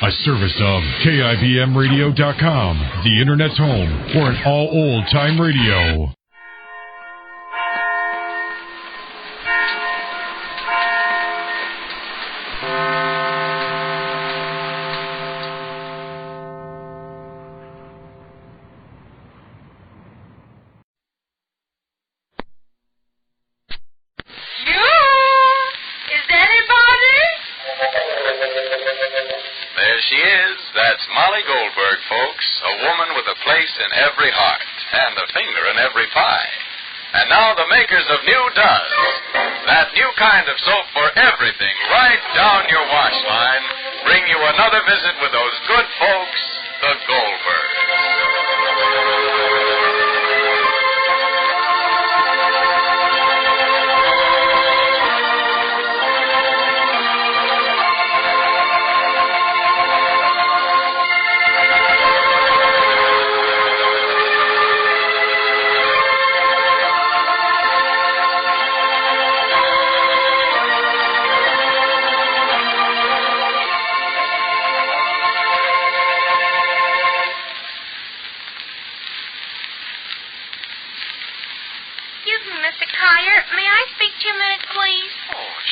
A service of KIBMradio.com, the Internet's home for an all old-time radio. She is. That's Molly Goldberg, folks. A woman with a place in every heart and a finger in every pie. And now the makers of New Does. That new kind of soap for everything right down your wash line bring you another visit with those good folks, the Goldbergs.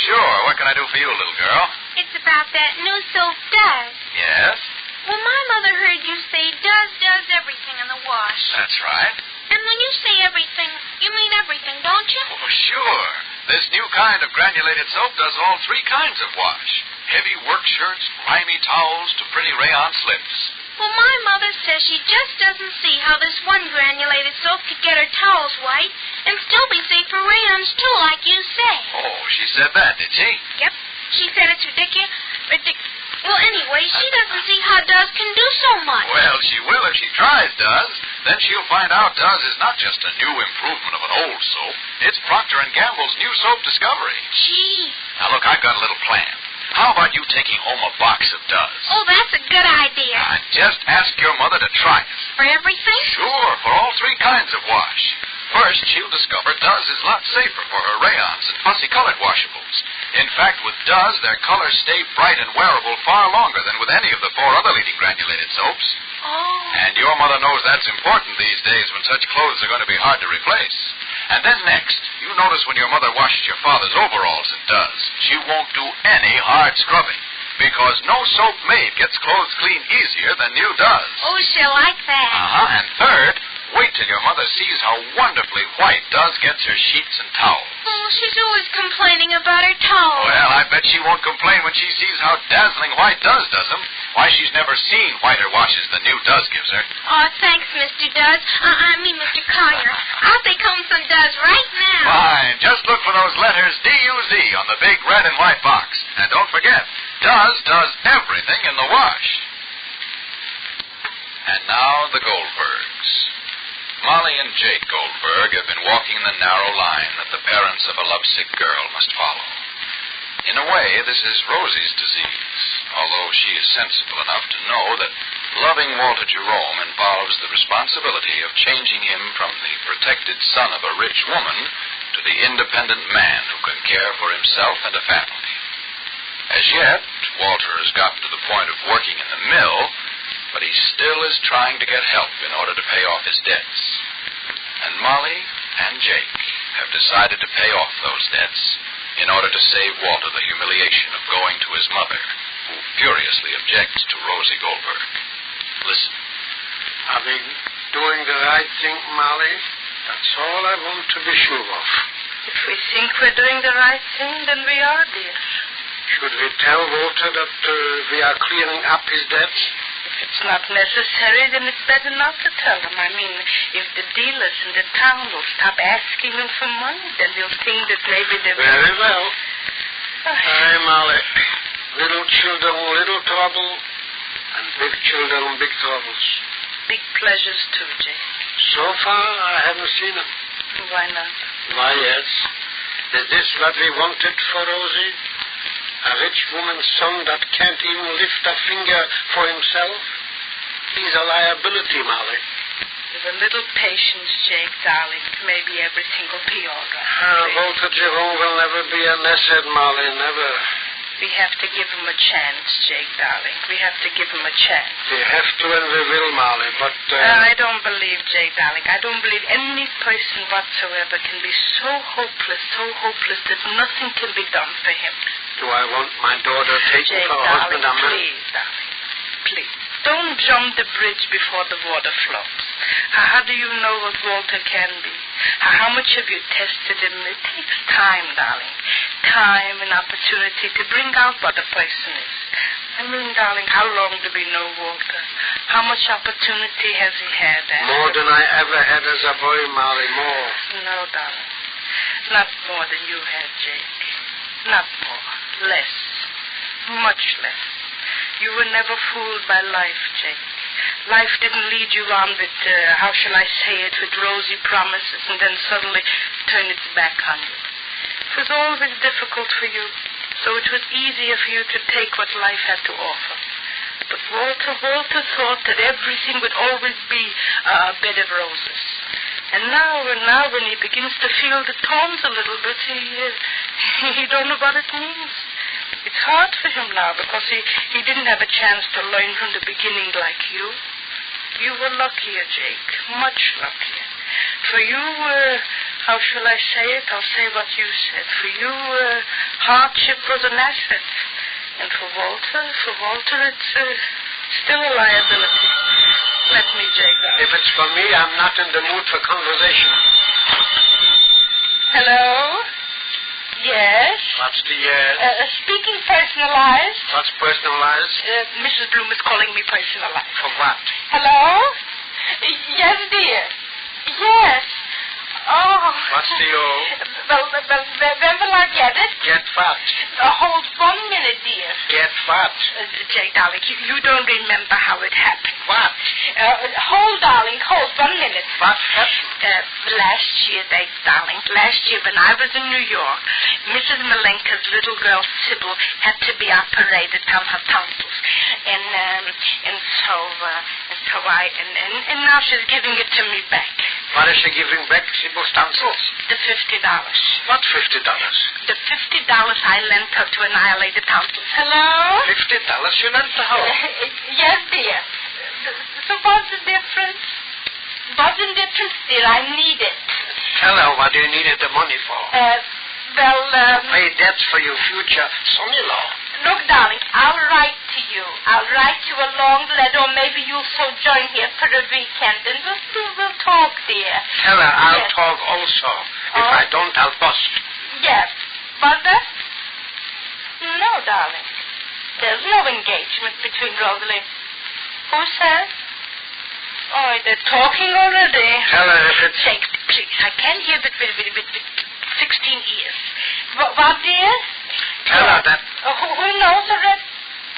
Sure. What can I do for you, little girl? It's about that new soap, Does. Yes? Well, my mother heard you say does everything in the wash. That's right. And when you say everything, you mean everything, don't you? Oh, sure. This new kind of granulated soap does all three kinds of wash. Heavy work shirts, grimy towels, to pretty rayon slips. Well, my mother says she just doesn't see how this one granulated soap could get her towels white and still be safe for rayons, too, like you say. Oh, she said that, did she? Yep. She said it's ridiculous. Well, anyway, she doesn't see how Does can do so much. Well, she will if she tries, Does. Then she'll find out Does is not just a new improvement of an old soap. It's Procter & Gamble's new soap discovery. Gee. Now, look, I've got a little plan. How about you taking home a box of Does? Oh, that's a good idea. Just ask your mother to try it. For everything? Sure, for all three kinds of wash. First, she'll discover Does is a lot safer for her rayons and fussy-colored washables. In fact, with Does, their colors stay bright and wearable far longer than with any of the four other leading granulated soaps. Oh. And your mother knows that's important these days when such clothes are going to be hard to replace. And then next, you notice when your mother washes your father's overalls in Does, she won't do any hard scrubbing. Because no soap made gets clothes clean easier than new Does. Oh, she'll like that. And third, wait till your mother sees how wonderfully white Does gets her sheets and towels. Oh, she's always complaining about her towels. Well, I bet she won't complain when she sees how dazzling white Does does them. Why, she's never seen whiter washes than new Does gives her. Oh, thanks, Mr. Does. Mr. Collier. I'll take home some Does right now. Fine. Just look for those letters D-U-Z on the big red and white box. And don't forget, Does does everything in the wash. And now the Goldbergs. Molly and Jake Goldberg have been walking the narrow line that the parents of a lovesick girl must follow. In a way, this is Rosie's disease, although she is sensible enough to know that loving Walter Jerome involves the responsibility of changing him from the protected son of a rich woman to the independent man who can care for himself and a family. As yet, Walter has gotten to the point of working in the mill, but he still is trying to get help in order to pay off his debts. And Molly and Jake have decided to pay off those debts in order to save Walter the humiliation of going to his mother, who furiously objects to Rosie Goldberg. Listen. Are we doing the right thing, Molly? That's all I want to be sure of. If we think we're doing the right thing, then we are, dear. Should we tell Walter that we are clearing up his debts? If it's not necessary, then it's better not to tell them. I mean, if the dealers in the town will stop asking them for money, then they'll think that maybe they're... Very well. Aye, Molly. Little children, little trouble, and big children, big troubles. Big pleasures, too, Jake. So far, I haven't seen them. Why not? Why, yes. Is this what we wanted for Rosie? A rich woman's son that can't even lift a finger for himself? He's a liability, Molly. With a little patience, Jake, darling, maybe everything will be all right. Walter Jerome will never be an asset, Molly, never. We have to give him a chance, Jake, darling. We have to give him a chance. We have to and we will, Molly, but... I don't believe, Jake, darling. I don't believe any person whatsoever can be so hopeless that nothing can be done for him. Do I want my daughter taken Jake, for a husband? Please, darling. Please. Don't jump the bridge before the water flows. How do you know what Walter can be? How much have you tested him? It takes time, darling. Time and opportunity to bring out what a person is. I mean, darling, how long do we know Walter? How much opportunity has he had? More than I ever had as a boy, Molly, more. No, darling. Not more than you had, Jake. Not more. Less. Much less. You were never fooled by life, Jake. Life didn't lead you on with, how shall I say it, with rosy promises and then suddenly turn its back on you. It was always difficult for you, so it was easier for you to take what life had to offer. But Walter thought that everything would always be a bed of roses. And now when he begins to feel the thorns a little bit, he don't know what it means. It's hard for him now because he didn't have a chance to learn from the beginning like you. You were luckier, Jake, much luckier. For you, how shall I say it? I'll say what you said. For you, hardship was an asset. And for Walter, it's still a liability. Let me, Jake. If it's for me, I'm not in the mood for conversation. Hello? Yes? What's the yes? Speaking personalized. What's personalized? Mrs. Bloom is calling me personalized. For what? Hello? Yes, dear. Yes. Oh. What's the O? Well, when will I get it? Get what? Hold 1 minute, dear. Get what? Jake, darling, you don't remember how it happened. What? Hold, darling, hold 1 minute. What happened? Last year, darling, when I was in New York, Mrs. Malenka's little girl, Sybil, had to be operated on her tonsils. And now she's giving it to me back. What is she giving back, Sybil's tonsils? The $50. What $50? The $50 I lent her to annihilate the tonsils. Hello? $50 you lent to her? Yes, dear. So what's the difference? What's the difference, dear? I need it. Tell her what you needed the money for. Pay debts for your future son-in-law. Look, darling, I'll write to you. I'll write you a long letter, or maybe you'll sojourn here for a weekend, and we'll talk, dear. Tell her I'll talk also. If I don't, I'll bust. Yes. Mother? No, darling. There's no engagement between Rosalie. Who says? Oh, they're talking already. Tell her if it's... Jake, please, I can't hear with 16 ears. What, dear? Tell her that... Who knows already?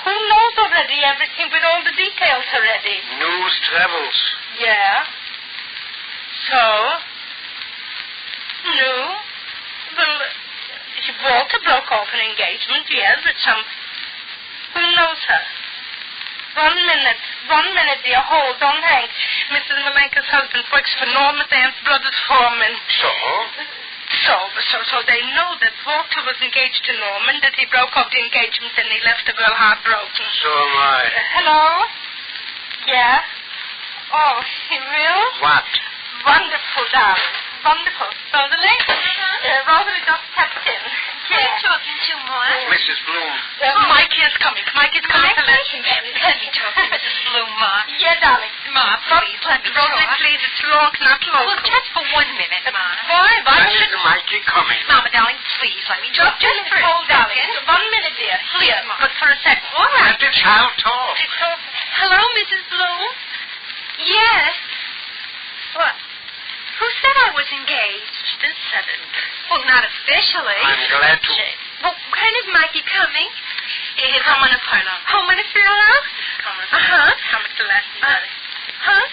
Who knows already everything with all the details already? News travels. Yeah. So? No. Well, Walter broke off an engagement, yes, with some... Who knows her? 1 minute, dear. Hold, don't hang. Mrs. Malenka's husband works for Norma Dance Brothers Foreman. So they know that Walter was engaged to Norman, that he broke off the engagement and he left the girl heartbroken. So am I. Hello? Yeah? Oh, he will? What? Wonderful, darling. Wonderful. Rosalie? Rosalie just stepped in. Who are you talking to, Ma? Mrs. Bloom. Mikey is coming. Mikey's coming to let you Let me talk to Mrs. Bloom, Ma. Yeah, darling. Ma, please, let me Rosalie, talk. please, it's long, not local. Well, just for 1 minute, Ma. Why? When is Mikey coming? Mama, darling, please, let me talk. Just for hold, a darling. second. 1 minute, dear. Please, Here, Ma. but for a second. All Let right. the child talk. Hello, Mrs. Bloom? Yes. What? Who said I was engaged? This said it. Well, not officially. I'm glad to... Well, when is Mikey coming? He's home on a furlough. Home in a furlough? Uh-huh. Coming to last night. Huh?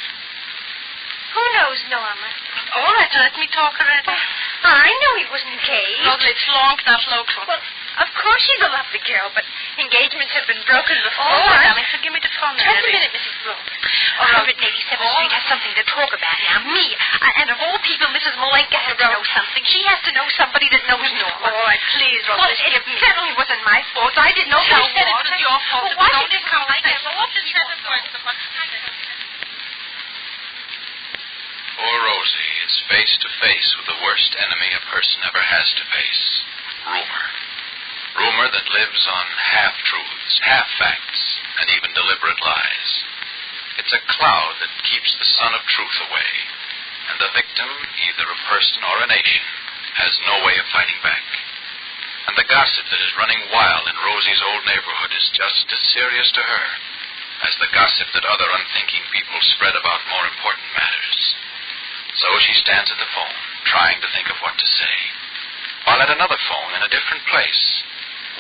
Who knows, Norma? All right, let me talk already. I knew he was engaged. Rosalie, it's long, not local. Well, of course she's a lovely girl, but Engagements have been broken before. Oh, darling, so give me the phone. Just a minute, Mrs. Bloom. 187th Street has something to talk about now. Me. And of all people, Mrs. Malenka has to know something. She has to know somebody that knows Norma. All right, please, Rose. Well, it certainly wasn't my fault. I didn't know Who said it Walter. was your fault? Well, why Don't did you come like that? Poor Rosie is face to face with the worst enemy a person ever has to face. Rumor. Rumor that lives on half-truths, half-facts, and even deliberate lies. It's a cloud that keeps the sun of truth away, and the victim, either a person or a nation, has no way of fighting back. And the gossip that is running wild in Rosie's old neighborhood is just as serious to her as the gossip that other unthinking people spread about more important matters. So she stands at the phone, trying to think of what to say, while at another phone in a different place,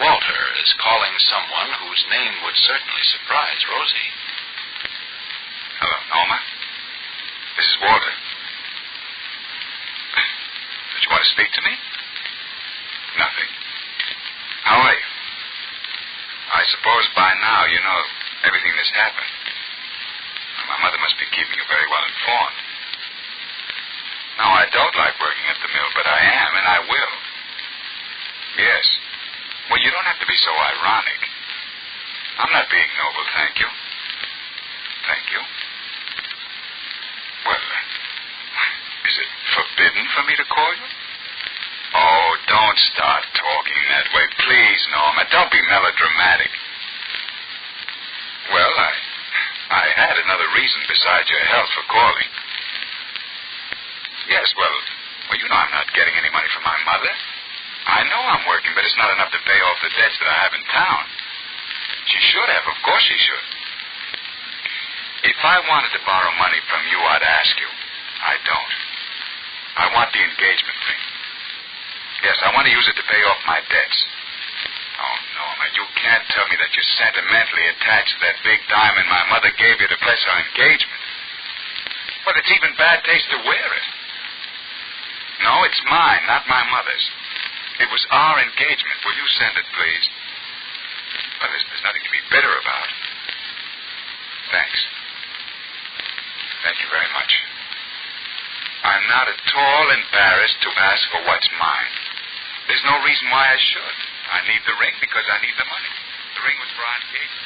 Walter is calling someone whose name would certainly surprise Rosie. Hello, Norma. This is Walter. Did you want to speak to me? Nothing. How are you? I suppose by now you know everything that's happened. My mother must be keeping you very well informed. Now, I don't like working at the mill, but I am, and I will. Yes. Well, you don't have to be so ironic. I'm not being noble, thank you. Thank you. Well, is it forbidden for me to call you? Oh, don't start talking that way. Please, Norma, don't be melodramatic. Well, I had another reason besides your health for calling. Yes, well, you know I'm not getting any money from my mother. I know I'm working, but it's not enough to pay off the debts that I have in town. She should have. Of course she should. If I wanted to borrow money from you, I'd ask you. I don't. I want the engagement ring. Yes, I want to use it to pay off my debts. Oh, Norma, you can't tell me that you're sentimentally attached to that big diamond my mother gave you to bless our engagement. Well, it's even bad taste to wear it. No, it's mine, not my mother's. It was our engagement. Will you send it, please? Well, there's nothing to be bitter about. Thanks. Thank you very much. I'm not at all embarrassed to ask for what's mine. There's no reason why I should. I need the ring because I need the money. The ring was for our engagement.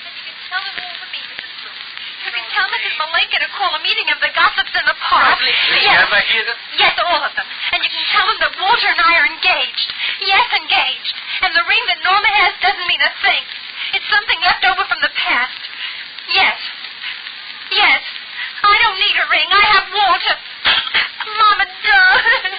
And you can tell them all to me, Mrs. Bloom. You can tell Mrs. Malenka to call a meeting of the gossips in the park. Lovely. Yes. You ever hear them? Yes, all of them. And you can tell them that Walter and I are engaged. Yes, engaged. And the ring that Norma has doesn't mean a thing. It's something left over from the past. Yes. Yes. I don't need a ring. I have Walter. Mama, darling.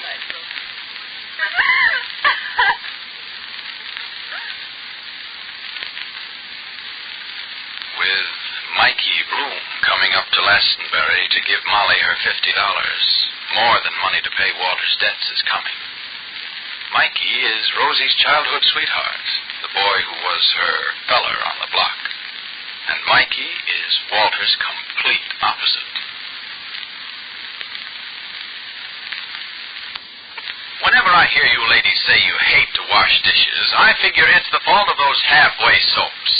With Mikey Bloom coming up to Glastonbury to give Molly her $50, more than money to pay Walter's debts is coming. Mikey is Rosie's childhood sweetheart, the boy who was her feller on the block. And Mikey is Walter's complete opposite. Whenever I hear you ladies say you hate to wash dishes, I figure it's the fault of those halfway soaps.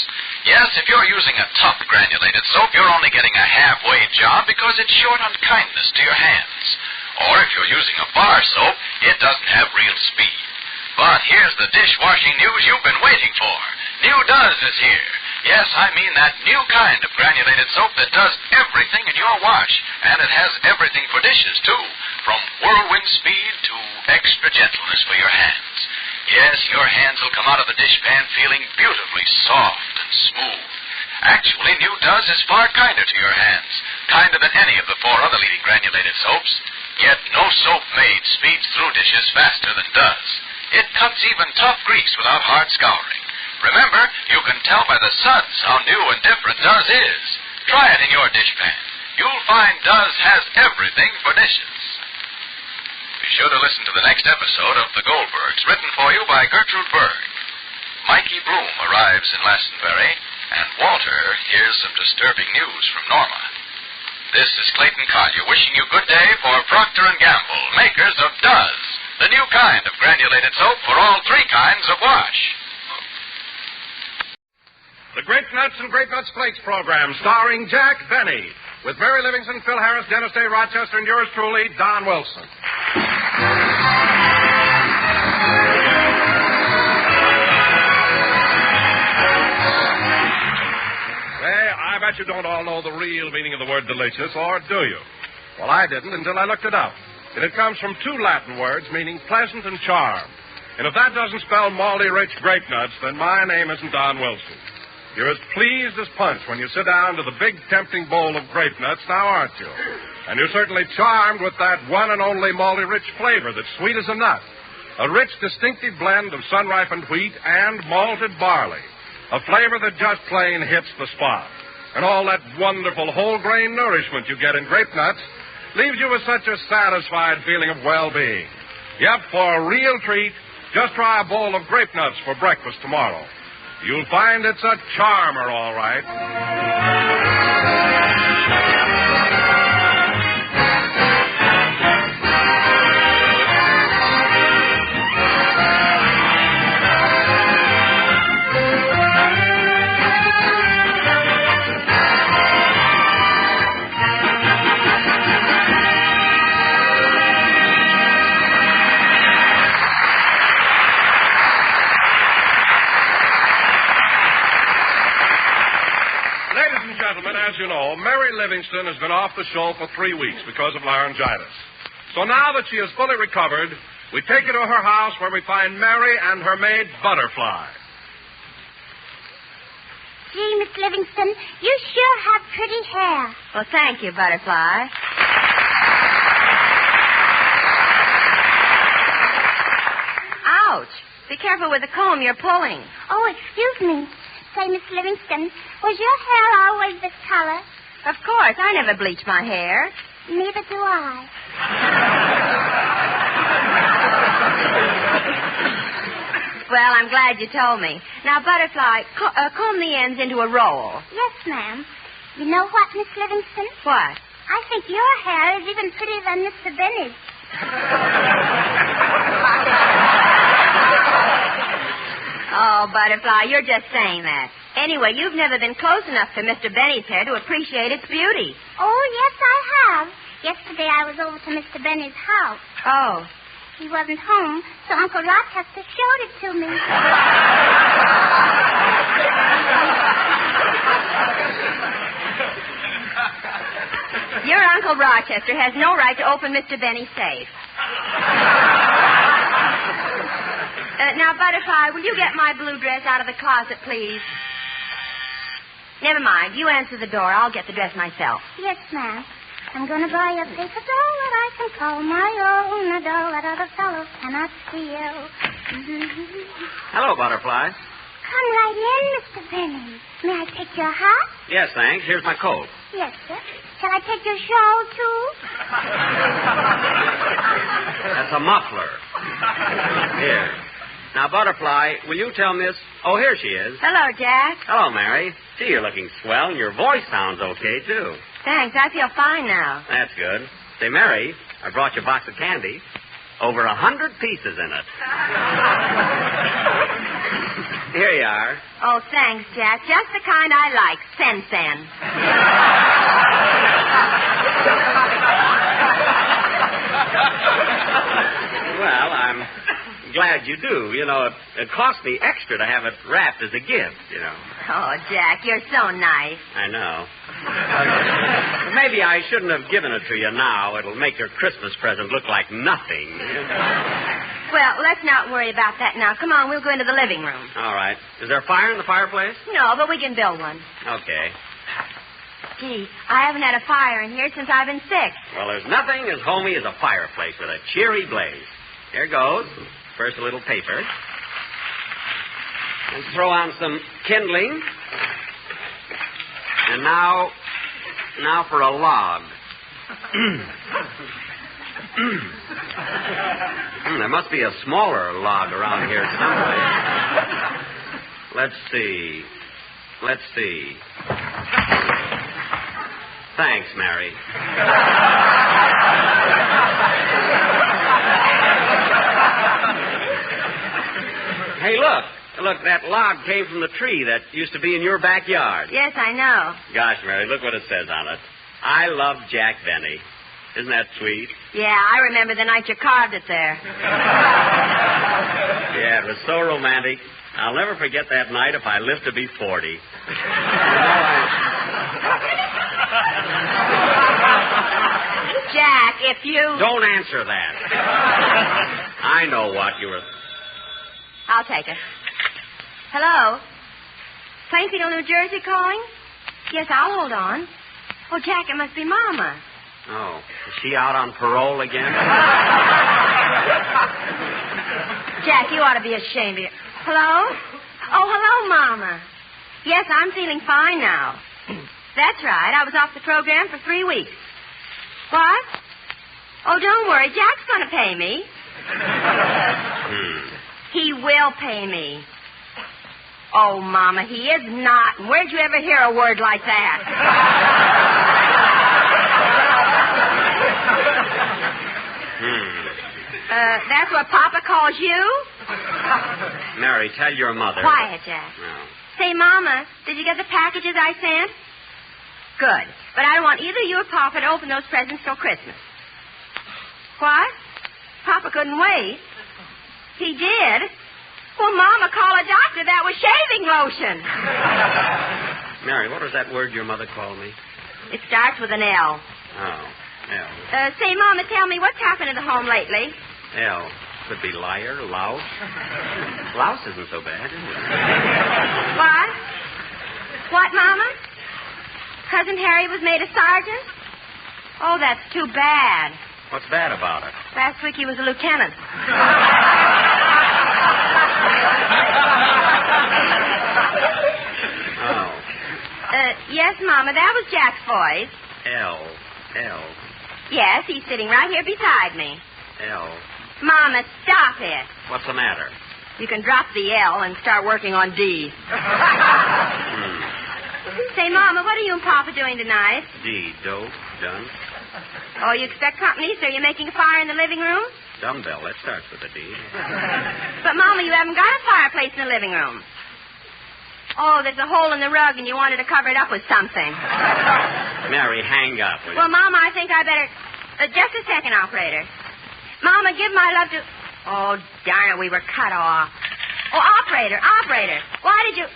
Yes, if you're using a tough granulated soap, you're only getting a halfway job because it's short on kindness to your hands. Or if you're using a bar soap, it doesn't have real speed. But here's the dishwashing news you've been waiting for. New Does is here. Yes, I mean that new kind of granulated soap that does everything in your wash. And it has everything for dishes, too. From whirlwind speed to extra gentleness for your hands. Yes, your hands will come out of the dishpan feeling beautifully soft and smooth. Actually, New Does is far kinder to your hands. Kinder than any of the 4 other leading granulated soaps. Yet no soap made speeds through dishes faster than Does. It cuts even tough grease without hard scouring. Remember, you can tell by the suds how new and different Does is. Try it in your dishpan. You'll find Does has everything for dishes. Be sure to listen to the next episode of The Goldbergs, written for you by Gertrude Berg. Mikey Bloom arrives in Glastonbury, and Walter hears some disturbing news from Norma. This is Clayton Collier wishing you good day for Procter & Gamble, makers of Does. the new kind of granulated soap for all three kinds of wash. The Grape Nuts and Grape Nuts Flakes program, starring Jack Benny, with Mary Livingston, Phil Harris, Dennis Day Rochester, and yours truly, Don Wilson. Hey, I bet you don't all know the real meaning of the word delicious, or do you? Well, I didn't until I looked it up. And it comes from two Latin words meaning pleasant and charm. And if that doesn't spell malty rich grape nuts, then my name isn't Don Wilson. You're as pleased as punch when you sit down to the big, tempting bowl of grape nuts, now aren't you? And you're certainly charmed with that one and only malty-rich flavor that's sweet as a nut. A rich, distinctive blend of sun-ripened wheat and malted barley. A flavor that just plain hits the spot. And all that wonderful whole-grain nourishment you get in grape nuts leaves you with such a satisfied feeling of well-being. Yep, for a real treat, just try a bowl of grape nuts for breakfast tomorrow. You'll find it's a charmer, all right. As you know, Mary Livingston has been off the show for 3 weeks because of laryngitis. So now that she is fully recovered, we take her to her house where we find Mary and her maid, Butterfly. Gee, Miss Livingston, you sure have pretty hair. Well, thank you, Butterfly. Ouch. Be careful with the comb you're pulling. Oh, excuse me. Say, Miss Livingston, was your hair always this color? Of course. I never bleach my hair. Neither do I. Well, I'm glad you told me. Now, Butterfly, comb the ends into a roll. Yes, ma'am. You know what, Miss Livingston? What? I think your hair is even prettier than Mr. Benny's. Oh, Butterfly, you're just saying that. Anyway, you've never been close enough to Mr. Benny's hair to appreciate its beauty. Oh, yes, I have. Yesterday I was over to Mr. Benny's house. Oh. He wasn't home, so Uncle Rochester showed it to me. Your Uncle Rochester has no right to open Mr. Benny's safe. Now, Butterfly, will you get my blue dress out of the closet, please? Never mind. You answer the door. I'll get the dress myself. Yes, ma'am. I'm going to buy a paper doll that I can call my own, a doll that other fellows cannot steal. Hello, Butterfly. Come right in, Mr. Benny. May I take your hat? Yes, thanks. Here's my coat. Yes, sir. Shall I take your shawl, too? That's a muffler. Here. Now, Butterfly, will you tell Miss... Oh, here she is. Hello, Jack. Hello, Mary. Gee, you're looking swell, and your voice sounds okay, too. Thanks. I feel fine now. That's good. Say, Mary, I brought you a box of candy. Over 100 pieces in it. Here you are. Oh, thanks, Jack. Just the kind I like. Sen. Well, I'm glad you do. You know, it cost me extra to have it wrapped as a gift, you know. Oh, Jack, you're so nice. I know. Maybe I shouldn't have given it to you now. It'll make your Christmas present look like nothing. Well, let's not worry about that now. Come on, we'll go into the living room. All right. Is there a fire in the fireplace? No, but we can build one. Okay. Gee, I haven't had a fire in here since I've been sick. Well, there's nothing as homey as a fireplace with a cheery blaze. Here goes. First, a little paper. And throw on some kindling. And now for a log. There must be a smaller log around here somewhere. Let's see. Thanks, Mary. Hey, look. Look, that log came from the tree that used to be in your backyard. Yes, I know. Gosh, Mary, look what it says on it. I love Jack Benny. Isn't that sweet? Yeah, I remember the night you carved it there. Yeah, it was so romantic. I'll never forget that night if I live to be 40. Jack, if you... Don't answer that. I know what you were... I'll take it. Hello? Plainfield, New Jersey calling? Yes, I'll hold on. Oh, Jack, it must be Mama. Oh, is she out on parole again? Jack, you ought to be ashamed of you. Hello? Oh, hello, Mama. Yes, I'm feeling fine now. That's right. I was off the program for 3 weeks. What? Oh, don't worry. Jack's going to pay me. He will pay me. Oh, Mama, he is not. Where'd you ever hear a word like that? That's what Papa calls you? Mary, tell your mother. Quiet, Jack. No. Say, Mama, did you get the packages I sent? Good. But I don't want either you or Papa to open those presents till Christmas. What? Papa couldn't wait. He did? Well, Mama, call a doctor. That was shaving lotion. Mary, what was that word your mother called me? It starts with an L. Oh, L. Say, Mama, tell me, what's happened in the home lately? L. Could be liar, louse. Louse isn't so bad, is it? What? What, Mama? Cousin Harry was made a sergeant? Oh, that's too bad. What's bad about it? Last week he was a lieutenant. Oh. Yes, Mama, that was Jack's voice. L. Yes, he's sitting right here beside me. L. Mama, stop it. What's the matter? You can drop the L and start working on D. Say, Mama, what are you and Papa doing tonight? D. Dope. Done. Oh, you expect company, so you're making a fire in the living room? Dumbbell. That starts with a D. But, Mama, you haven't got a fireplace in the living room. Oh, there's a hole in the rug, and you wanted to cover it up with something. Mary, hang up. Will you? Well, Mama, I think I better... just a second, operator. Mama, give my love to... Oh, darn it, we were cut off. Oh, operator. Why did you...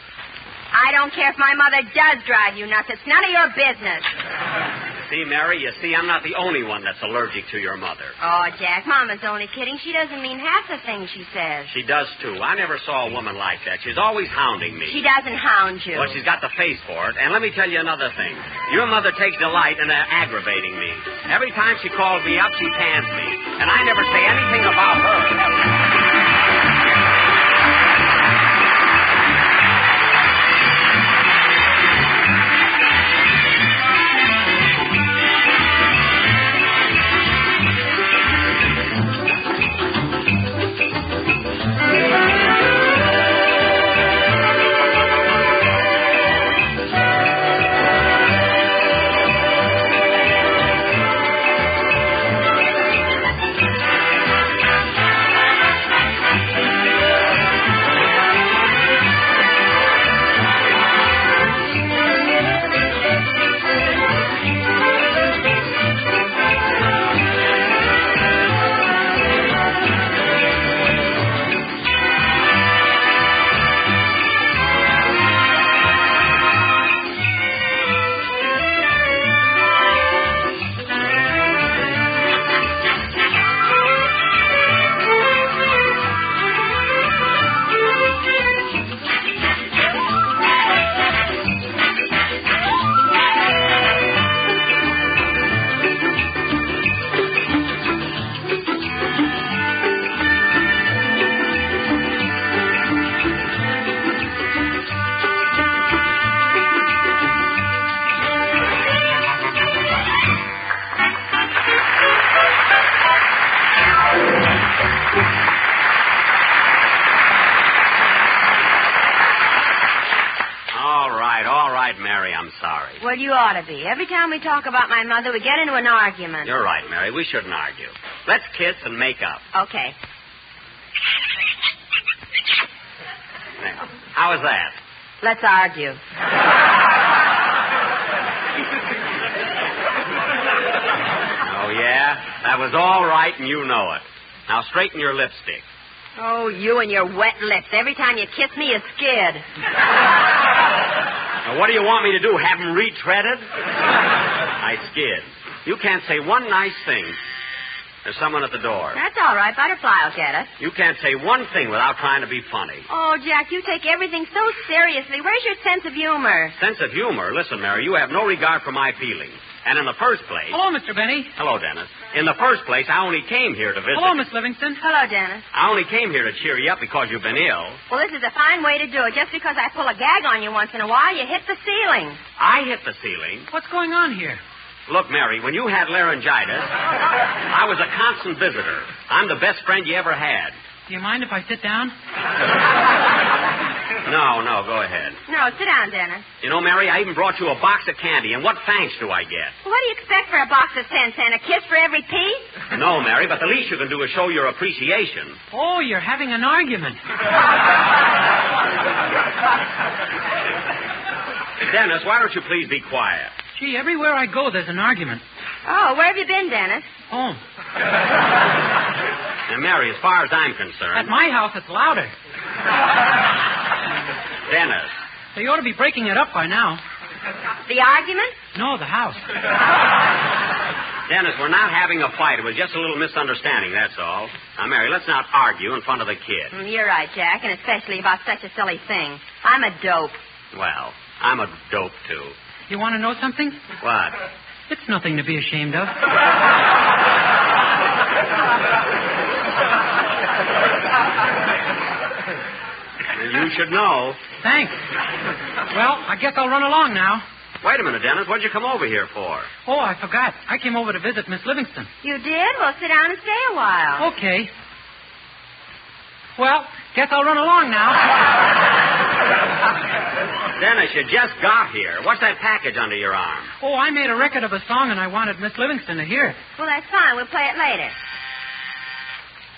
I don't care if my mother does drive you nuts. It's none of your business. See, Mary, you see, I'm not the only one that's allergic to your mother. Oh, Jack, Mama's only kidding. She doesn't mean half the things she says. She does, too. I never saw a woman like that. She's always hounding me. She doesn't hound you. Well, she's got the face for it. And let me tell you another thing. Your mother takes delight in aggravating me. Every time she calls me up, she pans me. And I never say anything about her. Well, you ought to be. Every time we talk about my mother, we get into an argument. You're right, Mary. We shouldn't argue. Let's kiss and make up. Okay. Now, how is that? Let's argue. Oh, yeah? That was all right, and you know it. Now, straighten your lipstick. Oh, you and your wet lips. Every time you kiss me, you skid. Now, what do you want me to do, have them retreaded? I skid. You can't say one nice thing. There's someone at the door. That's all right. Butterfly will get us. You can't say one thing without trying to be funny. Oh, Jack, you take everything so seriously. Where's your sense of humor? Sense of humor? Listen, Mary, you have no regard for my feelings. And in the first place... Hello, Mr. Benny. Hello, Dennis. In the first place, I only came here to visit... Hello, Miss Livingston. Hello, Dennis. I only came here to cheer you up because you've been ill. Well, this is a fine way to do it. Just because I pull a gag on you once in a while, you hit the ceiling. I hit the ceiling? What's going on here? Look, Mary, when you had laryngitis, I was a constant visitor. I'm the best friend you ever had. Do you mind if I sit down? No, go ahead. No, sit down, Dennis. You know, Mary, I even brought you a box of candy, and what thanks do I get? Well, what do you expect for a box of cents, and a kiss for every piece? No, Mary, but the least you can do is show your appreciation. Oh, you're having an argument. Dennis, why don't you please be quiet? Gee, everywhere I go, there's an argument. Oh, where have you been, Dennis? Home. Now, Mary, as far as I'm concerned... At my house, it's louder. Dennis. They ought to be breaking it up by now. The argument? No, the house. Dennis, we're not having a fight. It was just a little misunderstanding, that's all. Now, Mary, let's not argue in front of the kid. You're right, Jack, and especially about such a silly thing. I'm a dope. Well, I'm a dope, too. You want to know something? What? It's nothing to be ashamed of. You should know. Thanks. Well, I guess I'll run along now. Wait a minute, Dennis. What'd you come over here for? Oh, I forgot. I came over to visit Miss Livingston. You did? Well, sit down and stay a while. Okay. Well, guess I'll run along now. Dennis, you just got here. What's that package under your arm? Oh, I made a record of a song, and I wanted Miss Livingston to hear it. Well, that's fine. We'll play it later.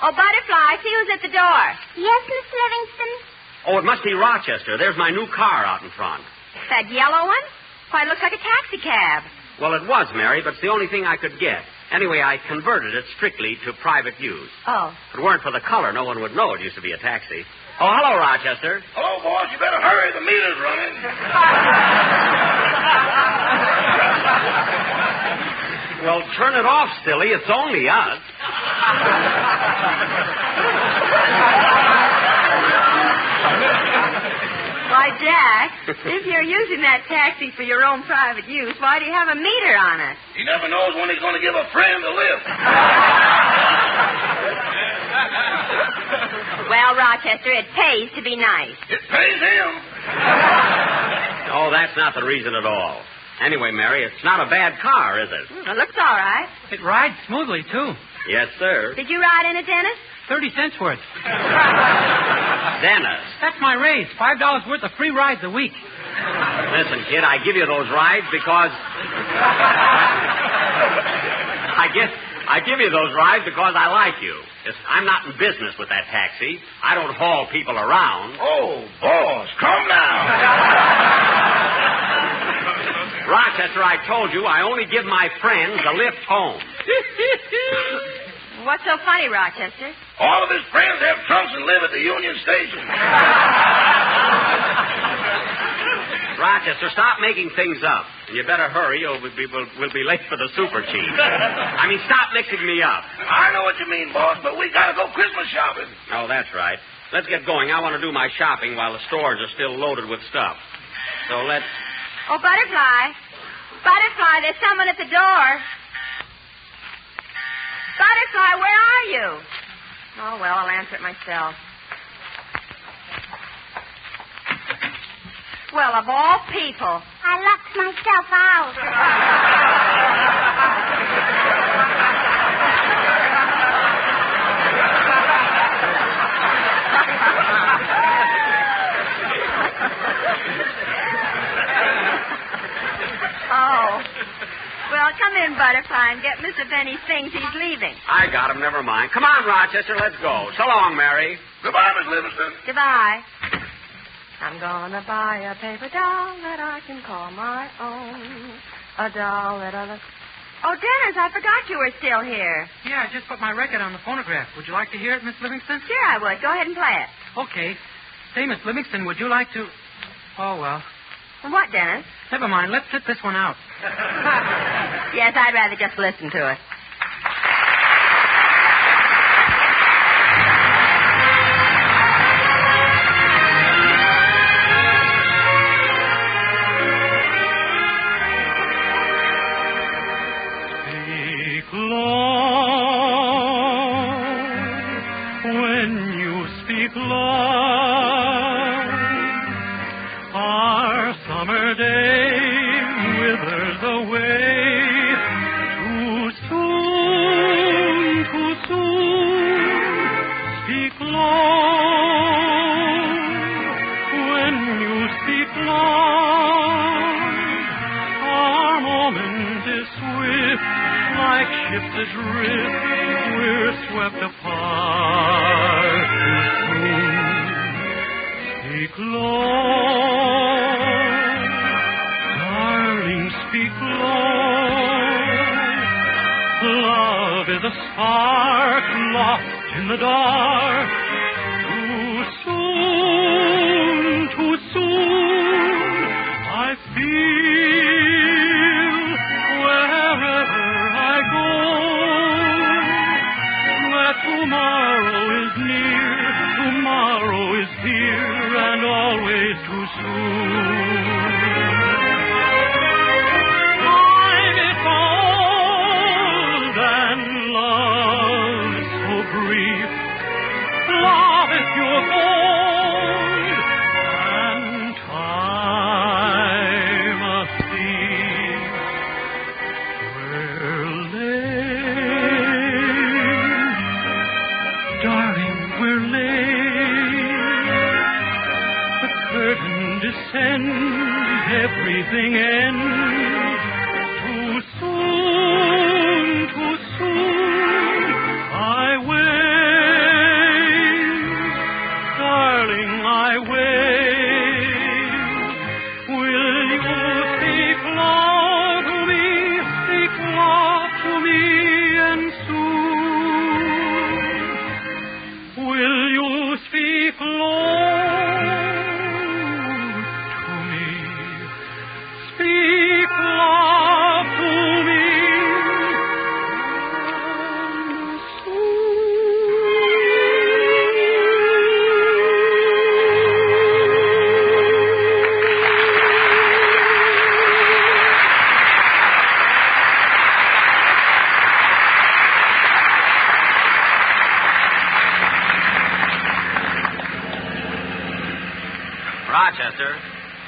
Oh, Butterfly, see who's at the door. Yes, Miss Livingston? Oh, it must be Rochester. There's my new car out in front. That yellow one? Why, it looks like a taxi cab. Well, it was, Mary, but it's the only thing I could get. Anyway, I converted it strictly to private use. Oh. If it weren't for the color, no one would know it used to be a taxi. Oh, hello, Rochester. Hello, boss. You better hurry. The meter's running. Well, turn it off, silly. It's only us. Why, Jack, if you're using that taxi for your own private use, why do you have a meter on it? He never knows when he's going to give a friend a lift. Well, Rochester, it pays to be nice. It pays him. Oh, that's not the reason at all. Anyway, Mary, it's not a bad car, is it? It looks all right. It rides smoothly, too. Yes, sir. Did you ride in it, Dennis? 30 cents worth. Dennis. That's my raise. $5 worth of free rides a week. Listen, kid, I give you those rides because... I give you those rides because I like you. I'm not in business with that taxi. I don't haul people around. Oh, boss, come now. Rochester, I told you I only give my friends a lift home. What's so funny, Rochester? All of his friends have trunks and live at the Union Station. Rochester, stop making things up. And you better hurry or we'll be late for the Super Chief. I mean, stop mixing me up. I know what you mean, boss, but we gotta go Christmas shopping. Oh, that's right. Let's get going. I want to do my shopping while the stores are still loaded with stuff. So let's... Oh, Butterfly. Butterfly, there's someone at the door. Butterfly, where are you? Oh, well, I'll answer it myself. Well, of all people. I locked myself out. Oh. Well, come in, Butterfly, and get Mr. Benny's things. He's leaving. I got him. Never mind. Come on, Rochester. Let's go. So long, Mary. Goodbye, Miss Livingston. Goodbye. I'm gonna buy a paper doll that I can call my own. A doll that I... Oh, Dennis, I forgot you were still here. Yeah, I just put my record on the phonograph. Would you like to hear it, Miss Livingston? Sure, I would. Go ahead and play it. Okay. Say, Miss Livingston, would you like to... Oh, well. What, Dennis? Never mind. Let's sit this one out. Yes, I'd rather just listen to it.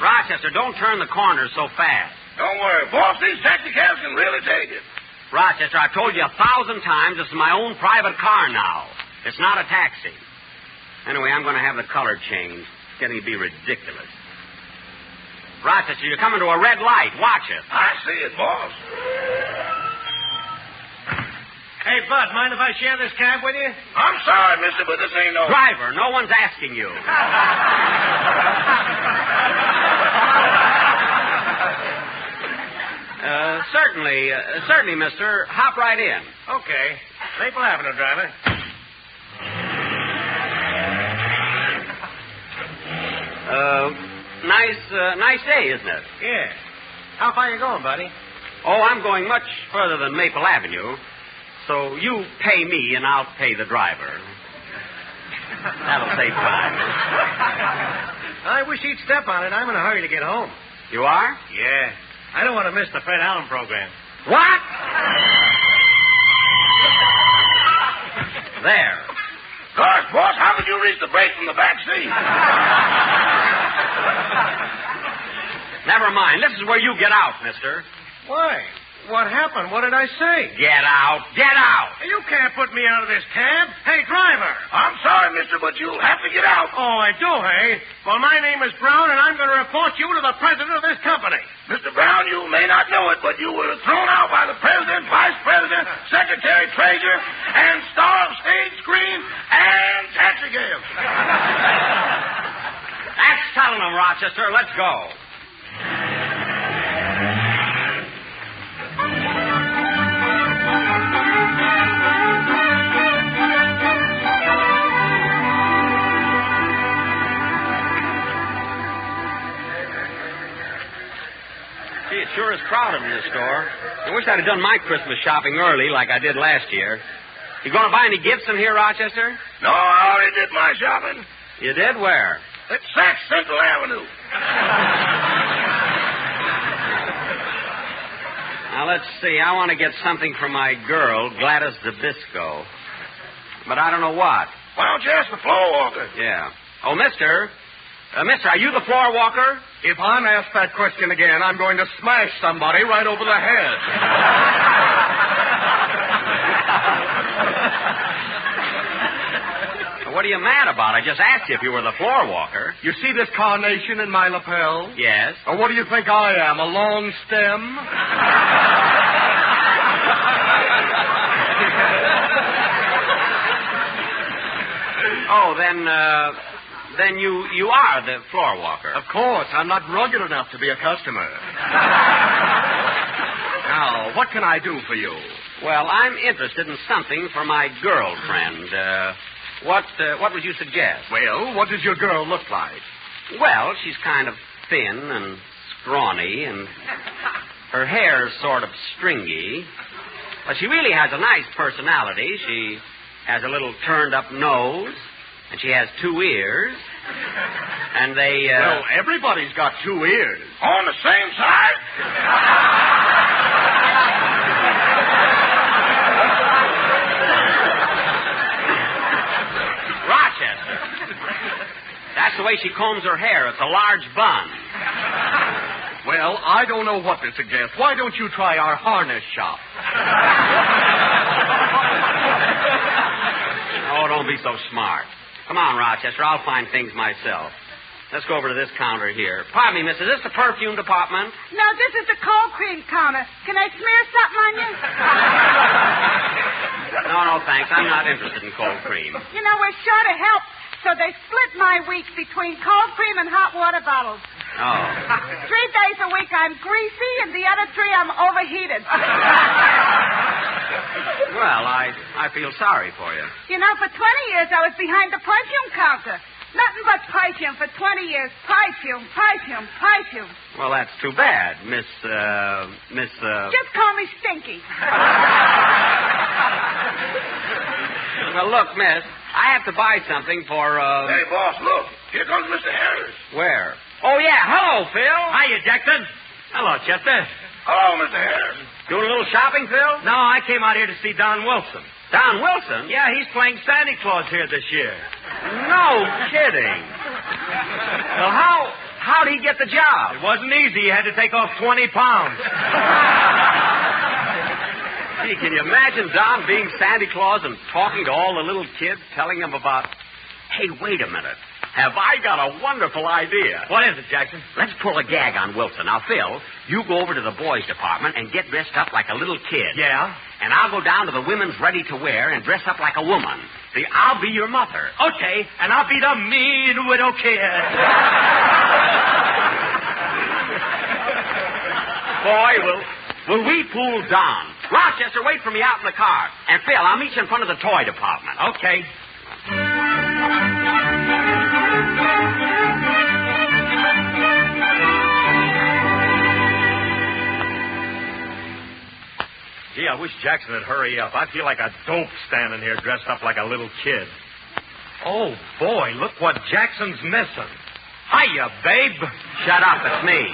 Rochester, don't turn the corner so fast. Don't worry, boss. These taxicabs can really take it. Rochester, I've told you 1,000 times this is my own private car now. It's not a taxi. Anyway, I'm going to have the color changed. It's getting to be ridiculous. Rochester, you're coming to a red light. Watch it. I see it, boss. Hey, Bud, mind if I share this cab with you? I'm sorry, mister, but this ain't no... Driver, no one's asking you. Certainly, mister. Hop right in. Okay. Maple Avenue, driver. Nice day, isn't it? Yeah. How far you going, buddy? Oh, I'm going much further than Maple Avenue. So you pay me and I'll pay the driver. That'll save time. I wish he'd step on it. I'm in a hurry to get home. You are? Yeah. I don't want to miss the Fred Allen program. What? There. Gosh, boss, how did you reach the brake from the back seat? Never mind. This is where you get out, mister. Why? What happened? What did I say? Get out. Get out. You can't put me out of this cab. Hey, driver. I'm sorry, mister, but you'll have to get out. Oh, I do, hey? Well, my name is Brown, and I'm going to report you to the president of this company. Mr. Brown, you may not know it, but you were thrown out by the president, vice president, secretary, treasurer, and star of stage, screen, and taxi cab. That's selling them, Rochester. Let's go. Gee, it sure is crowded in this store. I wish I'd have done my Christmas shopping early like I did last year. You going to buy any gifts in here, Rochester? No, I already did my shopping. You did? Where? At Saks Central Avenue. Now, let's see. I want to get something for my girl, Gladys Zabisco. But I don't know what. Why don't you ask the floor walker? Yeah. Oh, mister. Mister, are you the floor walker? If I'm asked that question again, I'm going to smash somebody right over the head. What are you mad about? I just asked you if you were the floor walker. You see this carnation in my lapel? Yes. Or what do you think I am, a long stem? Oh, then you are the floor walker. Of course. I'm not rugged enough to be a customer. Now, what can I do for you? Well, I'm interested in something for my girlfriend. What would you suggest? Well, what does your girl look like? Well, she's kind of thin and scrawny, and her hair's sort of stringy. But she really has a nice personality. She has a little turned-up nose, and she has 2 ears. And they, Well, everybody's got 2 ears. On the same side? Rochester. That's the way she combs her hair. It's a large bun. Well, I don't know what to suggest. Why don't you try our harness shop? Oh, don't be so smart. Come on, Rochester. I'll find things myself. Let's go over to this counter here. Pardon me, miss. Is this the perfume department? No, this is the cold cream counter. Can I smear something on you? No, thanks. I'm not interested in cold cream. You know, we're short of help, so they split my week between cold cream and hot water bottles. Oh. 3 days a week I'm greasy, and the other 3 I'm overheated. Well, I feel sorry for you. You know, for 20 years I was behind the perfume counter. Nothing but perfume for 20 years. Perfume. Well, that's too bad, Miss. Just call me Stinky. Well, look, miss, I have to buy something for, Hey, boss, look. Here comes Mr. Harris. Where? Oh, yeah. Hello, Phil. Hiya, Jackson. Hello, Chester. Hello, Mr. Harris. Doing a little shopping, Phil? No, I came out here to see Don Wilson. Don Wilson? Yeah, he's playing Santa Claus here this year. No kidding. Well, how'd he get the job? It wasn't easy. He had to take off 20 pounds. Gee, can you imagine Don being Santa Claus and talking to all the little kids, telling them about... Hey, wait a minute. Have I got a wonderful idea? What is it, Jackson? Let's pull a gag on Wilson. Now, Phil, you go over to the boys' department and get dressed up like a little kid. Yeah? And I'll go down to the women's ready-to-wear and dress up like a woman. See, I'll be your mother. Okay, and I'll be the mean widow kid. Boy, will we fool Don. Rochester, wait for me out in the car. And, Phil, I'll meet you in front of the toy department. Okay. Gee, I wish Jackson would hurry up. I feel like a dope standing here dressed up like a little kid. Oh, boy, look what Jackson's missing. Hiya, babe. Shut up, it's me.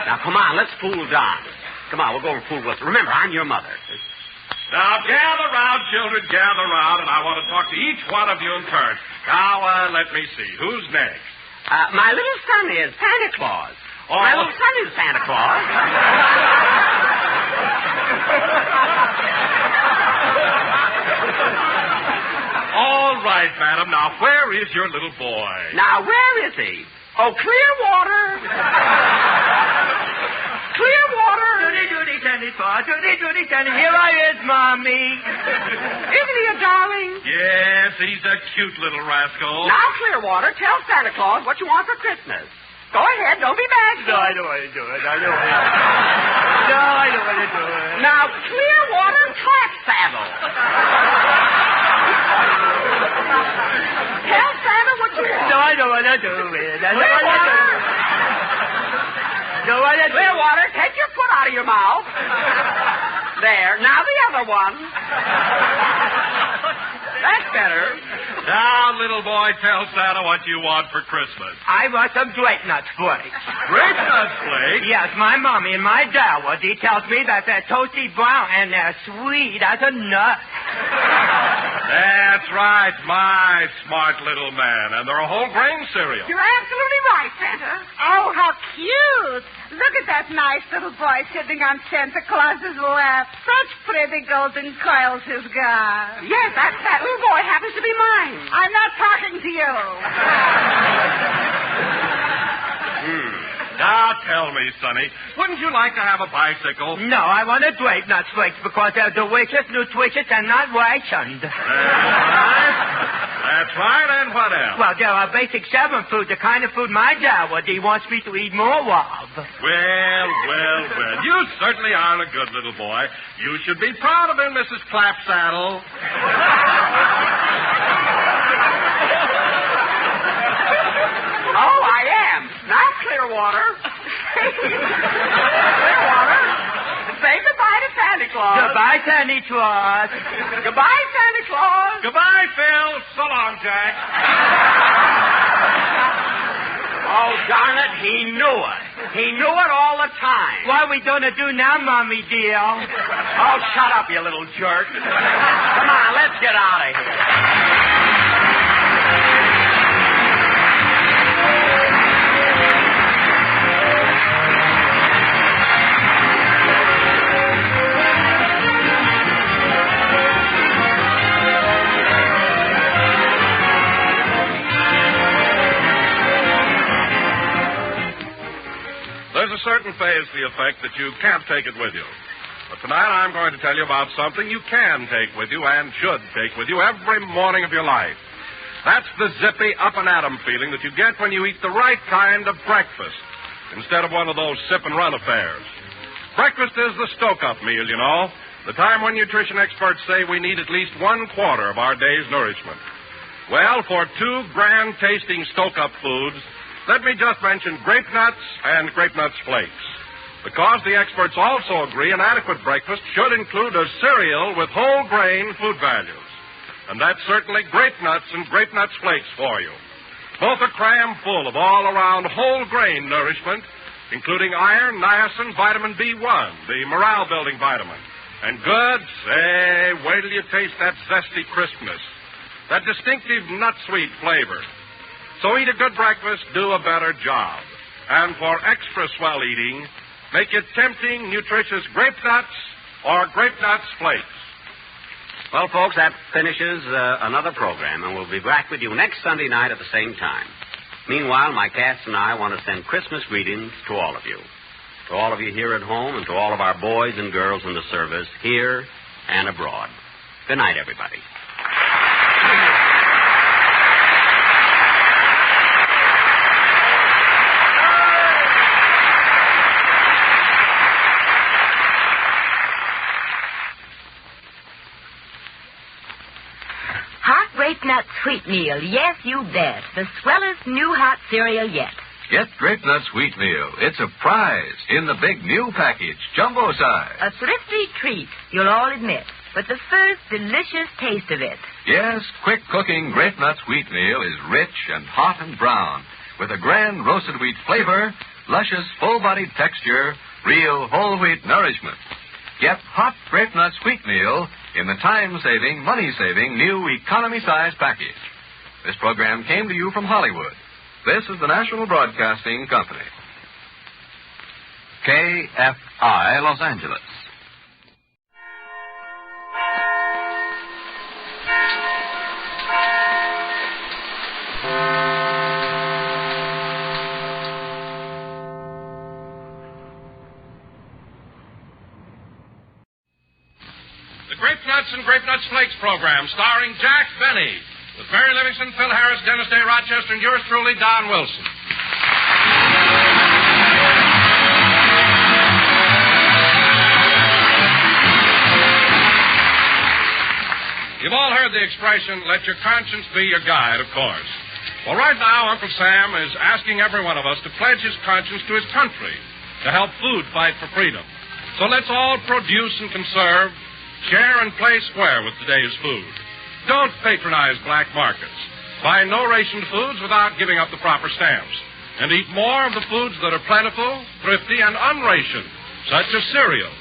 Now, come on, let's fool Don. Come on, we'll go over and fool Wilson. Remember, I'm your mother. Now, gather round, children, gather round, and I want to talk to each one of you in turn. Now, let me see. Who's next? My little son is Santa Claus. Oh. My little son is Santa Claus. All right, madam. Now, where is your little boy? Now, where is he? Oh, Clearwater. Clearwater. Judy, Sandy, Judy, Sandy. Here I is, Mommy. Isn't he a darling? Yes, he's a cute little rascal. Now, Clearwater, tell Santa Claus what you want for Christmas. Go ahead, don't be bashful. No, I don't want to do it. I don't want to. No, I don't want to do it. Now, Clearwater Clap Saddle. Tell Santa what you want. No, I don't want to do it. I don't want to do it. No, I don't. Clearwater, take your foot out of your mouth. There. Now the other one. That's better. Now, little boy, tell Santa what you want for Christmas. I want some grape nut flakes. Grape nut flakes? Yes, my mommy and my dad, he tells me that they're toasty brown and they're sweet as a nut. That's right, my smart little man. And they're a whole grain cereal. You're absolutely right, Santa. Oh, how cute. Look at that nice little boy sitting on Santa Claus's lap. Such pretty golden coils he's got. Yes, that little boy happens to be mine. I'm not talking to you. Now tell me, Sonny, wouldn't you like to have a bicycle? No, I want a grape nut flakes because they're delicious, nutritious, and not rationed. That's right, and what else? Well, there are basic 7 foods, the kind of food my dad he wants me to eat more of. Well. You certainly are a good little boy. You should be proud of him, Mrs. Clapsaddle. Oh, I am. Now, Clearwater. Clearwater, say goodbye to Santa Claus. Goodbye, Santa Claus. Goodbye, Santa Claus. Goodbye, Phil. So long, Jack. Oh, darn it, he knew it. He knew it all the time. What are we going to do now, Mommy dear? Oh, shut up, you little jerk. Come on, let's get out of here. There's a certain phase to the effect that you can't take it with you. But tonight I'm going to tell you about something you can take with you and should take with you every morning of your life. That's the zippy up-and-atom feeling that you get when you eat the right kind of breakfast instead of one of those sip-and-run affairs. Breakfast is the stoke-up meal, you know, the time when nutrition experts say we need at least 1/4 of our day's nourishment. Well, for 2 grand-tasting stoke-up foods, let me just mention grape nuts and grape nuts flakes. Because the experts also agree an adequate breakfast should include a cereal with whole grain food values. And that's certainly grape nuts and grape nuts flakes for you. Both are cram full of all-around whole grain nourishment, including iron, niacin, vitamin B1, the morale-building vitamin. And good, say, wait till you taste that zesty crispness, that distinctive nut-sweet flavor. So eat a good breakfast, do a better job. And for extra swell eating, make it tempting, nutritious grape nuts or grape nuts flakes. Well, folks, that finishes another program, and we'll be back with you next Sunday night at the same time. Meanwhile, my cast and I want to send Christmas greetings to all of you. To all of you here at home and to all of our boys and girls in the service, here and abroad. Good night, everybody. Grape Nut Sweet Meal. Yes, you bet. The swellest new hot cereal yet. Get Grape Nut Sweet Meal. It's a prize in the big new package, jumbo size. A thrifty treat, you'll all admit. But the first delicious taste of it. Yes, quick cooking Grape Nut Sweet Meal is rich and hot and brown, with a grand roasted wheat flavor, luscious full-bodied texture, real whole wheat nourishment. Get hot Grape Nut Sweet Meal in the time-saving, money-saving new economy-size package. This program came to you from Hollywood. This is the National Broadcasting Company. KFI, Los Angeles. and Grape Nuts Flakes program starring Jack Benny with Mary Livingston, Phil Harris, Dennis Day Rochester, and yours truly, Don Wilson. You've all heard the expression, let your conscience be your guide, of course. Well, right now, Uncle Sam is asking every one of us to pledge his conscience to his country to help food fight for freedom. So let's all produce and conserve, share and play square with today's food. Don't patronize black markets. Buy no-rationed foods without giving up the proper stamps. And eat more of the foods that are plentiful, thrifty, and unrationed, such as cereals.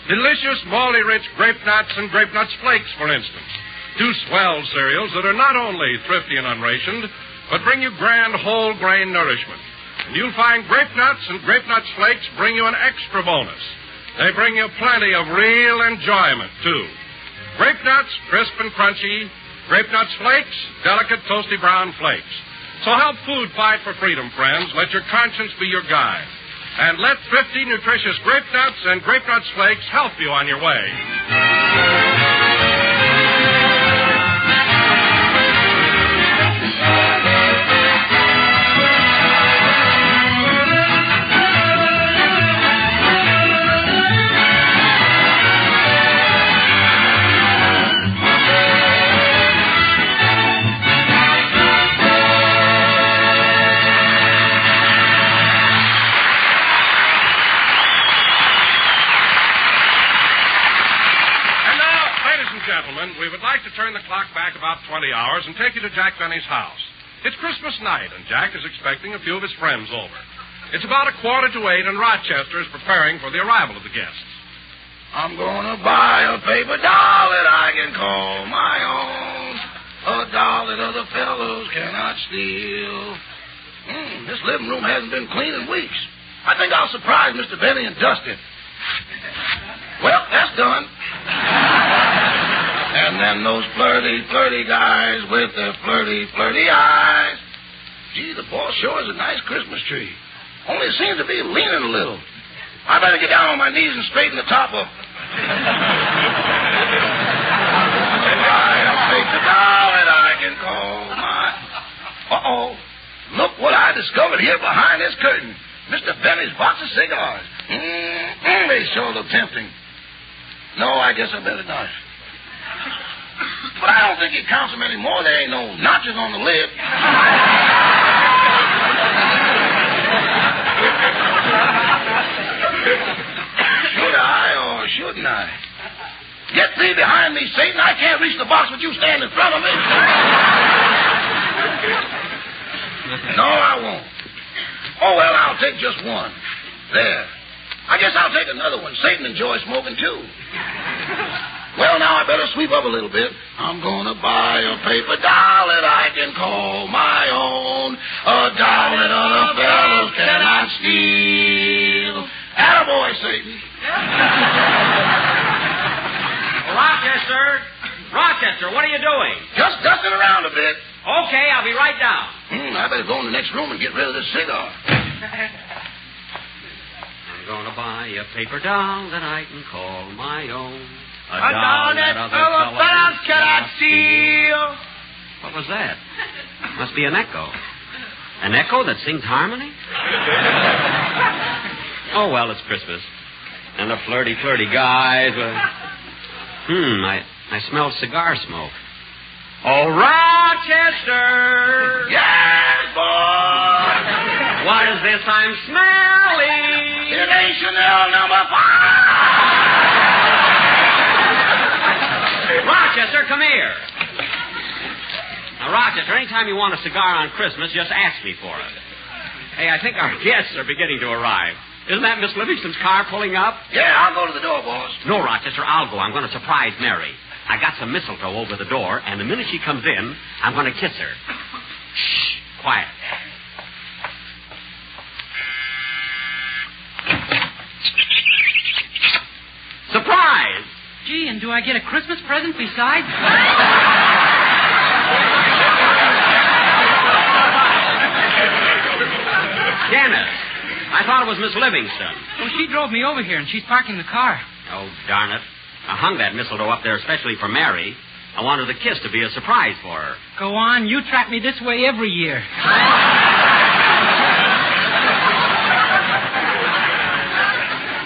Delicious, malty-rich Grape Nuts and Grape Nuts Flakes, for instance. Two swell cereals that are not only thrifty and unrationed, but bring you grand whole-grain nourishment. And you'll find Grape Nuts and Grape Nuts Flakes bring you an extra bonus. They bring you plenty of real enjoyment, too. Grape Nuts, crisp and crunchy. Grape Nuts Flakes, delicate, toasty brown flakes. So help food fight for freedom, friends. Let your conscience be your guide. And let thrifty, nutritious Grape Nuts and Grape Nuts Flakes help you on your way. We would like to turn the clock back about 20 hours and take you to Jack Benny's house. It's Christmas night, and Jack is expecting a few of his friends over. It's about 7:45, and Rochester is preparing for the arrival of the guests. I'm going to buy a paper doll that I can call my own, a doll that other fellows cannot steal. This living room hasn't been clean in weeks. I think I'll surprise Mr. Benny and dust it. Well, that's done. And then those flirty guys with their flirty eyes. Gee, the boss sure is a nice Christmas tree. Only it seems to be leaning a little. I better get down on my knees and straighten the top up. I'll take the doll that I can call my... Uh-oh. Look what I discovered here behind this curtain. Mr. Benny's box of cigars. They sure look tempting. No, I guess I better not. But I don't think he counts them anymore. There ain't no notches on the lid. Should I or shouldn't I? Get thee behind me, Satan. I can't reach the box with you standing in front of me. No, I won't. Oh, well, I'll take just one. There. I guess I'll take another one. Satan enjoys smoking, too. Well, now I better sweep up a little bit. I'm going to buy a paper doll that I can call my own. A doll that other fellows cannot steal. Attaboy, Satan. Rochester, what are you doing? Just dusting around a bit. Okay, I'll be right down. I better go in the next room and get rid of this cigar. I'm going to buy a paper doll that I can call my own. A doll that other fellows cannot steal. What was that? Must be an echo. An echo that sings harmony? Oh, well, it's Christmas. And the flirty guys. I smell cigar smoke. Oh, Rochester! Yes, boy! What is this I'm smelling? It ain't Chanel number 5! Rochester, come here. Now, Rochester, anytime you want a cigar on Christmas, just ask me for it. Hey, I think our guests are beginning to arrive. Isn't that Miss Livingston's car pulling up? Yeah, I'll go to the door, boss. No, Rochester, I'll go. I'm going to surprise Mary. I got some mistletoe over the door, and the minute she comes in, I'm going to kiss her. Shh, quiet. Surprise! Gee, and do I get a Christmas present besides? Dennis, I thought it was Miss Livingston. Well, she drove me over here, and she's parking the car. Oh, darn it. I hung that mistletoe up there especially for Mary. I wanted the kiss to be a surprise for her. Go on. You trap me this way every year.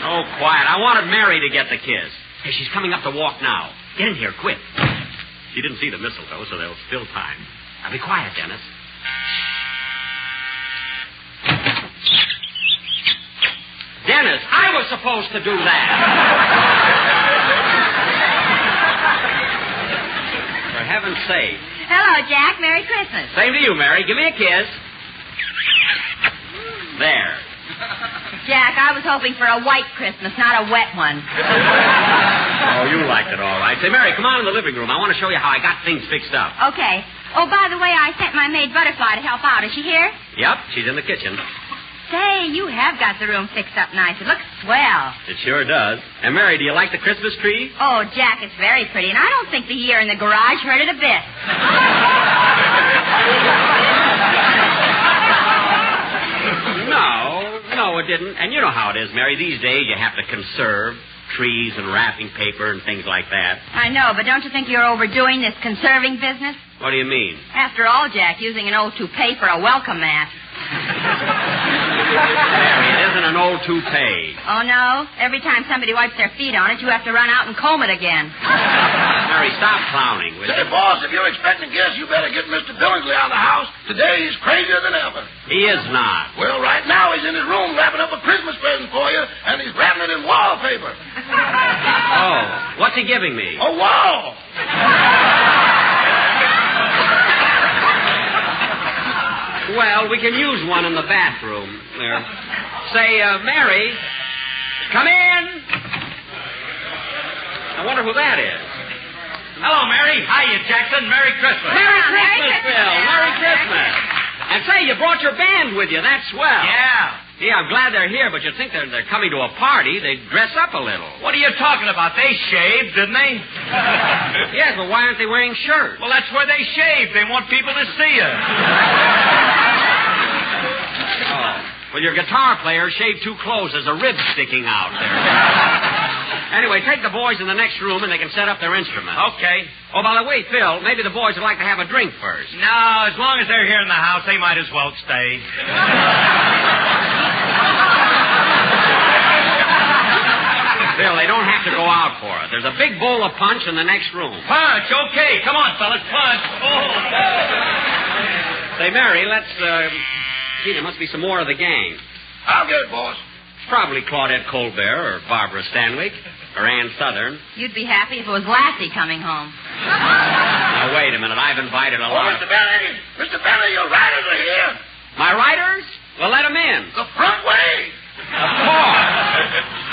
Oh, quiet. I wanted Mary to get the kiss. Hey, she's coming up the walk now. Get in here, quick. She didn't see the mistletoe, so there's still time. Now, be quiet, Dennis. Dennis, I was supposed to do that. For heaven's sake. Hello, Jack. Merry Christmas. Same to you, Mary. Give me a kiss. There. Jack, I was hoping for a white Christmas, not a wet one. Oh, you liked it all right. Say, Mary, come on in the living room. I want to show you how I got things fixed up. Okay. Oh, by the way, I sent my maid Butterfly to help out. Is she here? Yep, she's in the kitchen. Say, you have got the room fixed up nice. It looks swell. It sure does. And, Mary, do you like the Christmas tree? Oh, Jack, it's very pretty, and I don't think the year in the garage hurt it a bit. No, it didn't. And you know how it is, Mary. These days you have to conserve trees and wrapping paper and things like that. I know, but don't you think you're overdoing this conserving business? What do you mean? After all, Jack, using an old toupee for a welcome mat. Mary, it isn't an old toupee. Oh, no? Every time somebody wipes their feet on it, you have to run out and comb it again. Mary, stop clowning, will Say, you? boss, if you're expecting guests, you better get Mr. Billingsley out of the house. Today he's crazier than ever. He is not. Well, right now he's in his room wrapping up a Christmas present for you, and he's wrapping it in wallpaper. Oh, what's he giving me? A wall. Well, we can use one in the bathroom. There. Say, Mary, come in. I wonder who that is. Hello, Mary. Hiya, Jackson. Merry Christmas. Merry Christmas, Phil. Merry Christmas. And say, you brought your band with you. That's swell. Yeah, I'm glad they're here, but you'd think they're coming to a party. They'd dress up a little. What are you talking about? They shaved, didn't they? Yes, but why aren't they wearing shirts? Well, that's where they shave. They want people to see you. Oh. Well, your guitar player shaved two clothes. There's a rib sticking out there. Anyway, take the boys in the next room and they can set up their instruments. Okay. Oh, by the way, Phil, maybe the boys would like to have a drink first. No, as long as they're here in the house, they might as well stay. Phil, they don't have to go out for it. There's a big bowl of punch in the next room. Punch, okay. Come on, fellas, punch. Oh. Say, Mary, let's, gee, there must be some more of the gang. I'll get it, boss. Probably Claudette Colbert or Barbara Stanwyck or Ann Southern. You'd be happy if it was Lassie coming home. Now, wait a minute. I've invited a lot. Mr. Benny. Mr. Benny, your riders are here. My riders? Well, let them in. The front way. Of course.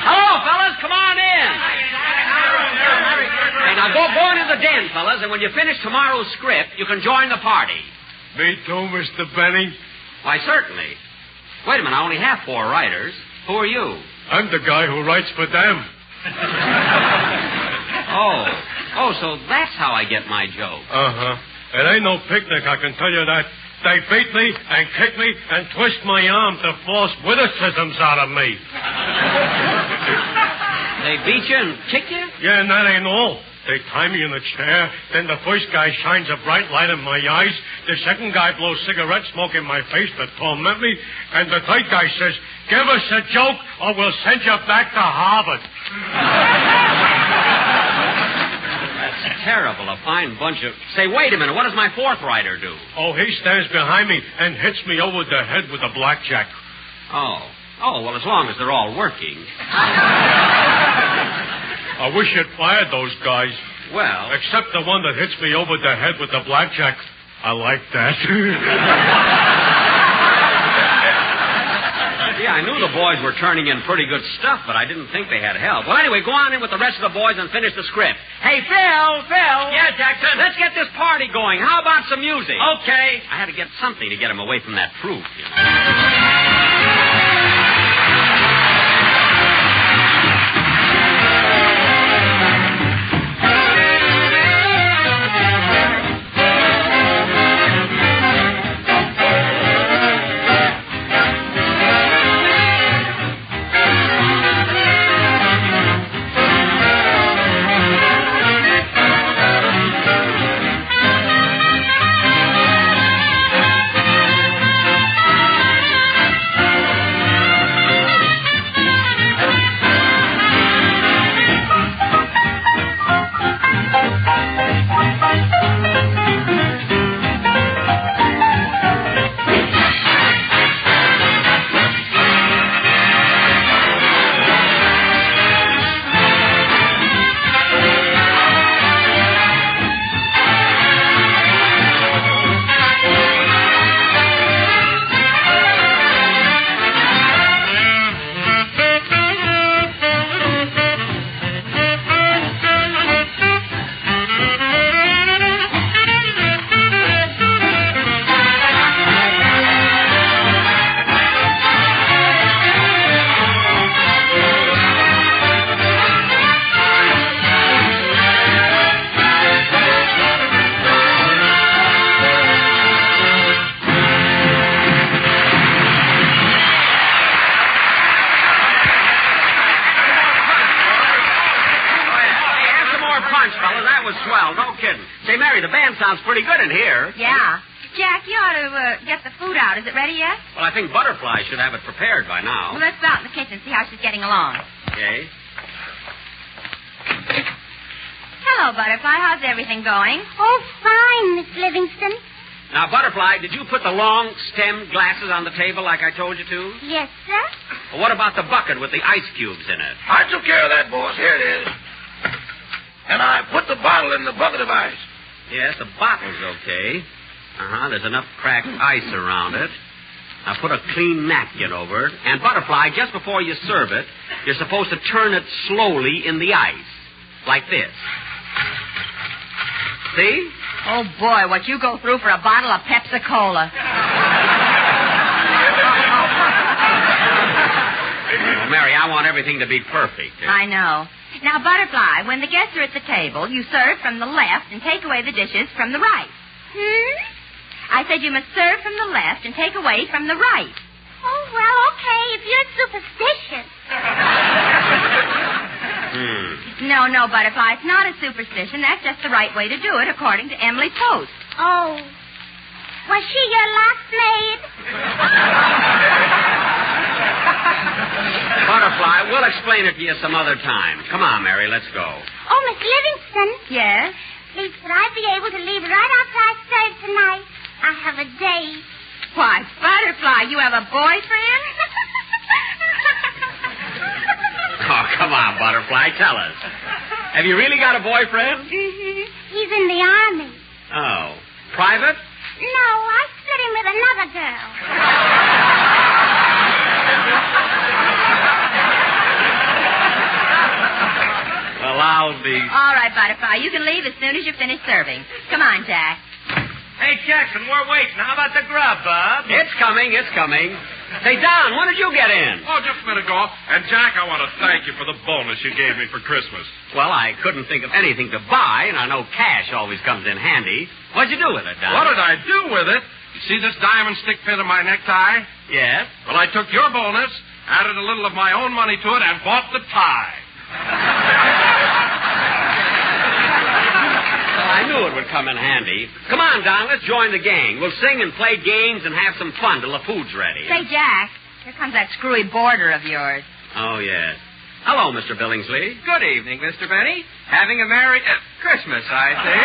Hello, fellas. Come on in. Hey, now go into the den, fellas, and when you finish tomorrow's script, you can join the party. Me too, Mr. Benny. Why, certainly. Wait a minute. I only have 4 writers. Who are you? I'm the guy who writes for them. Oh, so that's how I get my joke. Uh-huh. It ain't no picnic, I can tell you that. They beat me and kick me and twist my arm to force witticisms out of me. They beat you and kick you? Yeah, and that ain't all. They tie me in a chair, then the first guy shines a bright light in my eyes, the second guy blows cigarette smoke in my face to torment me, and the third guy says, "Give us a joke or we'll send you back to Harvard." That's terrible. A fine bunch of... Say, wait a minute. What does my 4th writer do? Oh, he stands behind me and hits me over the head with a blackjack. Oh, well, as long as they're all working. I wish you'd fired those guys. Well... Except the one that hits me over the head with the blackjack. I like that. Yeah, I knew the boys were turning in pretty good stuff, but I didn't think they had help. Well, anyway, go on in with the rest of the boys and finish the script. Hey, Phil! Yeah, Jackson? Let's get this party going. How about some music? Okay. I had to get something to get him away from that fruit, you know. kidding. Say, Mary, the band sounds pretty good in here. Yeah. Jack, you ought to get the food out. Is it ready yet? Well, I think Butterfly should have it prepared by now. Well, let's go out in the kitchen and see how she's getting along. Okay. Hello, Butterfly. How's everything going? Oh, fine, Miss Livingston. Now, Butterfly, did you put the long-stemmed glasses on the table like I told you to? Yes, sir. Well, what about the bucket with the ice cubes in it? I took care of that, boss. Here it is. And I put the bottle in the bucket of ice. Yes, the bottle's okay. There's enough cracked ice around it. Now put a clean napkin over it. And, Butterfly, just before you serve it, you're supposed to turn it slowly in the ice. Like this. See? Oh, boy, what you go through for a bottle of Pepsi-Cola. Well, Mary, I want everything to be perfect. I know. Now, Butterfly, when the guests are at the table, you serve from the left and take away the dishes from the right. I said you must serve from the left and take away from the right. Oh, well, okay, if you're superstitious. No, Butterfly, it's not a superstition. That's just the right way to do it, according to Emily Post. Oh. Was she your last maid? Butterfly, we'll explain it to you some other time. Come on, Mary, let's go. Oh, Miss Livingston. Yes? Please, could I be able to leave right after I serve tonight? I have a date. Why, Butterfly, you have a boyfriend? Oh, come on, Butterfly, tell us. Have you really got a boyfriend? Mm-hmm. He's in the army. Oh. Private? No, I split him with another girl. Well, I'll be... All right, Butterfly, you can leave as soon as you finish serving. Come on, Jack. Hey, Jackson, we're waiting. How about the grub, Bob? It's coming. Say, Don, when did you get in? Oh, just a minute ago. And, Jack, I want to thank you for the bonus you gave me for Christmas. Well, I couldn't think of anything to buy, and I know cash always comes in handy. What'd you do with it, Don? What did I do with it? You see this diamond stick pin in my necktie? Yes. Well, I took your bonus, added a little of my own money to it, and bought the tie. I knew it would come in handy. Come on, Don, let's join the gang. We'll sing and play games and have some fun till the food's ready. Say, Jack, here comes that screwy boarder of yours. Oh, yes. Hello, Mr. Billingsley. Good evening, Mr. Benny. Having a merry Christmas, I see.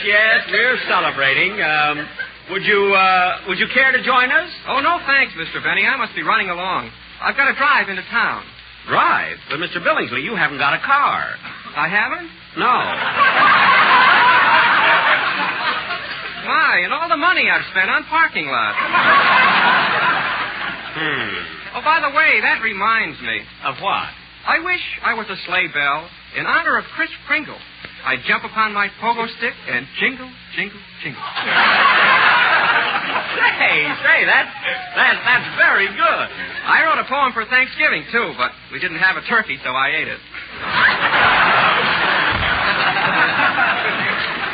Yes, we're celebrating. Would you care to join us? Oh, no, thanks, Mr. Benny. I must be running along. I've got to drive into town. Drive? But, Mr. Billingsley, you haven't got a car. I haven't? No. My, and all the money I've spent on parking lots. Oh, by the way, that reminds me. Of what? I wish I was a sleigh bell in honor of Kris Kringle. I'd jump upon my pogo stick and jingle, jingle, jingle. Say, that's very good. I wrote a poem for Thanksgiving, too, but we didn't have a turkey, so I ate it.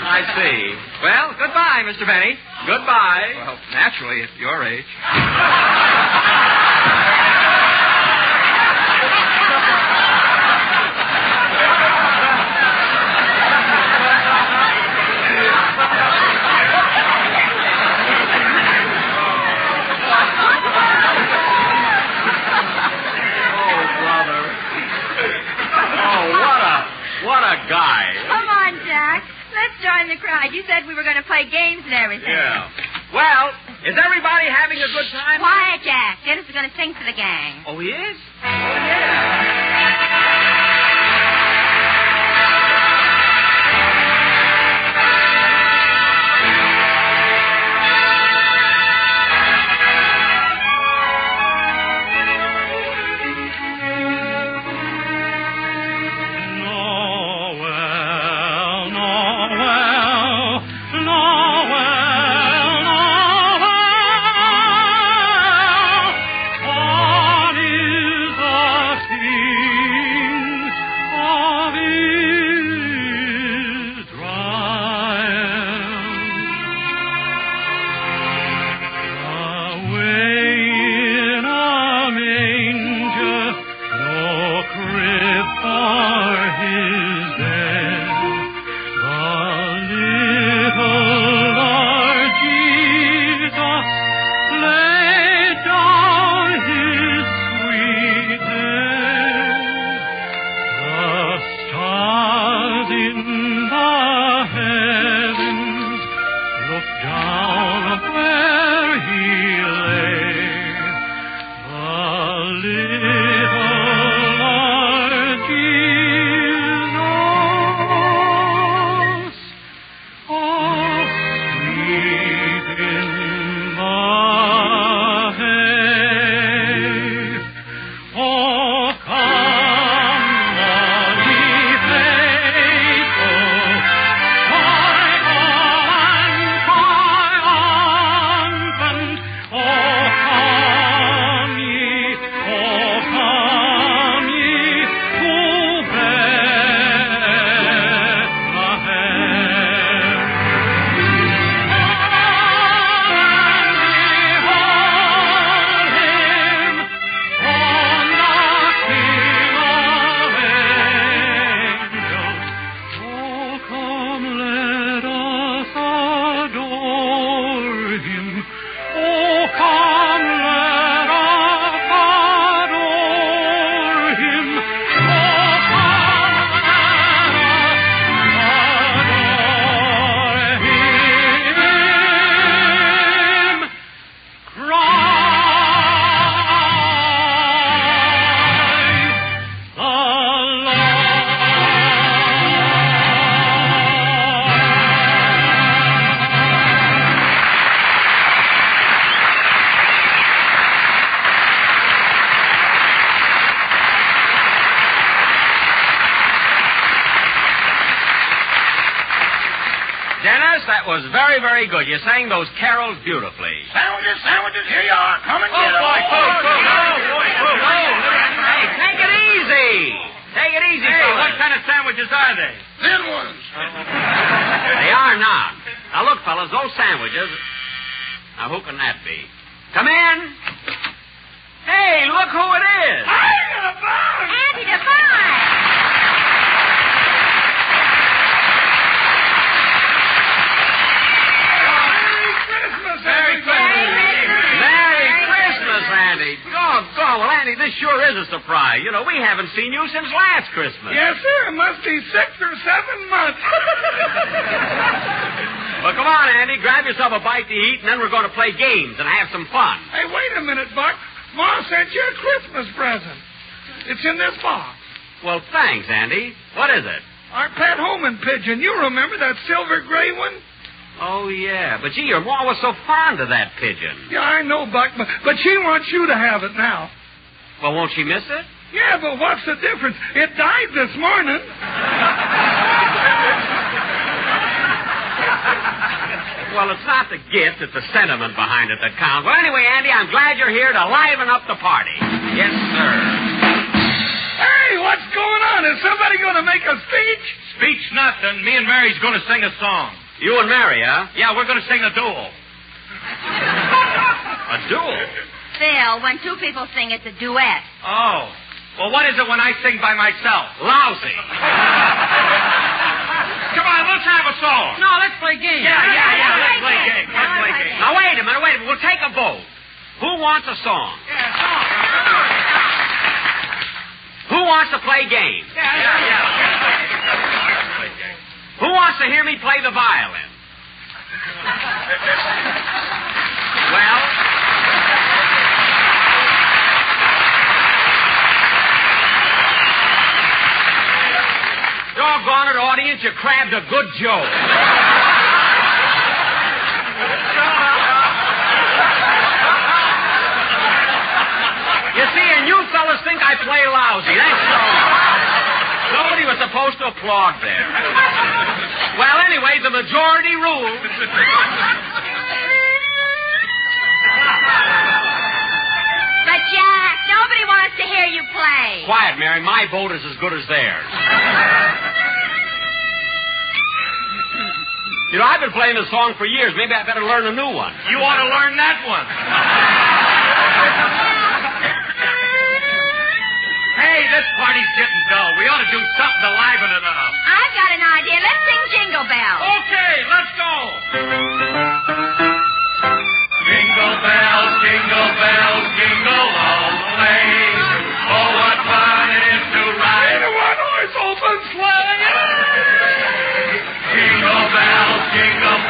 I see. Well, goodbye, Mr. Benny. Goodbye. Well, naturally, at your age. What a guy. Come on, Jack. Let's join the crowd. You said we were going to play games and everything. Yeah. Well, is everybody having a good time? Quiet, Jack. Dennis is going to sing for the gang. Oh, he is? Oh, yeah. What is a Christmas. That was very, very good. You sang those carols beautifully. Sandwiches, here you are. Come and get them. Hey, take it easy. Take it easy, fellas. What kind of sandwiches are they? Thin ones. They are not. Now, look, fellas, those sandwiches... Now, who can that be? Come in. Hey, look who it is. Auntie Devine. Merry Christmas, Andy. Doggone. Well, Andy, this sure is a surprise. You know, we haven't seen you since last Christmas. Yes, sir. It must be 6 or 7 months. Well, come on, Andy. Grab yourself a bite to eat, and then we're going to play games and have some fun. Hey, wait a minute, Buck. Ma sent you a Christmas present. It's in this box. Well, thanks, Andy. What is it? Our pet homing pigeon. You remember that silver gray one? Oh, yeah. But, gee, your ma was so fond of that pigeon. Yeah, I know, Buck, but she wants you to have it now. Well, won't she miss it? Yeah, but what's the difference? It died this morning. Well, it's not the gift, it's the sentiment behind it that counts. Well, anyway, Andy, I'm glad you're here to liven up the party. Yes, sir. Hey, what's going on? Is somebody going to make a speech? Speech nothing. Me and Mary's going to sing a song. You and Mary, huh? Yeah, we're going to sing a duel. A duel? Phil, when two people sing, it's a duet. Oh. Well, what is it when I sing by myself? Lousy. Come on, let's have a song. No, let's play games. Yeah. Let's play games. Now, wait a minute. We'll take a vote. Who wants a song? Yeah, song. Who wants to play games? Who wants to hear me play the violin? Well... Doggone it, audience, you crabbed a good joke. You see, and you fellas think I play lousy. That's so. Nobody was supposed to applaud there. Well, anyway, the majority rules. But, Jack, nobody wants to hear you play. Quiet, Mary. My vote is as good as theirs. You know, I've been playing this song for years. Maybe I better learn a new one. You ought to learn that one. Hey, this party's getting dull. We ought to do something to liven it up. I've got an idea. Let's sing Jingle Bells. Okay, let's go. Jingle bells, jingle all the way. Oh, what fun it is to ride a one-horse open sleigh. Jingle bells, jingle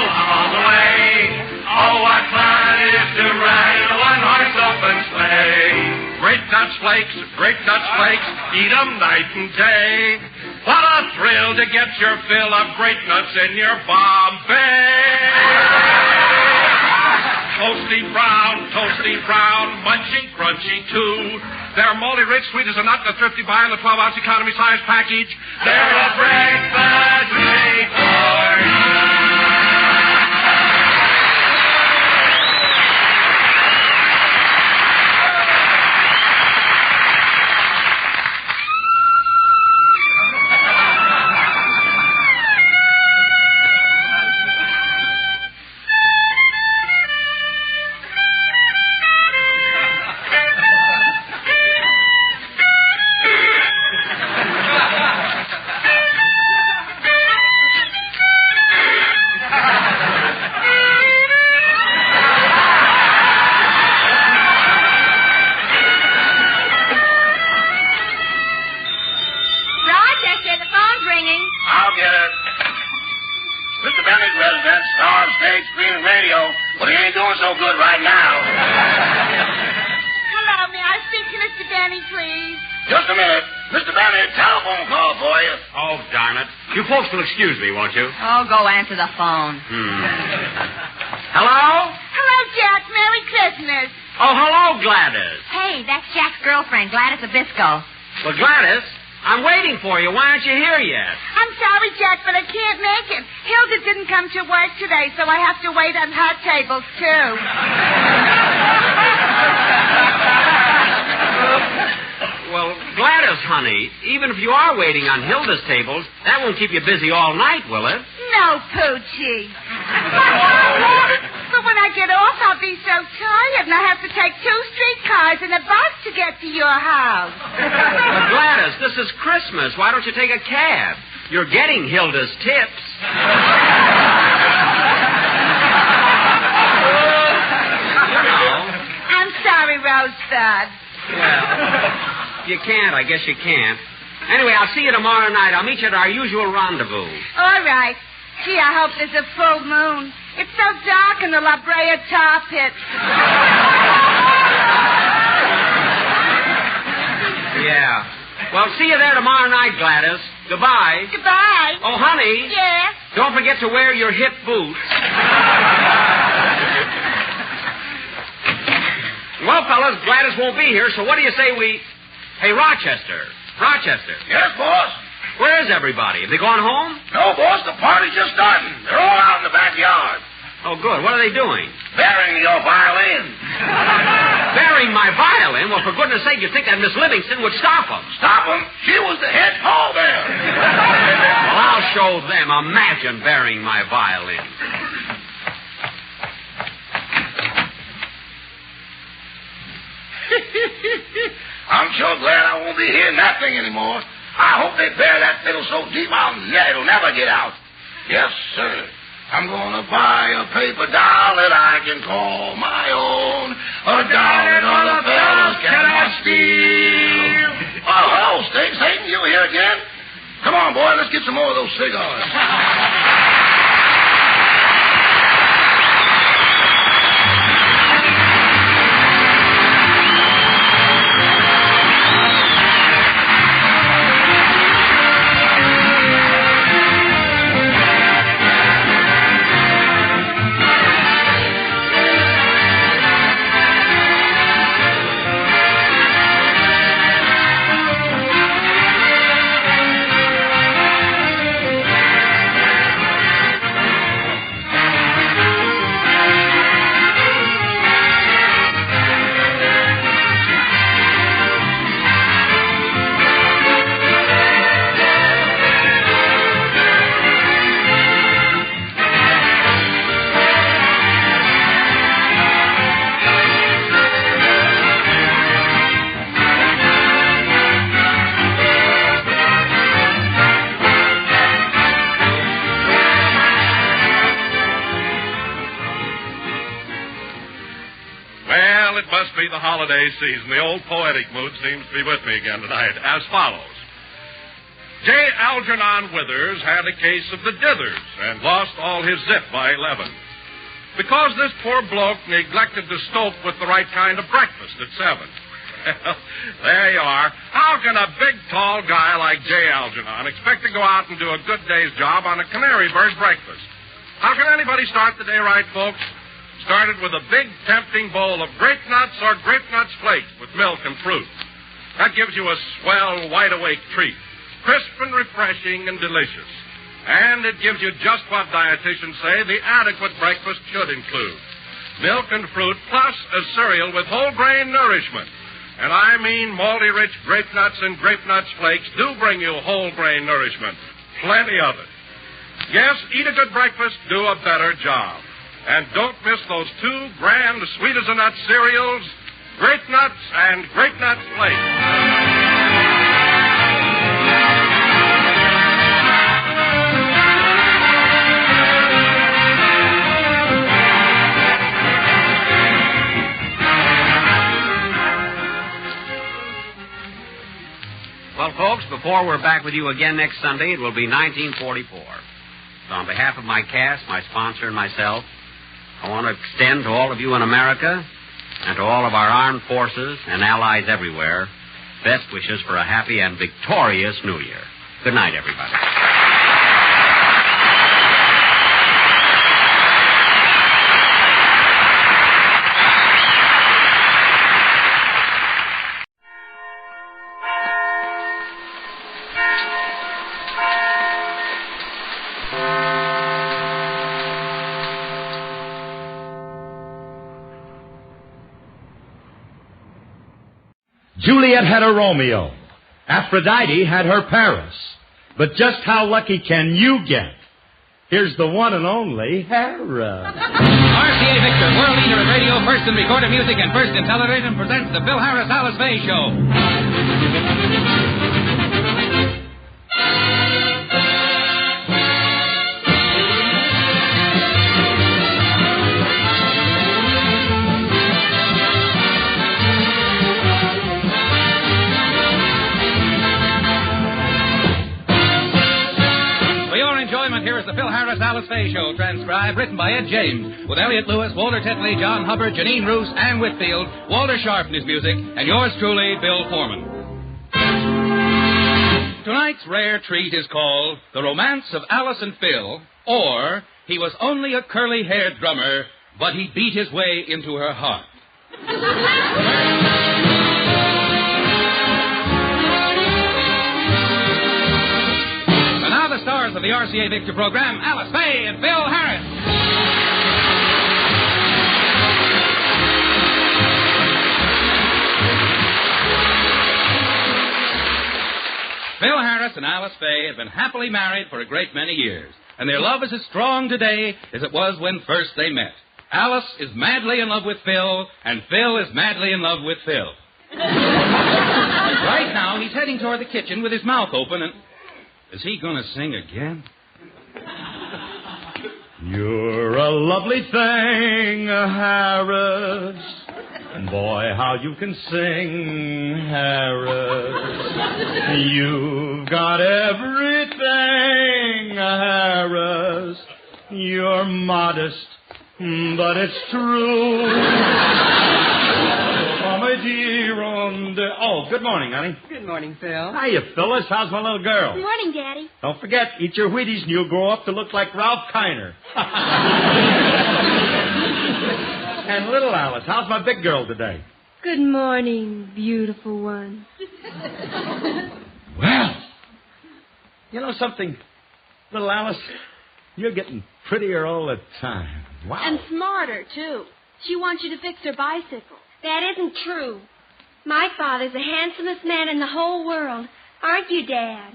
all the way. Oh, what fun it is to ride a one-horse open sleigh. Great Dutch flakes, eat 'em night and day. What a thrill to get your fill of great nuts in your Bombay. Toasty brown, munching crunchy too. They're moldy rich, sweet as a nut, the thrifty buy in the 12-ounce economy size package. They're a breakfast made for you. Excuse me, won't you? Oh, go answer the phone. Hello? Hello, Jack. Merry Christmas. Oh, hello, Gladys. Hey, that's Jack's girlfriend, Gladys Abisco. Well, Gladys, I'm waiting for you. Why aren't you here yet? I'm sorry, Jack, but I can't make it. Hilda didn't come to work today, so I have to wait on her tables, too. Well, Gladys, honey, even if you are waiting on Hilda's tables, that won't keep you busy all night, will it? No, Poochie. But when I get off, I'll be so tired, and I have to take 2 streetcars and a bus to get to your house. But Gladys, this is Christmas. Why don't you take a cab? You're getting Hilda's tips. I'm sorry, Rosebud. Well... You can't. I guess you can't. Anyway, I'll see you tomorrow night. I'll meet you at our usual rendezvous. All right. Gee, I hope there's a full moon. It's so dark in the La Brea tar pit. Yeah. Well, see you there tomorrow night, Gladys. Goodbye. Goodbye. Oh, honey. Yes? Don't forget to wear your hip boots. Well, fellas, Gladys won't be here, so what do you say we... Hey, Rochester. Rochester. Yes, boss? Where is everybody? Have they gone home? No, boss, the party's just starting. They're all out in the backyard. Oh, good. What are they doing? Burying your violin. Burying my violin? Well, for goodness sake, you'd think that Miss Livingston would stop them. Stop them? She was the head pallbearer. Well, I'll show them. Imagine burying my violin. I'm sure glad I won't be hearing that thing anymore. I hope they bury that fiddle so deep it'll never get out. Yes, sir. I'm going to buy a paper doll that I can call my own. A doll that other fellows cannot steal. Oh, hello, Satan, you here again? Come on, boy, let's get some more of those cigars. The holiday season. The old poetic mood seems to be with me again tonight, as follows. J. Algernon Withers had a case of the dithers and lost all his zip by 11. Because this poor bloke neglected to stoke with the right kind of breakfast at 7. Well, there you are. How can a big, tall guy like J. Algernon expect to go out and do a good day's job on a canary bird breakfast? How can anybody start the day right, folks? Started with a big, tempting bowl of grape nuts or grape nuts flakes with milk and fruit. That gives you a swell, wide-awake treat, crisp and refreshing and delicious. And it gives you just what dietitians say the adequate breakfast should include. Milk and fruit plus a cereal with whole grain nourishment. And I mean malty-rich grape nuts and grape nuts flakes do bring you whole grain nourishment. Plenty of it. Yes, eat a good breakfast, do a better job. And don't miss those 2 grand sweet-as-a-nut cereals, Grape Nuts and Grape Nuts Flakes. Well, folks, before we're back with you again next Sunday, it will be 1944. So on behalf of my cast, my sponsor, and myself, I want to extend to all of you in America and to all of our armed forces and allies everywhere best wishes for a happy and victorious New Year. Good night, everybody. Juliet had her Romeo. Aphrodite had her Paris. But just how lucky can you get? Here's the one and only Hera. RCA Victor, world leader in radio, first in recorded music, and first in television, presents the Phil Harris Alice Faye Show. Here is the Phil Harris Alice Faye Show, transcribed, written by Ed James, with Elliot Lewis, Walter Tetley, John Hubbard, Janine Roos, Ann Whitfield, Walter Sharp in his music, and yours truly, Bill Foreman. Tonight's rare treat is called The Romance of Alice and Phil, or He Was Only a Curly-Haired Drummer, but He Beat His Way into Her Heart. The stars of the RCA Victor program, Alice Faye and Phil Harris. Phil Harris and Alice Faye have been happily married for a great many years, and their love is as strong today as it was when first they met. Alice is madly in love with Phil, and Phil is madly in love with Phil. Right now, he's heading toward the kitchen with his mouth open, and... is he going to sing again? You're a lovely thing, Harris. And boy, how you can sing, Harris. You've got everything, Harris. You're modest, but it's true. Oh, good morning, honey. Good morning, Phil. Hiya, Phyllis. How's my little girl? Good morning, Daddy. Don't forget, eat your Wheaties and you'll grow up to look like Ralph Kiner. And little Alice, how's my big girl today? Good morning, beautiful one. Well, you know something, little Alice? You're getting prettier all the time. Wow. And smarter, too. She wants you to fix her bicycle. That isn't true. My father's the handsomest man in the whole world. Aren't you, Dad?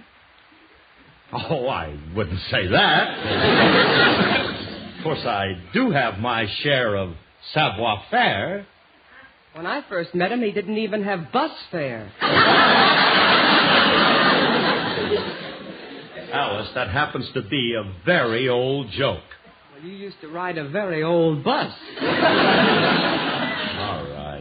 Oh, I wouldn't say that. Of course, I do have my share of savoir-faire. When I first met him, he didn't even have bus fare. Alice, that happens to be a very old joke. Well, you used to ride a very old bus. All right.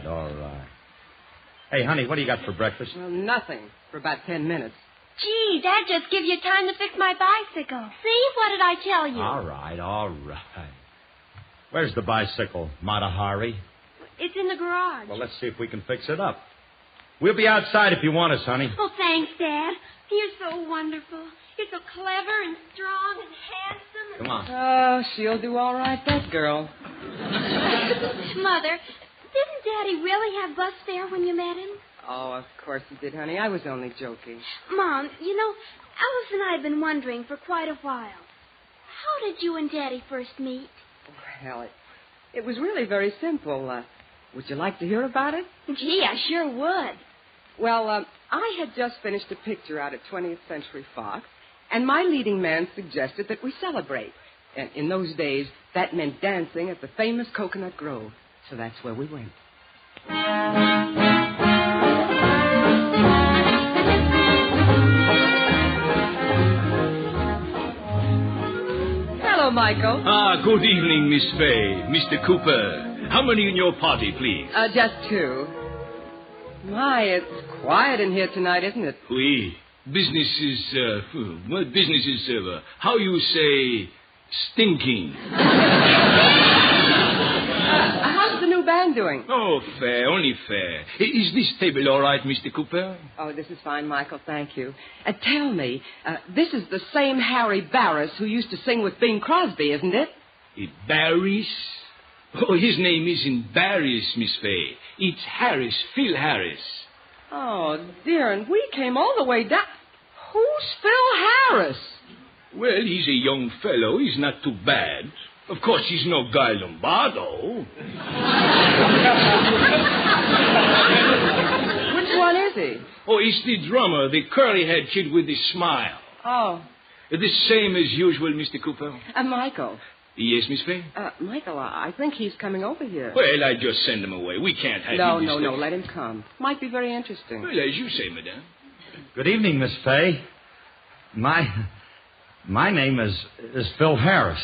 Hey, honey, what do you got for breakfast? Well, nothing for about 10 minutes. Gee, that just gives you time to fix my bicycle. See? What did I tell you? All right. Where's the bicycle, Mata Hari? It's in the garage. Well, let's see if we can fix it up. We'll be outside if you want us, honey. Oh, thanks, Dad. You're so wonderful. You're so clever and strong and handsome. Come on. Oh, she'll do all right, that girl. Mother, didn't Daddy really have bus fare when you met him? Oh, of course he did, honey. I was only joking. Mom, you know, Alice and I have been wondering for quite a while. How did you and Daddy first meet? Well, it was really very simple. Would you like to hear about it? Gee, I sure would. Well, I had just finished a picture out at 20th Century Fox, and my leading man suggested that we celebrate. And in those days, that meant dancing at the famous Coconut Grove. So that's where we went. Hello, Michael. Good evening, Miss Faye. Mr. Cooper. How many in your party, please? Just 2. My, it's quiet in here tonight, isn't it? Oui. Business is, how you say, stinking. How's the new band doing? Oh, fair, only fair. Is this table all right, Mr. Cooper? Oh, this is fine, Michael, thank you. Tell me, this is the same Harry Barris who used to sing with Bing Crosby, isn't it? Barris? Oh, his name isn't Barris, Miss Faye. It's Harris, Phil Harris. Oh, dear, and we came all the way down. Who's Phil Harris? Well, he's a young fellow. He's not too bad. Of course, he's no Guy Lombardo. Which one Oh, he's the drummer, the curly-haired kid with the smile. Oh. The same as usual, Mr. Cooper. Michael. Yes, Miss Faye? Michael, I think he's coming over here. Well, I just send him away. We can't have him. No, let him come. Might be very interesting. Well, as you say, madame. Good evening, Miss Faye. My name is Phil Harris.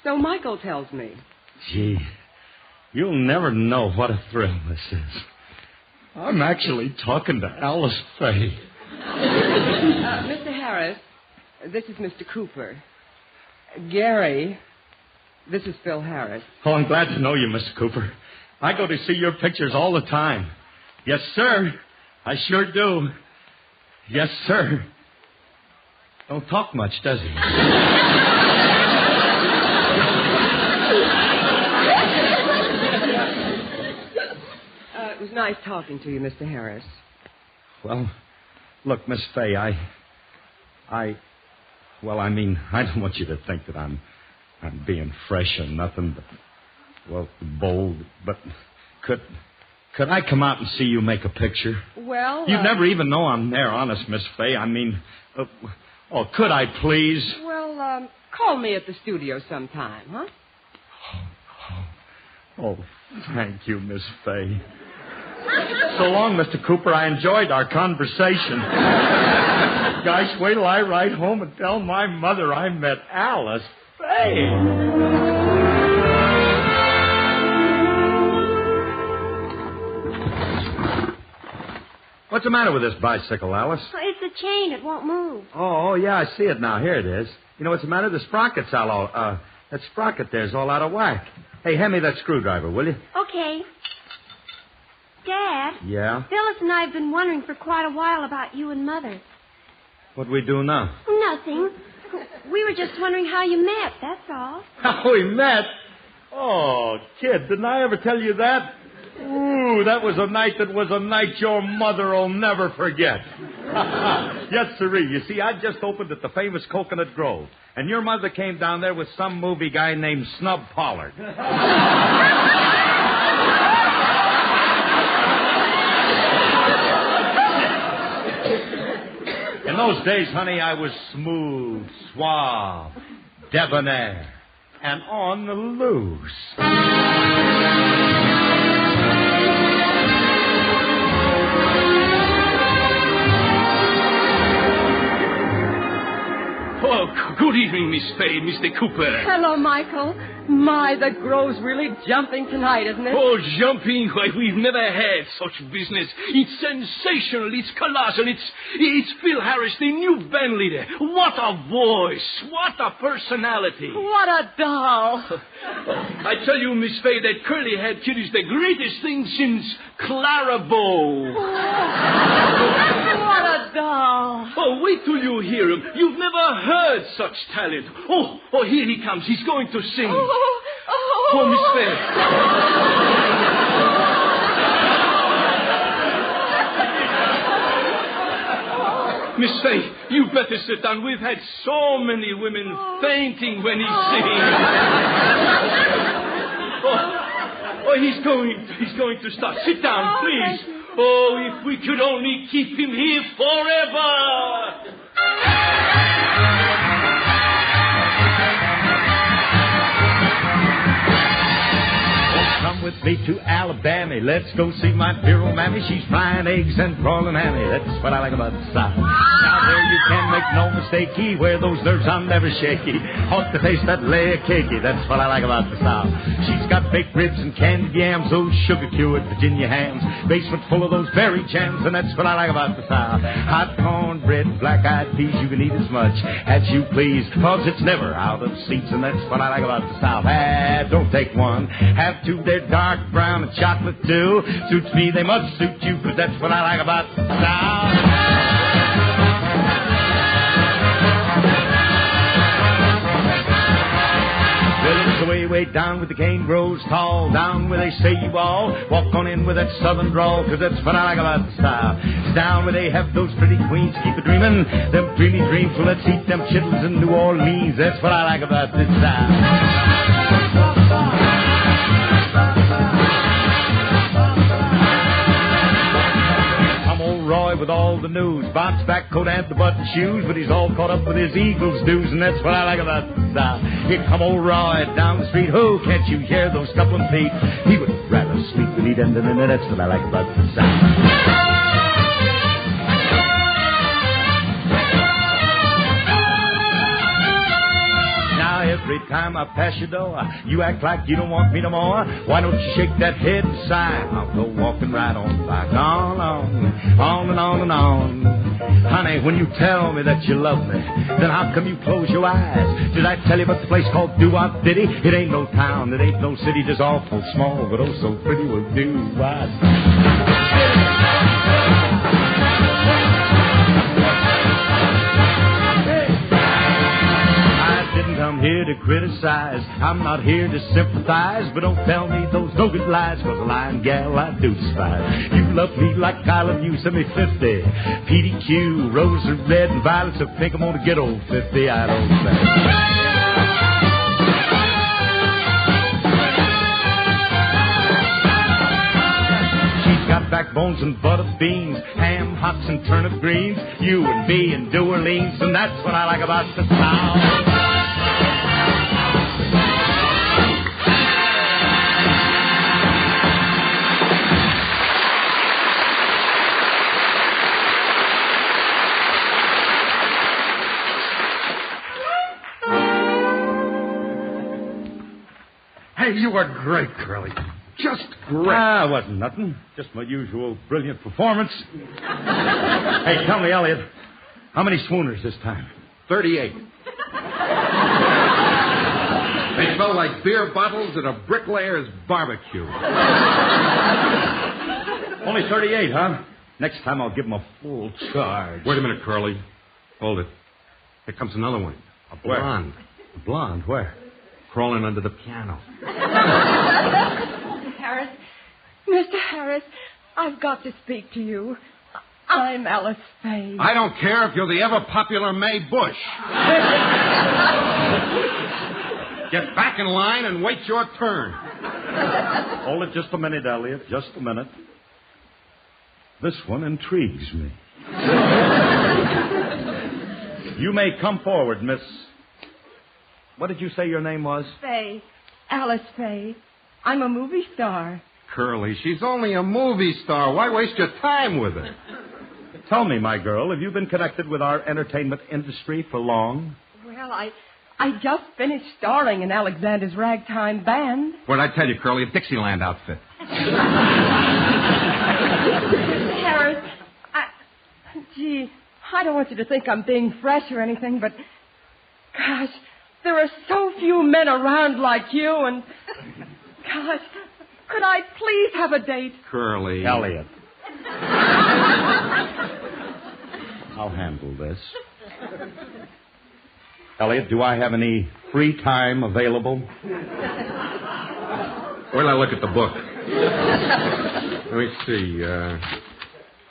So Michael tells me. Gee, you'll never know what a thrill this is. I'm actually talking to Alice Faye. Mr. Harris, this is Mr. Cooper. Gary, this is Phil Harris. Oh, I'm glad to know you, Mr. Cooper. I go to see your pictures all the time. Yes, sir. I sure do. Yes, sir. Don't talk much, does he? It was nice talking to you, Mr. Harris. Well, look, Miss Faye, I don't want you to think that I'm being fresh or nothing, but, well, bold. But could I come out and see you make a picture? Well, You'd never even know I'm there, honest, Miss Faye. Could I please? Well, call me at the studio sometime, huh? Oh, thank you, Miss Faye. So long, Mr. Cooper. I enjoyed our conversation. Gosh, wait till I write home and tell my mother I met Alice Faye. What's the matter with this bicycle, Alice? Well, it's a chain. It won't move. Oh, yeah, I see it now. Here it is. You know what's the matter? The sprocket's that sprocket there's all out of whack. Hey, hand me that screwdriver, will you? Okay. Dad? Yeah? Phyllis and I have been wondering for quite a while about you and Mother. What do we do now? Nothing. We were just wondering how you met, that's all. How we met? Oh, kid, didn't I ever tell you that? Ooh, that was a night your mother'll never forget. Yes, sirree. You see, I just opened at the famous Coconut Grove, and your mother came down there with some movie guy named Snub Pollard. In those days, honey, I was smooth, suave, debonair, and on the loose. Oh, good evening, Miss Faye, Mr. Cooper. Hello, Michael. My, the grove's really jumping tonight, isn't it? Oh, jumping? Why, we've never had such business. It's sensational. It's colossal. It's Phil Harris, the new band leader. What a voice. What a personality. What a doll. I tell you, Miss Faye, that curly-haired kid is the greatest thing since Clara Bow. What a doll. Oh, wait till you hear him. You've never heard such talent. Oh, here he comes. He's going to sing. Oh, Miss Faye. Miss Faye, you better sit down. We've had so many women fainting when he sings. He's going to start. Sit down, please. Oh, if we could only keep him here forever. Come with me to Alabama. Let's go see my dear old mammy. She's frying eggs and broiling hammy. That's what I like about the South. Now there you can make no mistakey. Where those nerves I'm never shaky. Hot to taste that layer cakey. That's what I like about the South. She's got baked ribs and candied yams. Those sugar-cured Virginia hams. Basement full of those berry jams. And that's what I like about the South. Hot cornbread, black-eyed peas. You can eat as much as you please. Cause it's never out of seats. And that's what I like about the South. Don't take one. Have two. They're dark brown and chocolate too. Suits me, they must suit you, 'cause that's what I like about the South. Well, it's the way down where the cane grows tall, down where they say you all walk on in with that southern drawl, 'cause that's what I like about the South. It's down where they have those pretty queens keep a dreaming, them dreamy dreams. Well, let's eat them chitlins in New Orleans. That's what I like about this South. Roy with all the news. Bounce back coat and the button shoes, but he's all caught up with his Eagles dues, and that's what I like about the South. Here come old Roy down the street. Oh, can't you hear those scuffling feet? He would rather sleep than eat, and that's what I like about the South. Every time I pass your door, you act like you don't want me no more. Why don't you shake that head and sigh? I'll go walking right on by. On and on and on. Honey, when you tell me that you love me, then how come you close your eyes? Did I tell you about the place called Doo-Wop Diddy? It ain't no town, it ain't no city, just awful small, but oh so pretty with doo-wop. I'm here to criticize. I'm not here to sympathize, but don't tell me those no-good lies, cause a lying gal I do despise. You love me like I love you, send me 50. PDQ, roses are red and violets are pink. I'm gonna get old 50, I don't say. She's got backbones and butter beans, ham, hocks, and turnip greens. You and me and New Orleans, and that's what I like about the South. Hey, you were great, Curly. Just great. Ah, it wasn't nothing. Just my usual brilliant performance. Hey, tell me, Elliot, how many swooners this time? 38. They smell like beer bottles at a bricklayer's barbecue. Only 38, huh? Next time I'll give them a full charge. Wait a minute, Curly. Hold it. Here comes another one. A blonde. A blonde? Where? Crawling under the piano. Mr. Harris, I've got to speak to you. I'm Alice Faye. I don't care if you're the ever-popular Mae Bush. Get back in line and wait your turn. Hold it just a minute, Elliot. Just a minute. This one intrigues me. You may come forward, Miss... What did you say your name was? Faye. Alice Faye. I'm a movie star. Curly, she's only a movie star. Why waste your time with her? Tell me, my girl, have you been connected with our entertainment industry for long? Well, I just finished starring in Alexander's Ragtime Band. What'd I tell you, Curly? A Dixieland outfit. Harris, I don't want you to think I'm being fresh or anything, but, gosh, there are so few men around like you, and, gosh, could I please have a date? Curly. Elliot. I'll handle this. Elliot, do I have any free time available? Wait till I look at the book. Let me see.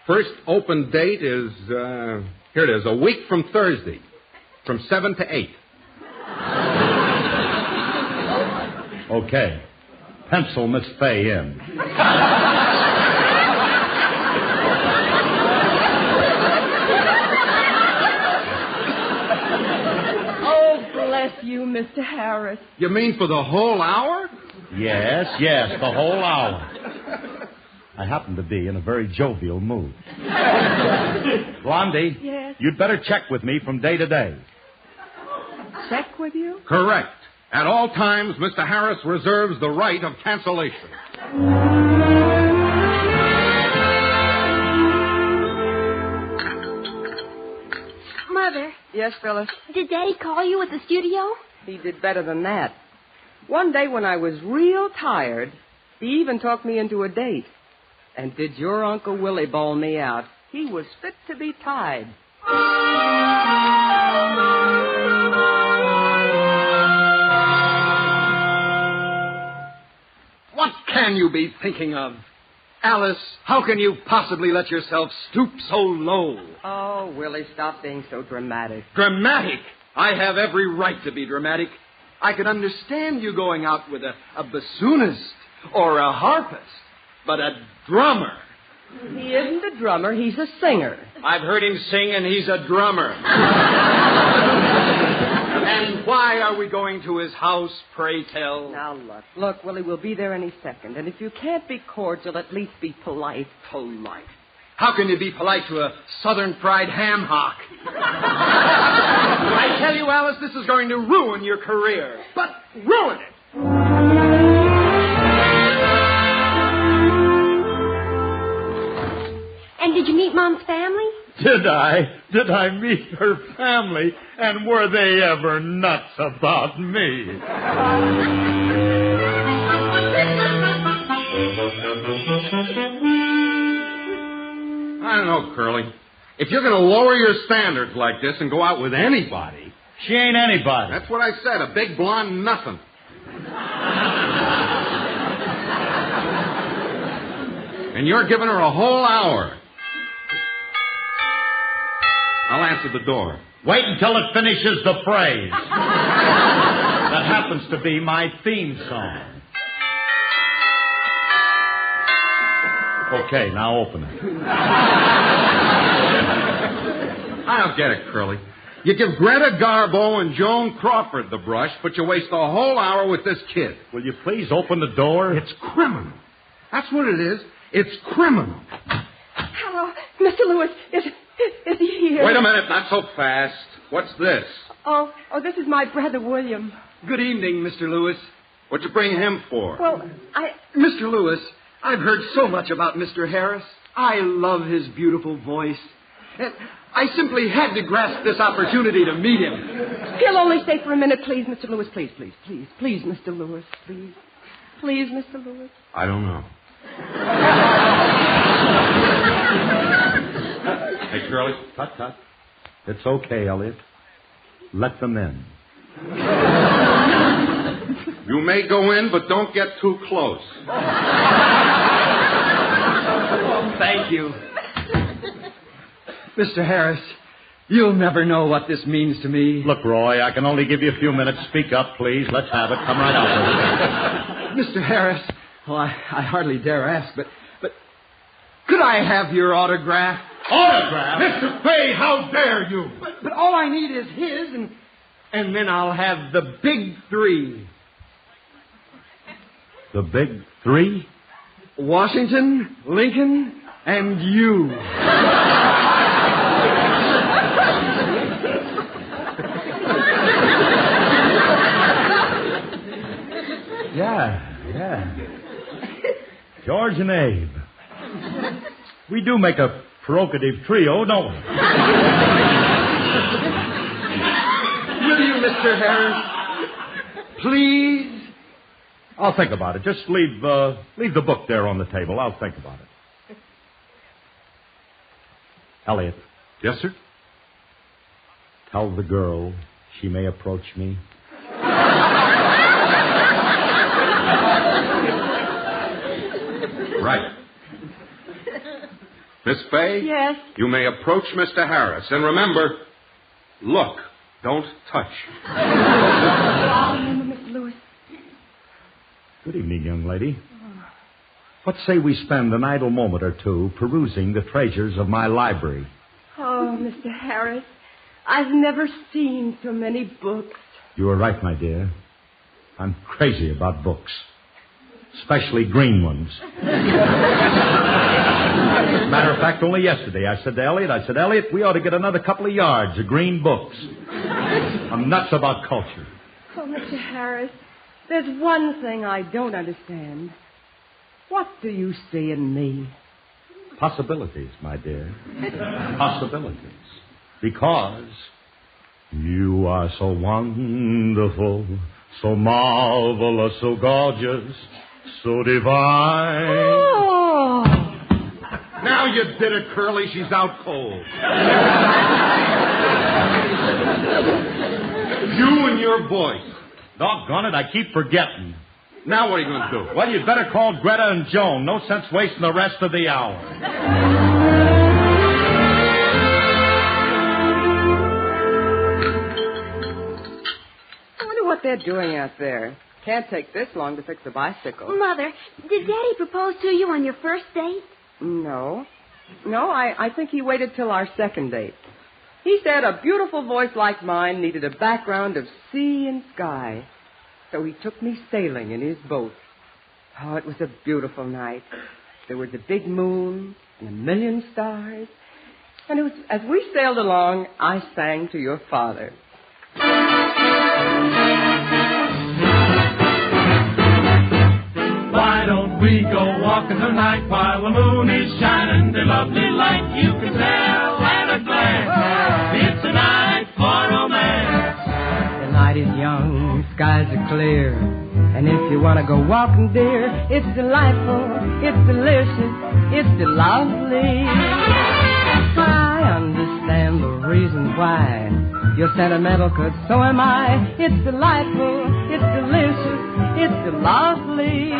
First open date is, here it is, a week from Thursday, from 7 to 8. Okay. Pencil Miss Faye in. Oh, bless you, Mr. Harris. You mean for the whole hour? Yes, the whole hour. I happen to be in a very jovial mood. Blondie, yes? You'd better check with me from day to day. Check with you? Correct. At all times, Mr. Harris reserves the right of cancellation. Mother. Yes, Phyllis? Did Daddy call you at the studio? He did better than that. One day when I was real tired, he even talked me into a date. And did your Uncle Willie bawl me out? He was fit to be tied. What can you be thinking of? Alice, how can you possibly let yourself stoop so low? Oh, Willie, stop being so dramatic. Dramatic? I have every right to be dramatic. I could understand you going out with a bassoonist or a harpist, but a drummer. He isn't a drummer, he's a singer. I've heard him sing, and he's a drummer. And why are we going to his house, pray tell? Now, look, Willie, we'll be there any second. And if you can't be cordial, at least be polite. Polite? How can you be polite to a southern fried ham hock? I tell you, Alice, this is going to ruin your career. But ruin it! And did you meet Mom's family? Did I? Did I meet her family? And were they ever nuts about me? I don't know, Curly. If you're going to lower your standards like this and go out with anybody... She ain't anybody. That's what I said, a big blonde nothing. And you're giving her a whole hour. I'll answer the door. Wait until it finishes the phrase. That happens to be my theme song. Okay, now open it. I don't get it, Curly. You give Greta Garbo and Joan Crawford the brush, but you waste a whole hour with this kid. Will you please open the door? It's criminal. That's what it is. It's criminal. Hello, Mr. Lewis. Is he here? Wait a minute, not so fast. What's this? Oh, this is my brother, William. Good evening, Mr. Lewis. What'd you bring him for? Well, Mr. Lewis, I've heard so much about Mr. Harris. I love his beautiful voice. And I simply had to grasp this opportunity to meet him. He'll only stay for a minute, please, Mr. Lewis. Please, Mr. Lewis, please. Please, Mr. Lewis. I don't know. Hey, Curly. Tut. It's okay, Elliot. Let them in. You may go in, but don't get too close. Thank you. Mr. Harris, you'll never know what this means to me. Look, Roy, I can only give you a few minutes. Speak up, please. Let's have it. Come right out. Mr. Harris, well, I hardly dare ask, but could I have your autograph? Autograph? Mr. Faye, how dare you? But all I need is his, and then I'll have the big three. The big three? Washington, Lincoln, and you. Yeah. George and Abe. We do make a prerogative trio, don't we? Will you, Mr. Harris? Please? I'll think about it. Just leave the book there on the table. I'll think about it. Elliot. Yes, sir? Tell the girl she may approach me. Right. Miss Faye? Yes? You may approach Mr. Harris. And remember, look, don't touch. Mr. Lewis. Good evening, young lady. What say we spend an idle moment or two perusing the treasures of my library? Oh, Mr. Harris, I've never seen so many books. You are right, my dear. I'm crazy about books. Especially green ones. Matter of fact, only yesterday I said to Elliot, we ought to get another couple of yards of green books. I'm nuts about culture. Oh, Mr. Harris, there's one thing I don't understand. What do you see in me? Possibilities, my dear. Possibilities. Because you are so wonderful, so marvelous, so gorgeous, so divine. Oh! Now you did it, Curly. She's out cold. You and your voice. Doggone it, I keep forgetting. Now what are you going to do? Well, you'd better call Greta and Joan. No sense wasting the rest of the hour. I wonder what they're doing out there. Can't take this long to fix a bicycle. Mother, did Daddy propose to you on your first date? No. No, I think he waited till our second date. He said a beautiful voice like mine needed a background of sea and sky. So he took me sailing in his boat. Oh, it was a beautiful night. There was a big moon and a million stars. And it was, as we sailed along, I sang to your father. Why don't we go walking tonight while the moon is shining the lovely light? You can tell at a glance it's a night for romance. The night is young, skies are clear, and if you want to go walking, dear, it's delightful, it's delicious, it's lovely. I understand the reason why you're sentimental, 'cause so am I. It's delightful, it's delicious, it's lovely.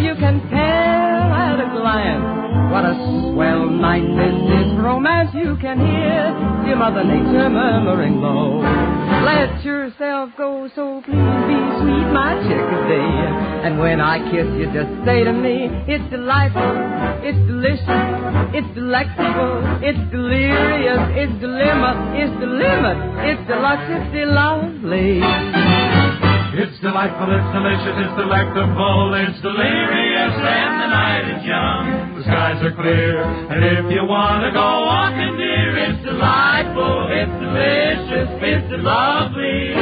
You can tell at a glance what a swell night this is. Romance you can hear dear Mother Nature murmuring low. Let yourself go, so please be sweet, my chickadee. And when I kiss you, just say to me, it's delightful, it's delicious, it's delectable, it's delirious, it's dilemma, it's the limit, it's deluxe, it's lovely. It's delightful, it's delicious, it's delectable, it's delirious, and the night is young. The skies are clear, and if you want to go walking, dear, it's delightful, it's delicious, it's lovely.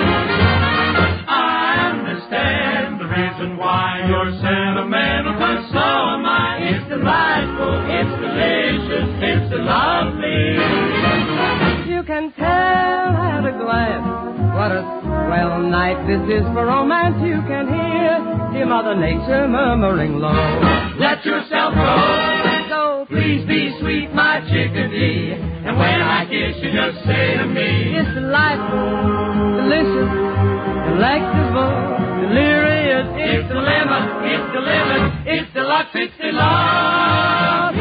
I understand the reason why you're sentimental, 'cause so am I. It's delightful, it's delicious, it's lovely. You can tell at a glance what a swell night this is for romance. You can hear dear Mother Nature murmuring low. Let yourself go, so please be sweet, my chickadee. And when I kiss you, just say to me, it's delightful, delicious, delectable, delirious, it's the limit, it's the limit, it's deluxe, it's the love.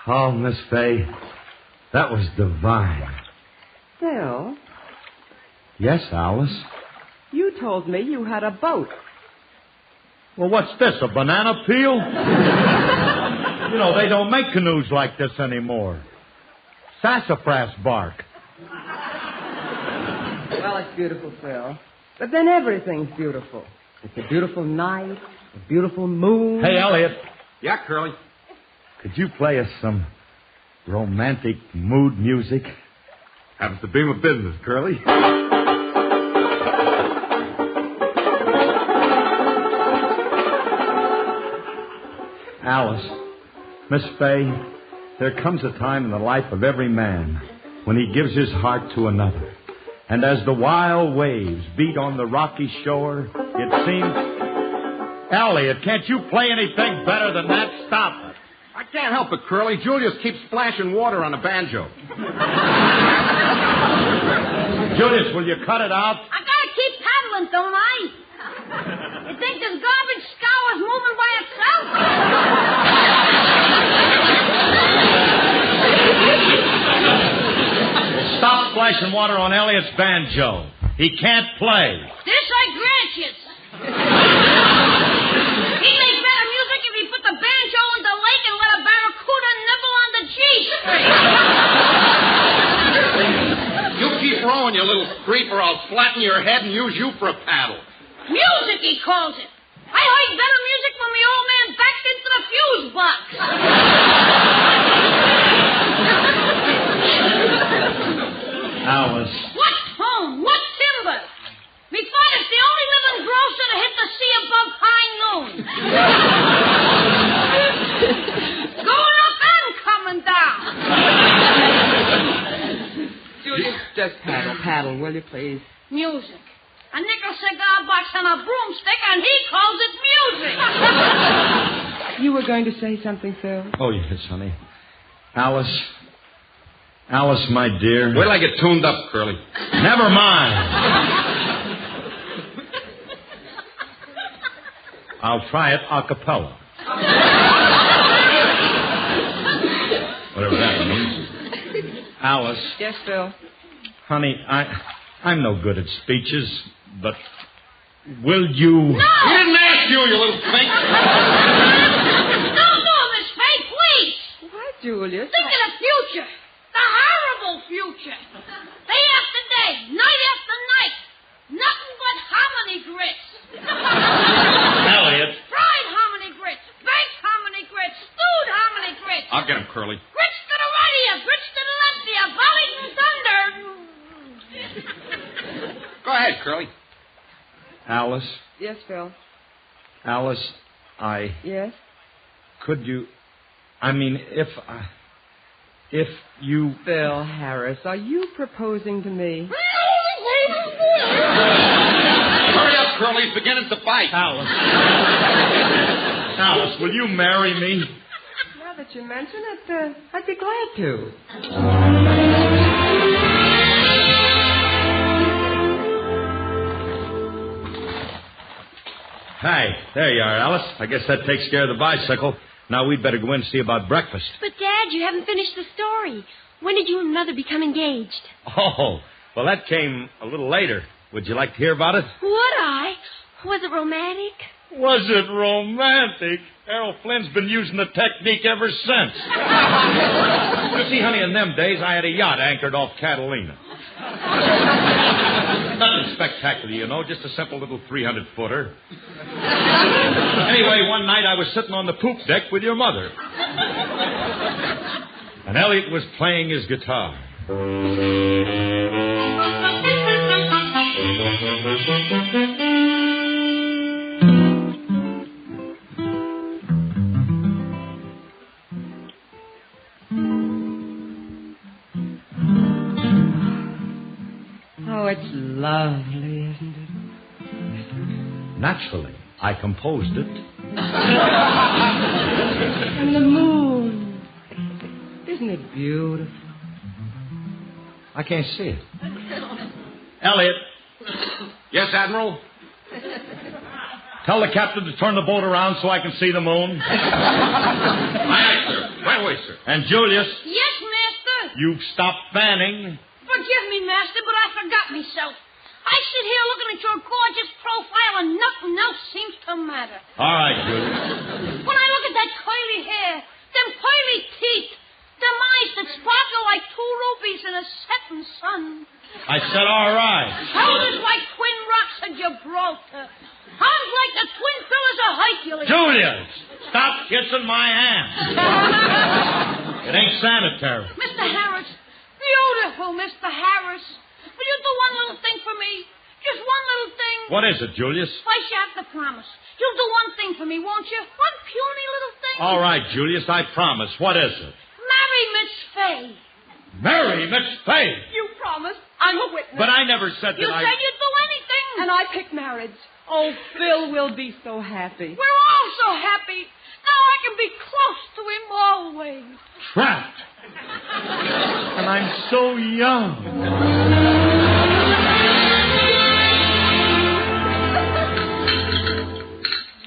Oh, Miss Faye, that was divine. Phil, Yes, Alice? you told me you had a boat. Well, what's this, a banana peel? You know, they don't make canoes like this anymore. Sassafras bark. Well, it's beautiful, Phil. But then everything's beautiful. It's a beautiful night, a beautiful moon. Hey, Elliot, Yeah, Curly. could you play us some romantic mood music? Happens to be my business, Curly. Alice, Miss Faye, there comes a time in the life of every man when he gives his heart to another. And as the wild waves beat on the rocky shore, it seems... Elliot, can't you play anything better than that? Stop it. I can't help it, Curly. Julius keeps splashing water on a banjo. Julius, will you cut it out? I gotta keep paddling, don't I? You think this garbage scour's moving by itself? Stop splashing water on Elliot's banjo. He can't play. This I grant you. He'd make better music if he put the banjo in the lake and let a barracuda nibble on the G-string. You keep rowing, you little creep, or I'll flatten your head and use you for a paddle. Music, he calls it. I heard better music when my old man backed into the fuse box. Alice. What tone? What timber? Me father's the only living grocer to hit the sea above high noon. Going up and coming down. Julius, just paddle, will you, please? Music. A nickel cigar box and a broomstick, and he calls it music. You were going to say something, Phil? Oh, yes, honey. Alice, my dear. Wait till I get tuned up, Curly. Never mind. I'll try it a cappella. Whatever that Alice. Yes, Phil? Honey, I'm no good at speeches, but will you... No! He didn't ask you, you little fink. Don't do it, Miss Faye, please. What, Julius? Think of the future. The horrible future. Day after day, night after night. Nothing but hominy grits. Elliot. Fried hominy grits. Baked hominy grits. Stewed hominy grits. I'll get him, Curly. Grits to the right of you. Grits to the left of you. Volleys and thunder. Go ahead, Curly. Alice. Yes, Phil? Alice, Yes? Could you... I mean, if you... Phil Harris, are you proposing to me? Hurry up, Curly. He's beginning to bite. Alice. Alice, will you marry me? Now that you mention it, I'd be glad to. Hi, there you are, Alice. I guess that takes care of the bicycle. Now we'd better go in and see about breakfast. But, Dad, you haven't finished the story. When did you and Mother become engaged? Oh, well, that came a little later. Would you like to hear about it? Would I? Was it romantic? Was it romantic? Errol Flynn's been using the technique ever since. You see, honey, in them days, I had a yacht anchored off Catalina. Nothing spectacular, you know, just a simple little 300-footer. Anyway, one night I was sitting on the poop deck with your mother. And Elliot was playing his guitar. Oh, it's lovely, isn't it? Naturally, I composed it. And the moon. Isn't it beautiful? I can't see it. Elliot. Yes, Admiral? Tell the captain to turn the boat around so I can see the moon. Aye, sir. Right away, sir. And Julius, Yes, Master. you've stopped fanning. Forgive me, Master, but I forgot myself. I sit here looking at your gorgeous profile and nothing else seems to matter. All right, Julius. When I look at that curly hair, them pearly teeth, them eyes that sparkle like two rubies in a setting sun. I said all right. Shoulders like twin rocks of Gibraltar. Arms like the twin pillars of Hercules. Julius, stop kissing my hand. It ain't sanitary. Mr. Harris, beautiful Mr. Harris. Will you do one little thing for me? Just one little thing. What is it, Julius? First, you have to promise. You'll do one thing for me, won't you? One puny little thing. All right, Julius, I promise. What is it? Marry Miss Faye. Marry Miss Faye. You promised. I'm a witness. But I never said that You said you'd do anything. And I picked marriage. Oh, Phil will be so happy. We're all so happy. Now I can be close to him always. Trapped. And I'm so young.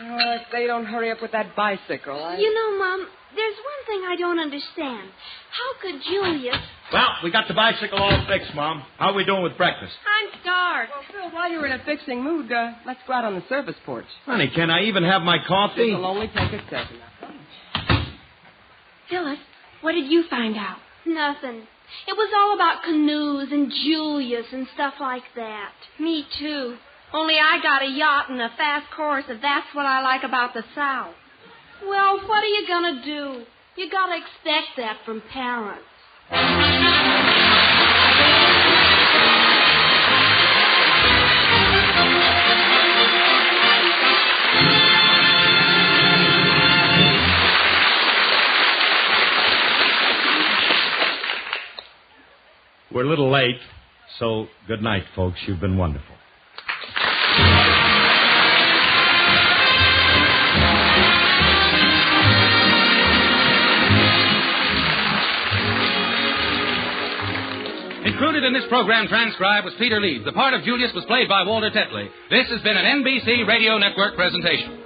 If they don't hurry up with that bicycle, You know, Mom, there's one thing I don't understand. How could Julius... Well, we got the bicycle all fixed, Mom. How are we doing with breakfast? I'm starved. Well, Phil, while you're in a fixing mood, let's go out on the service porch. Honey, can I even have my coffee? It'll only take a second. Phyllis, what did you find out? Nothing. It was all about canoes and Julius and stuff like that. Me, too. Only I got a yacht and a fast course, and that's what I like about the South. Well, what are you going to do? You got to expect that from parents. We're a little late, so good night, folks. You've been wonderful. Included in this program transcribed was Peter Leeds. The part of Julius was played by Walter Tetley. This has been an NBC Radio Network presentation.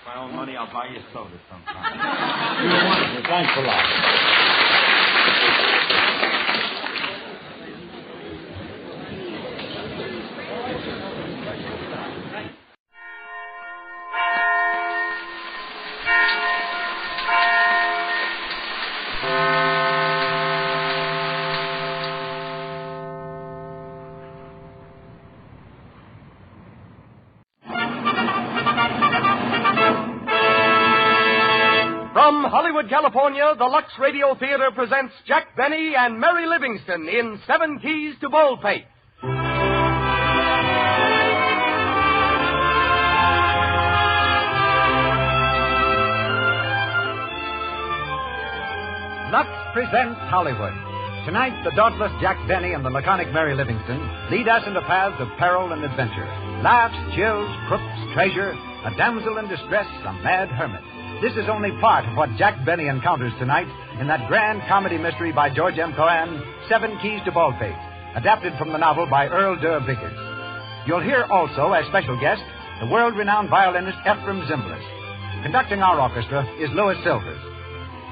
My own money, I'll buy you a soda sometime. You're wonderful. Thanks a lot. From Hollywood, California, the Lux Radio Theater presents Jack Benny and Mary Livingston in 7 Keys to Baldpate. Lux presents Hollywood. Tonight, the dauntless Jack Benny and the laconic Mary Livingston lead us into paths of peril and adventure. Laughs, chills, crooks, treasure, a damsel in distress, a mad hermit. This is only part of what Jack Benny encounters tonight in that grand comedy mystery by George M. Cohan, 7 Keys to Baldpate, adapted from the novel by Earl Durr Vickers. You'll hear also, as special guest, the world-renowned violinist Ephraim Zimbalist. Conducting our orchestra is Louis Silvers.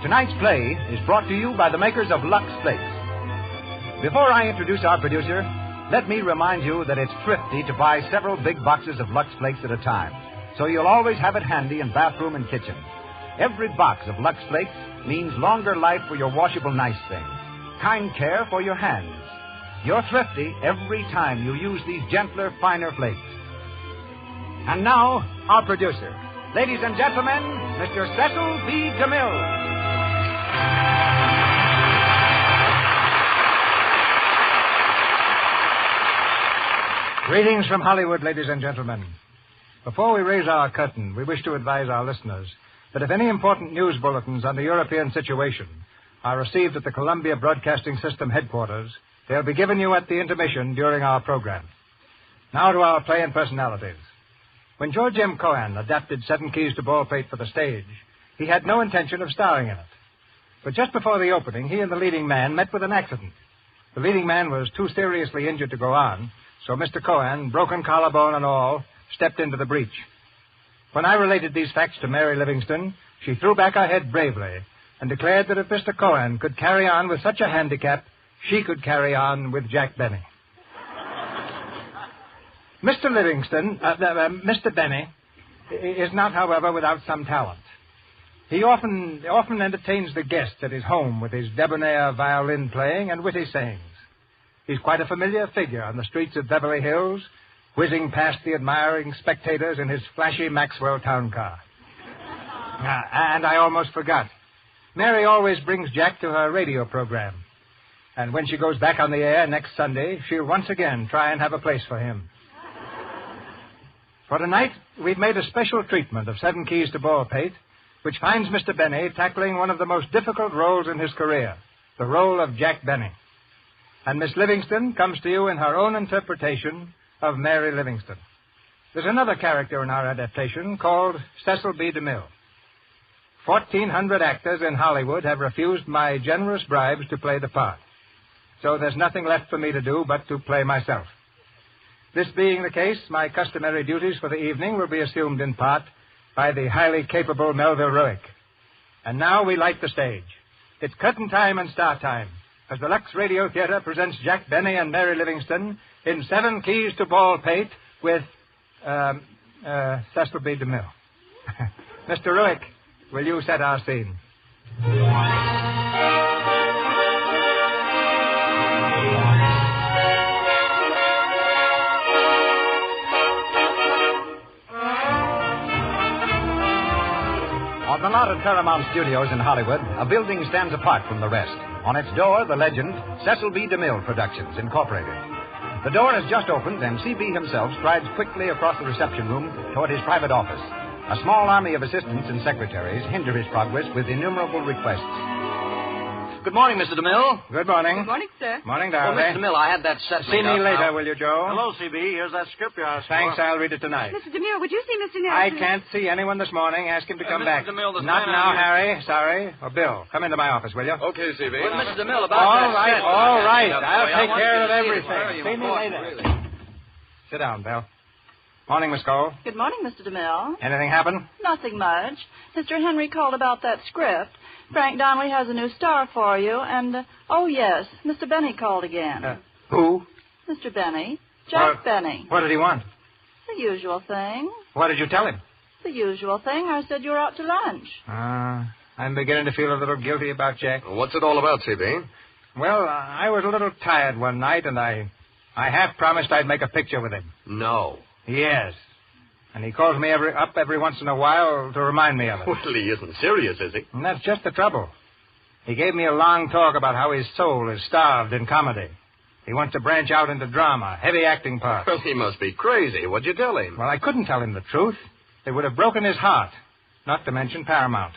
Tonight's play is brought to you by the makers of Lux Flakes. Before I introduce our producer, let me remind you that it's thrifty to buy several big boxes of Lux Flakes at a time, so you'll always have it handy in bathroom and kitchen. Every box of Lux Flakes means longer life for your washable nice things, kind care for your hands. You're thrifty every time you use these gentler, finer flakes. And now, our producer. Ladies and gentlemen, Mr. Cecil B. DeMille. Greetings from Hollywood, ladies and gentlemen. Before we raise our curtain, we wish to advise our listeners that if any important news bulletins on the European situation are received at the Columbia Broadcasting System headquarters, they'll be given you at the intermission during our program. Now to our play and personalities. When George M. Cohan adapted 7 Keys to Baldpate for the stage, he had no intention of starring in it. But just before the opening, he and the leading man met with an accident. The leading man was too seriously injured to go on, so Mr. Cohan, broken collarbone and all, stepped into the breach. When I related these facts to Mary Livingston, she threw back her head bravely and declared that if Mr. Cohan could carry on with such a handicap, she could carry on with Jack Benny. Mr. Benny is not, however, without some talent. He often entertains the guests at his home with his debonair violin playing and witty sayings. He's quite a familiar figure on the streets of Beverly Hills, whizzing past the admiring spectators in his flashy Maxwell town car. And I almost forgot. Mary always brings Jack to her radio program. And when she goes back on the air next Sunday, she'll once again try and have a place for him. For tonight, we've made a special treatment of 7 Keys to Baldpate, which finds Mr. Benny tackling one of the most difficult roles in his career, the role of Jack Benny. And Miss Livingston comes to you in her own interpretation of Mary Livingston. There's another character in our adaptation called Cecil B. DeMille. 1,400 actors in Hollywood have refused my generous bribes to play the part. So there's nothing left for me to do but to play myself. This being the case, my customary duties for the evening will be assumed in part by the highly capable Melville Ruick. And now we light the stage. It's curtain time and start time as the Lux Radio Theater presents Jack Benny and Mary Livingston in 7 Keys to Baldpate with Cecil B. DeMille. Mr. Ruick, will you set our scene? On the lot at Paramount Studios in Hollywood, a building stands apart from the rest. On its door, the legend, Cecil B. DeMille Productions, Incorporated. The door has just opened, and C.B. himself strides quickly across the reception room toward his private office. A small army of assistants and secretaries hinder his progress with innumerable requests. Good morning, Mr. DeMille. Good morning. Good morning, sir. Morning, Well, darling. Mr. DeMille, I had that set See made me up later, now. will you, Joe? Hello, C.B. Here's that script you asked Thanks, for. I'll read it tonight. Mr. DeMille, would you see Mr. I Nelson? can't see anyone this morning. Ask him to come Mr. back. DeMille, this Not man now, out here- Harry. Sorry. Or Bill, come into my office, will you? Okay, C.B. Well, Mr. DeMille, about All that right, set. all right. I I'll take want care you of to see it. everything. Very See me important, later. really. Sit down, Bill. Morning, Miss Cole. Good morning, Mr. DeMille. Anything happen? Nothing much. Mr. Henry called about that script. Frank Donnelly has a new star for you, and, oh, yes, Mr. Benny called again. Who? Mr. Benny. Jack Benny. What did he want? The usual thing. What did you tell him? The usual thing. I said you were out to lunch. I'm beginning to feel a little guilty about Jack. What's it all about, CB? Well, I was a little tired one night, and I half promised I'd make a picture with him. No. Yes. And he calls me up every once in a while to remind me of it. Well, he isn't serious, is he? And that's just the trouble. He gave me a long talk about how his soul is starved in comedy. He wants to branch out into drama, heavy acting parts. Well, he must be crazy. What'd you tell him? Well, I couldn't tell him the truth. It would have broken his heart, not to mention Paramount.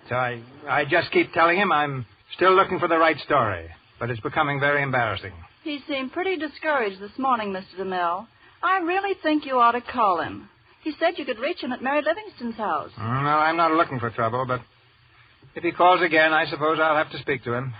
So I just keep telling him I'm still looking for the right story, but it's becoming very embarrassing. He seemed pretty discouraged this morning, Mr. DeMille. I really think you ought to call him. He said you could reach him at Mary Livingston's house. No, I'm not looking for trouble, but if he calls again, I suppose I'll have to speak to him.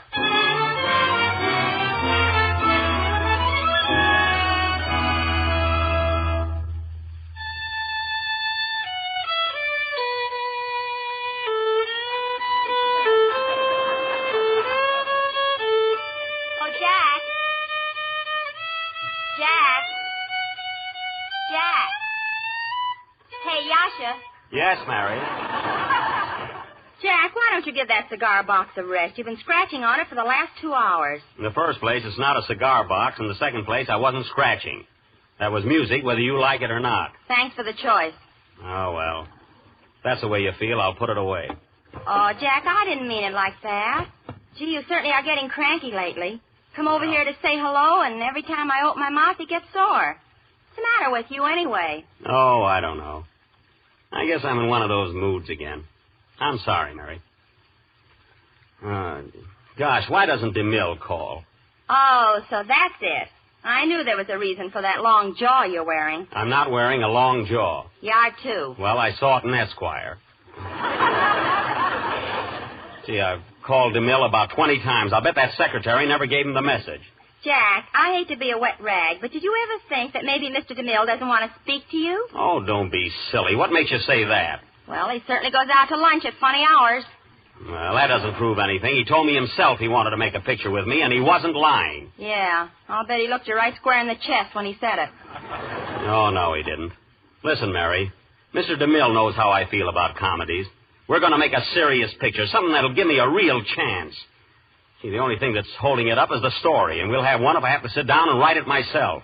Yes, Mary. Jack, why don't you give that cigar box a rest? You've been scratching on it for the last 2 hours. In the first place, it's not a cigar box. In the second place, I wasn't scratching. That was music, whether you like it or not. Thanks for the choice. Oh, well. If that's the way you feel, I'll put it away. Oh, Jack, I didn't mean it like that. Gee, you certainly are getting cranky lately. Come over here to say hello, and every time I open my mouth, you get sore. What's the matter with you anyway? Oh, I don't know. I guess I'm in one of those moods again. I'm sorry, Mary. Gosh, why doesn't DeMille call? Oh, so that's it. I knew there was a reason for that long jaw you're wearing. I'm not wearing a long jaw. You are, too. Well, I saw it in Esquire. See, I've called DeMille about 20 times. I'll bet that secretary never gave him the message. Jack, I hate to be a wet rag, but did you ever think that maybe Mr. DeMille doesn't want to speak to you? Oh, don't be silly. What makes you say that? Well, he certainly goes out to lunch at funny hours. Well, that doesn't prove anything. He told me himself he wanted to make a picture with me, and he wasn't lying. Yeah, I'll bet he looked you right square in the chest when he said it. Oh, no, he didn't. Listen, Mary, Mr. DeMille knows how I feel about comedies. We're going to make a serious picture, something that'll give me a real chance. See, the only thing that's holding it up is the story, and we'll have one if I have to sit down and write it myself.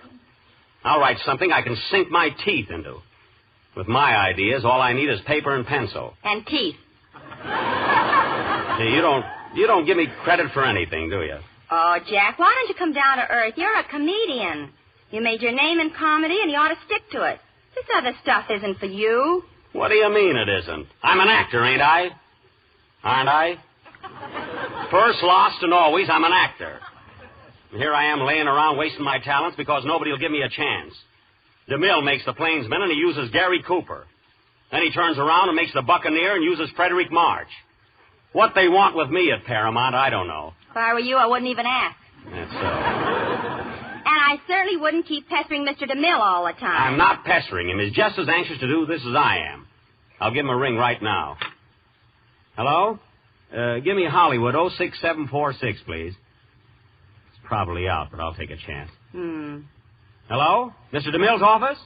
I'll write something I can sink my teeth into. With my ideas, all I need is paper and pencil. And teeth. See, you don't give me credit for anything, do you? Oh, Jack, why don't you come down to earth? You're a comedian. You made your name in comedy, and you ought to stick to it. This other stuff isn't for you. What do you mean it isn't? I'm an actor, ain't I? Aren't I? First, lost, and always, I'm an actor. And here I am laying around wasting my talents because nobody will give me a chance. DeMille makes the Plainsman, and he uses Gary Cooper. Then he turns around and makes the Buccaneer and uses Frederick March. What they want with me at Paramount, I don't know. If I were you, I wouldn't even ask. That's so. And I certainly wouldn't keep pestering Mr. DeMille all the time. I'm not pestering him. He's just as anxious to do this as I am. I'll give him a ring right now. Hello? Give me Hollywood 06746, please. It's probably out, but I'll take a chance. Hello? Mr. DeMille's office?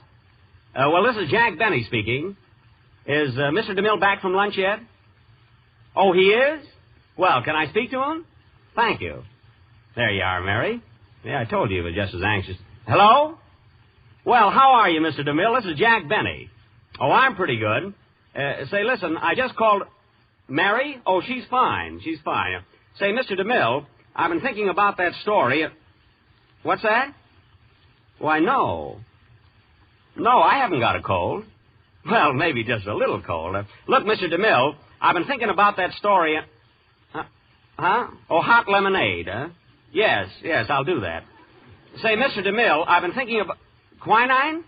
Well, this is Jack Benny speaking. Is Mr. DeMille back from lunch yet? Oh, he is? Well, can I speak to him? Thank you. There you are, Mary. Yeah, I told you he was just as anxious. Hello? Well, how are you, Mr. DeMille? This is Jack Benny. Oh, I'm pretty good. Say, listen, I just called... Mary? Oh, she's fine. She's fine. Say, Mr. DeMille, I've been thinking about that story. What's that? Why, no. No, I haven't got a cold. Well, maybe just a little cold. Look, Mr. DeMille, I've been thinking about that story. Huh? Oh, hot lemonade, huh? Yes, I'll do that. Say, Mr. DeMille, I've been thinking about... Quinine?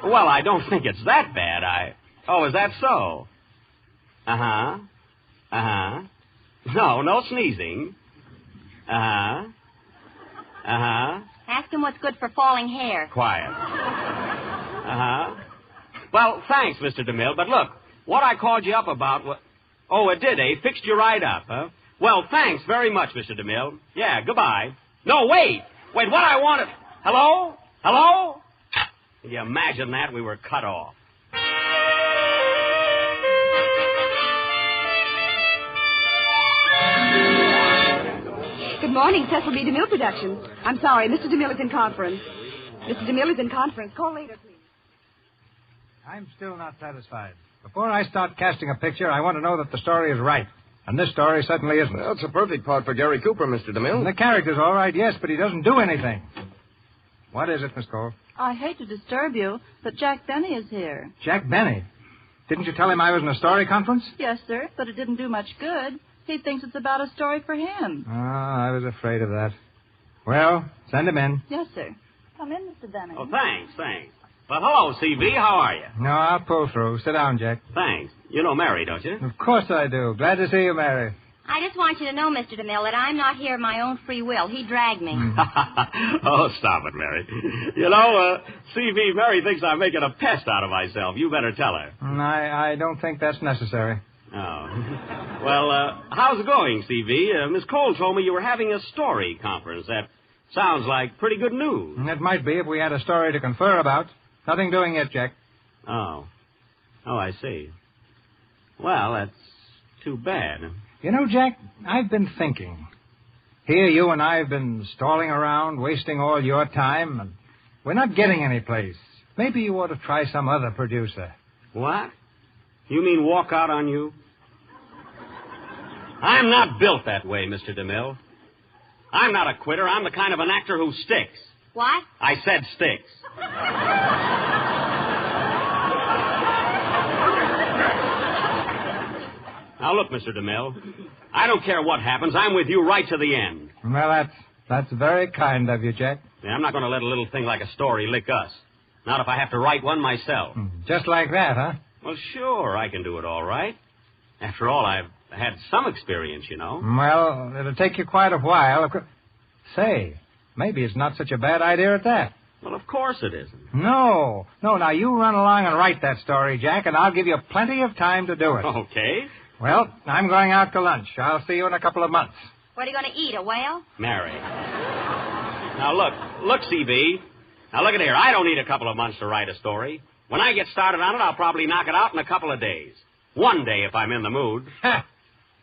Well, I don't think it's that bad. Oh, is that so? No sneezing. Ask him what's good for falling hair. Quiet. Uh-huh. Well, thanks, Mr. DeMille, but look, what I called you up about was... Oh, it did, eh? Fixed you right up, huh? Well, thanks very much, Mr. DeMille. Yeah, goodbye. No, wait! Wait, what I wanted... Hello? Hello? Can you imagine that? We were cut off. Good morning, Cecil B. DeMille Productions. I'm sorry, Mr. DeMille is in conference. Mr. DeMille is in conference. Call later, please. I'm still not satisfied. Before I start casting a picture, I want to know that the story is right. And this story certainly isn't. Well, it's a perfect part for Gary Cooper, Mr. DeMille. The character's all right, yes, but he doesn't do anything. What is it, Miss Cole? I hate to disturb you, but Jack Benny is here. Jack Benny? Didn't you tell him I was in a story conference? Yes, sir, but it didn't do much good. He thinks it's about a story for him. Oh, I was afraid of that. Well, send him in. Yes, sir. Come in, Mr. Benny. Oh, thanks. But hello, C.B., how are you? No, I'll pull through. Sit down, Jack. Thanks. You know Mary, don't you? Of course I do. Glad to see you, Mary. I just want you to know, Mr. DeMille, that I'm not here of my own free will. He dragged me. Oh, stop it, Mary. You know, C.B., Mary thinks I'm making a pest out of myself. You better tell her. I don't think that's necessary. Oh. Well, how's it going, C.B.? Miss Cole told me you were having a story conference. That sounds like pretty good news. It might be if we had a story to confer about. Nothing doing yet, Jack. Oh, I see. Well, that's too bad. You know, Jack, I've been thinking. Here you and I have been stalling around, wasting all your time, and we're not getting any place. Maybe you ought to try some other producer. What? You mean walk out on you? I'm not built that way, Mr. DeMille. I'm not a quitter. I'm the kind of an actor who sticks. What? I said sticks. Now, look, Mr. DeMille, I don't care what happens. I'm with you right to the end. Well, that's very kind of you, Jack. Yeah, I'm not going to let a little thing like a story lick us. Not if I have to write one myself. Just like that, huh? Well, sure, I can do it all right. After all, I've had some experience, you know. Well, it'll take you quite a while. Say, maybe it's not such a bad idea at that. Well, of course it isn't. No, now you run along and write that story, Jack, and I'll give you plenty of time to do it. Okay. Well, I'm going out to lunch. I'll see you in a couple of months. What are you going to eat, a whale? Mary. Now, look, C.B. Now, look at here. I don't need a couple of months to write a story. When I get started on it, I'll probably knock it out in a couple of days. One day, if I'm in the mood.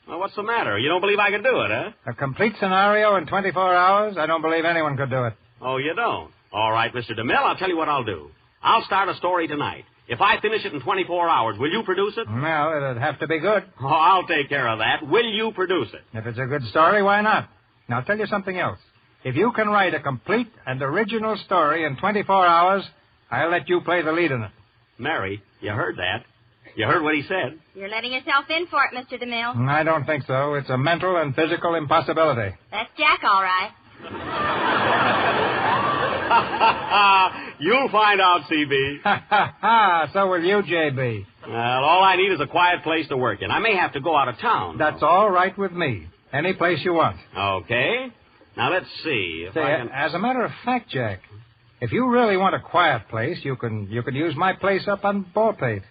Well, what's the matter? You don't believe I can do it, huh? A complete scenario in 24 hours? I don't believe anyone could do it. Oh, you don't? All right, Mr. DeMille, I'll tell you what I'll do. I'll start a story tonight. If I finish it in 24 hours, will you produce it? Well, it'd have to be good. Oh, I'll take care of that. Will you produce it? If it's a good story, why not? Now, I'll tell you something else. If you can write a complete and original story in 24 hours, I'll let you play the lead in it. Mary, you heard that. You heard what he said. You're letting yourself in for it, Mr. DeMille. I don't think so. It's a mental and physical impossibility. That's Jack, all right. You'll find out, C.B. So will you, J.B. Well, all I need is a quiet place to work in. I may have to go out of town. That's all right with me. Any place you want. Okay. Now, let's see. As a matter of fact, Jack, if you really want a quiet place, you can use my place up on Baldpate.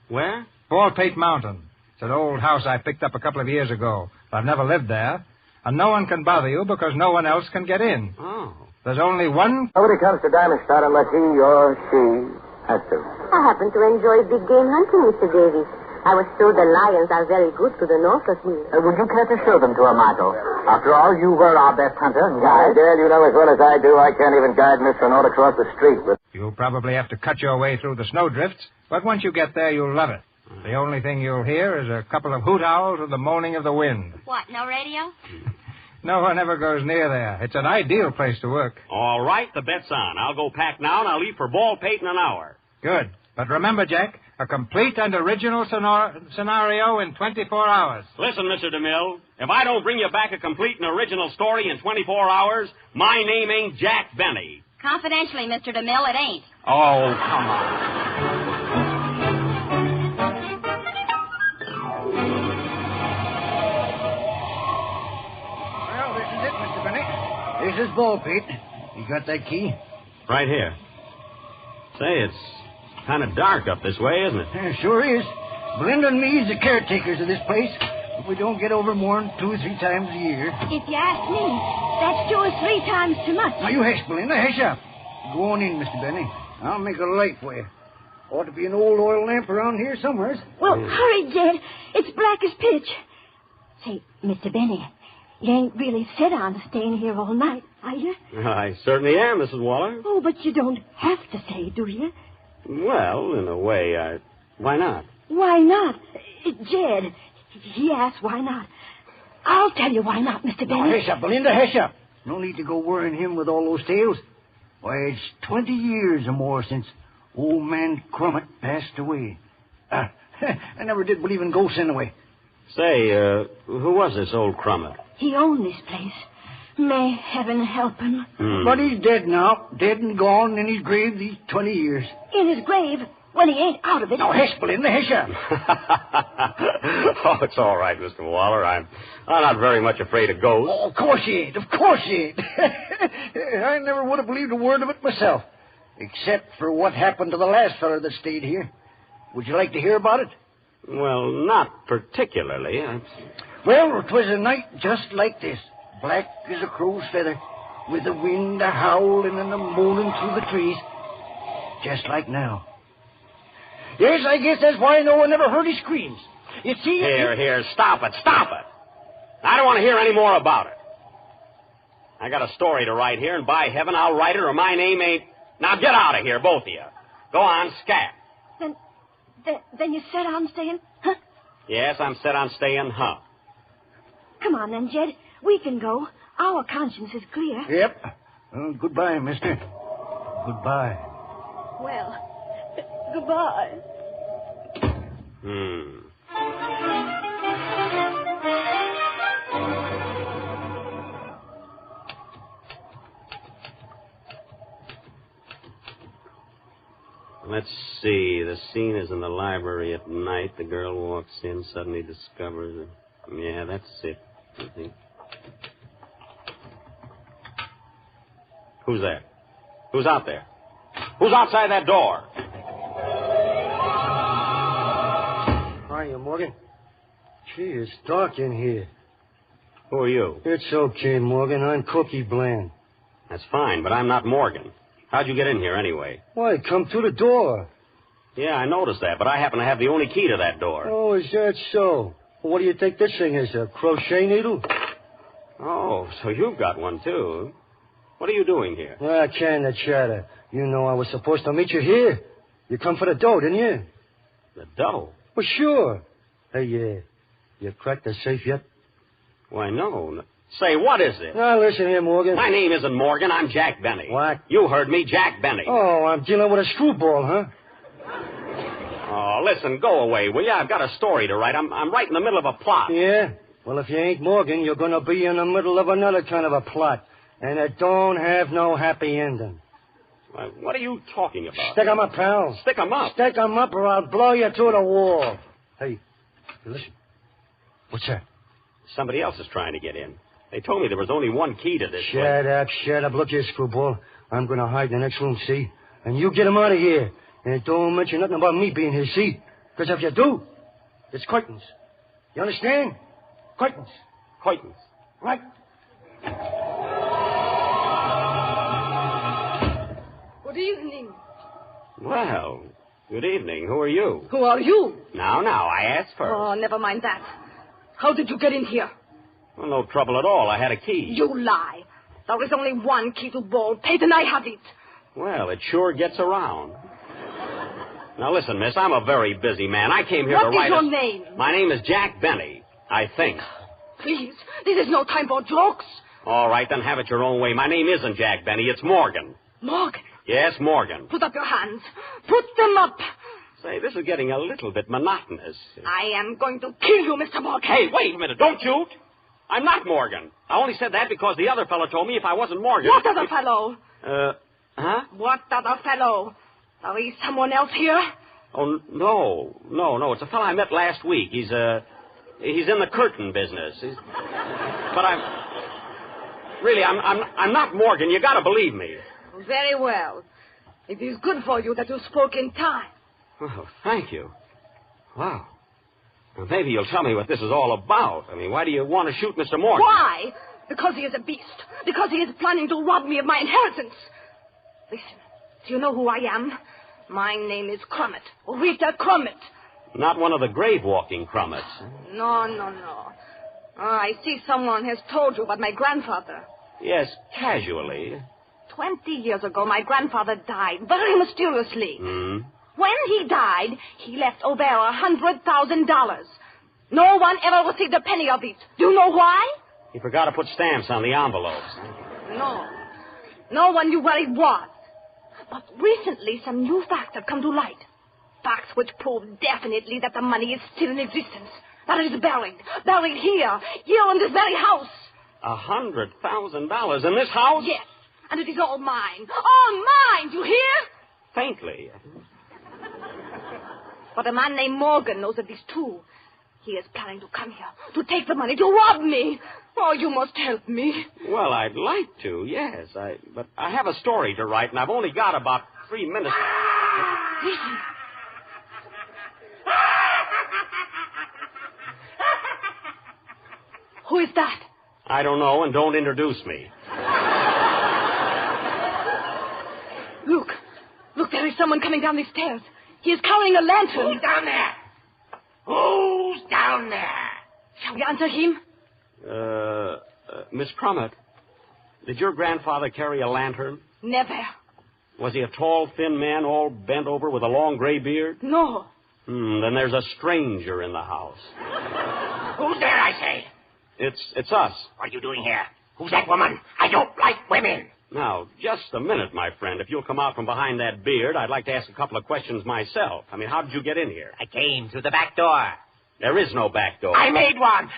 Where? Baldpate Mountain. It's an old house I picked up a couple of years ago. I've never lived there. And no one can bother you because no one else can get in. Oh. There's only one... Nobody comes to Diamond Star unless he or she has to. I happen to enjoy big game hunting, Mr. Davies. I was told the lions are very good to the north of here. Would you care to show them to Amato? After all, you were our best hunter and guide. Dale, you know as well as I do, I can't even guide Miss Renaud across the street. You'll probably have to cut your way through the snowdrifts, but once you get there, you'll love it. The only thing you'll hear is a couple of hoot owls and the moaning of the wind. What, no radio? No one ever goes near there. It's an ideal place to work. All right, the bet's on. I'll go pack now, and I'll leave for Baldpate in an hour. Good. But remember, Jack, a complete and original scenario in 24 hours. Listen, Mr. DeMille, if I don't bring you back a complete and original story in 24 hours, my name ain't Jack Benny. Confidentially, Mr. DeMille, it ain't. Oh, come on. This is Baldpate. You got that key? Right here. Say, it's kind of dark up this way, isn't it? Yeah, sure is. Belinda and me is the caretakers of this place. We don't get over more than 2 or 3 times a year. If you ask me, that's 2 or 3 times too much. Now, you hush, Belinda. Hush up. Go on in, Mr. Benny. I'll make a light for you. Ought to be an old oil lamp around here somewhere. Well, hurry, Jed. It's black as pitch. Say, Mr. Benny, you ain't really set on staying here all night, are you? I certainly am, Mrs. Waller. Oh, but you don't have to stay, do you? Well, in a way, why not? Why not? Jed, he asked why not. I'll tell you why not, Mr. Benny. Now, hush up, Belinda, hush up. No need to go worrying him with all those tales. Why, it's 20 years or more since old man Crummet passed away. I never did believe in ghosts anyway. Say, who was this old Crummet? He owned this place. May heaven help him. But he's dead now. Dead and gone in his grave these 20 years. In his grave? When he ain't out of it. Now, hush, Belinda, hush up. Oh, it's all right, Mr. Waller. I'm not very much afraid of ghosts. Oh, of course you ain't. Of course you ain't. I never would have believed a word of it myself. Except for what happened to the last feller that stayed here. Would you like to hear about it? Well, not particularly. Well, it was a night just like this. Black as a crow's feather. With the wind a-howling and a-moaning through the trees. Just like now. Yes, I guess that's why no one ever heard his screams. You see... Here, stop it. I don't want to hear any more about it. I got a story to write here, and by heaven, I'll write it or my name ain't... Now get out of here, both of you. Go on, scat. Then you set on staying, huh? Yes, I'm set on staying, huh? Come on then, Jed. We can go. Our conscience is clear. Yep. Well, goodbye, mister. Goodbye. Well, goodbye. Let's see. The scene is in the library at night. The girl walks in, suddenly discovers it. Yeah, that's it, I think. Who's there? Who's out there? Who's outside that door? Hiya, Morgan. Gee, it's dark in here. Who are you? It's okay, Morgan. I'm Cookie Bland. That's fine, but I'm not Morgan. How'd you get in here anyway? Why, come through the door. Yeah, I noticed that, but I happen to have the only key to that door. Oh, is that so? Well, what do you think this thing is, a crochet needle? Oh, so you've got one, too. What are you doing here? I can't chatter. You know I was supposed to meet you here. You come for the dough, didn't you? The dough? Well, sure. Hey, you cracked the safe yet? Why, no. Say, what is it? Now, listen here, Morgan. My name isn't Morgan. I'm Jack Benny. What? You heard me, Jack Benny. Oh, I'm dealing with a screwball, huh? Oh, listen, go away, will you? I've got a story to write. I'm right in the middle of a plot. Yeah? Well, if you ain't Morgan, you're going to be in the middle of another kind of a plot. And it don't have no happy ending. What are you talking about? Stick 'em up, pal. Stick 'em up? Stick 'em up or I'll blow you through the wall. Hey, listen. What's that? Somebody else is trying to get in. They told me there was only one key to this Shut up. Look here, screwball. I'm going to hide in the next room, see? And you get him out of here. And don't mention nothing about me being here, see? Because if you do, it's curtains. You understand? Curtains. Curtains. Right. Good evening. Well, good evening. Who are you? Who are you? Now, I asked first. Oh, never mind that. How did you get in here? Well, no trouble at all. I had a key. You lie. There is only one key to Baldpate, and I have it. Well, it sure gets around. Now, listen, miss, I'm a very busy man. I came here to write... What is your name? My name is Jack Benny, I think. Please, this is no time for jokes. All right, then have it your own way. My name isn't Jack Benny. It's Morgan. Morgan? Yes, Morgan. Put up your hands. Put them up. Say, this is getting a little bit monotonous. I am going to kill you, Mr. Morgan. Hey, wait a minute. Don't shoot. I'm not Morgan. I only said that because the other fellow told me if I wasn't Morgan... What other fellow? Huh? What other fellow? Are we someone else here? Oh, no. It's a fellow I met last week. He's in the curtain business. But I'm... Really, I'm not Morgan. You got to believe me. Very well. It is good for you that you spoke in time. Oh, thank you. Wow. Well, maybe you'll tell me what this is all about. I mean, why do you want to shoot Mr. Morgan? Why? Because he is a beast. Because he is planning to rob me of my inheritance. Listen, do you know who I am? My name is Crummet. Rita Crummet. Not one of the grave-walking Crummets. No. I see someone has told you about my grandfather. Yes, casually. 20 years ago, my grandfather died very mysteriously. When he died, he left O'Bara $100,000. No one ever received a penny of it. Do you know why? He forgot to put stamps on the envelopes. No. No one knew where it was. But recently, some new facts have come to light. Facts which prove definitely that the money is still in existence. That it is buried here in this very house. $100,000 in this house? Yes, and it is all mine. All mine, you hear? Faintly. But a man named Morgan knows of this, too. He is planning to come here, to take the money, to rob me. Oh, you must help me. Well, I'd like to, yes. But I have a story to write, and I've only got about 3 minutes. Listen. Who is that? I don't know, and don't introduce me. Look, there is someone coming down the stairs. He is carrying a lantern. Who's down there? Who's down there? Shall we answer him? Miss Crummet, did your grandfather carry a lantern? Never. Was he a tall, thin man, all bent over with a long gray beard? No. Then there's a stranger in the house. Who's there, I say? It's us. What are you doing here? Who's that woman? I don't like women. Now, just a minute, my friend. If you'll come out from behind that beard, I'd like to ask a couple of questions myself. I mean, how did you get in here? I came through the back door. There is no back door. I made one.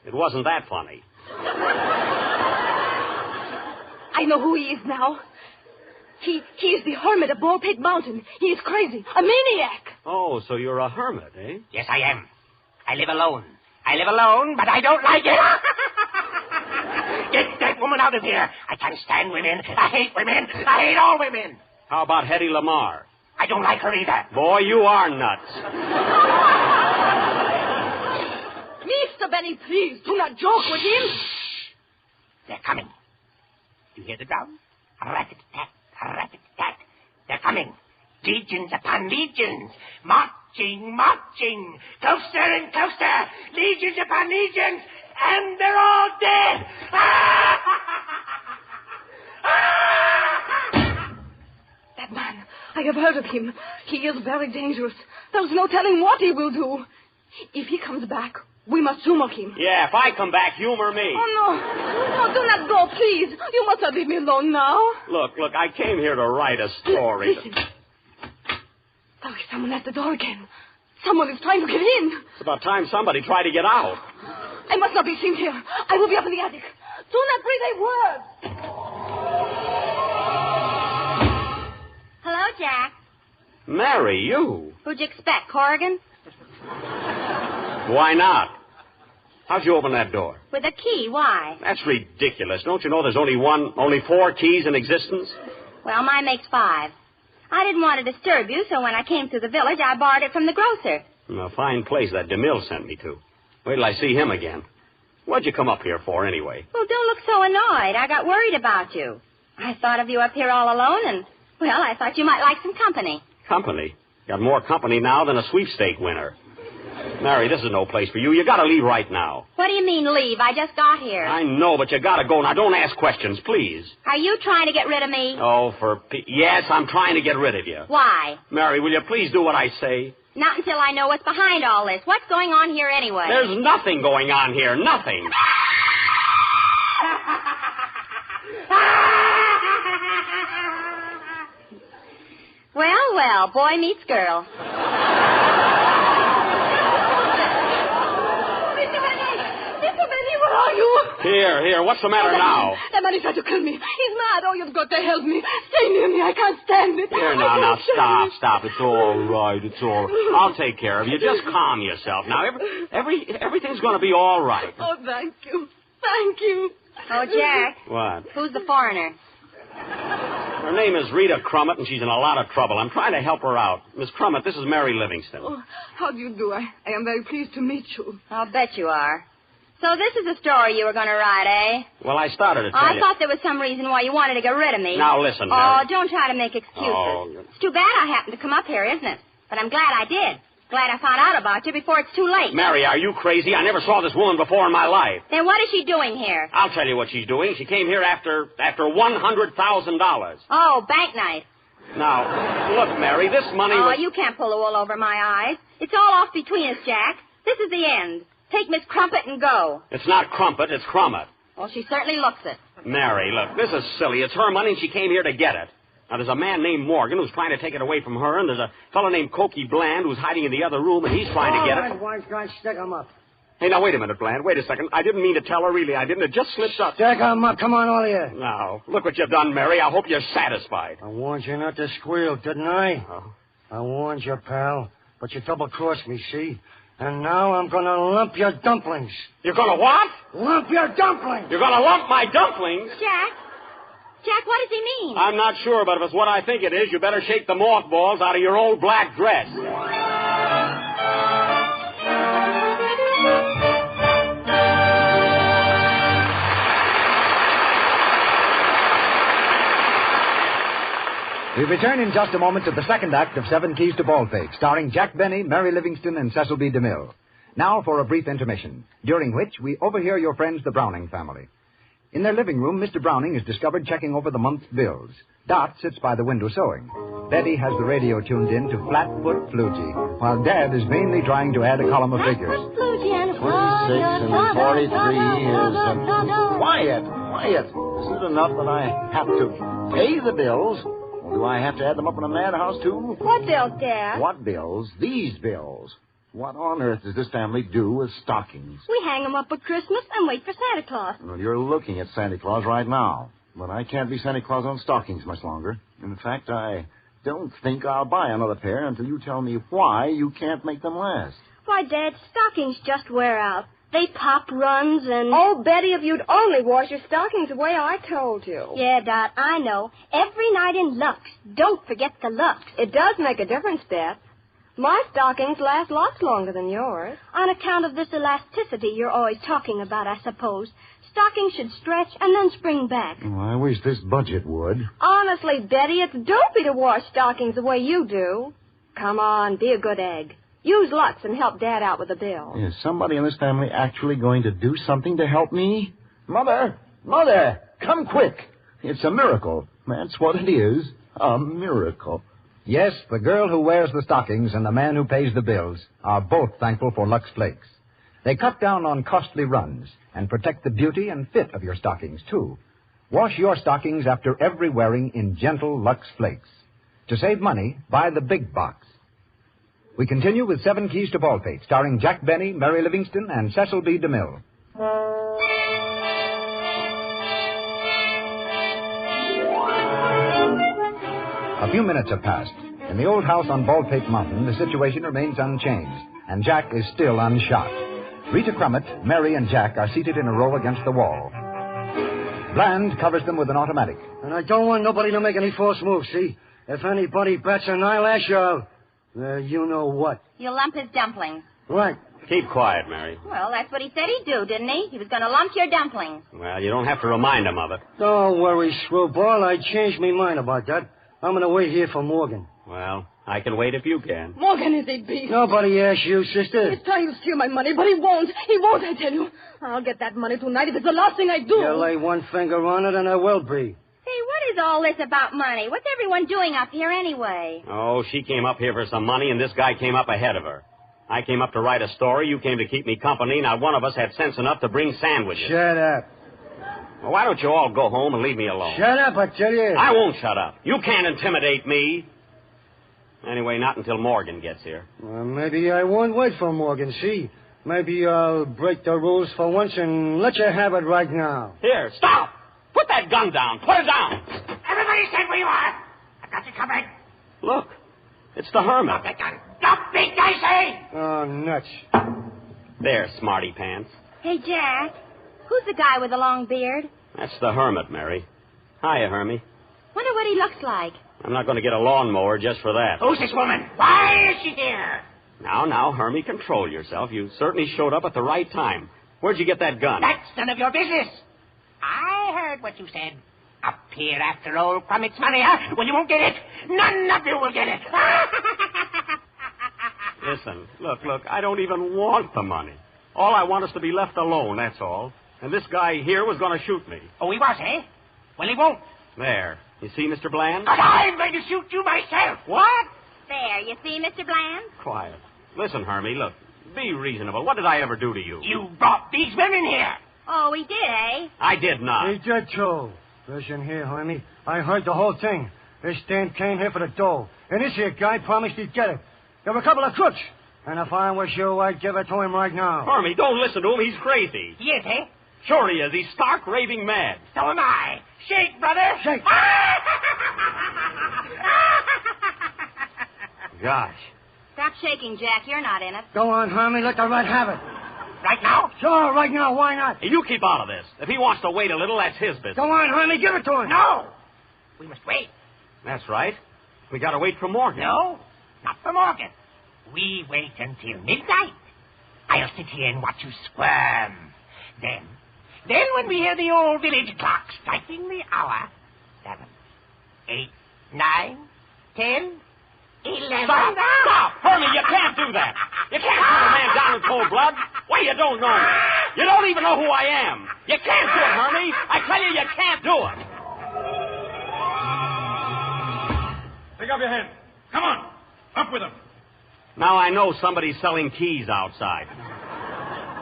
It wasn't that funny. I know who he is now. He is the hermit of Baldpate Mountain. He is crazy, a maniac. Oh, so you're a hermit, eh? Yes, I am. I live alone, but I don't like it. Get that woman out of here. I can't stand women. I hate women. I hate all women. How about Hetty Lamar? I don't like her either. Boy, you are nuts. Mr. Benny, please, do not joke with him. They're coming. You hear the drum? Rat-a-tat, rat-a-tat. They're coming. Legions upon legions. Marching. Closer and closer. Legions upon legions. And they're all dead. That man, I have heard of him. He is very dangerous. There's no telling what he will do. If he comes back, we must humor him. Yeah, if I come back, humor me. Oh, no, do not go, please. You must not leave me alone now. Look, I came here to write a story. Listen. There is someone at the door again. Someone is trying to get in. It's about time somebody tried to get out. I must not be seen here. I will be up in the attic. Do not breathe a word. Hello, Jack. Mary, you? Who'd you expect, Corrigan? Why not? How'd you open that door? With a key. Why? That's ridiculous. Don't you know there's only 4 keys in existence? Well, mine makes 5. I didn't want to disturb you, so when I came through the village, I borrowed it from the grocer. A fine place that DeMille sent me to. Wait till I see him again. What'd you come up here for, anyway? Well, don't look so annoyed. I got worried about you. I thought of you up here all alone, and, well, I thought you might like some company. Company? Got more company now than a sweepstake winner. Mary, this is no place for you. You gotta leave right now. What do you mean, leave? I just got here. I know, but you gotta go. Now, don't ask questions, please. Are you trying to get rid of me? Oh, yes, I'm trying to get rid of you. Why? Mary, will you please do what I say? Not until I know what's behind all this. What's going on here anyway? There's nothing going on here. Nothing. Well, boy meets girl. Where are you? Here. What's the matter now? That man is trying to kill me. He's mad. Oh, you've got to help me. Stay near me. I can't stand it. it. Here, now, stop. It's all right. I'll take care of you. Just calm yourself. Now, everything's going to be all right. Oh, thank you. Thank you. Oh, Jack. What? Who's the foreigner? Her name is Rita Crummett, and she's in a lot of trouble. I'm trying to help her out. Miss Crummett, this is Mary Livingston. Oh, how do you do? I am very pleased to meet you. I'll bet you are. So this is the story you were going to write, eh? Well, I started to tell you. I thought there was some reason why you wanted to get rid of me. Now, listen, Mary. Oh, don't try to make excuses. Oh. It's too bad I happened to come up here, isn't it? But I'm glad I did. Glad I found out about you before it's too late. Mary, are you crazy? I never saw this woman before in my life. Then what is she doing here? I'll tell you what she's doing. She came here after $100,000. Oh, bank night. Now, look, Mary, this money Oh, was... you can't pull the wool over my eyes. It's all off between us, Jack. This is the end. Take Miss Crumpet and go. It's not Crumpet, it's Crummett. Well, she certainly looks it. Mary, look, this is silly. It's her money and she came here to get it. Now, there's a man named Morgan who's trying to take it away from her, and there's a fellow named Cokie Bland who's hiding in the other room, and he's trying to get it. All right, wise guy, stick him up. Hey, now, wait a minute, Bland. Wait a second. I didn't mean to tell her, really. I didn't. It just slipped up. Stick him up. Come on, all of you. Now, look what you've done, Mary. I hope you're satisfied. I warned you not to squeal, didn't I? Oh. I warned you, pal. But you double-crossed me, see? And now I'm going to lump your dumplings. You're going to what? Lump your dumplings. You're going to lump my dumplings? Jack, what does he mean? I'm not sure, but if it's what I think it is, you better shake the mothballs out of your old black dress. We return in just a moment to the second act of Seven Keys to Baldpate, starring Jack Benny, Mary Livingston, and Cecil B. DeMille. Now for a brief intermission, during which we overhear your friends, the Browning family. In their living room, Mr. Browning is discovered checking over the month's bills. Dot sits by the window sewing. Betty has the radio tuned in to Flatfoot Flugie, while Dad is vainly trying to add a column of figures. 26 and 43 is... Quiet. Is it enough that I have to pay the bills? Or do I have to add them up in a madhouse, too? What bills, Dad? What bills? These bills. What on earth does this family do with stockings? We hang them up at Christmas and wait for Santa Claus. Well, you're looking at Santa Claus right now. But I can't be Santa Claus on stockings much longer. In fact, I don't think I'll buy another pair until you tell me why you can't make them last. Why, Dad, stockings just wear out. They pop runs and... Oh, Betty, if you'd only wash your stockings the way I told you. Yeah, Dot, I know. Every night in Lux. Don't forget the Lux. It does make a difference, Beth. My stockings last lots longer than yours. On account of this elasticity you're always talking about, I suppose. Stockings should stretch and then spring back. Oh, I wish this budget would. Honestly, Betty, it's dopey to wash stockings the way you do. Come on, be a good egg. Use Lux and help Dad out with the bill. Is somebody in this family actually going to do something to help me? Mother, come quick. It's a miracle. That's what it is. A miracle. Yes, the girl who wears the stockings and the man who pays the bills are both thankful for Lux Flakes. They cut down on costly runs and protect the beauty and fit of your stockings, too. Wash your stockings after every wearing in gentle Lux Flakes. To save money, buy the big box. We continue with Seven Keys to Baldpate, starring Jack Benny, Mary Livingston, and Cecil B. DeMille. A few minutes have passed. In the old house on Baldpate Mountain, the situation remains unchanged, and Jack is still unshot. Rita Crummett, Mary, and Jack are seated in a row against the wall. Bland covers them with an automatic. And I don't want nobody to make any false moves, see? If anybody bats an eyelash, you know what. You'll lump his dumplings. Right. Keep quiet, Mary. Well, that's what he said he'd do, didn't he? He was going to lump your dumplings. Well, you don't have to remind him of it. Don't worry, screwball. I changed my mind about that. I'm going to wait here for Morgan. Well, I can wait if you can. Morgan is a beast. Nobody asked you, sister. He's trying to steal my money, but he won't. He won't, I tell you. I'll get that money tonight if it's the last thing I do. You lay one finger on it, and I will be. Hey, what is all this about money? What's everyone doing up here anyway? Oh, she came up here for some money, and this guy came up ahead of her. I came up to write a story. You came to keep me company. Not one of us had sense enough to bring sandwiches. Shut up. Well, why don't you all go home and leave me alone? Shut up, I tell you. I won't shut up. You can't intimidate me. Anyway, not until Morgan gets here. Well, maybe I won't wait for Morgan, see? Maybe I'll break the rules for once and let you have it right now. Here, stop! Put that gun down. Put it down. Everybody stay where you are. I've got you covered. Look, it's the hermit. Drop that gun. Drop it, I say! Oh, nuts. There, smarty pants. Hey, Jack. Who's the guy with the long beard? That's the hermit, Mary. Hiya, Hermie. Wonder what he looks like. I'm not going to get a lawnmower just for that. Who's this woman? Why is she here? Now, Hermie, control yourself. You certainly showed up at the right time. Where'd you get that gun? That's none of your business. I heard what you said. Up here after old Crummets' money, huh? Well, you won't get it. None of you will get it. Listen, look, I don't even want the money. All I want is to be left alone, that's all. And this guy here was going to shoot me. Oh, he was, eh? Well, he won't. There. You see, Mr. Bland? But I'm going to shoot you myself. What? There, you see, Mr. Bland? Quiet. Listen, Hermie, look. Be reasonable. What did I ever do to you? You brought these women here. Oh, we did, eh? I did not. He did, too. Listen here, Hermie. I heard the whole thing. This Dan came here for the dough. And this here guy promised he'd get it. There were a couple of crooks. And if I was you, I'd give it to him right now. Hermie, don't listen to him. He's crazy. He is, eh? Sure he is. He's stark raving mad. So am I. Shake, brother. Shake. Gosh. Stop shaking, Jack. You're not in it. Go on, Hermie. Let the rat have it. Right now? Sure, right now. Why not? Hey, you keep out of this. If he wants to wait a little, that's his business. Go on, Hermie. Give it to him. No. We must wait. That's right. We got to wait for Morgan. No, not for Morgan. We wait until midnight. I'll sit here and watch you squirm. Then when we hear the old village clock striking the hour, 7, 8, 9, 10, 11... Stop! Hermie, you can't do that. You can't shoot a man down in cold blood. Why, you don't know me. You don't even know who I am. You can't do it, Hermie. I tell you, you can't do it. Pick up your head. Come on. Up with them. Now I know somebody's selling keys outside.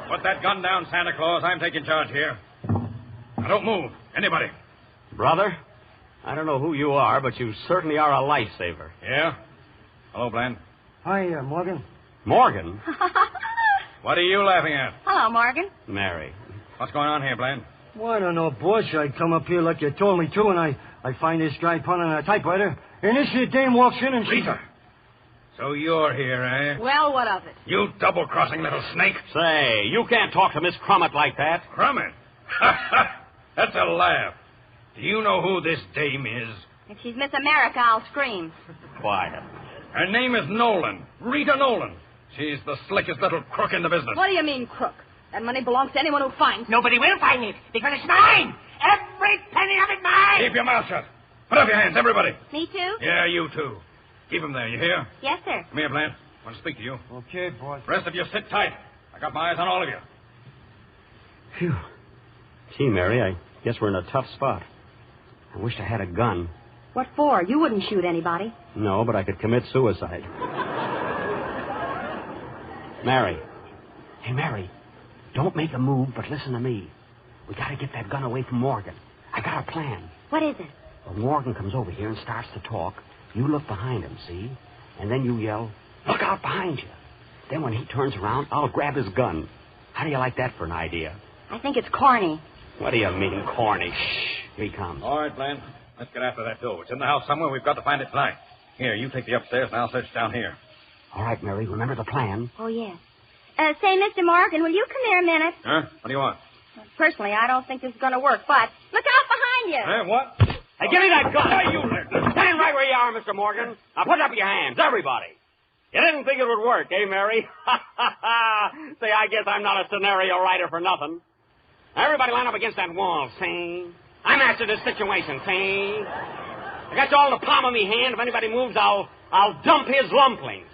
Put that gun down, Santa Claus. I'm taking charge here. Now, don't move. Anybody. Brother, I don't know who you are, but you certainly are a lifesaver. Yeah? Hello, Bland. Hi, Morgan. Morgan? What are you laughing at? Hello, Morgan. Mary. What's going on here, Bland? Well, I don't know, boss. I come up here like you told me to, and I find this guy punning a typewriter, and this here dame walks in and she... Lisa. So you're here, eh? Well, what of it? You double-crossing little snake. Say, you can't talk to Miss Crummett like that. Crummett? That's a laugh. Do you know who this dame is? If she's Miss America, I'll scream. Quiet. Her name is Nolan. Rita Nolan. She's the slickest little crook in the business. What do you mean, crook? That money belongs to anyone who finds it. Nobody will find it, because it's mine. Every penny of it mine. Keep your mouth shut. Put up your hands, everybody. Me too? Yeah, you too. Keep them there, you hear? Yes, sir. Come here, Bland. I want to speak to you. Okay, boss. Rest of you sit tight. I got my eyes on all of you. Phew. Gee, Mary, I guess we're in a tough spot. I wished I had a gun. What for? You wouldn't shoot anybody. No, but I could commit suicide. Mary. Hey, Mary. Don't make a move, but listen to me. We got to get that gun away from Morgan. I got a plan. What is it? When Morgan comes over here and starts to talk, you look behind him, see? And then you yell, "Look out behind you." Then when he turns around, I'll grab his gun. How do you like that for an idea? I think it's corny. What do you mean, corny? Shh. Here he comes. All right, Bland. Let's get after that dough. It's in the house somewhere. We've got to find it tonight. Here, you take the upstairs, and I'll search down here. All right, Mary. Remember the plan? Oh, yes. Say, Mr. Morgan, will you come here a minute? Huh? What do you want? Personally, I don't think this is going to work, but look out behind you. What? Hey, give me that gun. Hey, you stand right where you are, Mr. Morgan. Now put up your hands, everybody. You didn't think it would work, eh, Mary? Say, I guess I'm not a scenario writer for nothing. Everybody line up against that wall, see? I mastered this situation, see? I got you all in the palm of me hand. If anybody moves, I'll dump his lumplings.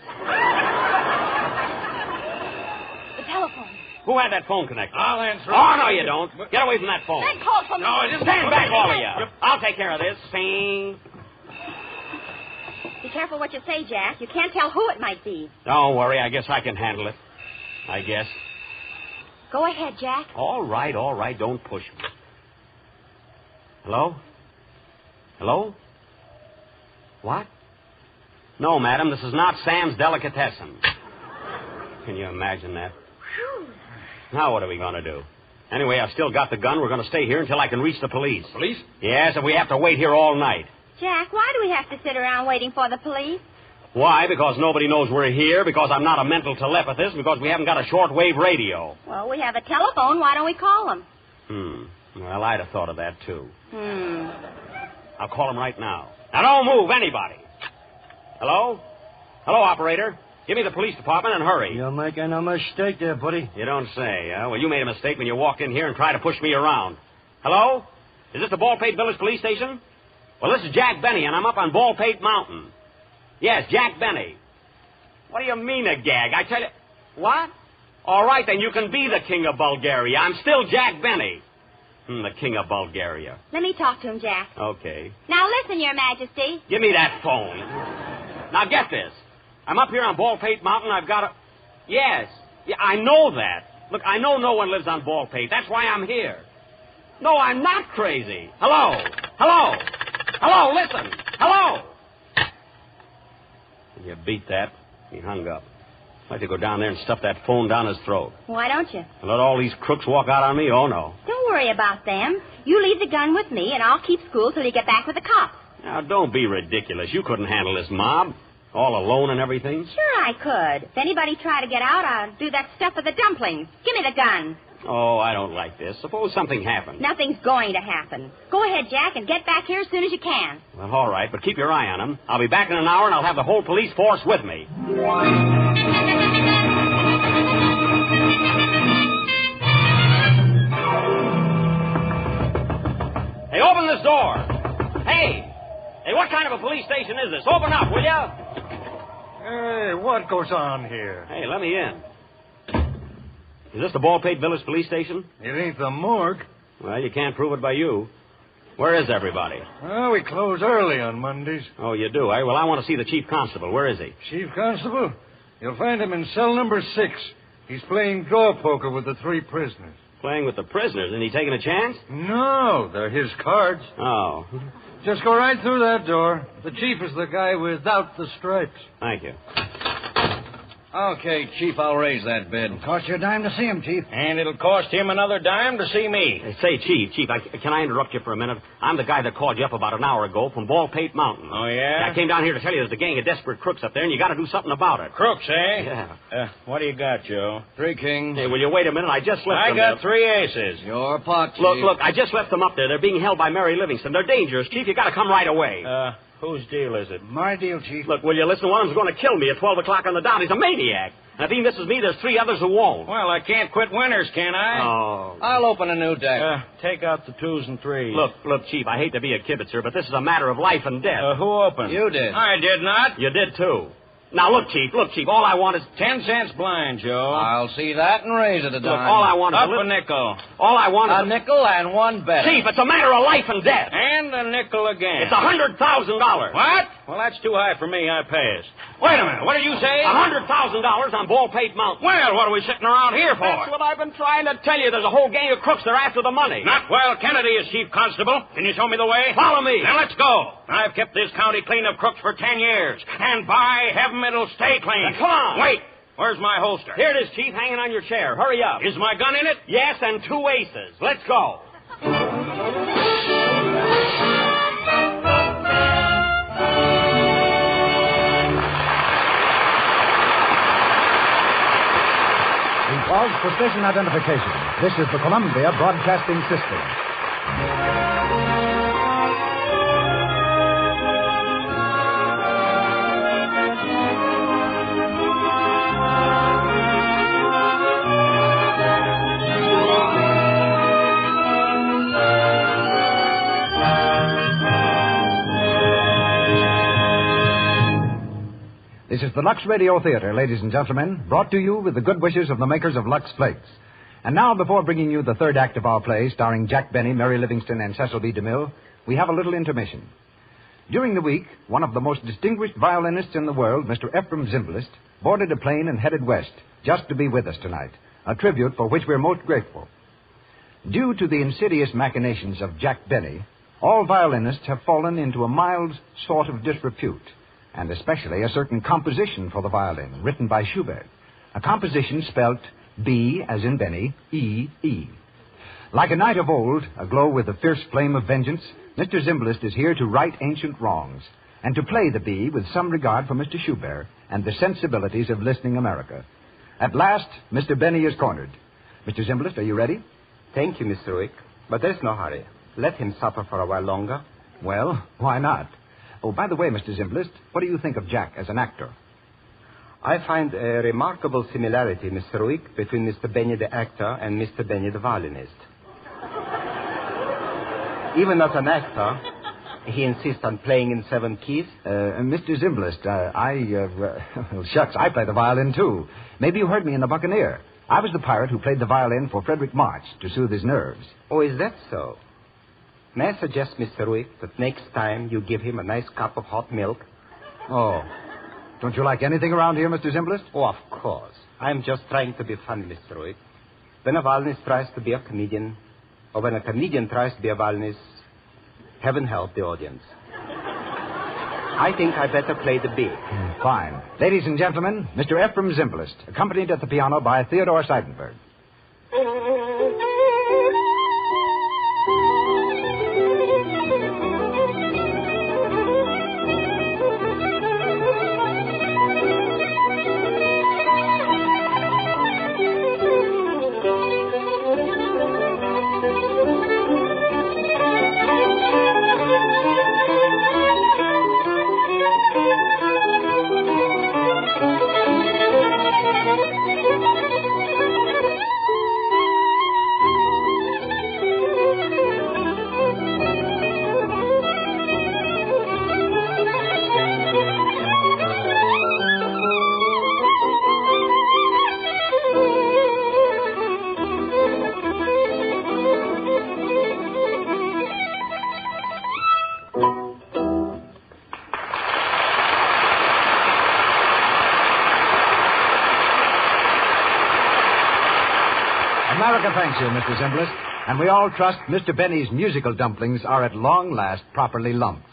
The telephone. Who had that phone connected? I'll answer it. Oh, no, you don't. Get away from that phone. That call from No, it isn't. Stand back, all of you. I'll take care of this, see? Be careful what you say, Jack. You can't tell who it might be. Don't worry. I guess I can handle it. I guess. Go ahead, Jack. All right. Don't push me. Hello? Hello? What? No, madam, this is not Sam's Delicatessen. Can you imagine that? Now what are we going to do? Anyway, I've still got the gun. We're going to stay here until I can reach the police. Police? Yes, and we have to wait here all night. Jack, why do we have to sit around waiting for the police? Why? Because nobody knows we're here, because I'm not a mental telepathist, because we haven't got a shortwave radio. Well, we have a telephone. Why don't we call them? Well, I'd have thought of that, too. I'll call them right now. Now, don't move, anybody. Hello? Hello, operator. Give me the police department and hurry. You're making a mistake there, buddy. You don't say, huh? Well, you made a mistake when you walked in here and tried to push me around. Hello? Is this the Baldpate Village Police Station? Well, this is Jack Benny, and I'm up on Baldpate Mountain. Yes, Jack Benny. What do you mean a gag? I tell you... What? All right, then you can be the King of Bulgaria. I'm still Jack Benny. The King of Bulgaria. Let me talk to him, Jack. Okay. Now listen, Your Majesty. Give me that phone. Now get this. I'm up here on Baldpate Mountain. I've got a... Yes. Yeah, I know that. Look, I know no one lives on Baldpate. That's why I'm here. No, I'm not crazy. Hello? Hello? Hello, listen. Hello? You beat that. He hung up. I'd like to go down there and stuff that phone down his throat. Why don't you? Let all these crooks walk out on me? Oh, no. Don't worry about them. You leave the gun with me, and I'll keep school till you get back with the cops. Now, don't be ridiculous. You couldn't handle this mob. All alone and everything. Sure I could. If anybody tried to get out, I'd do that stuff with the dumplings. Give me the gun. Oh, I don't like this. Suppose something happened. Nothing's going to happen. Go ahead, Jack, and get back here as soon as you can. Well, all right, but keep your eye on him. I'll be back in an hour, and I'll have the whole police force with me. Hey, open this door. Hey, what kind of a police station is this? Open up, will you? Hey, what goes on here? Hey, let me in. Is this the Baldpate Village Police Station? It ain't the morgue. Well, you can't prove it by you. Where is everybody? Well, we close early on Mondays. Oh, you do, eh? Well, I want to see the chief constable. Where is he? Chief constable? You'll find him in cell number 6. He's playing draw poker with the 3 prisoners. Playing with the prisoners? Isn't he taking a chance? No, they're his cards. Oh. Just go right through that door. The chief is the guy without the stripes. Thank you. Okay, Chief, I'll raise that bid. It'll cost you a dime to see him, Chief. And it'll cost him another dime to see me. Say, Chief, can I interrupt you for a minute? I'm the guy that called you up about an hour ago from Baldpate Mountain. Oh, yeah? I came down here to tell you there's a gang of desperate crooks up there, and you got to do something about it. Crooks, eh? Yeah. What do you got, Joe? 3 kings. Hey, will you wait a minute? I just left them. I got 3 aces. Your pot, Chief. Look, I just left them up there. They're being held by Mary Livingston. They're dangerous, Chief. You got to come right away. Whose deal is it? My deal, Chief. Look, will you listen? One of them's going to kill me at 12 o'clock on the dot. He's a maniac. And if he misses me, there's 3 others who won't. Well, I can't quit winners, can I? Oh. I'll open a new deck. Take out the 2s and 3s. Look, Chief, I hate to be a kibitzer, but this is a matter of life and death. Who opened? You did. I did not. You did, too. Now, look, Chief, all I want is... 10 cents blind, Joe. I'll see that and raise it a dime. Look, all I want is a nickel. All I want is... A nickel and 1 bet. Chief, it's a matter of life and death. And a nickel again. It's $100,000. What? Well, that's too high for me. I pass. Wait a minute. What did you say? $100,000 on Baldpate Mountain. Well, what are we sitting around here for? That's what I've been trying to tell you. There's a whole gang of crooks. They're after the money. Not while Kennedy is chief constable. Can you show me the way? Follow me. Now, let's go. I've kept this county clean of crooks for 10 years. And by heaven, it'll stay clean. Now, come on. Wait. Where's my holster? Here it is, Chief, hanging on your chair. Hurry up. Is my gun in it? Yes, and 2 aces. Let's go. Was for station identification. This is the Columbia Broadcasting System. This is the Lux Radio Theater, ladies and gentlemen, brought to you with the good wishes of the makers of Lux Flakes. And now, before bringing you the 3rd act of our play, starring Jack Benny, Mary Livingston, and Cecil B. DeMille, we have a little intermission. During the week, one of the most distinguished violinists in the world, Mr. Ephraim Zimbalist, boarded a plane and headed west, just to be with us tonight, a tribute for which we're most grateful. Due to the insidious machinations of Jack Benny, all violinists have fallen into a mild sort of disrepute, and especially a certain composition for the violin, written by Schubert. A composition spelt B, as in Benny, E, E. Like a knight of old, aglow with the fierce flame of vengeance, Mr. Zimbalist is here to right ancient wrongs and to play the bee with some regard for Mr. Schubert and the sensibilities of listening America. At last, Mr. Benny is cornered. Mr. Zimbalist, are you ready? Thank you, Mr. Wick, but there's no hurry. Let him suffer for a while longer. Well, why not? Oh, by the way, Mr. Zimbalist, what do you think of Jack as an actor? I find a remarkable similarity, Mr. Wick, between Mr. Benny the actor and Mr. Benny the violinist. Even as an actor, he insists on playing in 7 keys. Mr. Zimbalist, shucks, I play the violin, too. Maybe you heard me in The Buccaneer. I was the pirate who played the violin for Frederick March to soothe his nerves. Oh, is that so? May I suggest, Mr. Wick, that next time you give him a nice cup of hot milk? Oh. Don't you like anything around here, Mr. Zimbalist? Oh, of course. I'm just trying to be funny, Mr. Wick. When a violinist tries to be a comedian, or when a comedian tries to be a violinist, heaven help the audience. I think I better play the bee. Fine. Ladies and gentlemen, Mr. Ephraim Zimbalist, accompanied at the piano by Theodore Seidenberg. America thanks you, Mr. Zimbalist, and we all trust Mr. Benny's musical dumplings are at long last properly lumped.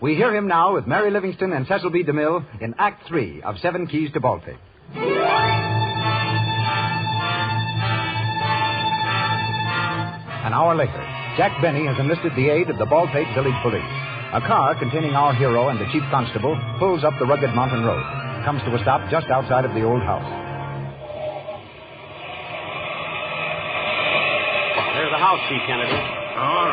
We hear him now with Mary Livingston and Cecil B. DeMille in Act 3 of 7 Keys to Baldpate. An hour later, Jack Benny has enlisted the aid of the Baldpate Village Police. A car containing our hero and the chief constable pulls up the rugged mountain road, comes to a stop just outside of the old house. There's the house, Chief Kennedy. All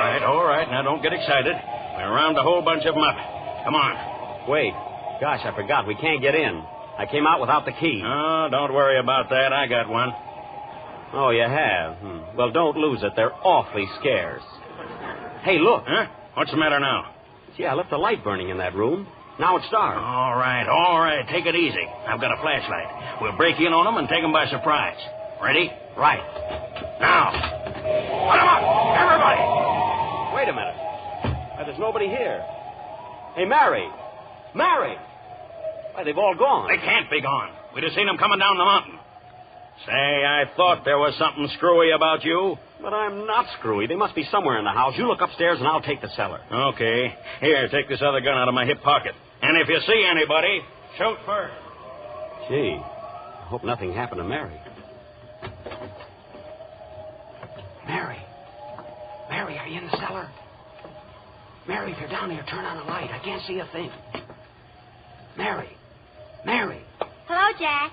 right. Now, don't get excited. We're around a whole bunch of them up. Come on. Wait. Gosh, I forgot. We can't get in. I came out without the key. Oh, don't worry about that. I got one. Oh, you have? Well, don't lose it. They're awfully scarce. Hey, look. Huh? What's the matter now? Gee, I left the light burning in that room. Now it's dark. All right. Take it easy. I've got a flashlight. We'll break in on them and take them by surprise. Ready? Right. Now. Put them up! Everybody! Wait a minute. There's nobody here. Hey, Mary! Why, they've all gone. They can't be gone. We'd have seen them coming down the mountain. Say, I thought there was something screwy about you. But I'm not screwy. They must be somewhere in the house. You look upstairs and I'll take the cellar. Okay. Here, take this other gun out of my hip pocket. And if you see anybody, shoot first. Gee, I hope nothing happened to Mary. Mary, are you in the cellar? Mary, if you're down here, turn on the light. I can't see a thing. Mary. Hello, Jack.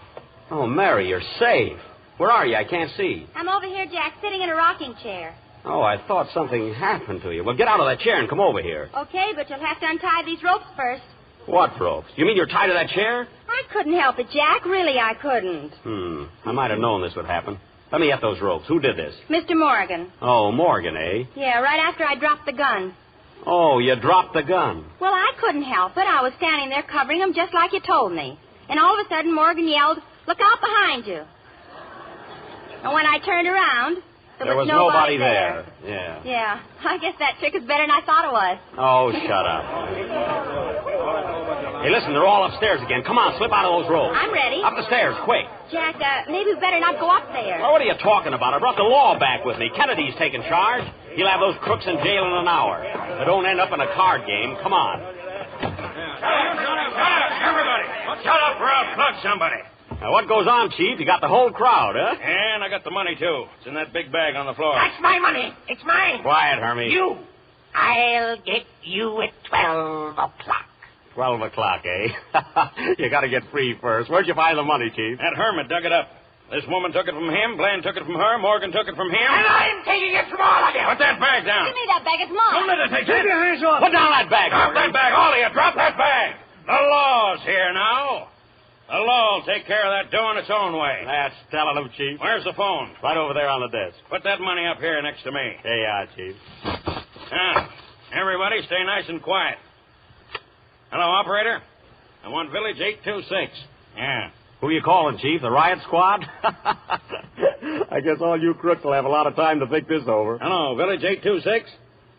Oh, Mary, you're safe. Where are you? I can't see. I'm over here, Jack, sitting in a rocking chair. Oh, I thought something happened to you. Well, get out of that chair and come over here. Okay, but you'll have to untie these ropes first. What ropes? You mean you're tied to that chair? I couldn't help it, Jack. Really, I couldn't. I might have known this would happen. Let me get those ropes. Who did this? Mr. Morgan. Oh, Morgan, eh? Yeah, right after I dropped the gun. Oh, you dropped the gun. Well, I couldn't help it. I was standing there covering him just like you told me. And all of a sudden, Morgan yelled, "Look out behind you." And when I turned around, there was nobody there. Yeah, I guess that trick is better than I thought it was. Oh, shut up. Hey, listen, they're all upstairs again. Come on, slip out of those ropes. I'm ready. Up the stairs, quick. Jack, maybe we better not go up there. Well, what are you talking about? I brought the law back with me. Kennedy's taking charge. He'll have those crooks in jail in an hour. They don't end up in a card game. Come on. Everybody, shut up or I'll plug somebody. Now, what goes on, Chief? You got the whole crowd, huh? And I got the money, too. It's in that big bag on the floor. That's my money. It's mine. Quiet, Hermie. You I'll get you at 12 o'clock. 12 o'clock, eh? You got to get free first. Where'd you find the money, Chief? That hermit dug it up. This woman took it from him, Bland took it from her, Morgan took it from him. And I'm taking it from all of you. Put that bag down. Give me that bag. It's mine. Don't let her take that. Keep your hands off. Put down that bag. Drop that bag, all of you. Drop that bag. The law's here now. The law will take care of that dough in its own way. That's telling him, Chief. Where's the phone? Right over there on the desk. Put that money up here next to me. Here you are, Chief. Now, everybody stay nice and quiet. Hello, operator. I want Village 826. Yeah. Who you calling, Chief? The riot squad? I guess all you crooks will have a lot of time to think this over. Hello, Village 826.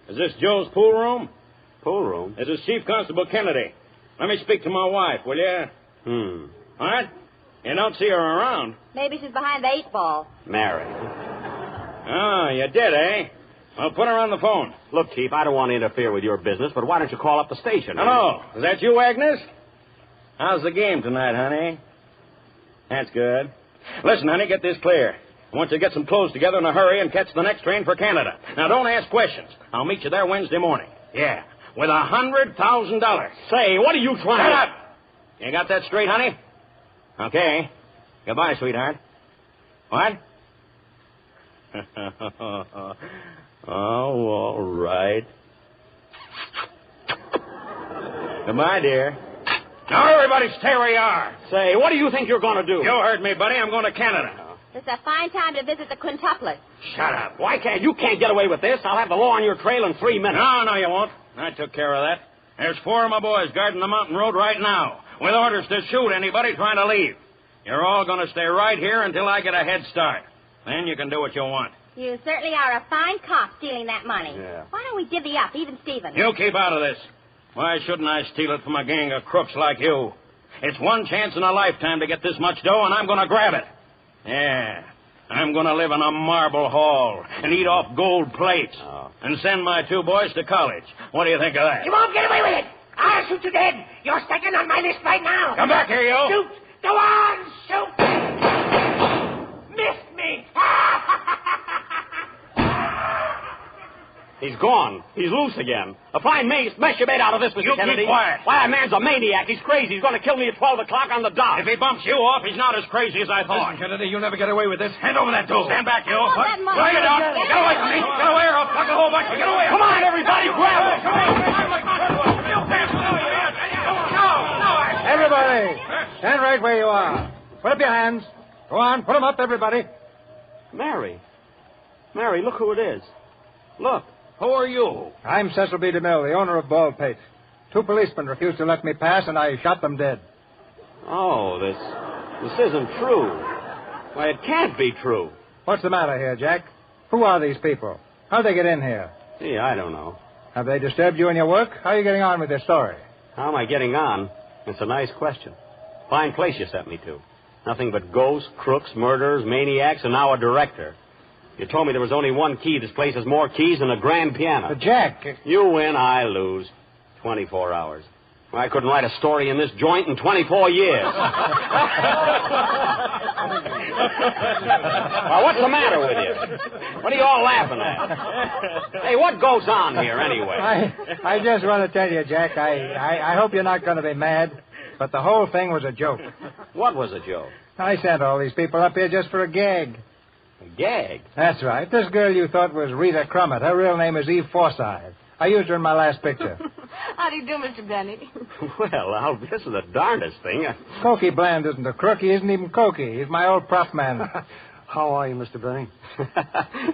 Is this Joe's pool room? Pool room? This is Chief Constable Kennedy. Let me speak to my wife, will you? What? You don't see her around. Maybe she's behind the 8-ball. Mary. Oh, you did, eh? Well, put her on the phone. Look, Chief, I don't want to interfere with your business, but why don't you call up the station? Hello. Is that you, Agnes? How's the game tonight, honey? That's good. Listen, honey, get this clear. I want you to get some clothes together in a hurry and catch the next train for Canada. Now, don't ask questions. I'll meet you there Wednesday morning. Yeah, with $100,000. Say, what are you trying to... Shut up! You got that straight, honey? Okay. Goodbye, sweetheart. What? Oh, all right. Goodbye, dear. Now, everybody stay where you are. Say, what do you think you're going to do? You heard me, buddy. I'm going to Canada. It's a fine time to visit the quintuplets. Shut up. Why can't you can't get away with this? I'll have the law on your trail in 3 minutes. No, you won't. I took care of that. There's 4 of my boys guarding the mountain road right now, with orders to shoot anybody trying to leave. You're all going to stay right here until I get a head start. Then you can do what you want. You certainly are a fine cop stealing that money. Yeah. Why don't we divvy up, even Stephen? You keep out of this. Why shouldn't I steal it from a gang of crooks like you? It's one chance in a lifetime to get this much dough, and I'm going to grab it. Yeah. I'm going to live in a marble hall and eat off gold plates and send my 2 boys to college. What do you think of that? You won't get away with it. I'll shoot you dead. You're second on my list right now. Come back here, you. Shoot. Go on, shoot. Missed me. He's gone. He's loose again. A fine mess you made out of this, Mr. Kennedy. Keep quiet. Why, that man's a maniac. He's crazy. He's going to kill me at 12 o'clock on the dot. If he bumps you off, he's not as crazy as I thought. Listen, Kennedy, you'll never get away with this. Hand over that dough. Stand back, you. Oh, that money. No, you don't. Get away from me. Get away or I'll plug a whole bunch. Get away. Come on, everybody, grab him. Everybody, stand right where you are. Put up your hands. Go on, put them up, everybody. Mary, look who it is. Look. Who are you? I'm Cecil B. DeMille, the owner of Baldpate. 2 policemen refused to let me pass, and I shot them dead. Oh, this isn't true. Why, it can't be true. What's the matter here, Jack? Who are these people? How'd they get in here? Gee, I don't know. Have they disturbed you in your work? How are you getting on with this story? How am I getting on? It's a nice question. Fine place you sent me to. Nothing but ghosts, crooks, murderers, maniacs, and now a director. You told me there was only one key. This place has more keys than a grand piano. But, Jack... You win, I lose. 24 hours. I couldn't write a story in this joint in 24 years. Well, what's the matter with you? What are you all laughing at? Hey, what goes on here, anyway? I just want to tell you, Jack, I hope you're not going to be mad, but the whole thing was a joke. What was a joke? I sent all these people up here just for a gag. A gag? That's right. This girl you thought was Rita Crummett. Her real name is Eve Forsythe. I used her in my last picture. How do you do, Mr. Benny? Well, Al, this is the darndest thing. Cokie Bland isn't a crook. He isn't even Cokie. He's my old prop man. How are you, Mr. Benny?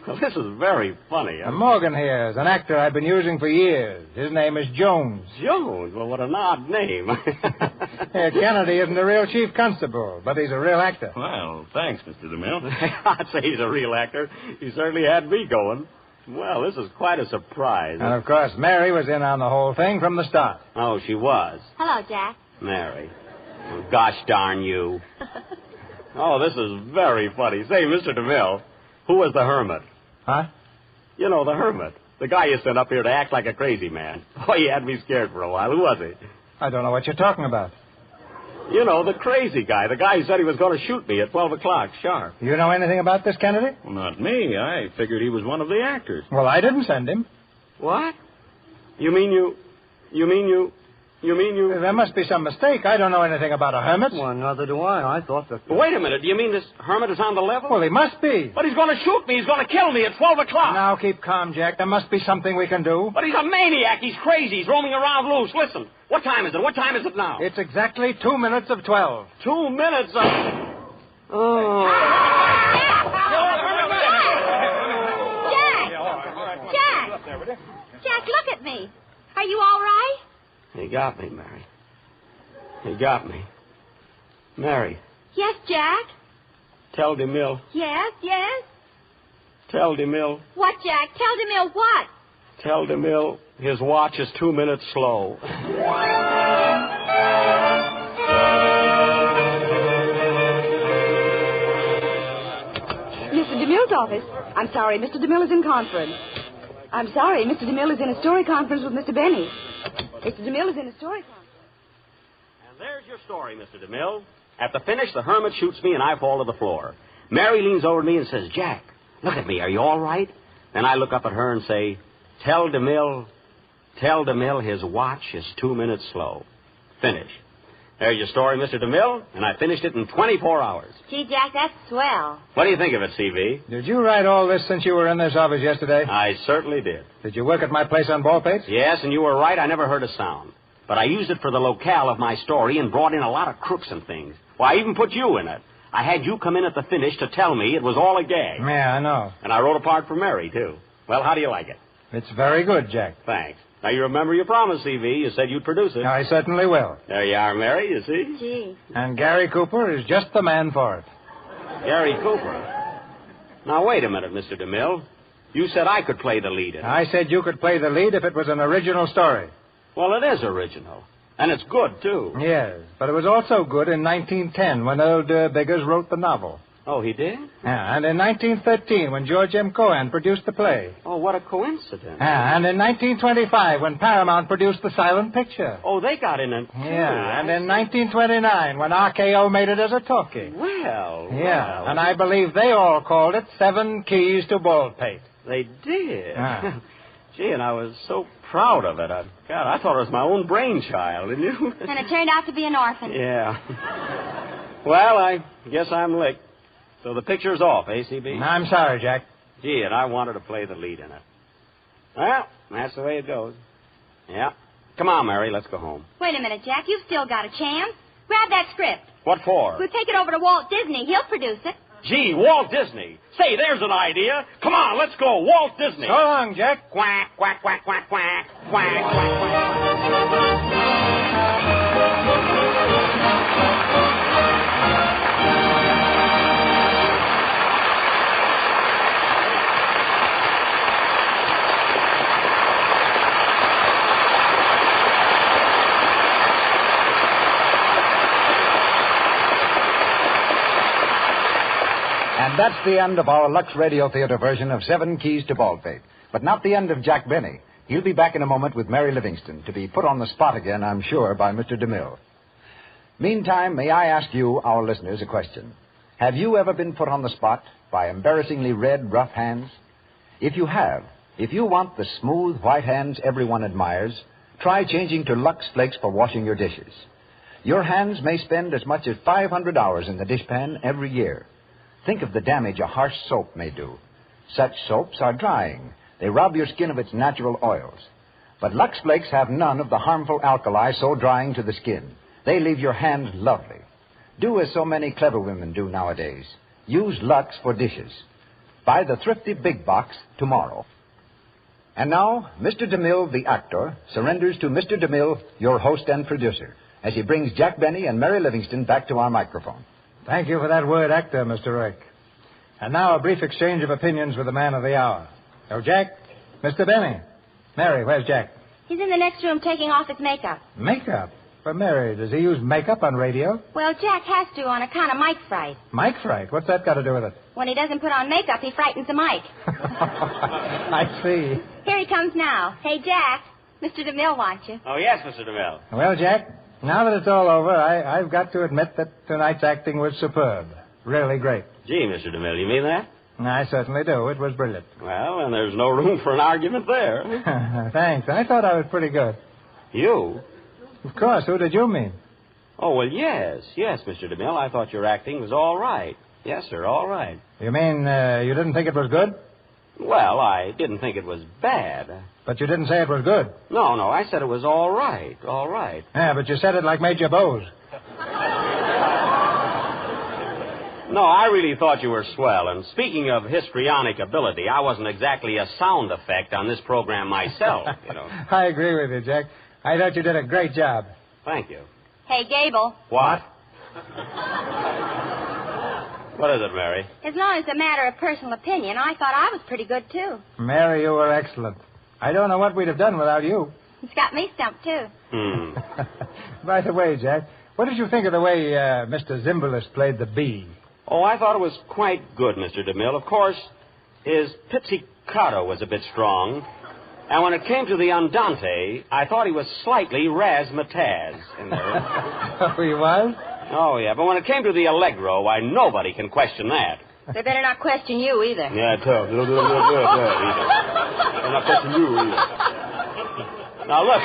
Well, this is very funny. And Morgan here is an actor I've been using for years. His name is Jones. Jones? Well, what an odd name. Kennedy isn't a real chief constable, but he's a real actor. Well, thanks, Mr. DeMille. I'd say he's a real actor. He certainly had me going. Well, this is quite a surprise. And, of course, Mary was in on the whole thing from the start. Oh, she was? Hello, Jack. Mary. Oh, gosh darn you. Oh, this is very funny. Say, Mr. DeMille, who was the hermit? Huh? You know, the hermit. The guy you sent up here to act like a crazy man. Oh, he had me scared for a while. Who was he? I don't know what you're talking about. You know, the crazy guy. The guy who said he was going to shoot me at 12 o'clock, sharp. You know anything about this, Kennedy? Well, not me. I figured he was one of the actors. Well, I didn't send him. What? You mean you... There must be some mistake. I don't know anything about a hermit. Well, neither do I. I thought that... Wait a minute. Do you mean this hermit is on the level? Well, he must be. But he's going to shoot me. He's going to kill me at 12 o'clock. Now, keep calm, Jack. There must be something we can do. But he's a maniac. He's crazy. He's roaming around loose. Listen. What time is it? What time is it now? It's exactly 2 minutes of 12. 2 minutes of... Oh. Jack, look at me. Are you all right? He got me, Mary. He got me. Mary. Yes, Jack? Tell DeMille. Yes. Tell DeMille. What, Jack? Tell DeMille what? Tell DeMille his watch is 2 minutes slow. Mr. DeMille's office. I'm sorry, Mr. DeMille is in conference. I'm sorry, Mr. DeMille is in a story conference with Mr. Benny. Mr. DeMille is in a story conference. And there's your story, Mr. DeMille. At the finish, the hermit shoots me and I fall to the floor. Mary leans over to me and says, Jack, look at me. Are you all right? Then I look up at her and say, Tell DeMille his watch is 2 minutes slow. Finish. There's your story, Mr. DeMille, and I finished it in 24 hours. Gee, Jack, that's swell. What do you think of it, C.V.? Did you write all this since you were in this office yesterday? I certainly did. Did you work at my place on Baldpate? Yes, and you were right. I never heard a sound. But I used it for the locale of my story and brought in a lot of crooks and things. Well, I even put you in it. I had you come in at the finish to tell me it was all a gag. Yeah, I know. And I wrote a part for Mary, too. Well, how do you like it? It's very good, Jack. Thanks. Now, you remember your promise, C.V. You said you'd produce it. I certainly will. There you are, Mary, you see? Gee. And Gary Cooper is just the man for it. Gary Cooper? Now, wait a minute, Mr. DeMille. You said I could play the lead in it. I said you could play the lead if it was an original story. Well, it is original. And it's good, too. Yes, but it was also good in 1910 when Earl Biggers wrote the novel. Oh, he did? Yeah, and in 1913 when George M. Cohan produced the play. Oh, what a coincidence. Yeah, and in 1925 when Paramount produced the silent picture. Oh, they got in it, too. Yeah, and in 1929 when RKO made it as a talkie. Well. And I believe they all called it 7 Keys to Baldpate. They did? Ah. Gee, and I was so proud of it. I thought it was my own brainchild, didn't you? And it turned out to be an orphan. Yeah. Well, I guess I'm licked. So the picture's off, ACB? I'm sorry, Jack. Gee, and I wanted to play the lead in it. Well, that's the way it goes. Yeah. Come on, Mary, let's go home. Wait a minute, Jack. You've still got a chance. Grab that script. What for? We'll take it over to Walt Disney. He'll produce it. Gee, Walt Disney. Say, there's an idea. Come on, let's go. Walt Disney. So long, Jack. Quack, quack, quack, quack, quack. Quack, quack, quack. And that's the end of our Lux Radio Theater version of 7 Keys to Baldpate. But not the end of Jack Benny. He'll be back in a moment with Mary Livingston to be put on the spot again, I'm sure, by Mr. DeMille. Meantime, may I ask you, our listeners, a question? Have you ever been put on the spot by embarrassingly red, rough hands? If you have, if you want the smooth, white hands everyone admires, try changing to Lux Flakes for washing your dishes. Your hands may spend as much as 500 hours in the dishpan every year. Think of the damage a harsh soap may do. Such soaps are drying. They rob your skin of its natural oils. But Lux Flakes have none of the harmful alkali so drying to the skin. They leave your hand lovely. Do as so many clever women do nowadays. Use Lux for dishes. Buy the thrifty big box tomorrow. And now, Mr. DeMille, the actor, surrenders to Mr. DeMille, your host and producer, as he brings Jack Benny and Mary Livingston back to our microphone. Thank you for that word, actor, Mr. Rick. And now a brief exchange of opinions with the man of the hour. Oh, Jack, Mr. Benny. Mary, where's Jack? He's in the next room taking off his makeup. Makeup? For Mary, does he use makeup on radio? Well, Jack has to on account of Mike fright. Mike fright? What's that got to do with it? When he doesn't put on makeup, he frightens the Mike. I see. Here he comes now. Hey, Jack, Mr. DeMille wants you. Oh, yes, Mr. DeMille. Well, Jack, now that it's all over, I've got to admit that tonight's acting was superb. Really great. Gee, Mr. DeMille, you mean that? I certainly do. It was brilliant. Well, and there's no room for an argument there. Thanks. I thought I was pretty good. You? Of course. Who did you mean? Oh, well, yes, Mr. DeMille. I thought your acting was all right. Yes, sir, all right. You mean you didn't think it was good? Well, I didn't think it was bad. But you didn't say it was good. No, I said it was all right, all right. Yeah, but you said it like Major Bowes. No, I really thought you were swell. And speaking of histrionic ability, I wasn't exactly a sound effect on this program myself, you know. I agree with you, Jack. I thought you did a great job. Thank you. Hey, Gable. What? What is it, Mary? As long as it's a matter of personal opinion, I thought I was pretty good, too. Mary, you were excellent. I don't know what we'd have done without you. It's got me stumped, too. By the way, Jack, what did you think of the way Mr. Zimbalist played the bee? Oh, I thought it was quite good, Mr. DeMille. Of course, his pizzicato was a bit strong. And when it came to the andante, I thought he was slightly razzmatazz in there. Oh, he was? Oh, yeah. But when it came to the allegro, why, nobody can question that. They better not question you either. Yeah, tough. They're not question you either. Now, look.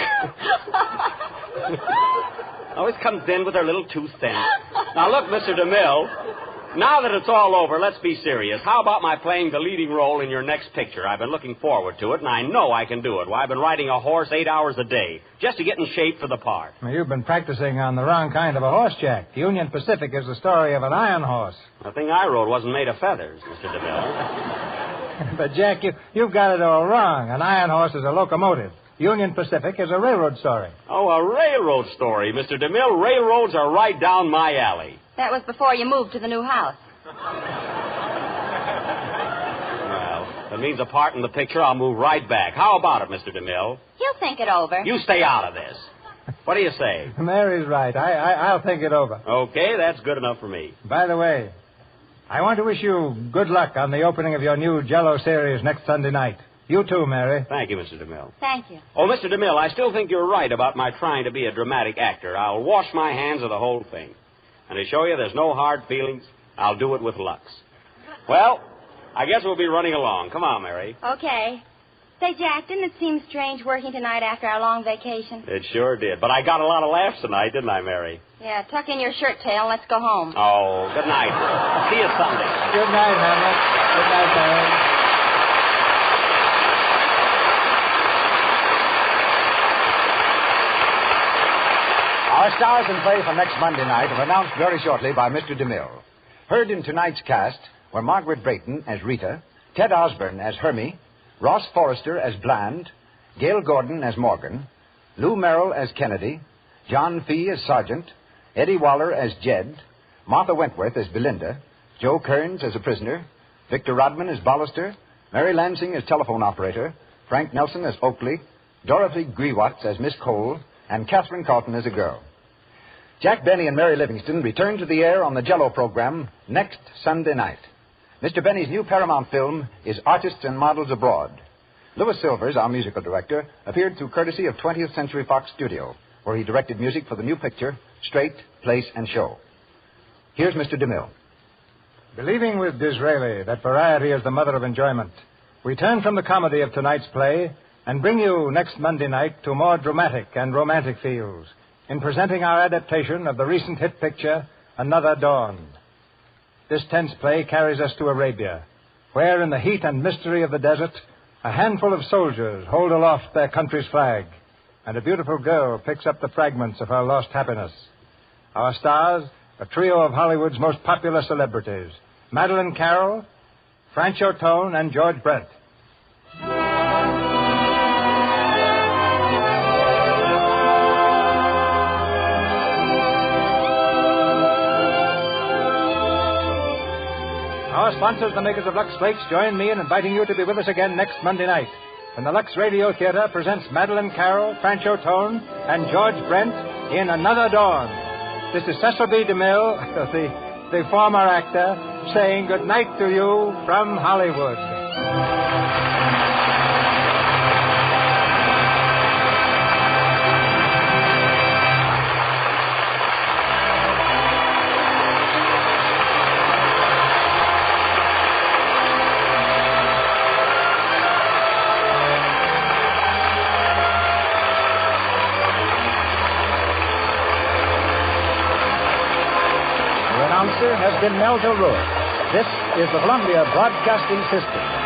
Always comes in with their little 2 cents. Now, look, Mr. DeMille. Now that it's all over, let's be serious. How about my playing the leading role in your next picture? I've been looking forward to it, and I know I can do it. Why, I've been riding a horse 8 hours a day just to get in shape for the part. Well, you've been practicing on the wrong kind of a horse, Jack. Union Pacific is the story of an iron horse. The thing I rode wasn't made of feathers, Mr. DeMille. But, Jack, you've got it all wrong. An iron horse is a locomotive. Union Pacific is a railroad story. Oh, a railroad story, Mr. DeMille. Railroads are right down my alley. That was before you moved to the new house. Well, that means a part in the picture, I'll move right back. How about it, Mr. DeMille? He'll think it over. You stay out of this. What do you say? Mary's right. I'll think it over. Okay, that's good enough for me. By the way, I want to wish you good luck on the opening of your new Jell-O series next Sunday night. You too, Mary. Thank you, Mr. DeMille. Thank you. Oh, Mr. DeMille, I still think you're right about my trying to be a dramatic actor. I'll wash my hands of the whole thing. And to show you there's no hard feelings, I'll do it with Lux. Well, I guess we'll be running along. Come on, Mary. Okay. Say, Jack, didn't it seem strange working tonight after our long vacation? It sure did. But I got a lot of laughs tonight, didn't I, Mary? Yeah, tuck in your shirt tail and let's go home. Oh, good night. See you Sunday. Good night, Hamlet. Good night, Mary. Our stars in play for next Monday night are announced very shortly by Mr. DeMille. Heard in tonight's cast were Margaret Brayton as Rita, Ted Osborne as Hermie, Ross Forrester as Bland, Gail Gordon as Morgan, Lou Merrill as Kennedy, John Fee as Sergeant, Eddie Waller as Jed, Martha Wentworth as Belinda, Joe Kearns as a prisoner, Victor Rodman as Ballister, Mary Lansing as telephone operator, Frank Nelson as Oakley, Dorothy Grewatts as Miss Cole, and Catherine Carlton as a girl. Jack Benny and Mary Livingston return to the air on the Jell-O program next Sunday night. Mr. Benny's new Paramount film is Artists and Models Abroad. Louis Silvers, our musical director, appeared through courtesy of 20th Century Fox Studio, where he directed music for the new picture, Straight, Place, and Show. Here's Mr. DeMille. Believing with Disraeli that variety is the mother of enjoyment, we turn from the comedy of tonight's play and bring you next Monday night to more dramatic and romantic feels in presenting our adaptation of the recent hit picture, Another Dawn. This tense play carries us to Arabia, where in the heat and mystery of the desert, a handful of soldiers hold aloft their country's flag, and a beautiful girl picks up the fragments of her lost happiness. Our stars, a trio of Hollywood's most popular celebrities, Madeleine Carroll, Francho Tone, and George Brent. Our sponsors, the makers of Lux Flakes, join me in inviting you to be with us again next Monday night when the Lux Radio Theater presents Madeleine Carroll, Francho Tone, and George Brent in Another Dawn. This is Cecil B. DeMille, the former actor, saying good night to you from Hollywood. announcer has been Mel Blanc. This is the Columbia Broadcasting System.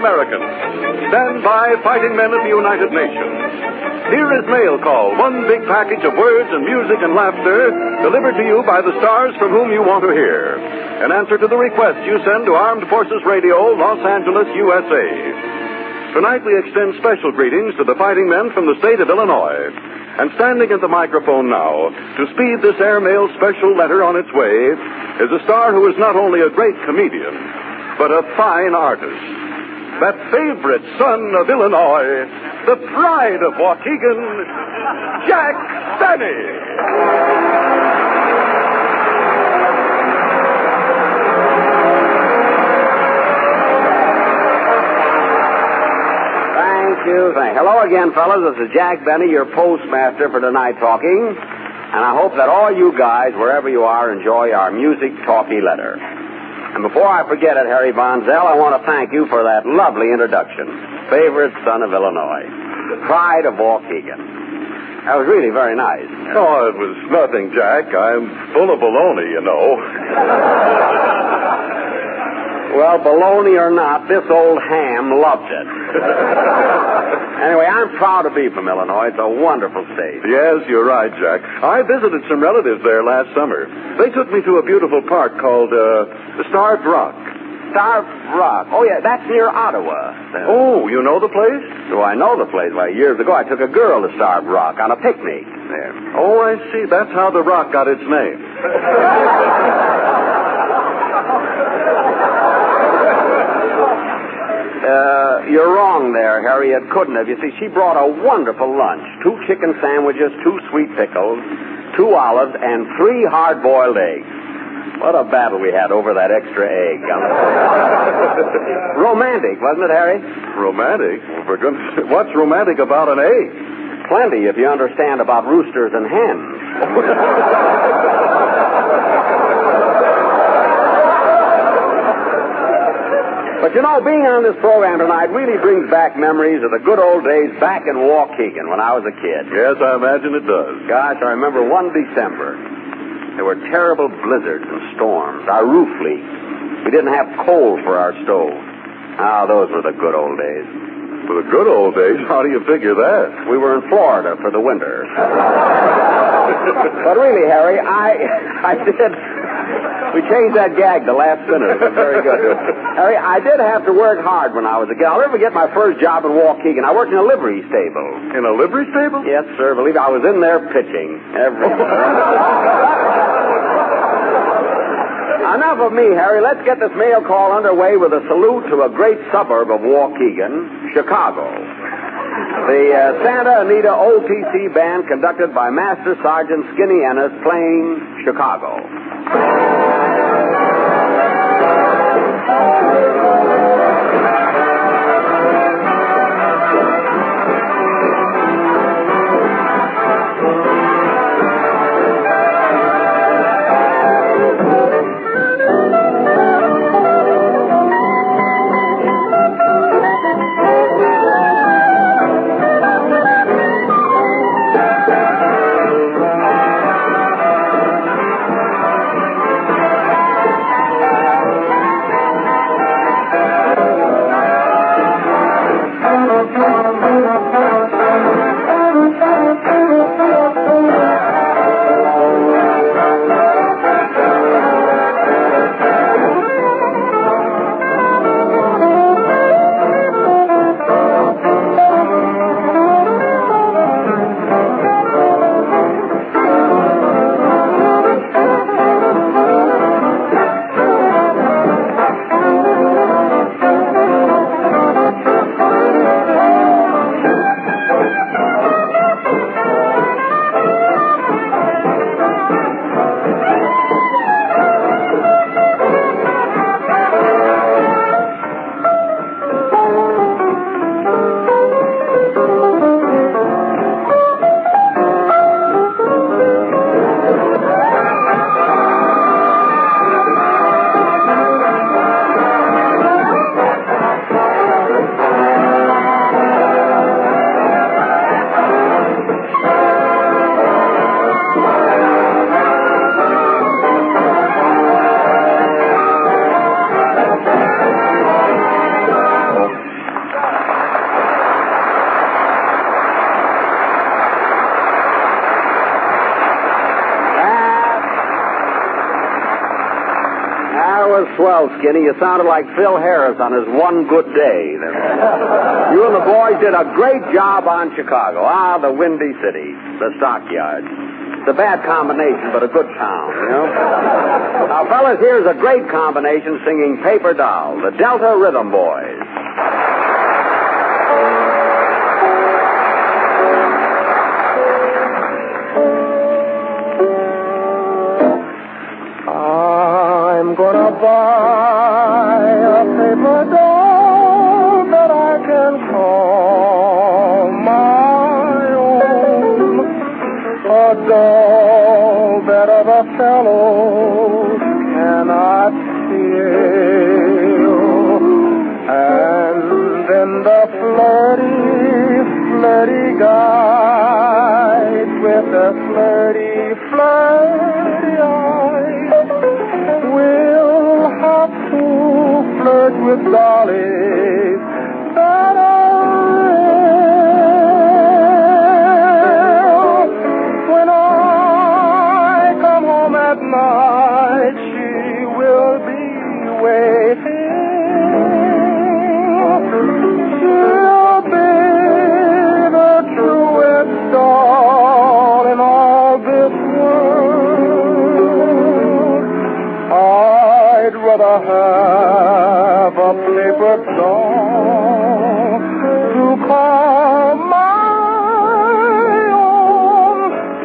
Americans. Stand by, fighting men of the United Nations. Here is Mail Call, one big package of words and music and laughter delivered to you by the stars from whom you want to hear. In answer to the request you send to Armed Forces Radio, Los Angeles, USA. Tonight we extend special greetings to the fighting men from the state of Illinois. And standing at the microphone now, to speed this airmail special letter on its way, is a star who is not only a great comedian, but a fine artist. That favorite son of Illinois, the pride of Waukegan, Jack Benny. Thank you. Hello again, fellas. This is Jack Benny, your postmaster for Tonight Talking. And I hope that all you guys, wherever you are, enjoy our music talkie letter. And before I forget it, Harry Von Zell, I want to thank you for that lovely introduction. Favorite son of Illinois. Pride of Waukegan. That was really very nice. Oh, it was nothing, Jack. I'm full of baloney, you know. Well, baloney or not, this old ham loved it. Anyway, I'm proud to be from Illinois. It's a wonderful state. Yes, you're right, Jack. I visited some relatives there last summer. They took me to a beautiful park called the Starved Rock. Starved Rock? Oh, yeah, that's near Ottawa. Oh, you know the place? Do I know the place? Well, years ago, I took a girl to Starved Rock on a picnic there. Oh, I see. That's how the rock got its name. You're wrong there, Harry. It couldn't have. You see, she brought a wonderful lunch. 2 chicken sandwiches, 2 sweet pickles, 2 olives, and 3 hard-boiled eggs. What a battle we had over that extra egg. Romantic, wasn't it, Harry? Romantic? Well, for goodness sake, what's romantic about an egg? Plenty, if you understand about roosters and hens. But, you know, being on this program tonight really brings back memories of the good old days back in Waukegan when I was a kid. Yes, I imagine it does. Gosh, I remember one December. There were terrible blizzards and storms. Our roof leaked. We didn't have coal for our stove. Ah, those were the good old days. For the good old days? How do you figure that? We were in Florida for the winter. But really, Harry, I did... We changed that gag the last minute. It was very good. Harry, I did have to work hard when I was a kid. I'll never forget my first job in Waukegan. I worked in a livery stable. In a livery stable? Yes, sir. Believe me, I was in there pitching every Enough of me, Harry. Let's get this mail call underway with a salute to a great suburb of Waukegan, Chicago. The Santa Anita OTC Band, conducted by Master Sergeant Skinny Ennis, playing Chicago. swell, Skinny. You sounded like Phil Harris on his one good day. You and the boys did a great job on Chicago. The Windy City, the stockyards. It's a bad combination, but a good town, you know? Now, fellas, here's a great combination singing Paper Doll, the Delta Rhythm Boys. I'm gonna buy a paper doll that I can call my own. A doll that other fellows cannot steal. And then the flirty guys with the flirty eyes will have to flirt with dollies that are real. When I come home at night, she will be waiting. She'll be the truest doll in all this world. I'd rather have a paper doll to call my own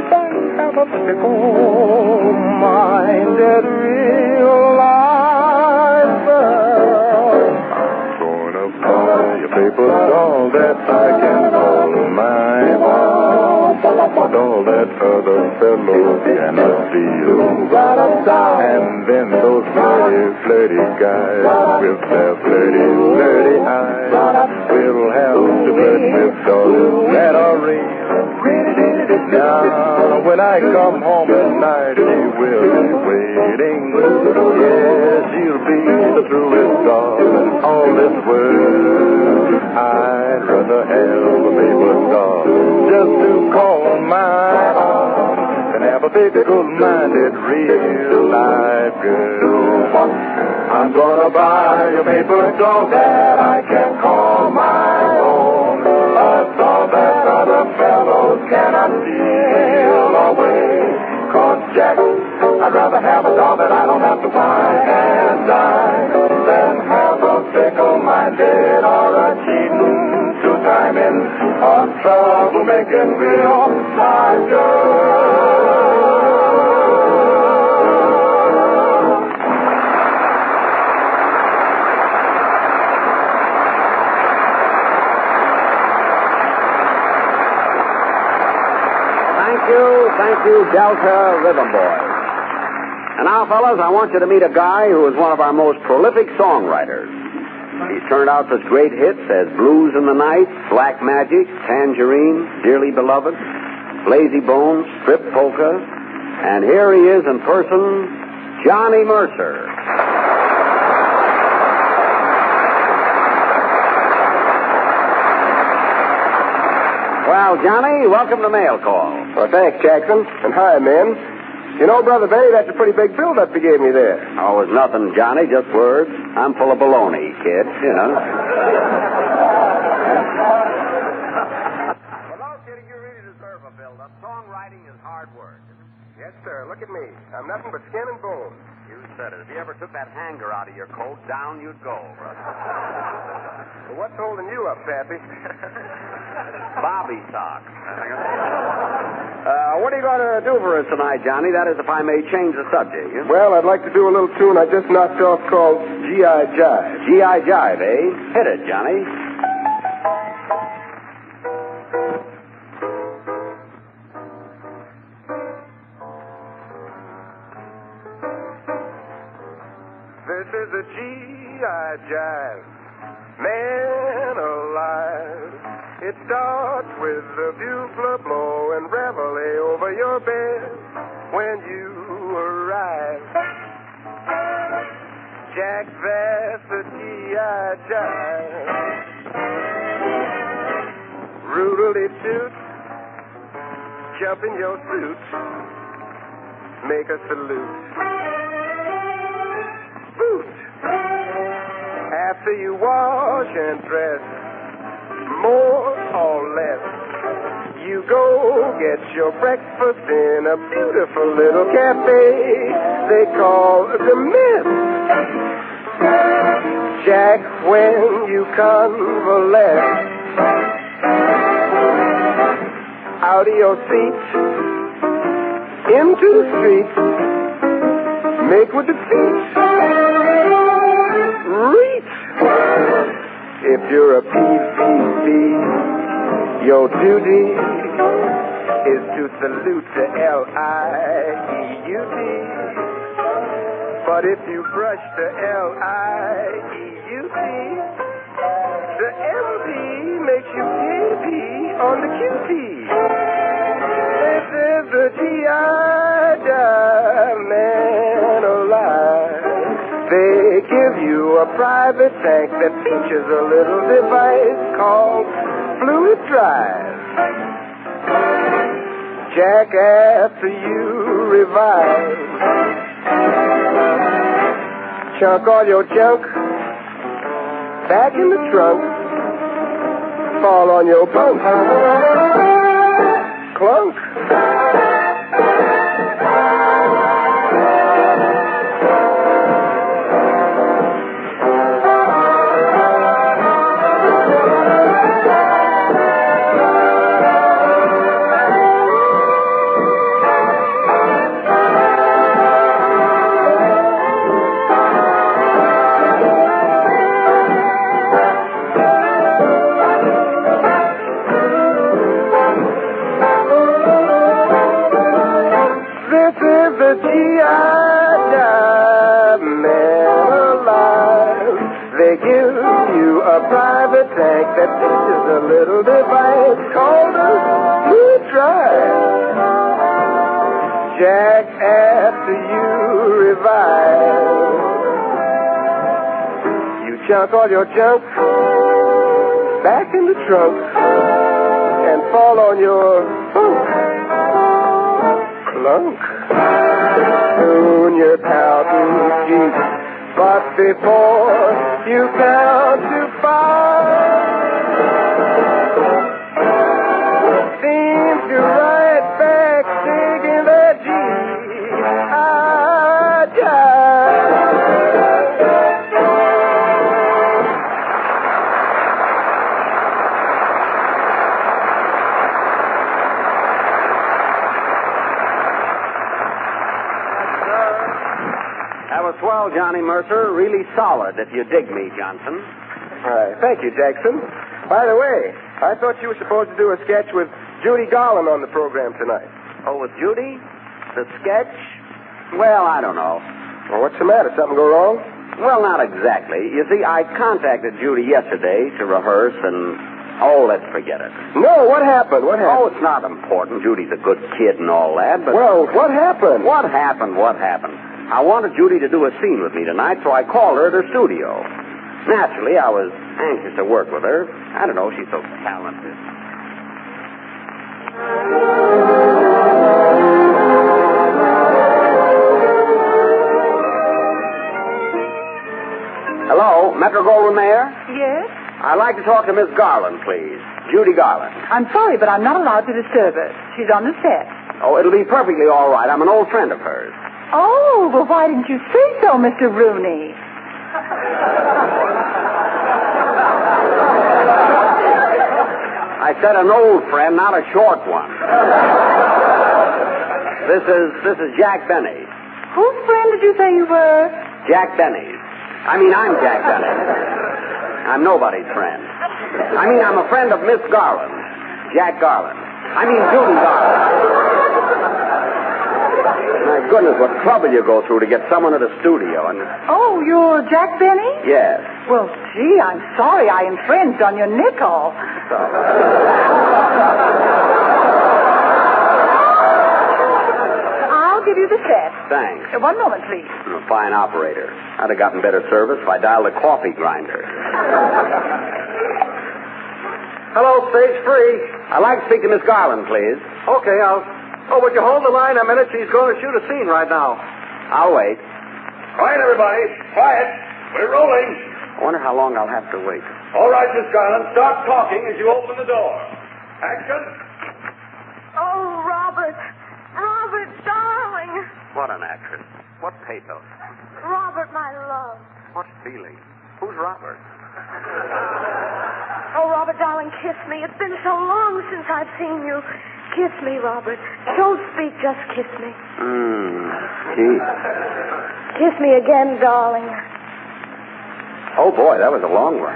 than have a fickle-minded real-life girl. I'm gonna buy a paper doll that I can call my own. A doll that other fellows cannot steal. And then those flirty guys with their flirty eyes will have to flirt with dolls that are real. Now, when I come home at night, she will be waiting. Yes, she'll be the truest doll in all this world. I'd rather have a paper doll just to call my own than have a fickle-minded real-life girl. I'm gonna buy a paper doll that I can call my own. A doll that other fellows cannot steal away. 'Cause Jack, I'd rather have a doll that I don't have to buy and die than have a fickle-minded or a cheating, two-timing, or trouble-making real-life girl. Thank you, Delta Rhythm Boys. And now, fellas, I want you to meet a guy who is one of our most prolific songwriters. He's turned out such great hits as Blues in the Night, Black Magic, Tangerine, Dearly Beloved, Lazy Bones, Strip Polka, and here he is in person, Johnny Mercer. Well, Johnny, welcome to Mail Call. Well, thanks, Jackson. And hi, men. You know, Brother Benny, that's a pretty big build-up you gave me there. Oh, it was nothing, Johnny, just words. I'm full of baloney, kid, you know. Well, Kitty, you really deserve a build-up. Songwriting is hard work. Yes, sir. Look at me. I'm nothing but skin and bone. You said it. If you ever took that hanger out of your coat, down you'd go, brother. Well, what's holding you up, Pappy? Bobby socks. What are you going to do for us tonight, Johnny? That is, if I may change the subject. Yeah? Well, I'd like to do a little tune I just knocked off called G.I. Jive. G.I. Jive, eh? Hit it, Johnny. This is a G.I. Jive, man alive. It starts with the bugler blow and reveille over your bed when you arrive. Jack, that's a G.I. Jive. Rudely toot, jump in your suit, make a salute. Boot! after you wash and dress, more or less, you go get your breakfast in a beautiful little cafe they call the Mint. Jack, when you convalesce out of your seat into the street, make with the feet, reach. If you're a PPP, your duty is to salute the L-I-E-U-D. But if you brush the L-I-E-U-D, the M-D makes you P on the QT. This is the G.I. Joe man alive. They give you a private tank that features a little device called Fluid Drive. Jack, after you revive, chunk all your junk back in the trunk, fall on your bunk, clunk. Private tank that features a little device called a Fluid Drive. Jack, after you revive, you chunk all your junk back in the trunk and fall on your clunk. Soon you're counting sheep, but before you count to 5, seems to right back digging that G.I. That was swell, Johnny Mercer. Really solid, if you dig me, Johnson. All right. Thank you, Jackson. By the way, I thought you were supposed to do a sketch with Judy Garland on the program tonight. Oh, with Judy? The sketch? Well, I don't know. Well, what's the matter? Something go wrong? Well, not exactly. You see, I contacted Judy yesterday to rehearse and... Oh, let's forget it. No, what happened? What happened? Oh, it's not important. Judy's a good kid and all that, but... Well, what happened? What happened? I wanted Judy to do a scene with me tonight, so I called her at her studio. Naturally, I was anxious to work with her. I don't know, she's so talented. Hello, Metro-Goldwyn-Mayer? Yes? I'd like to talk to Miss Garland, please. Judy Garland. I'm sorry, but I'm not allowed to disturb her. She's on the set. Oh, it'll be perfectly all right. I'm an old friend of hers. Oh, well, why didn't you say so, Mr. Rooney? I said an old friend, not a short one. This is Jack Benny. Whose friend did you say you were? Jack Benny's. I'm Jack Benny. I'm nobody's friend. I'm a friend of Miss Garland. Jack Garland. Judy Garland. My goodness, what trouble you go through to get someone at a studio. Oh, you're Jack Benny? Yes. Well, gee, I'm sorry I infringed on your nickel. I'll give you the set. Thanks. 1 moment, please. I'm a fine operator. I'd have gotten better service if I dialed a coffee grinder. Hello, stage free. I'd like to speak to Miss Garland, please. Okay, Oh, would you hold the line a minute? She's going to shoot a scene right now. I'll wait. Quiet, everybody. Quiet. We're rolling. I wonder how long I'll have to wait. All right, Miss Garland, start talking as you open the door. Action. Oh, Robert. Robert, darling. What an actress. What pathos. Robert, my love. What feeling. Who's Robert? Oh, Robert, darling, kiss me. It's been so long since I've seen you. Kiss me, Robert. Don't speak, just kiss me. Gee. Kiss me again, darling. Oh, boy, that was a long one.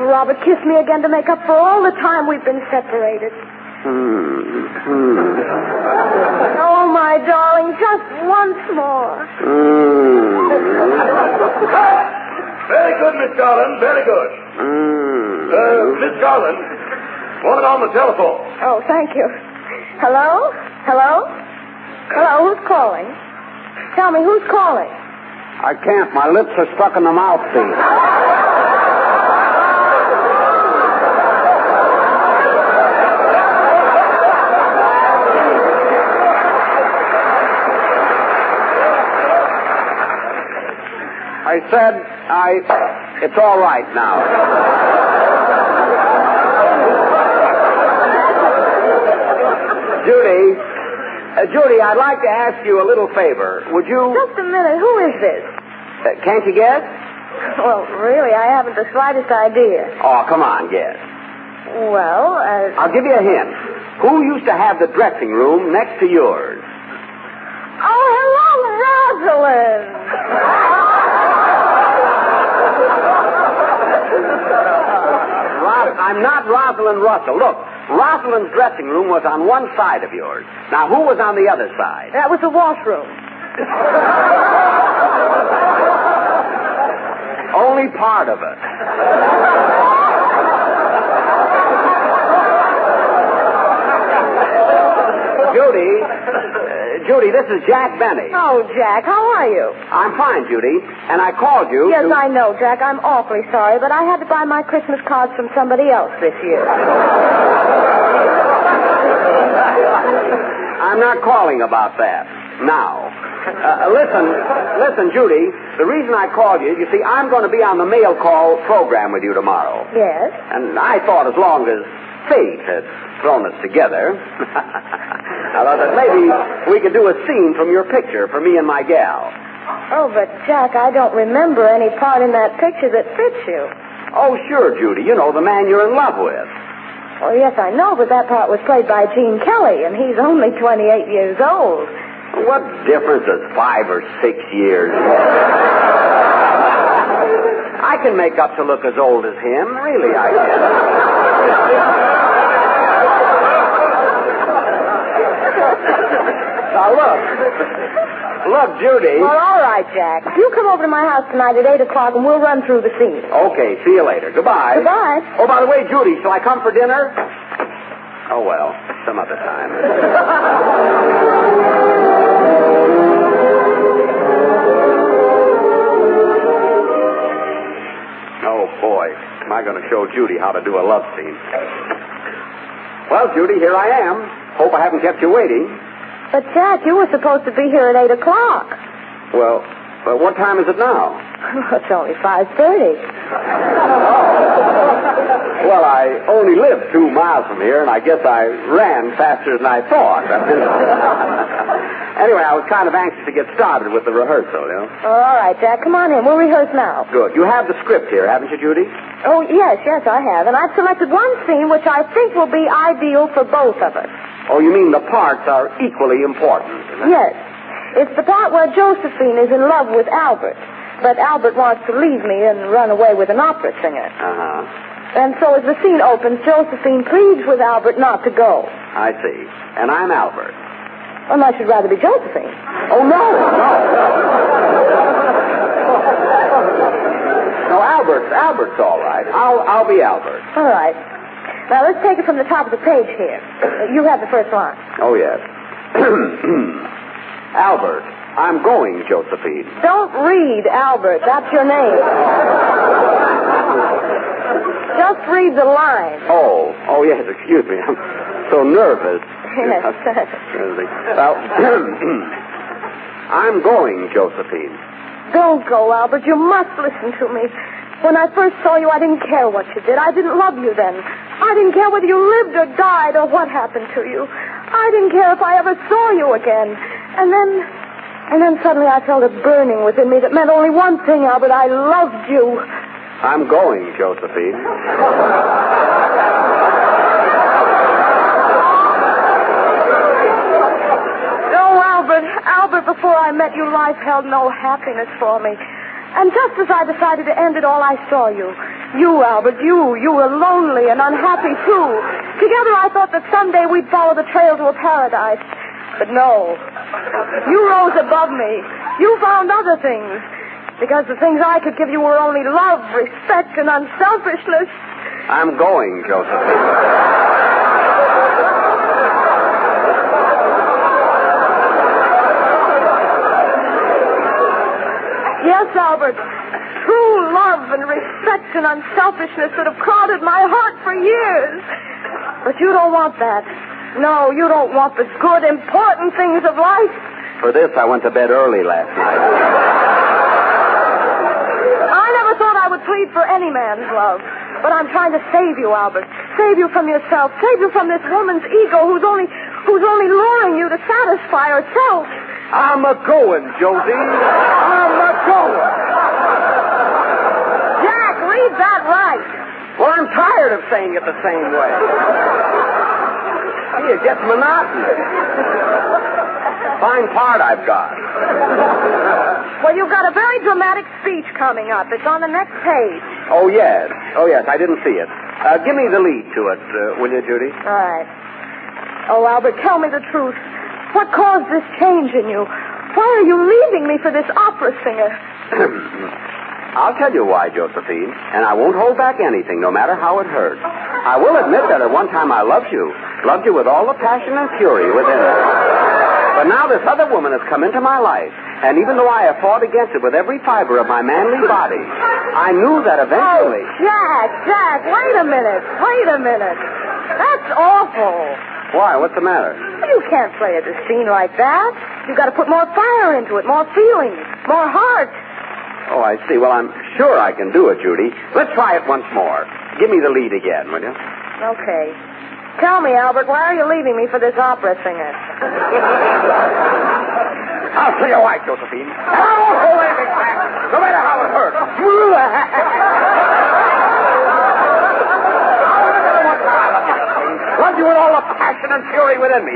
Robert, kiss me again to make up for all the time we've been separated. Oh, my darling, just once more. Very good, Miss Garland, very good. Miss Garland, woman on the telephone. Oh, thank you. Hello? Hello? Hello, who's calling? Tell me, who's calling? I can't. My lips are stuck in the mouthpiece. I said, it's all right now. Judy, I'd like to ask you a little favor. Would you... Just a minute. Who is this? Can't you guess? Well, really, I haven't the slightest idea. Oh, come on, guess. Well, I'll give you a hint. Who used to have the dressing room next to yours? Oh, hello, Rosalind. I'm not Rosalind Russell. Look, Rosalind's dressing room was on one side of yours. Now, who was on the other side? That was the washroom. Only part of it. Judy, this is Jack Benny. Oh, Jack, how are you? I'm fine, Judy. And I called you Yes, I know, Jack. I'm awfully sorry, but I had to buy my Christmas cards from somebody else this year. I'm not calling about that. Now, listen, Judy. The reason I called you, you see, I'm going to be on the mail call program with you tomorrow. Yes? And I thought as long as fate had thrown us together, I thought that maybe we could do a scene from your picture for me and my gal. Oh, but, Jack, I don't remember any part in that picture that fits you. Oh, sure, Judy. You know, the man you're in love with. Oh, yes, I know, but that part was played by Gene Kelly, and he's only 28 years old. What difference is 5 or 6 years? I can make up to look as old as him. Really, I can. Now, look, Judy. Well, all right, Jack. You come over to my house tonight at 8 o'clock, and we'll run through the scene. Okay, see you later. Goodbye. Goodbye. Oh, by the way, Judy, shall I come for dinner? Oh, well, some other time. Oh, boy. Am I going to show Judy how to do a love scene? Well, Judy, here I am. Hope I haven't kept you waiting. But, Jack, you were supposed to be here at 8 o'clock. Well, what time is it now? It's only 5:30. Well, I only live 2 miles from here, and I guess I ran faster than I thought. Anyway, I was kind of anxious to get started with the rehearsal, you know. All right, Jack, come on in. We'll rehearse now. Good. You have the script here, haven't you, Judy? Oh, yes, I have. And I've selected one scene which I think will be ideal for both of us. Oh, you mean the parts are equally important? Yes. It's the part where Josephine is in love with Albert, but Albert wants to leave me and run away with an opera singer. Uh-huh. And so as the scene opens, Josephine pleads with Albert not to go. I see. And I'm Albert. Well, I should rather be Josephine. Oh, no. No, Albert's all right. I'll be Albert. All right. Now, let's take it from the top of the page here. You have the first line. Oh, yes. Albert, I'm going, Josephine. Don't read Albert. That's your name. Just read the line. Oh, yes, excuse me. I'm so nervous. Yes. Well, I'm going, Josephine. Don't go, Albert. You must listen to me. When I first saw you, I didn't care what you did. I didn't love you then. I didn't care whether you lived or died or what happened to you. I didn't care if I ever saw you again. And then suddenly I felt a burning within me that meant only one thing, Albert. I loved you. I'm going, Josephine. Albert, before I met you, life held no happiness for me. And just as I decided to end it all, I saw you. You, Albert, you were lonely and unhappy, too. Together, I thought that someday we'd follow the trail to a paradise. But no. You rose above me. You found other things. Because the things I could give you were only love, respect, and unselfishness. I'm going, Josephine. Yes, Albert. True love and respect and unselfishness that have crowded my heart for years. But you don't want that. No, you don't want the good, important things of life. For this, I went to bed early last night. I never thought I would plead for any man's love. But I'm trying to save you, Albert. Save you from yourself. Save you from this woman's ego who's only luring you to satisfy herself. I'm a-going, Josie. I'm a-going. Jack, read that right. Well, I'm tired of saying it the same way. See, it gets monotonous. Fine part I've got. Well, you've got a very dramatic speech coming up. It's on the next page. Oh, yes. I didn't see it. Give me the lead to it, will you, Judy? All right. Oh, Albert, tell me the truth. What caused this change in you? Why are you leaving me for this opera singer? I'll tell you why, Josephine, and I won't hold back anything, no matter how it hurts. I will admit that at one time I loved you with all the passion and fury within me. But now this other woman has come into my life, and even though I have fought against it with every fiber of my manly body, I knew that eventually... Oh, Jack, wait a minute. That's awful. Why? What's the matter? You can't play at the scene like that. You've got to put more fire into it, more feeling, more heart. Oh, I see. Well, I'm sure I can do it, Judy. Let's try it once more. Give me the lead again, will you? Okay. Tell me, Albert, why are you leaving me for this opera singer? I'll tell you why, Josephine. I won't hold anything back, no matter how it hurts. Love you with all the passion and fury within me.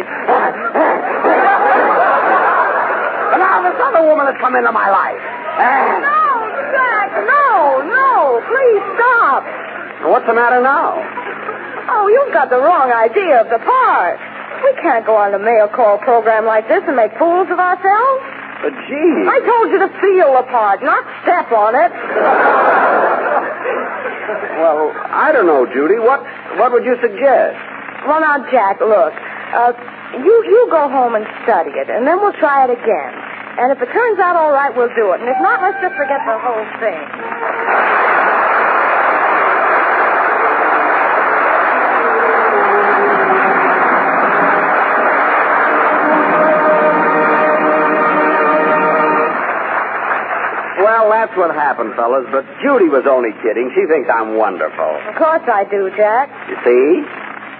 And now this other woman has come into my life. No, Jack, no. Please stop. What's the matter now? Oh, you've got the wrong idea of the part. We can't go on a mail call program like this and make fools of ourselves. But, gee. I told you to feel the part, not step on it. Well, I don't know, Judy. What would you suggest? Well, now, Jack, look. You go home and study it, and then we'll try it again. And if it turns out all right, we'll do it. And if not, let's just forget the whole thing. Well, that's what happened, fellas. But Judy was only kidding. She thinks I'm wonderful. Of course I do, Jack. You see?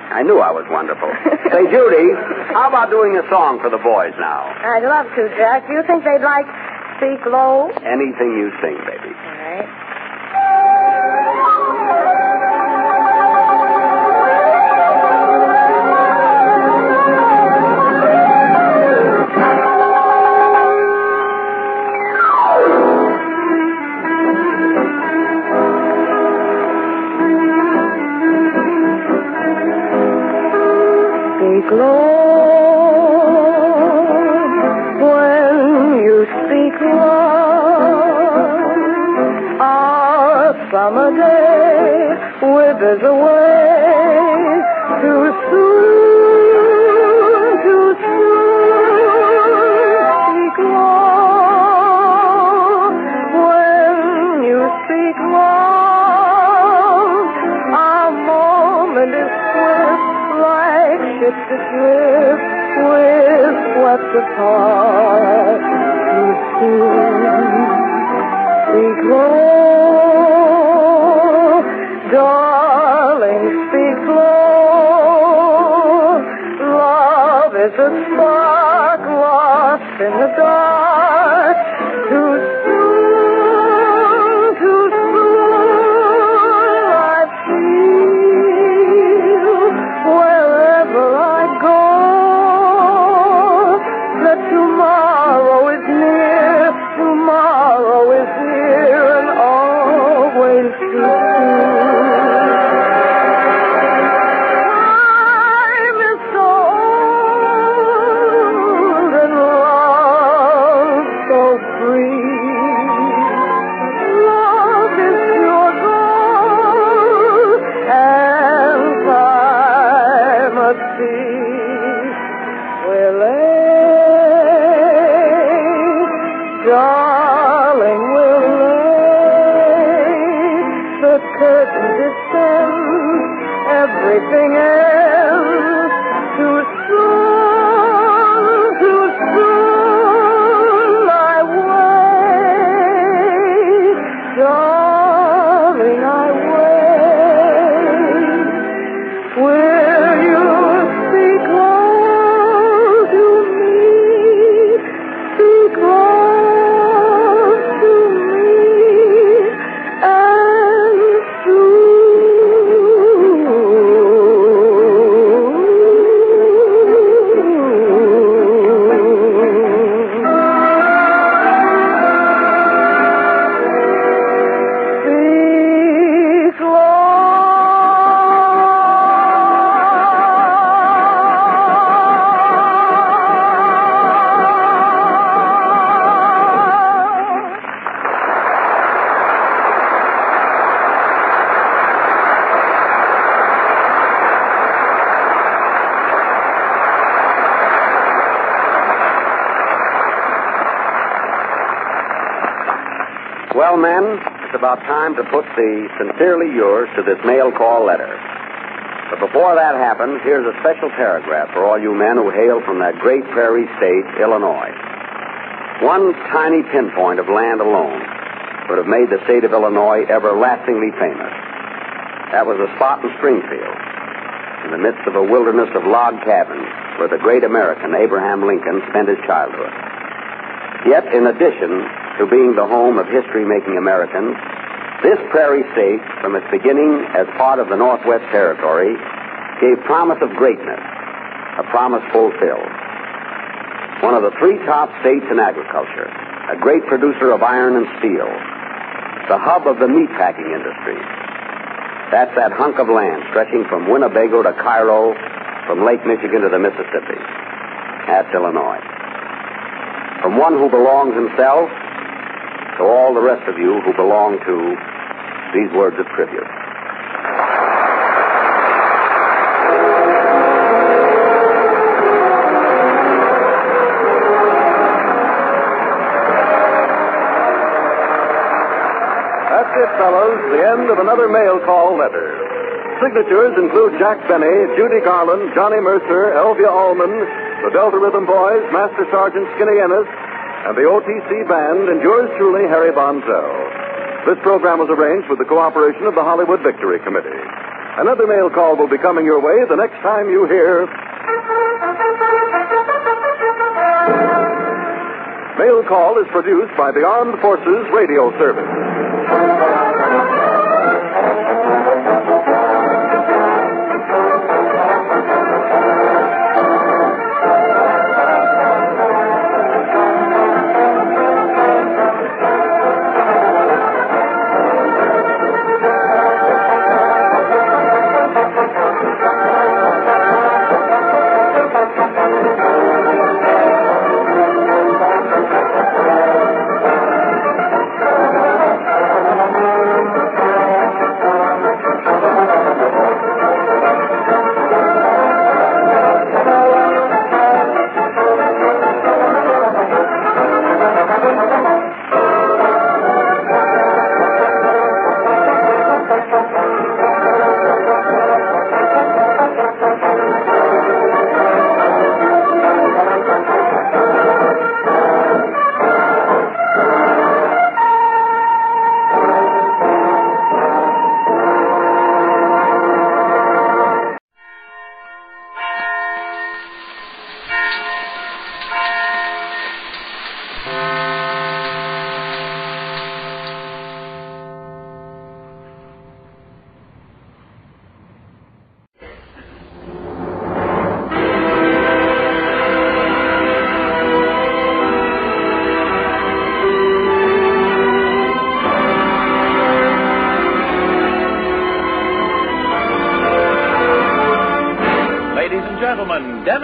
I knew I was wonderful. Say, Judy, how about doing a song for the boys now? I'd love to, Jack. Do you think they'd like Speak Low? Anything you sing, baby. All right. Summer day withers away too soon, speak low. When you speak low, our moment is swift like ships adrift with swept apart too soon. speak low. Darling, speak low. Love is a spark lost in the dark. Too soon, I feel wherever I go that tomorrow is near, tomorrow is here, and always too soon. Time is so old and love so free. Love is pure gold, and time at sea will darling, will lay the curtain descends, everything ends. Too soon, I wait, darling, I wait. Will you speak low to me? Speak low to me, and speak Well, men, it's about time to put the sincerely yours to this mail call letter. But before that happens, here's a special paragraph for all you men who hail from that great prairie state, Illinois. One tiny pinpoint of land alone would have made the state of Illinois everlastingly famous. That was a spot in Springfield, in the midst of a wilderness of log cabins where the great American Abraham Lincoln spent his childhood. Yet, in addition to being the home of history-making Americans, this prairie state, from its beginning as part of the Northwest Territory, gave promise of greatness, a promise fulfilled. One of the three top states in agriculture, a great producer of iron and steel, the hub of the meatpacking industry. That's that hunk of land stretching from Winnebago to Cairo, from Lake Michigan to the Mississippi. That's Illinois. From one who belongs himself to all the rest of you who belong to these words of tribute. That's it, fellows. The end of another mail call letter. Signatures include Jack Benny, Judy Garland, Johnny Mercer, Elvia Allman, the Delta Rhythm Boys, Master Sergeant Skinny Ennis, and the OTC Band, and yours truly, Harry Bonzell. This program was arranged with the cooperation of the Hollywood Victory Committee. Another mail call will be coming your way the next time you hear... Mail Call is produced by the Armed Forces Radio Service.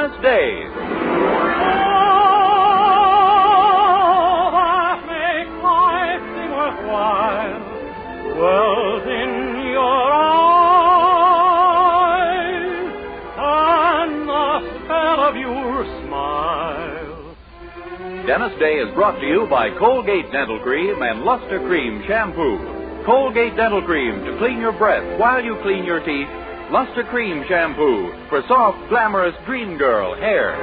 Dennis Day. That makes life seem worthwhile. World in your eyes, and the spell of your smile. Dennis Day is brought to you by Colgate Dental Cream and Luster Cream Shampoo. Colgate Dental Cream to clean your breath while you clean your teeth. Luster Cream Shampoo for soft, glamorous dream girl hair.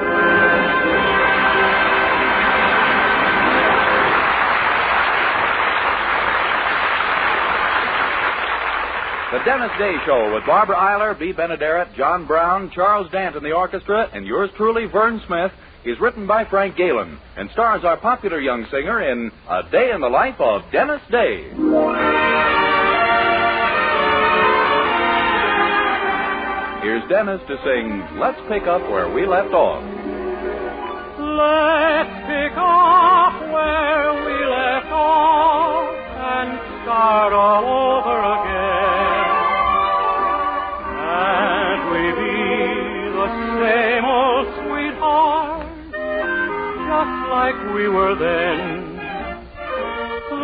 The Dennis Day Show with Barbara Eiler, B. Benaderet, John Brown, Charles Dant in the orchestra, and yours truly, Vern Smith, is written by Frank Galen and stars our popular young singer in A Day in the Life of Dennis Day. Here's Dennis to sing Let's Pick Up Where We Left Off. Let's pick up where we left off and start all over again. And we be the same old sweethearts, just like we were then.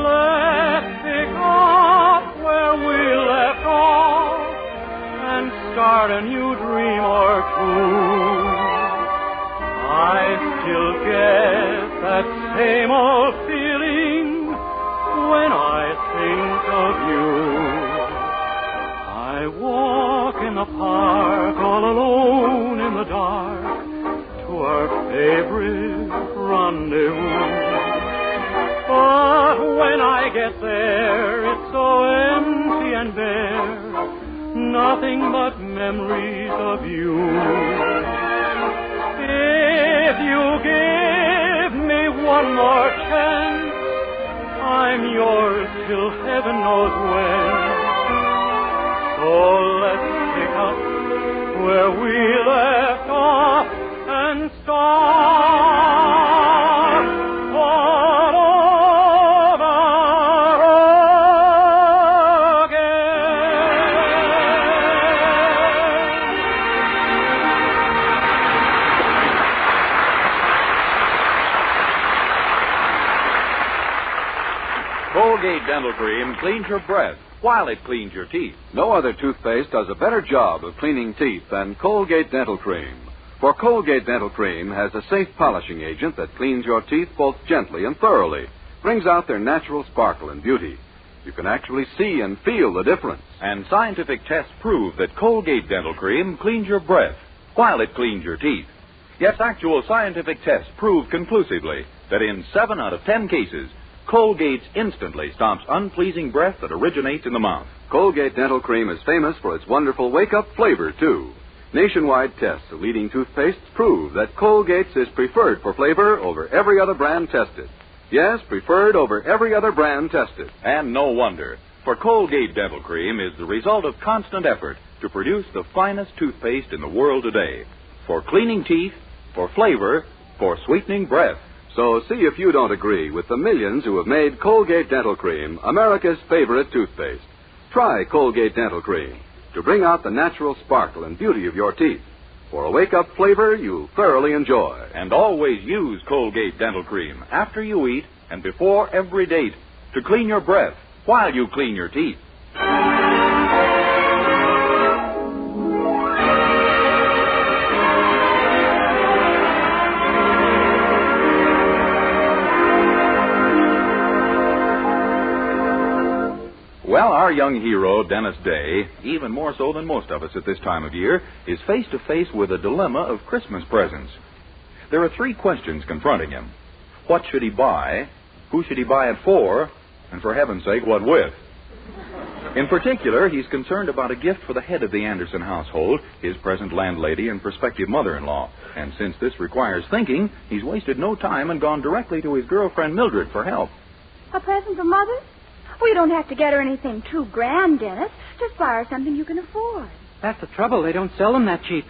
Let's pick up where we left off and start a new dream or two. I still get that same old feeling when I think of you. I walk in the park all alone in the dark to our favorite rendezvous. But when I get there, it's so empty and bare, nothing but memories of you. If you give me one more chance, I'm yours till heaven knows when. So let's pick up where we left off and start all over Colgate Dental Cream cleans your breath while it cleans your teeth. No other toothpaste does a better job of cleaning teeth than Colgate Dental Cream. For Colgate Dental Cream has a safe polishing agent that cleans your teeth both gently and thoroughly, brings out their natural sparkle and beauty. You can actually see and feel the difference. And scientific tests prove that Colgate Dental Cream cleans your breath while it cleans your teeth. Yes, actual scientific tests prove conclusively that in 7 out of 10 cases, Colgate instantly stops unpleasing breath that originates in the mouth. Colgate Dental Cream is famous for its wonderful wake-up flavor, too. Nationwide tests of leading toothpastes prove that Colgate's is preferred for flavor over every other brand tested. Yes, preferred over every other brand tested. And no wonder, for Colgate Dental Cream is the result of constant effort to produce the finest toothpaste in the world today. For cleaning teeth, for flavor, for sweetening breath. So see if you don't agree with the millions who have made Colgate Dental Cream America's favorite toothpaste. Try Colgate Dental Cream to bring out the natural sparkle and beauty of your teeth. For a wake-up flavor you'll thoroughly enjoy. And always use Colgate Dental Cream after you eat and before every date to clean your breath while you clean your teeth. Well, our young hero, Dennis Day, even more so than most of us at this time of year, is face to face with a dilemma of Christmas presents. There are 3 questions confronting him. What should he buy? Who should he buy it for? And for heaven's sake, what with? In particular, he's concerned about a gift for the head of the Anderson household, his present landlady and prospective mother-in-law. And since this requires thinking, he's wasted no time and gone directly to his girlfriend Mildred for help. A present for Mother? Well, you don't have to get her anything too grand, Dennis. Just buy her something you can afford. That's the trouble. They don't sell them that cheap.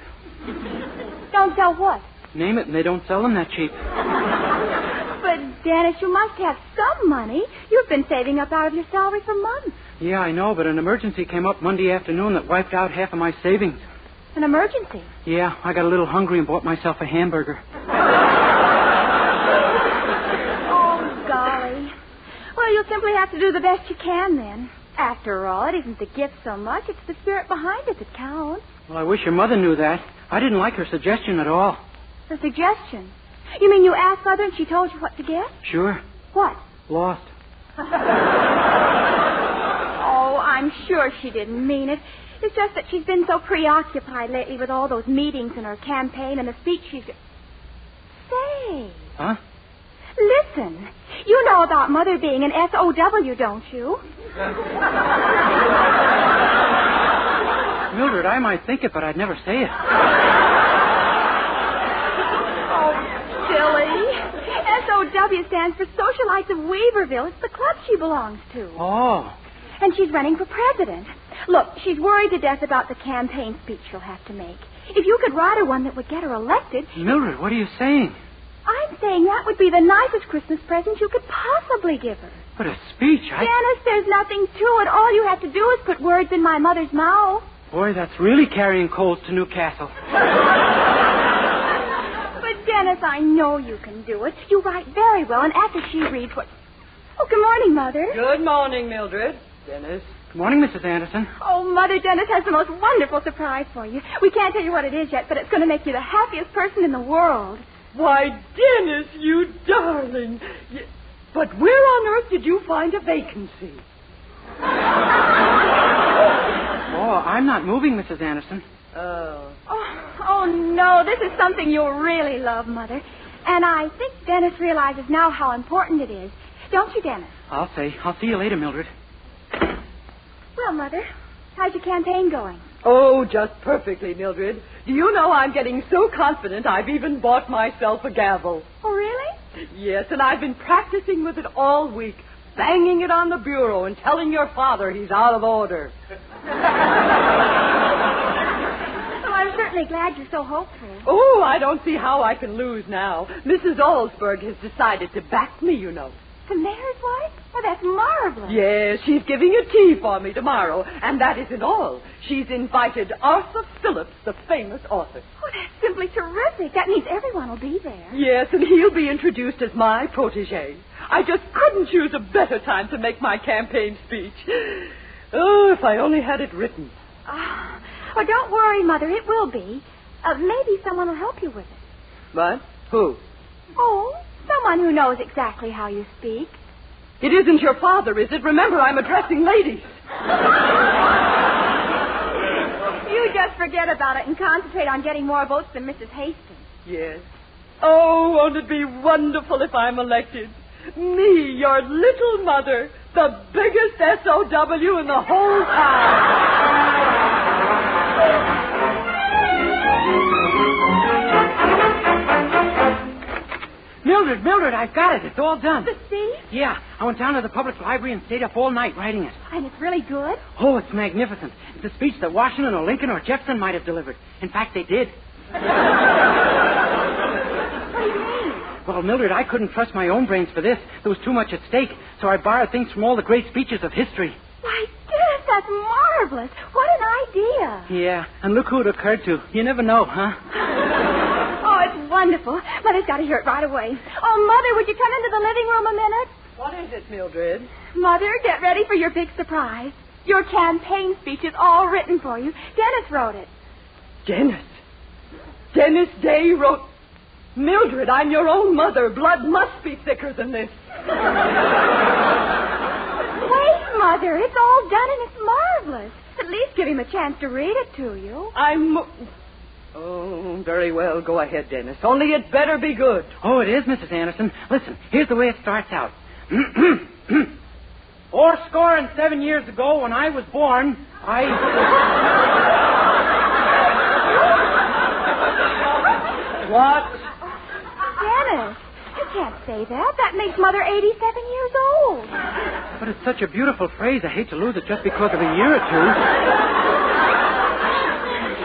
Don't sell what? Name it, and they don't sell them that cheap. But, Dennis, you must have some money. You've been saving up out of your salary for months. Yeah, I know, but an emergency came up Monday afternoon that wiped out half of my savings. An emergency? Yeah, I got a little hungry and bought myself a hamburger. Oh, golly. Well, you'll simply have to do the best you can then. After all, it isn't the gift so much, it's the spirit behind it that counts. Well, I wish your mother knew that. I didn't like her suggestion at all. The suggestion? You mean you asked Mother and she told you what to get? Sure. What? Lost. Oh, I'm sure she didn't mean it. It's just that she's been so preoccupied lately with all those meetings and her campaign and the speech she's... Say. Huh? Listen. You know about Mother being an SOW, don't you? Mildred, I might think it, but I'd never say it. Oh, silly. SOW stands for Socialites of Weaverville. It's the club she belongs to. Oh. And she's running for president. Look, she's worried to death about the campaign speech she'll have to make. If you could write her one that would get her elected... Mildred, what are you saying? I'm saying that would be the nicest Christmas present you could possibly give her. But a speech, Dennis, there's nothing to it. All you have to do is put words in my mother's mouth. Boy, that's really carrying coals to Newcastle. But, Dennis, I know you can do it. You write very well, and after she reads what... Oh, good morning, Mother. Good morning, Mildred. Dennis. Good morning, Mrs. Anderson. Oh, Mother, Dennis has the most wonderful surprise for you. We can't tell you what it is yet, but it's going to make you the happiest person in the world. Why, Dennis, you darling. But where on earth did you find a vacancy? Oh, I'm not moving, Mrs. Anderson. Oh, no, this is something you'll really love, Mother. And I think Dennis realizes now how important it is. Don't you, Dennis? I'll say. I'll see you later, Mildred. Well, Mother, how's your campaign going? Oh, just perfectly, Mildred. Do you know I'm getting so confident I've even bought myself a gavel. Oh, really? Yes, and I've been practicing with it all week, banging it on the bureau and telling your father he's out of order. Well, I'm certainly glad you're so hopeful. Oh, I don't see how I can lose now. Mrs. Olsberg has decided to back me, you know. The mayor's wife? Oh, that's marvelous. Yes, she's giving a tea for me tomorrow. And that isn't all. She's invited Arthur Phillips, the famous author. Oh, that's simply terrific. That means everyone will be there. Yes, and he'll be introduced as my protege. I just couldn't choose a better time to make my campaign speech. Oh, if I only had it written. Oh, don't worry, Mother. It will be. Maybe someone will help you with it. What? Who? Oh, someone who knows exactly how you speak. It isn't your father, is it? Remember, I'm addressing ladies. You just forget about it and concentrate on getting more votes than Mrs. Hastings. Yes. Oh, won't it be wonderful if I'm elected? Me, your little mother, the biggest SOW in the whole town. Mildred, I've got it. It's all done. The speech? Yeah, I went down to the public library and stayed up all night writing it. And it's really good? Oh, it's magnificent. It's a speech that Washington or Lincoln or Jefferson might have delivered. In fact, they did. What do you mean? Well, Mildred, I couldn't trust my own brains for this. There was too much at stake, so I borrowed things from all the great speeches of history. Why, Dennis, that's marvelous. What an idea. Yeah, and look who it occurred to. You never know, huh? Oh, it's wonderful. Mother's got to hear it right away. Oh, Mother, would you come into the living room a minute? What is it, Mildred? Mother, get ready for your big surprise. Your campaign speech is all written for you. Dennis wrote it. Dennis? Dennis Day wrote... Mildred, I'm your own mother. Blood must be thicker than this. Wait, Mother. It's all done and it's marvelous. At least give him a chance to read it to you. Oh, very well. Go ahead, Dennis. Only it better be good. Oh, it is, Mrs. Anderson. Listen, here's the way it starts out. 87 years ago, when I was born, What? Dennis, you can't say that. That makes Mother 87 years old. But it's such a beautiful phrase. I hate to lose it just because of a year or two.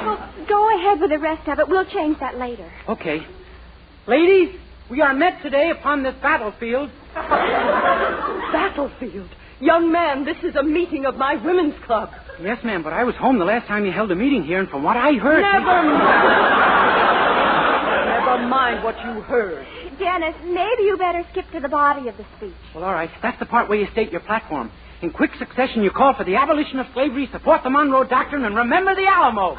Well, go ahead with the rest of it. We'll change that later. Okay. Ladies, we are met today upon this battlefield. Battlefield? Young man, this is a meeting of my women's club. Yes, ma'am, but I was home the last time you held a meeting here, and from what I heard... Never mind what you heard. Dennis, maybe you better skip to the body of the speech. Well, all right. That's the part where you state your platform. In quick succession, you call for the abolition of slavery, support the Monroe Doctrine, and remember the Alamo.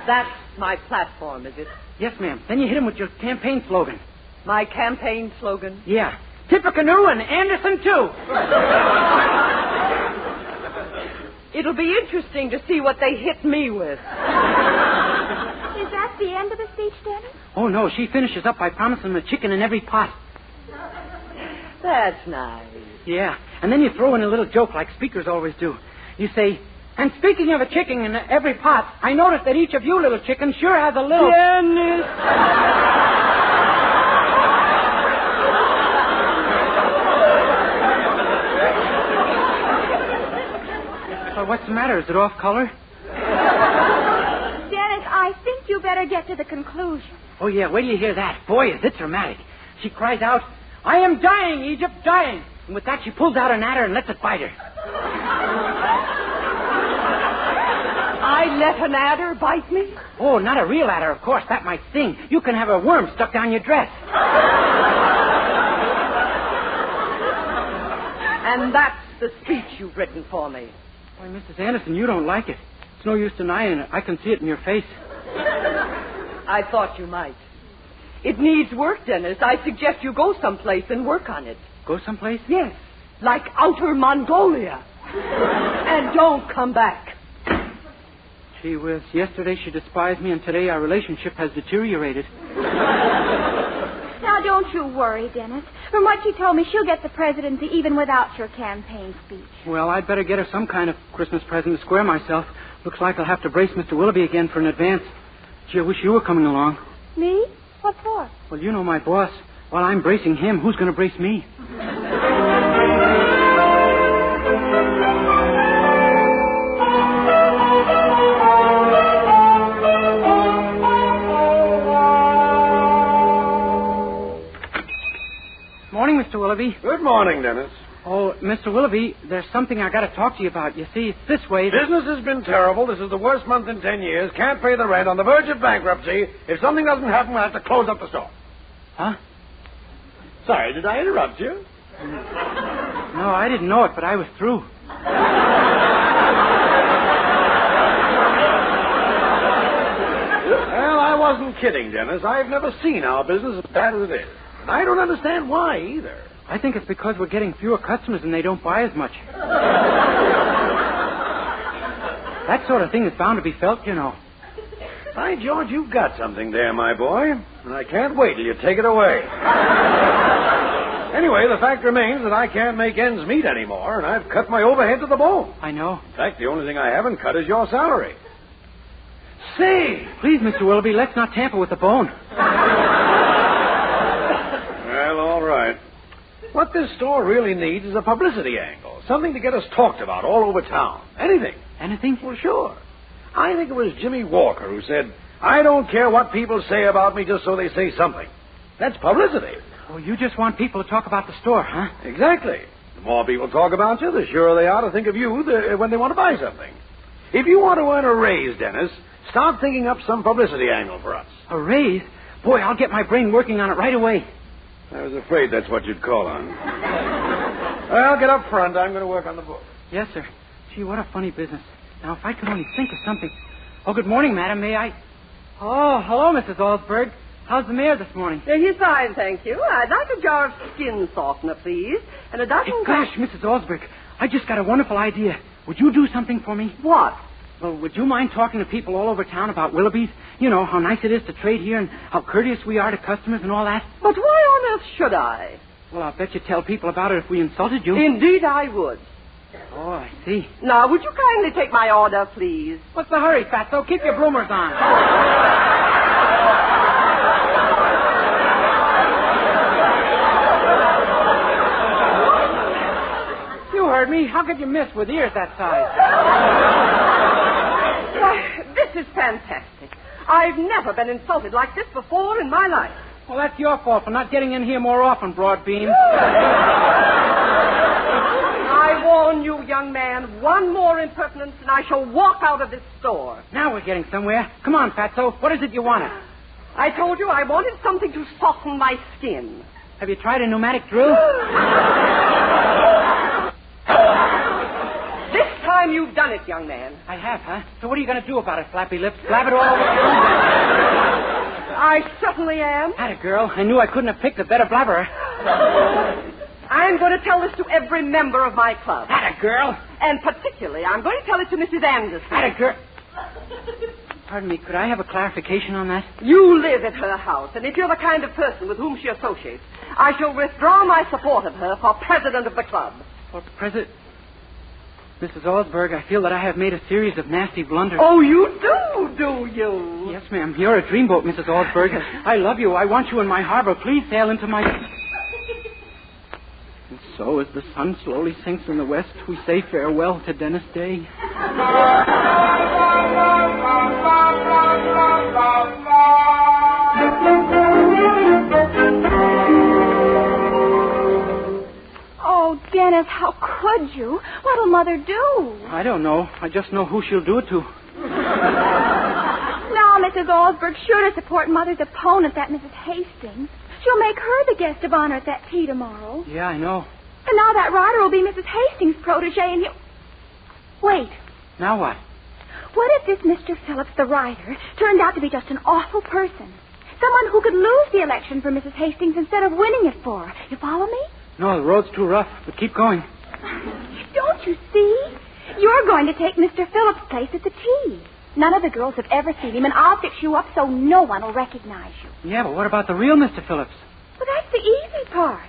That's my platform, is it? Yes, ma'am. Then you hit him with your campaign slogan. My campaign slogan? Yeah. Tippecanoe and Anderson, too. It'll be interesting to see what they hit me with. Is that the end of the speech, Dennis? Oh, no. She finishes up by promising them a chicken in every pot. That's nice. Yeah. And then you throw in a little joke like speakers always do. You say, and speaking of a chicken in every pot, I noticed that each of you little chickens sure has a little... Dennis! Well, what's the matter? Is it off color? Dennis, I think you better get to the conclusion. Oh, yeah. Wait till you hear that. Boy, is it dramatic. She cries out, I am dying, Egypt, dying. And with that, she pulls out an adder and lets it bite her. I let an adder bite me? Oh, not a real adder, of course. That might sting. You can have a worm stuck down your dress. And that's the speech you've written for me. Why, Mrs. Anderson, you don't like it. It's no use denying it. I can see it in your face. I thought you might. It needs work, Dennis. I suggest you go someplace and work on it. Go someplace? Yes, like Outer Mongolia. And don't come back. Gee whiz, yesterday she despised me, and today our relationship has deteriorated. Now, don't you worry, Dennis. From what she told me, she'll get the presidency even without your campaign speech. Well, I'd better get her some kind of Christmas present to square myself. Looks like I'll have to brace Mr. Willoughby again for an advance. Gee, I wish you were coming along. Me? What for? Well, you know my boss. While I'm bracing him, who's going to brace me? Morning, Mr. Willoughby. Good morning, Dennis. Oh, Mr. Willoughby, there's something I got to talk to you about. You see, it's this way. Business has been terrible. This is the worst month in 10 years. Can't pay the rent. On the verge of bankruptcy. If something doesn't happen, we'll have to close up the store. Huh? Sorry, did I interrupt you? No, I didn't know it, but I was through. Well, I wasn't kidding, Dennis. I've never seen our business as bad as it is. And I don't understand why, either. I think it's because we're getting fewer customers and they don't buy as much. That sort of thing is bound to be felt, you know. By George, you've got something there, my boy. And I can't wait till you take it away. Anyway, the fact remains that I can't make ends meet anymore, and I've cut my overhead to the bone. I know. In fact, the only thing I haven't cut is your salary. Say! Please, Mr. Willoughby, let's not tamper with the bone. Well, all right. What this store really needs is a publicity angle. Something to get us talked about all over town. Anything. Anything? Well, sure. I think it was Jimmy Walker who said, I don't care what people say about me just so they say something. That's publicity. Oh, you just want people to talk about the store, huh? Exactly. The more people talk about you, the surer they are to think of you when they want to buy something. If you want to earn a raise, Dennis, start thinking up some publicity angle for us. A raise? Boy, I'll get my brain working on it right away. I was afraid that's what you'd call on. Well, get up front. I'm going to work on the book. Yes, sir. Gee, what a funny business. Now, if I could only think of something. Oh, good morning, madam. May I? Oh, hello, Mrs. Goldbergs. How's the mayor this morning? He's fine, thank you. I'd like a jar of skin softener, please. And a dozen... Hey, gosh, Mrs. Goldberg, I just got a wonderful idea. Would you do something for me? What? Well, would you mind talking to people all over town about Willoughby's? You know, how nice it is to trade here and how courteous we are to customers and all that. But why on earth should I? Well, I'll bet you'd tell people about it if we insulted you. Indeed I would. Oh, I see. Now, would you kindly take my order, please? What's the hurry, Fatso? Keep your bloomers on. You heard me. How could you miss with ears that size? Why, this is fantastic. I've never been insulted like this before in my life. Well, that's your fault for not getting in here more often, Broadbean. I warn you, young man, one more impertinence and I shall walk out of this store. Now we're getting somewhere. Come on, Fatso. What is it you wanted? I told you I wanted something to soften my skin. Have you tried a pneumatic drill? This time you've done it, young man. I have, huh? So what are you going to do about it, Flappy Lips? Blab it all over town? I certainly am. Atta girl. I knew I couldn't have picked a better blabberer. I'm going to tell this to every member of my club. Atta girl. And particularly, I'm going to tell it to Mrs. Anderson. Atta girl. Pardon me, could I have a clarification on that? You live at her house, and if you're the kind of person with whom she associates, I shall withdraw my support of her for president of the club. For president? Mrs. Osberg, I feel that I have made a series of nasty blunders. Oh, you do you? Yes, ma'am. You're a dreamboat, Mrs. Osberg. I love you. I want you in my harbor. Please sail into my... And so, as the sun slowly sinks in the west, we say farewell to Dennis Day. Oh, Dennis, how could you? What'll Mother do? I don't know. I just know who she'll do it to. Now, Mrs. Osberg's sure to support Mother's opponent, that Mrs. Hastings. She'll make her the guest of honor at that tea tomorrow. Yeah, I know. And now that rider will be Mrs. Hastings' protege, and you... Wait. Now what? What if this Mr. Phillips, the writer, turned out to be just an awful person? Someone who could lose the election for Mrs. Hastings instead of winning it for her. You follow me? No, the road's too rough, but keep going. Don't you see? You're going to take Mr. Phillips' place at the tea. None of the girls have ever seen him, and I'll fix you up so no one will recognize you. Yeah, but what about the real Mr. Phillips? Well, that's the easy part.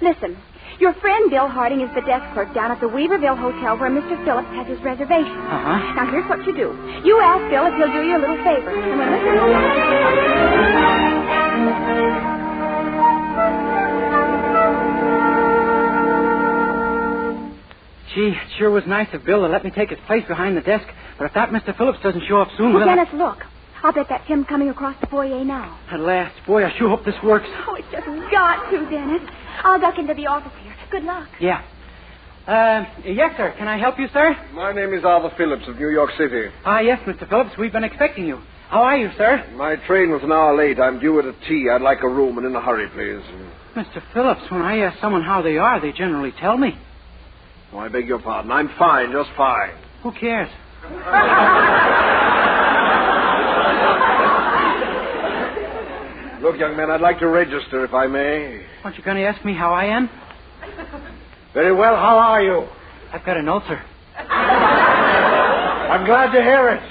Listen, your friend Bill Harding is the desk clerk down at the Weaverville Hotel where Mr. Phillips has his reservation. Uh-huh. Now, here's what you do. You ask Bill if he'll do you a little favor. And when Gee, it sure was nice of Bill to let me take his place behind the desk. But if that Mr. Phillips doesn't show up soon, well, Dennis, look. I'll bet that's him coming across the foyer now. At last. Boy, I sure hope this works. Oh, it's just got to, Dennis. I'll duck into the office here. Good luck. Yeah. Yes, sir. Can I help you, sir? My name is Arthur Phillips of New York City. Yes, Mr. Phillips. We've been expecting you. How are you, sir? My train was an hour late. I'm due at a tea. I'd like a room, and in a hurry, please. Mr. Phillips, when I ask someone how they are, they generally tell me. Oh, I beg your pardon. I'm fine, just fine. Who cares? Look, young man, I'd like to register, if I may. Aren't you going to ask me how I am? Very well. How are you? I've got an ulcer. I'm glad to hear it.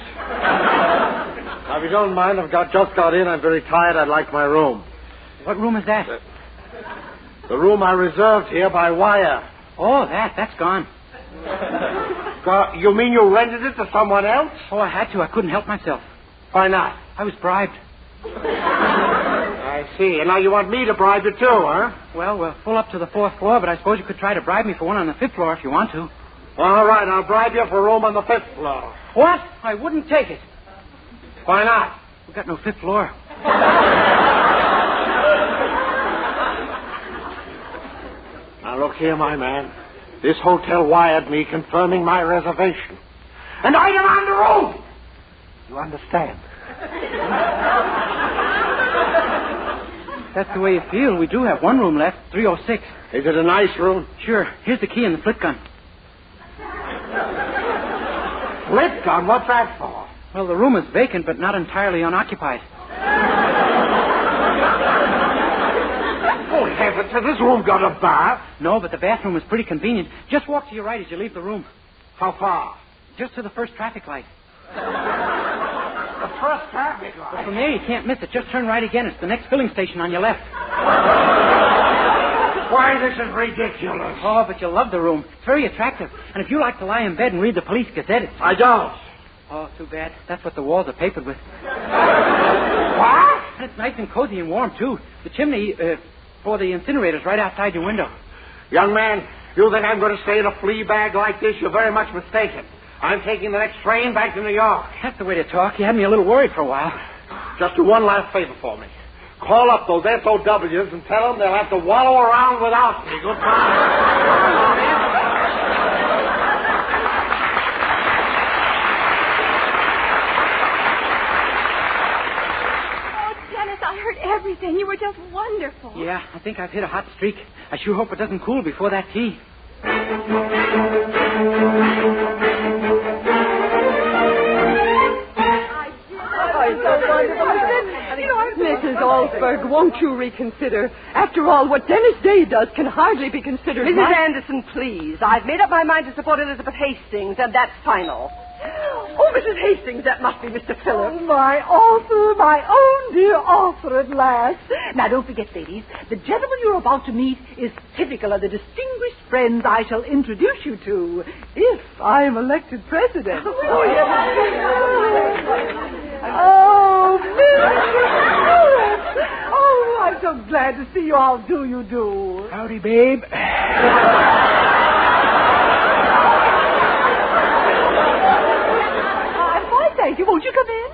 Now, if you don't mind, I've just got in. I'm very tired. I'd like my room. What room is that? The room I reserved here by wire. Oh, that's gone. You mean you rented it to someone else? Oh, I had to. I couldn't help myself. Why not? I was bribed. I see. And now you want me to bribe you, too, huh? Well, we're full up to the 4th floor, but I suppose you could try to bribe me for one on the 5th floor if you want to. All right, I'll bribe you for a room on the 5th floor. What? I wouldn't take it. Why not? We've got no 5th floor. Now, look here, my man. This hotel wired me confirming my reservation. And I demand a room! You understand? That's the way you feel. We do have one room left, 306. Is it a nice room? Sure. Here's the key and the flit gun. Flit gun? What's that for? Well, the room is vacant, but not entirely unoccupied. Oh, heavens, has this room got a bath? No, but the bathroom is pretty convenient. Just walk to your right as you leave the room. How far? Just to the first traffic light. The first traffic light? Well, from there, you can't miss it. Just turn right again. It's the next filling station on your left. Why, this is ridiculous. Oh, but you'll love the room. It's very attractive. And if you like to lie in bed and read the Police Gazette, it's... I don't. Oh, too bad. That's what the walls are papered with. What? And it's nice and cozy and warm, too. The chimney for the incinerator's right outside your window. Young man, you think I'm going to stay in a flea bag like this? You're very much mistaken. I'm taking the next train back to New York. That's the way to talk. You had me a little worried for a while. Just do one last favor for me. Call up those SOWs and tell them they'll have to wallow around without me. Goodbye. Everything. You were just wonderful. Yeah, I think I've hit a hot streak. I sure hope it doesn't cool before that tea. Mrs. Alsberg, won't you reconsider? After all, what Dennis Day does can hardly be considered... Mrs. Anderson, please. I've made up my mind to support Elizabeth Hastings, and that's final. Oh, Mrs. Hastings, that must be Mr. Phillips. Oh, my Arthur, my own dear Arthur at last. Now, don't forget, ladies, the gentleman you're about to meet is typical of the distinguished friends I shall introduce you to if I'm elected president. Oh, yes. Oh, Mr. Phillips. Oh, I'm so glad to see you. How do you do? Howdy, babe. Thank you. Won't you come in?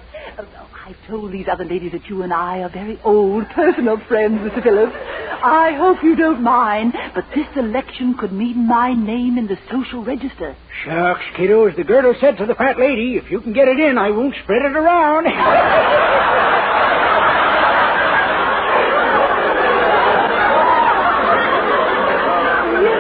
I've told these other ladies that you and I are very old personal friends, Mr. Phillips. I hope you don't mind, but this election could mean my name in the social register. Shucks, kiddo, as the girdle said to the fat lady, if you can get it in, I won't spread it around. Yes,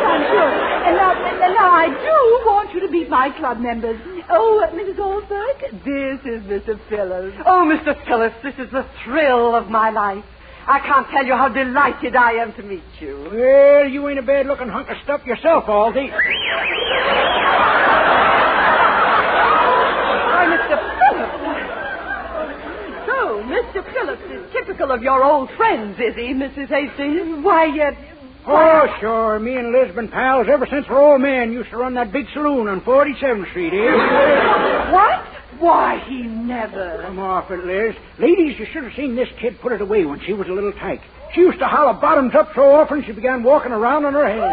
I'm sure. And now I do want you to meet my club members. Oh, Mrs. Goldberg, this is Mr. Phillips. Oh, Mr. Phillips, this is the thrill of my life. I can't tell you how delighted I am to meet you. Well, you ain't a bad-looking hunk of stuff yourself, Aldy. Why, Mr. Phillips. So, Mr. Phillips is typical of your old friends, is he, Mrs. Hastings? Why, Oh, sure. Me and Liz been pals ever since we're old men. Used to run that big saloon on 47th Street, eh? What? Why, he never. Come off it, Liz. Ladies, you should have seen this kid put it away when she was a little tyke. She used to holler bottoms up so often she began walking around on her hands.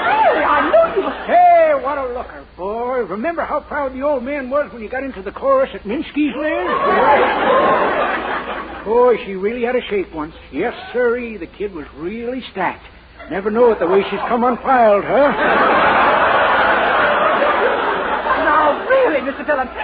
Really, I knew you were... Hey, what a looker, boy. Remember how proud the old man was when you got into the chorus at Minsky's, Liz? Boy, she really had a shape once. Yes, sirree, the kid was really stacked. Never know it the way she's come unfiled, huh? Now, really, Mr. Phillips,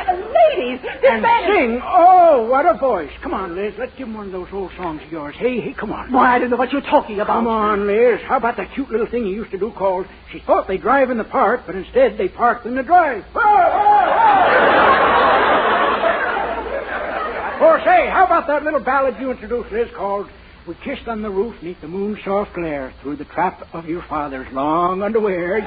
ladies, this and man sing. Oh, what a voice. Come on, Liz, let's give him one of those old songs of yours. Hey, come on. Why, I don't know what you're talking about. Come on, Liz. How about that cute little thing you used to do called She Thought They Drive in the Park, but instead they parked in the drive. Or say, how about that little ballad you introduced, Liz, called We Kissed on the Roof Neath the Moon's Soft Glare Through the Trap of Your Father's Long Underwear.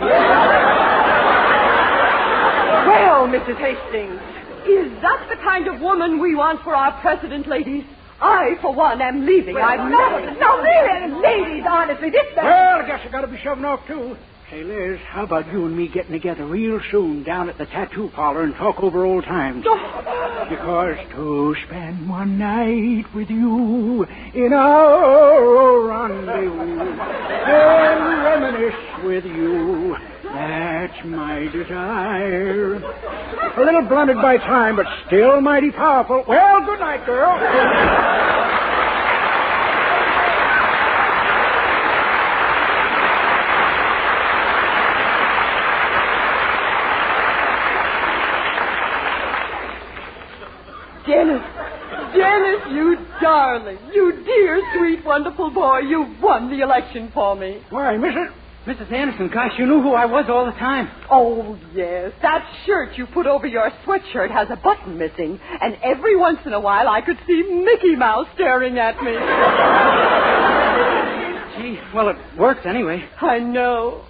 Well, Mrs. Hastings, is that the kind of woman we want for our president, ladies? I, for one, am leaving. Well, no, really, ladies, honestly, this man... Well, I guess I gotta be shoving off, too. Say, Liz, how about you and me getting together real soon down at the tattoo parlor and talk over old times? Because to spend one night with you in our rendezvous and reminisce with you, that's my desire. A little blunted by time, but still mighty powerful. Well, good night, girl. Dennis, you darling, you dear, sweet, wonderful boy, you've won the election for me. Why, Mrs. Anderson, gosh, you knew who I was all the time. Oh, yes. That shirt you put over your sweatshirt has a button missing, and every once in a while I could see Mickey Mouse staring at me. Gee, well, it works anyway. I know.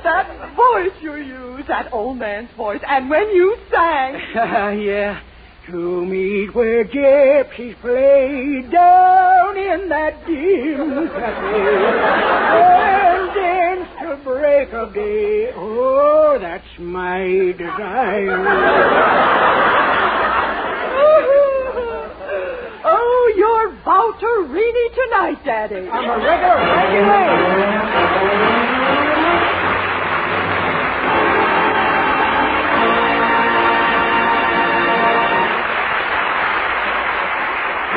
That voice you use, that old man's voice, and when you sang... Yeah. To meet where gypsies play down in that dim cafe and dance till break of day. Oh, that's my desire. Oh, you're Valterini tonight, Daddy. I'm a regular.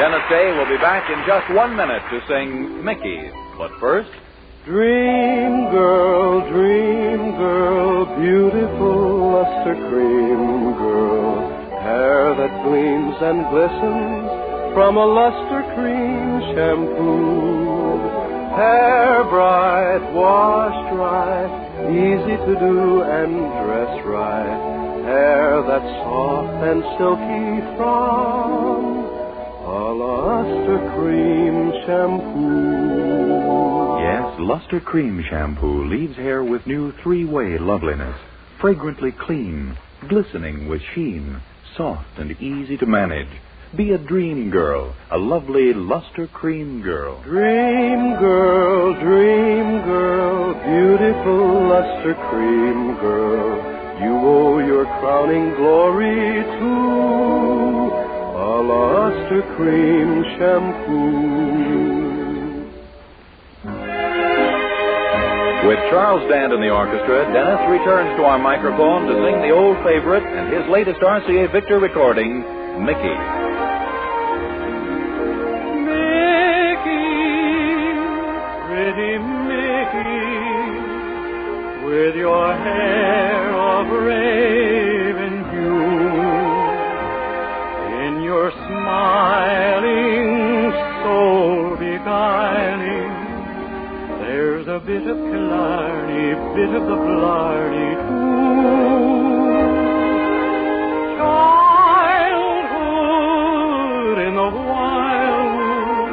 Dennis Day will be back in just 1 minute to sing Mickey. But first... Dream girl, beautiful luster cream girl, hair that gleams and glistens from a luster cream shampoo. Hair bright, washed right, easy to do and dress right. Hair that's soft and silky from a luster cream shampoo. Yes, Luster Cream Shampoo leaves hair with new three-way loveliness. Fragrantly clean, glistening with sheen, soft and easy to manage. Be a dream girl, a lovely Luster Cream girl. Dream girl, beautiful luster cream girl. You owe your crowning glory to a luster cream shampoo. With Charles Dand in the orchestra, Dennis returns to our microphone to sing the old favorite and his latest RCA Victor recording, Mickey. Pretty Mickey, with your hair of raven hue, in your smiling, soul beguiling, there's a bit of Killarney, bit of the Blarney too. Childhood in the wildwood,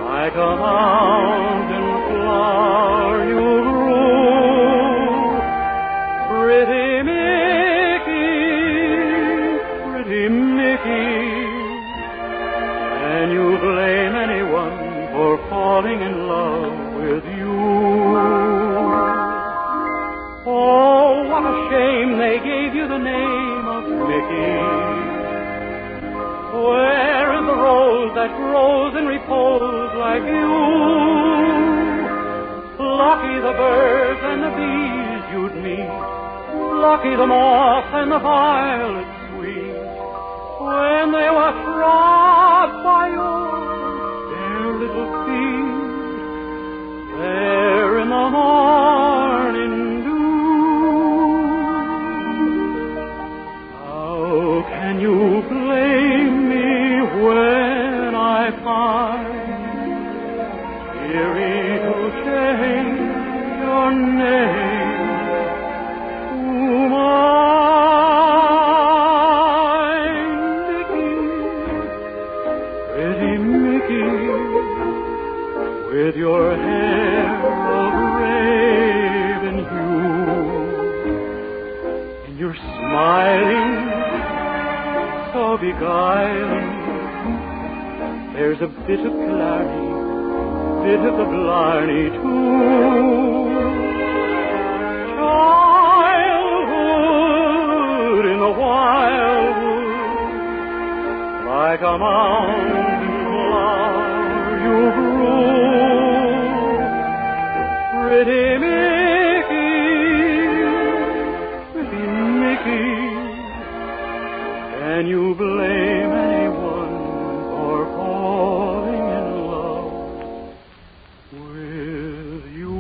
like a mountain flower you grew. Pretty Mickey, can you blame anyone for falling in love with you? Oh, what a shame they gave you the name of Mickey. Where is the rose that grows in repose like you? Lucky the birds and the bees you'd meet, lucky the moth and the violet sweet, when they were trod by your dear little feet, there in the morning dew. How can you blame me when I find weary to change your name to mine? Pretty Mickey, with your hair of raven hue, and your smiling so beguiling, there's a bit of Killarney, bit of the Blarney too. Childhood in the wildwood, like a mountain flower you grew. Pretty Mickey, can you blame anyone for falling in love with you?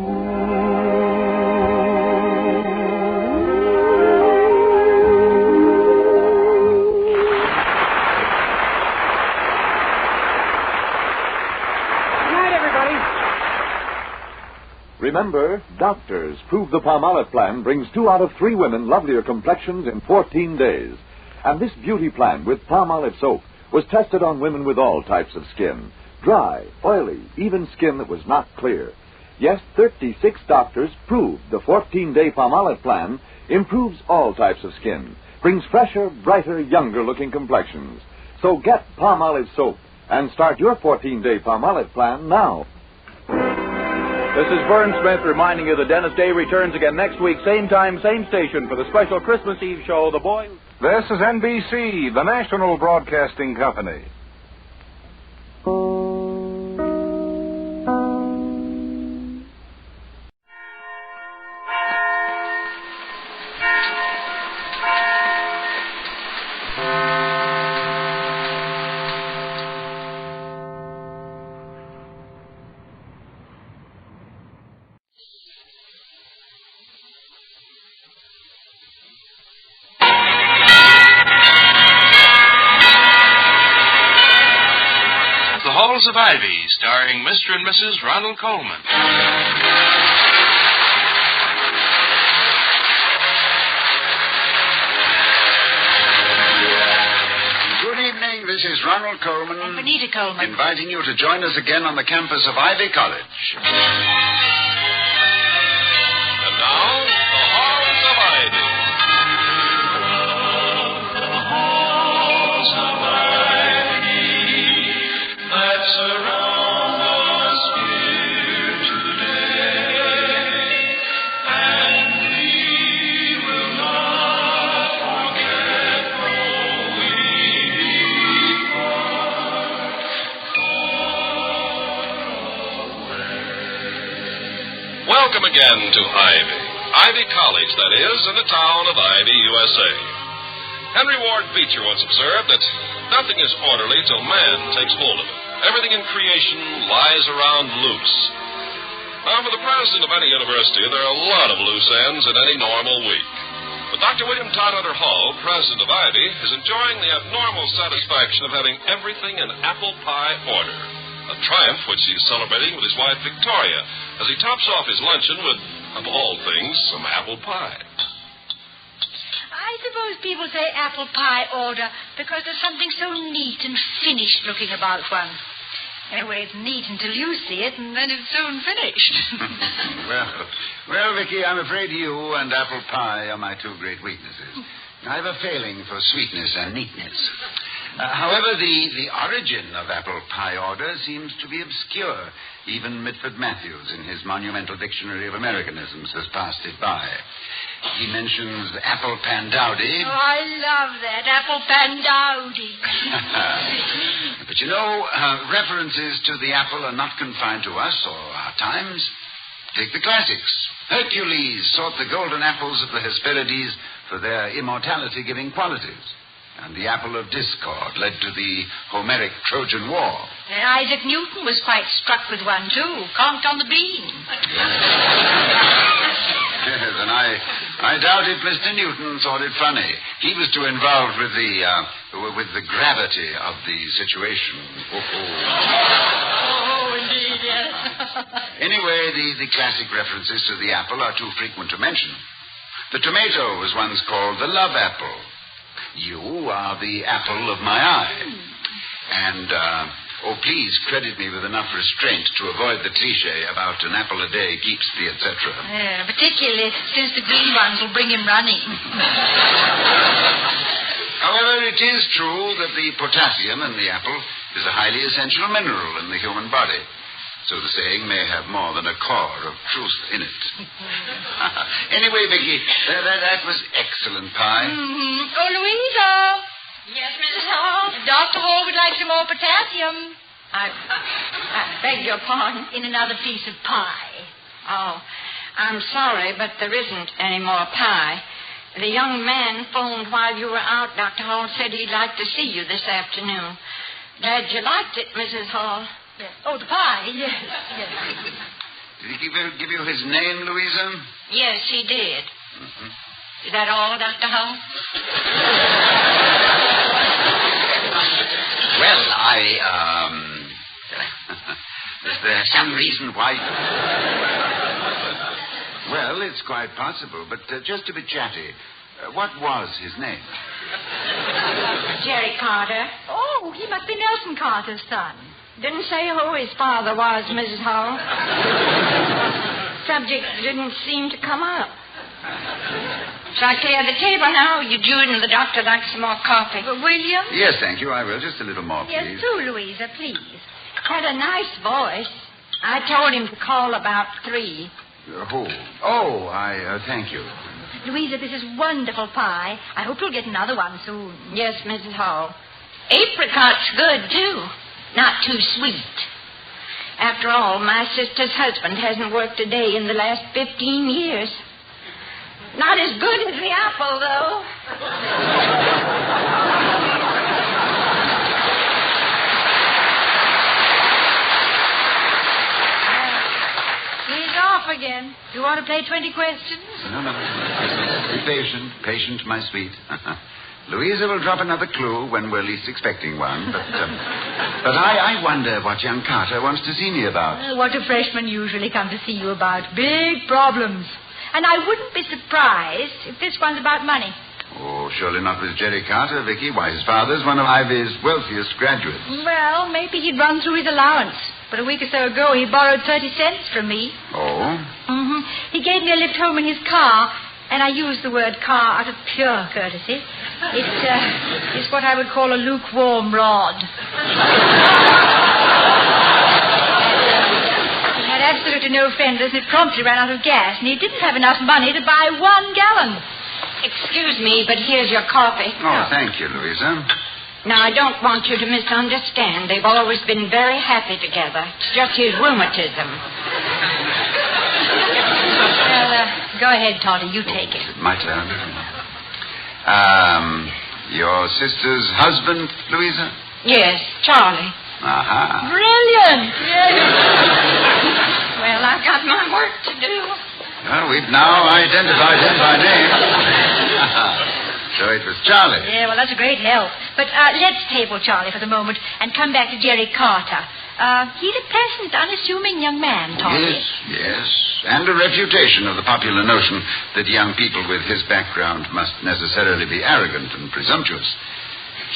Good night, everybody. Remember, doctors prove the Palmolive plan brings 2 out of 3 women lovelier complexions in 14 days. And this beauty plan with Palmolive soap was tested on women with all types of skin. Dry, oily, even skin that was not clear. Yes, 36 doctors proved the 14-day Palmolive plan improves all types of skin, brings fresher, brighter, younger-looking complexions. So get Palmolive soap and start your 14-day Palmolive plan now. This is Vern Smith reminding you that Dennis Day returns again next week, same time, same station, for the special Christmas Eve show, The Boy. This is NBC, the National Broadcasting Company. Tales of Ivy, starring Mr. and Mrs. Ronald Coleman. Good evening. This is Ronald Coleman. And Benita Coleman. Inviting you to join us again on the campus of Ivy College. And now, the Halls of Ivy. The halls of Ivy that surround us here today, and we will not forget though we depart Welcome again to Ivy. Ivy College, that is, in the town of Ivy, USA. Henry Ward Beecher once observed that nothing is orderly till man takes hold of it. Everything in creation lies around loose. Now, for the president of any university, there are a lot of loose ends in any normal week. But Dr. William Todhunter Hall, president of Ivy, is enjoying the abnormal satisfaction of having everything in apple pie order. A triumph which he's celebrating with his wife, Victoria, as he tops off his luncheon with, of all things, some apple pie. I suppose people say apple pie order because there's something so neat and finished looking about one. Anyway, it's neat until you see it, and then it's soon finished. Well, Vicky, I'm afraid you and apple pie are my two great weaknesses. I have a failing for sweetness and neatness. However, the origin of apple pie order seems to be obscure. Even Mitford Matthews, in his monumental Dictionary of Americanisms, has passed it by. He mentions apple pandowdy. Oh, I love that, apple pandowdy. But you know, references to the apple are not confined to us or our times. Take the classics. Hercules sought the golden apples of the Hesperides for their immortality-giving qualities. And the apple of discord led to the Homeric Trojan War. And Isaac Newton was quite struck with one, too. Conked on the bean. Yes, and I doubt if Mr. Newton thought it funny. He was too involved with the gravity of the situation. Oh, indeed, yes. Anyway, the classic references to the apple are too frequent to mention. The tomato was once called the love apple. You are the apple of my eye. And, please credit me with enough restraint to avoid the cliche about an apple a day keeps the etc. Yeah, particularly since the green ones will bring him running. However, it is true that the potassium in the apple is a highly essential mineral in the human body. So the saying may have more than a core of truth in it. Anyway, Vicky, that was excellent pie. Mm-hmm. Oh, Louisa. Yes, Mrs. Hall? Dr. Hall would like some more potassium. I beg your pardon, in another piece of pie. Oh, I'm sorry, but there isn't any more pie. The young man phoned while you were out, Dr. Hall, said he'd like to see you this afternoon. Glad you liked it, Mrs. Hall. Yes. Oh, the pie, yes. Did he give you his name, Louisa? Yes, he did. Mm-hmm. Is that all, Dr. Hall? Well, is there some reason why... Well, it's quite possible, but just to be chatty, what was his name? Jerry Carter. Oh, he must be Nelson Carter's son. Didn't say who his father was, Mrs. Hall. Subject didn't seem to come up. Shall I clear the table now? You, Judy, and the doctor like some more coffee. William? Yes, thank you. I will. Just a little more, please. Yes, too, Louisa, please. Had a nice voice. I told him to call about 3. Who? Oh, thank you. Louisa, this is wonderful pie. I hope you'll get another one soon. Yes, Mrs. Hall. Apricot's good, too. Not too sweet. After all, my sister's husband hasn't worked a day in the last 15 years. Not as good as the apple, though. He's off again. Do you want to play 20 questions? No. Be patient. Patient, my sweet. Louisa will drop another clue when we're least expecting one, but I wonder what young Carter wants to see me about. What do freshmen usually come to see you about? Big problems. And I wouldn't be surprised if this one's about money. Oh, surely not with Jerry Carter, Vicky. Why, his father's one of Ivy's wealthiest graduates. Well, maybe he'd run through his allowance. But a week or so ago, he borrowed 30 cents from me. Oh? Mm-hmm. He gave me a lift home in his car, and I use the word car out of pure courtesy. It's what I would call a lukewarm rod. He had absolutely no fenders, and it promptly ran out of gas, and he didn't have enough money to buy 1 gallon. Excuse me, but here's your coffee. Oh, thank you, Louisa. Now, I don't want you to misunderstand. They've always been very happy together. It's just his rheumatism. Well, go ahead, Toddy. You take it. My turn. Your sister's husband, Louisa? Yes, Charlie. Aha. Brilliant. Yes. Well, I've got my work to do. Well, we've now identified him by name. So it was Charlie. Yeah, well, that's a great help. But let's table Charlie for the moment and come back to Jerry Carter. He's a pleasant, unassuming young man, Toddy. Yes. And a refutation of the popular notion that young people with his background must necessarily be arrogant and presumptuous.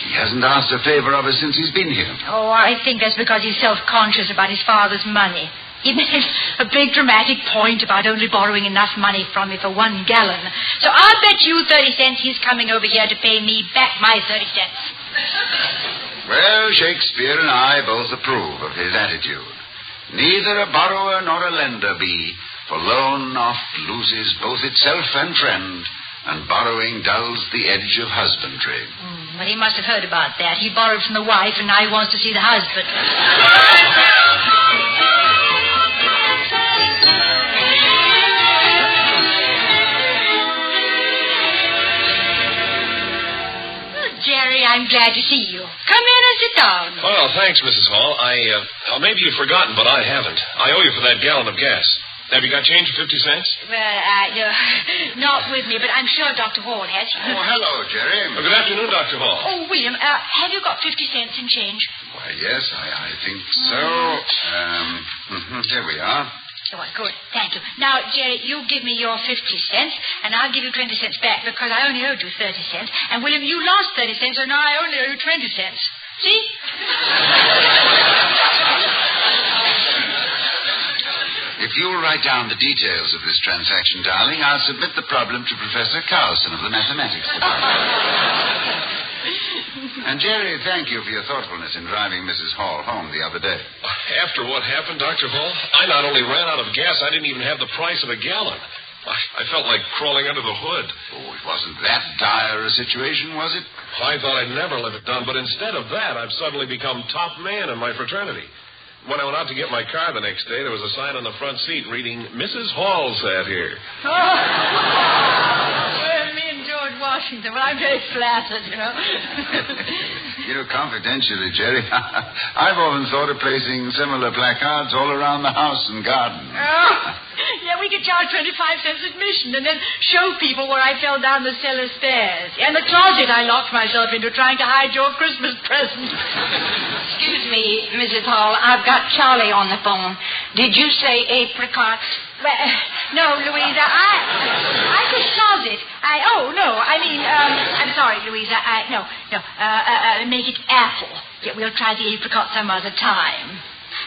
He hasn't asked a favor of us since he's been here. Oh, I think that's because he's self-conscious about his father's money. He made a big dramatic point about only borrowing enough money from me for 1 gallon. So I'll bet you 30 cents he's coming over here to pay me back my 30 cents. Well, Shakespeare and I both approve of his attitude. Neither a borrower nor a lender be, for loan oft loses both itself and friend, and borrowing dulls the edge of husbandry. But he must have heard about that. He borrowed from the wife, and now he wants to see the husband. Jerry, I'm glad to see you. Come in and sit down. Well, thanks, Mrs. Hall. Maybe you've forgotten, but I haven't. I owe you for that gallon of gas. Have you got change for 50 cents? Well, not with me, but I'm sure Dr. Hall has. Oh, hello, Jerry. Good afternoon, Dr. Hall. Oh, William, have you got 50 cents in change? Why, yes, I think so. Here we are. Oh, good. Thank you. Now, Jerry, you give me your 50 cents, and I'll give you 20 cents back because I only owed you 30 cents. And, William, you lost 30 cents, so now I only owe you 20 cents. See? If you'll write down the details of this transaction, darling, I'll submit the problem to Professor Carlson of the Mathematics Department. And, Jerry, thank you for your thoughtfulness in driving Mrs. Hall home the other day. After what happened, Dr. Hall, I not only ran out of gas, I didn't even have the price of a gallon. I felt like crawling under the hood. Oh, it wasn't that dire a situation, was it? I thought I'd never live it down, but instead of that, I've suddenly become top man in my fraternity. When I went out to get my car the next day, there was a sign on the front seat reading, Mrs. Hall sat here. Well, me and George Washington. Well, I'm very flattered, you know. Confidentially, Jerry, I've often thought of placing similar placards all around the house and garden. Oh, yeah, we could charge 25 cents admission and then show people where I fell down the cellar stairs. And the closet I locked myself into trying to hide your Christmas present. Excuse me, Mrs. Hall. I've got Charlie on the phone. Did you say apricots? Well, no, Louisa, I said closet. I'm sorry, Louisa. Make it apple. Yeah, we'll try the apricot some other time.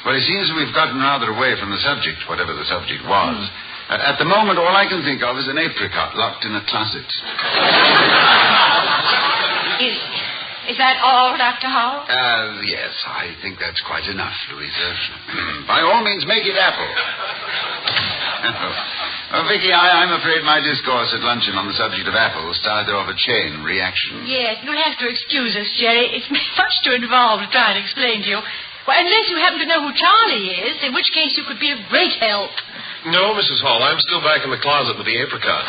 Well, it seems we've gotten rather away from the subject, whatever the subject was. At the moment, all I can think of is an apricot locked in a closet. Is that all, Dr. Hall? Yes, I think that's quite enough, Louisa. By all means, make it apple. Vicky, I'm afraid my discourse at luncheon on the subject of apples started off a chain reaction. Yes, you'll have to excuse us, Jerry. It's much too involved to try and explain to you. Well, unless you happen to know who Charlie is, in which case you could be of great help. No, Mrs. Hall, I'm still back in the closet with the apricot.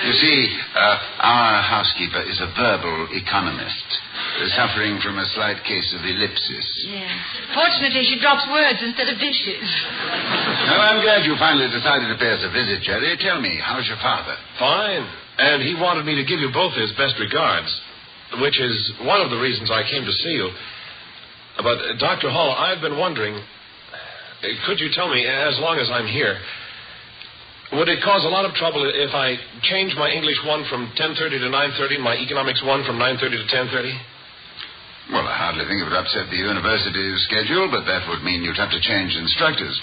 You see, our housekeeper is a verbal economist, suffering from a slight case of ellipsis. Yes. Fortunately, she drops words instead of dishes. Well, I'm glad you finally decided to pay us a visit, Jerry. Tell me, how's your father? Fine. And he wanted me to give you both his best regards, which is one of the reasons I came to see you. But, Dr. Hall, I've been wondering, could you tell me, as long as I'm here, would it cause a lot of trouble if I change my English 1 from 10:30 to 9:30 and my Economics 1 from 9:30 to 10:30? Well, I hardly think it would upset the university's schedule, but that would mean you'd have to change instructors.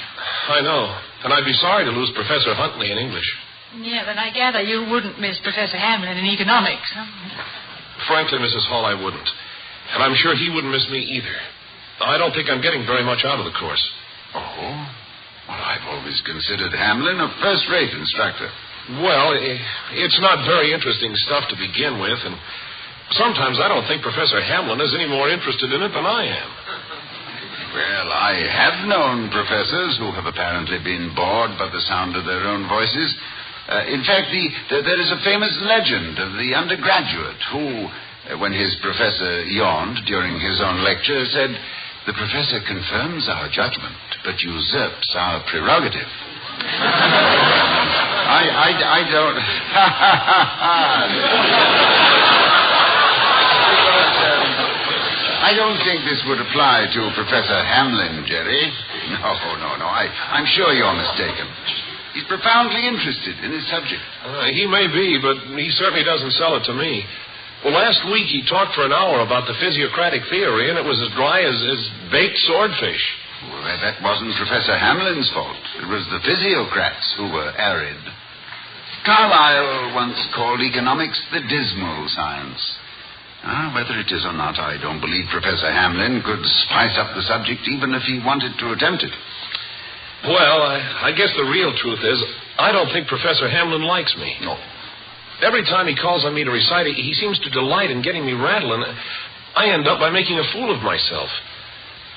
I know. And I'd be sorry to lose Professor Huntley in English. Yeah, but I gather you wouldn't miss Professor Hamlin in economics, huh? Frankly, Mrs. Hall, I wouldn't. And I'm sure he wouldn't miss me either. I don't think I'm getting very much out of the course. Oh? Well, I've always considered Hamlin a first-rate instructor. Well, it's not very interesting stuff to begin with, and sometimes I don't think Professor Hamlin is any more interested in it than I am. Well, I have known professors who have apparently been bored by the sound of their own voices. In fact, there is a famous legend of the undergraduate who, when his professor yawned during his own lecture, said, "The professor confirms our judgment, but usurps our prerogative." I don't... I don't think this would apply to Professor Hamlin, Jerry. No. I'm sure you're mistaken. He's profoundly interested in his subject. He may be, but he certainly doesn't sell it to me. Well, last week he talked for an hour about the physiocratic theory, and it was as dry as baked swordfish. Well, that wasn't Professor Hamlin's fault. It was the physiocrats who were arid. Carlyle once called economics the dismal science. Whether it is or not, I don't believe Professor Hamlin could spice up the subject even if he wanted to attempt it. Well, I guess the real truth is I don't think Professor Hamlin likes me. No. Every time he calls on me to recite, he seems to delight in getting me rattling. I end up by making a fool of myself.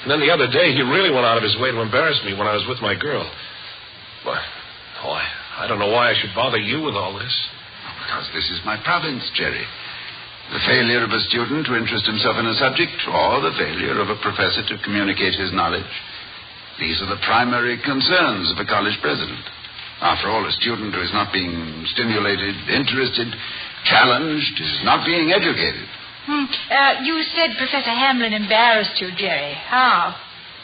And then the other day, he really went out of his way to embarrass me when I was with my girl. I don't know why I should bother you with all this. Because this is my province, Jerry. The failure of a student to interest himself in a subject, or the failure of a professor to communicate his knowledge. These are the primary concerns of a college president. After all, a student who is not being stimulated, interested, challenged, is not being educated. You said Professor Hamlin embarrassed you, Jerry. How?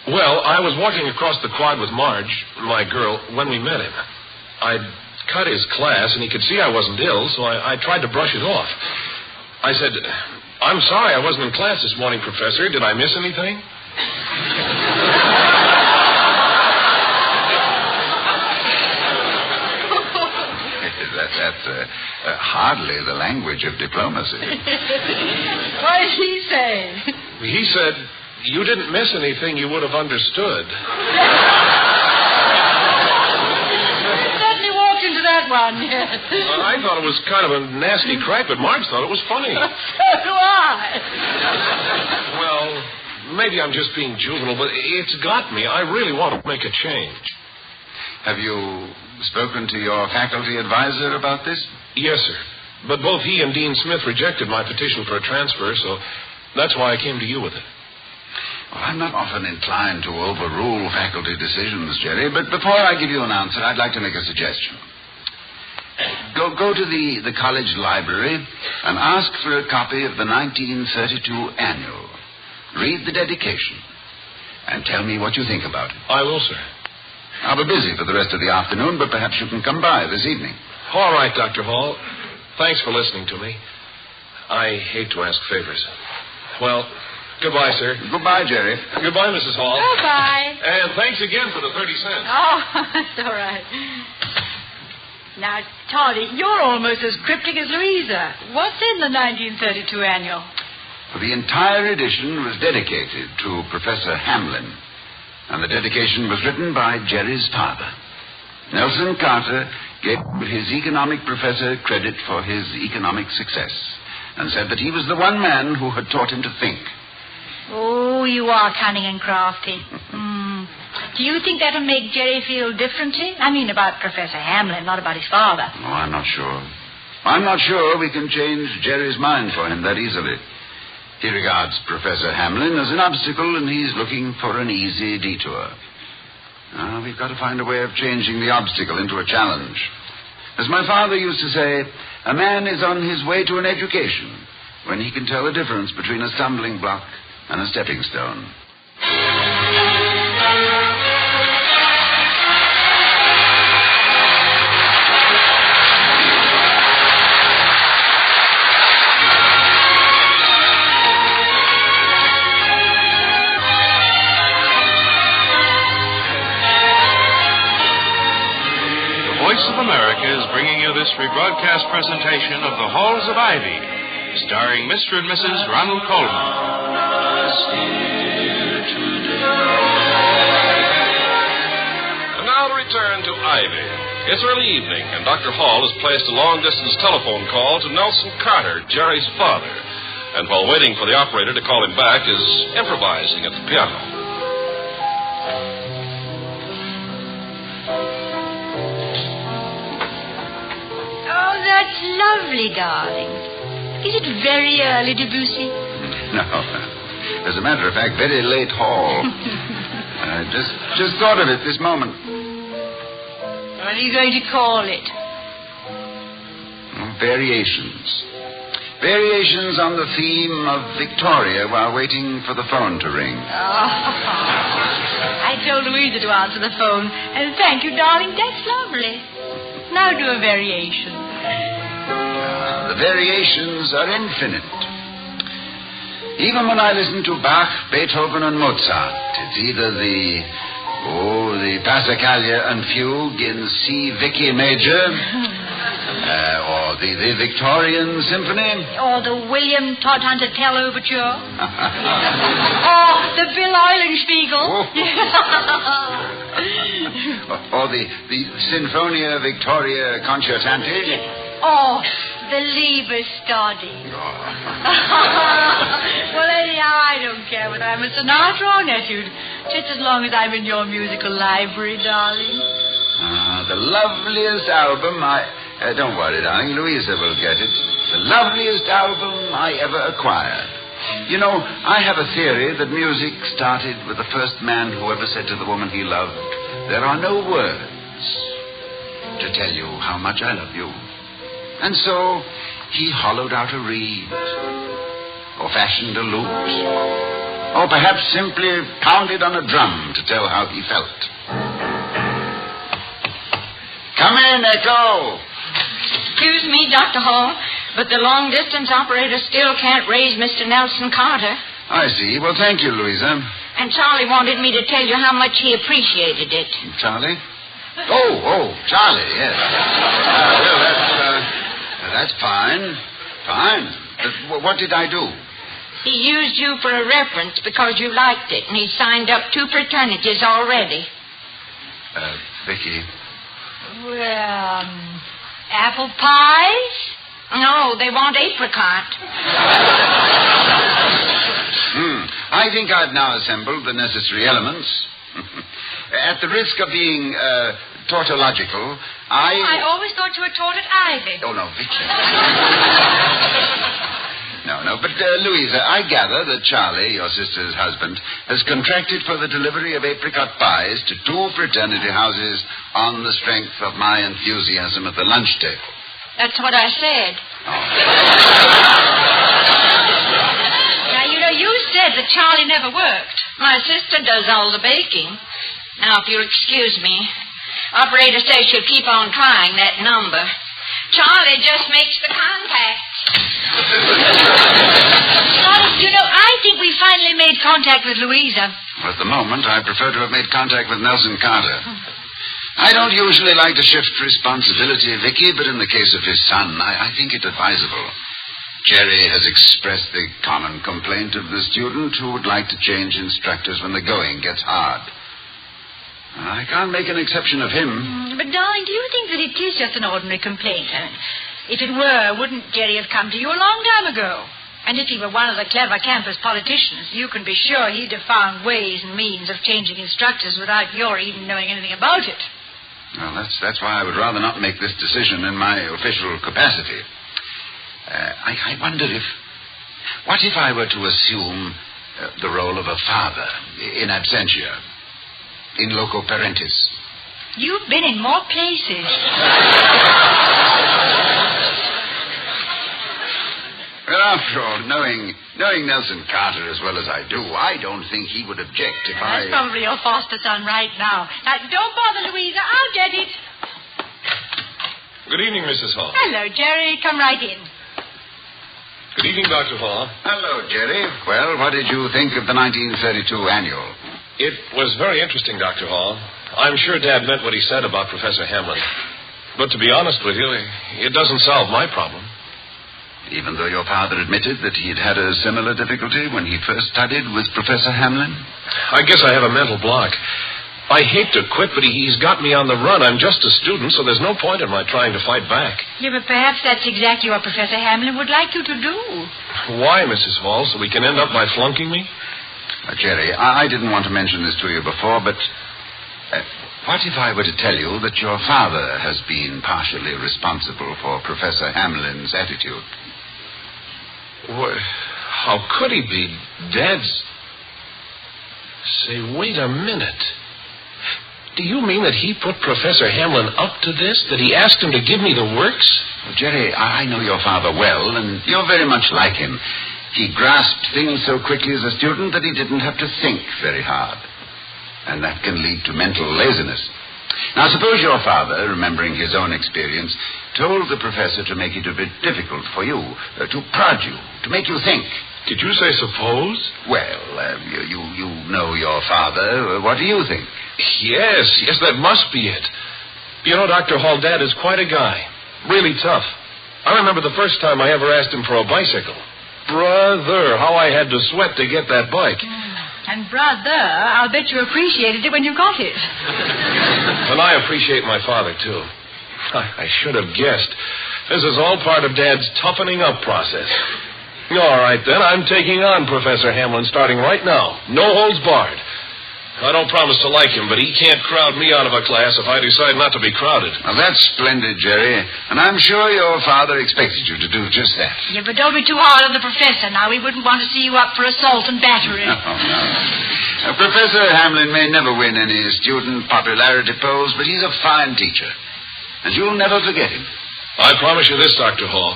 Well, I was walking across the quad with Marge, my girl, when we met him. I'd cut his class, and he could see I wasn't ill, so I tried to brush it off. I said, "I'm sorry I wasn't in class this morning, Professor. Did I miss anything?" That's hardly the language of diplomacy. What did he say? He said, "You didn't miss anything you would have understood." Certainly walked into that one, yes. I thought it was kind of a nasty crack, but Marge thought it was funny. So do I. Well, maybe I'm just being juvenile, but it's got me. I really want to make a change. Have you spoken to your faculty advisor about this? Yes, sir. But both he and Dean Smith rejected my petition for a transfer, so that's why I came to you with it. Well, I'm not often inclined to overrule faculty decisions, Jerry, but before I give you an answer, I'd like to make a suggestion. Go to the college library and ask for a copy of the 1932 annual. Read the dedication and tell me what you think about it. I will, sir. I'll be busy for the rest of the afternoon, but perhaps you can come by this evening. All right, Dr. Hall. Thanks for listening to me. I hate to ask favors. Well, goodbye, sir. Goodbye, Jerry. Goodbye, Mrs. Hall. Goodbye. And thanks again for the 30 cents. Oh, that's all right. Now, Toddy, you're almost as cryptic as Louisa. What's in the 1932 annual? The entire edition was dedicated to Professor Hamlin. And the dedication was written by Jerry's father. Nelson Carter gave his economic professor credit for his economic success and said that he was the one man who had taught him to think. Oh, you are cunning and crafty. Do you think that'll make Jerry feel differently? I mean about Professor Hamlin, not about his father. Oh, I'm not sure. I'm not sure we can change Jerry's mind for him that easily. He regards Professor Hamlin as an obstacle, and he's looking for an easy detour. We've got to find a way of changing the obstacle into a challenge. As my father used to say, a man is on his way to an education when he can tell the difference between a stumbling block and a stepping stone. Voice of America is bringing you this rebroadcast presentation of The Halls of Ivy, starring Mr. and Mrs. Ronald Colman. And now to return to Ivy. It's early evening, and Dr. Hall has placed a long-distance telephone call to Nelson Carter, Jerry's father, and while waiting for the operator to call him back, is improvising at the piano. That's lovely, darling. Is it very early, Debussy? No. As a matter of fact, very late Hall. I just thought of it this moment. What are you going to call it? Variations. Variations on the theme of Victoria while waiting for the phone to ring. Oh. I told Louisa to answer the phone. And thank you, darling. That's lovely. Now do a variation. The variations are infinite. Even when I listen to Bach, Beethoven, and Mozart, it's either the Passacaglia and Fugue in C Vicky Major, or the Victorian Symphony, or the William Todd Hunter Tell Overture, or the Bill Eulenspiegel, or the Sinfonia Victoria Concertante. Oh, the Liebestoddy. Well, anyhow, I don't care whether I'm a Sinatra or an etude, just as long as I'm in your musical library, darling. The loveliest album don't worry, darling. Louisa will get it. The loveliest album I ever acquired. You know, I have a theory that music started with the first man who ever said to the woman he loved, "There are no words to tell you how much I love you." And so he hollowed out a reed, or fashioned a lute, or perhaps simply pounded on a drum to tell how he felt. Come in, Echo. Excuse me, Dr. Hall, but the long-distance operator still can't raise Mr. Nelson Carter. I see. Well, thank you, Louisa. And Charlie wanted me to tell you how much he appreciated it. Charlie? Oh, Charlie, yes. That's fine. Fine. But what did I do? He used you for a reference because you liked it, and he signed up 2 fraternities already. Vicky. Well, apple pies? No, they want apricot. I think I've now assembled the necessary elements. At the risk of being tautological, I always thought you were taught at Ivy. Oh, no, Vicky. No, but Louisa, I gather that Charlie, your sister's husband, has contracted for the delivery of apricot pies to 2 fraternity houses on the strength of my enthusiasm at the lunch table. That's what I said. Now, you said that Charlie never worked. My sister does all the baking. Now, if you'll excuse me, operator says she'll keep on trying that number. Charlie just makes the contact. I think we finally made contact with Louisa. Well, at the moment, I prefer to have made contact with Nelson Carter. I don't usually like to shift responsibility, Vicky, but in the case of his son, I think it advisable. Jerry has expressed the common complaint of the student who would like to change instructors when the going gets hard. I can't make an exception of him. But, darling, do you think that it is just an ordinary complaint? If it were, wouldn't Jerry have come to you a long time ago? And if he were one of the clever campus politicians, you can be sure he'd have found ways and means of changing instructors without your even knowing anything about it. Well, that's why I would rather not make this decision in my official capacity. I wonder what if I were to assume the role of a father in absentia, in loco parentis? You've been in more places. Well, after all, knowing Nelson Carter as well as I do, I don't think he would object if That's probably your foster son right now. Don't bother, Louisa. I'll get it. Good evening, Mrs. Hall. Hello, Jerry. Come right in. Good evening, Dr. Hall. Hello, Jerry. Well, what did you think of the 1932 annual? It was very interesting, Dr. Hall. I'm sure Dad meant what he said about Professor Hamlin. But to be honest with you, it doesn't solve my problem. Even though your father admitted that he'd had a similar difficulty when he first studied with Professor Hamlin? I guess I have a mental block. I hate to quit, but he's got me on the run. I'm just a student, so there's no point in my trying to fight back. Yeah, but perhaps that's exactly what Professor Hamlin would like you to do. Why, Mrs. Hall? So we can end up by flunking me? Jerry, I didn't want to mention this to you before, but what if I were to tell you that your father has been partially responsible for Professor Hamlin's attitude? What? How could he be? Dad's... Say, wait a minute. Do you mean that he put Professor Hamlin up to this? That he asked him to give me the works? Well, Jerry, I know your father well, and you're very much like him. He grasped things so quickly as a student that he didn't have to think very hard. And that can lead to mental laziness. Now, suppose your father, remembering his own experience, told the professor to make it a bit difficult for you, to prod you, to make you think. Did you say suppose? Well, you know your father. What do you think? Yes, that must be it. You know, Dr. Hall, Dad is quite a guy. Really tough. I remember the first time I ever asked him for a bicycle. Brother, how I had to sweat to get that bike. And, brother, I'll bet you appreciated it when you got it. And I appreciate my father, too. I should have guessed. This is all part of Dad's toughening up process. All right, then. I'm taking on Professor Hamlin starting right now. No holds barred. I don't promise to like him, but he can't crowd me out of a class if I decide not to be crowded. Well, that's splendid, Jerry. And I'm sure your father expected you to do just that. Yeah, but don't be too hard on the professor now. We wouldn't want to see you up for assault and battery. No. Professor Hamlin may never win any student popularity polls, but he's a fine teacher. And you'll never forget him. I promise you this, Dr. Hall.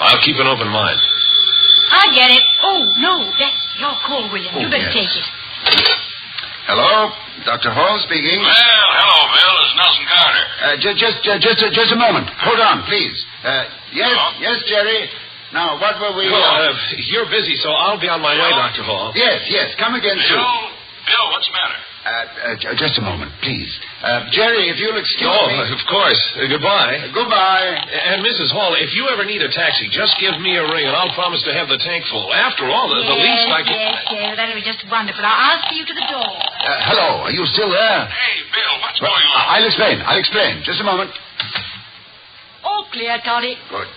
I'll keep an open mind. I get it. Oh, no, that's your call, William. You better take it. Hello, Dr. Hall speaking. Well, hello, Bill. It's Nelson Carter. Just a moment. Hold on, please. Yes, Jerry. Now, what were we... You're busy, so I'll be on my way, Dr. Hall. Yes. Come again soon. Bill, what's the matter? Just a moment, please. Jerry, if you'll excuse me... of course. Goodbye. Goodbye. And Mrs. Hall, if you ever need a taxi, just give me a ring, and I'll promise to have the tank full. After all, the least I can... Yes, that'll be just wonderful. I'll see you to the door. Hello, are you still there? Hey, Bill, what's going on? I'll explain. Just a moment. All clear, Toddy. Good.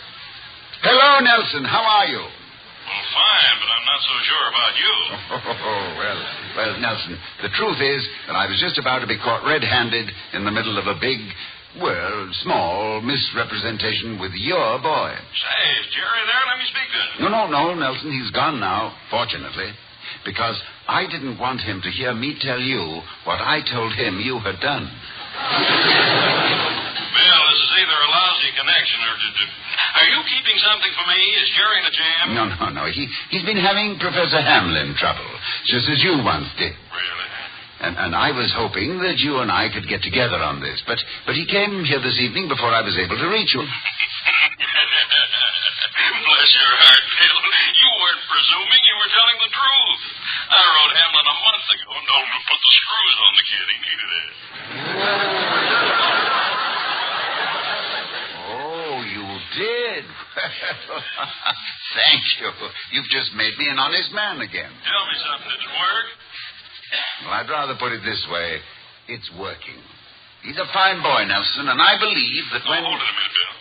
Hello, Nelson. How are you? Well, fine, but I'm not so sure about you. Well, Nelson, the truth is that I was just about to be caught red-handed in the middle of a big, small misrepresentation with your boy. Say, is Jerry there? Let me speak to him. No, Nelson. He's gone now, fortunately, because I didn't want him to hear me tell you what I told him you had done. Bill, this is either a lousy connection or... Are you keeping something for me? Is Jerry in a jam? No. He's been having Professor Hamlin trouble, just as you once did. Really? And I was hoping that you and I could get together on this. But he came here this evening before I was able to reach you. Bless your heart, Bill. You weren't presuming. You were telling the truth. I wrote Hamlin a month ago and told him to put the screws on the kid. He needed it. Did? Thank you. You've just made me an honest man again. Tell me something. Did it work? Well, I'd rather put it this way. It's working. He's a fine boy, Nelson, and I believe that when... Hold it a minute, Bill.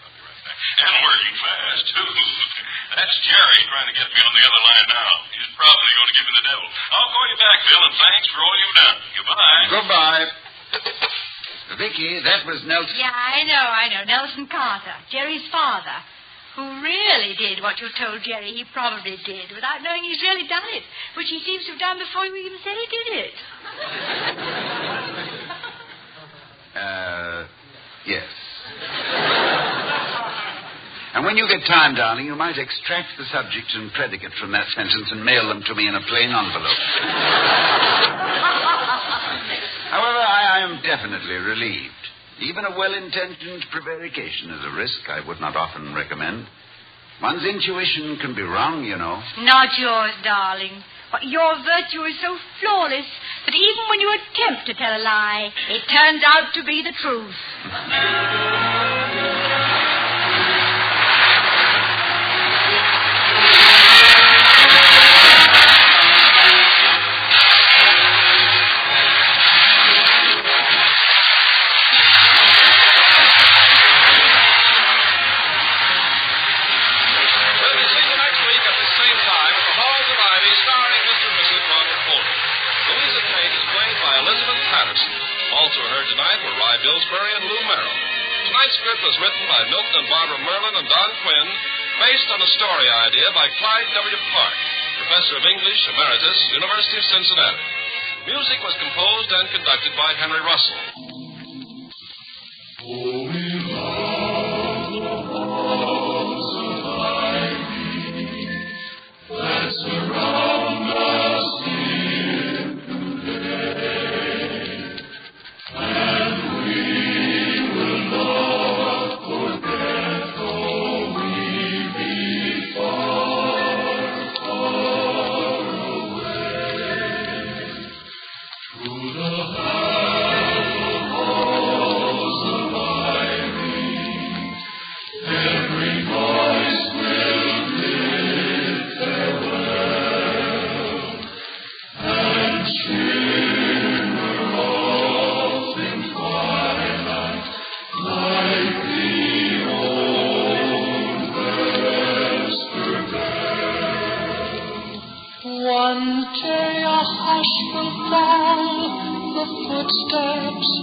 I'll be right back. And working fast, too. That's Jerry trying to get me on the other line now. He's probably going to give me the devil. I'll call you back, Bill, and thanks for all you've done. Goodbye. Goodbye. Vicky, that was Nelson. Yeah, I know. Nelson Carter, Jerry's father, who really did what you told Jerry he probably did without knowing he's really done it, which he seems to have done before you even said he did it. Yes. And when you get time, darling, you might extract the subject and predicate from that sentence and mail them to me in a plain envelope. However, I am definitely relieved. Even a well-intentioned prevarication is a risk I would not often recommend. One's intuition can be wrong, you know. Not yours, darling. But your virtue is so flawless that even when you attempt to tell a lie, it turns out to be the truth. Tonight's script was written by Milton and Barbara Merlin and Don Quinn, based on a story idea by Clyde W. Park, Professor of English Emeritus, University of Cincinnati. Music was composed and conducted by Henry Russell.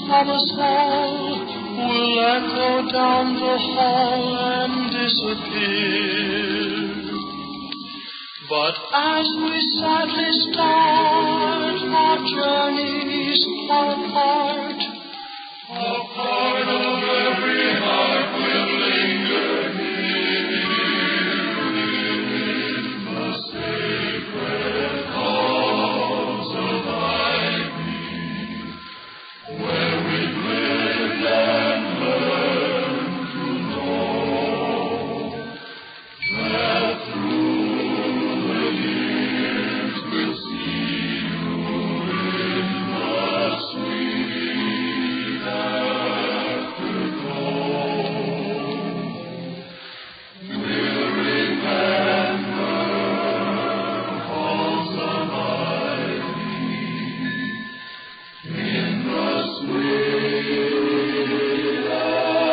Of us all will echo down the hall and disappear. But as we sadly start our journeys apart, a part of every heart will linger here in the sacred halls of ivy, where we've lived and learned to know that through the years we'll see you in the sweet afterglow. We'll remember halls of ivy in the sweet afterglow.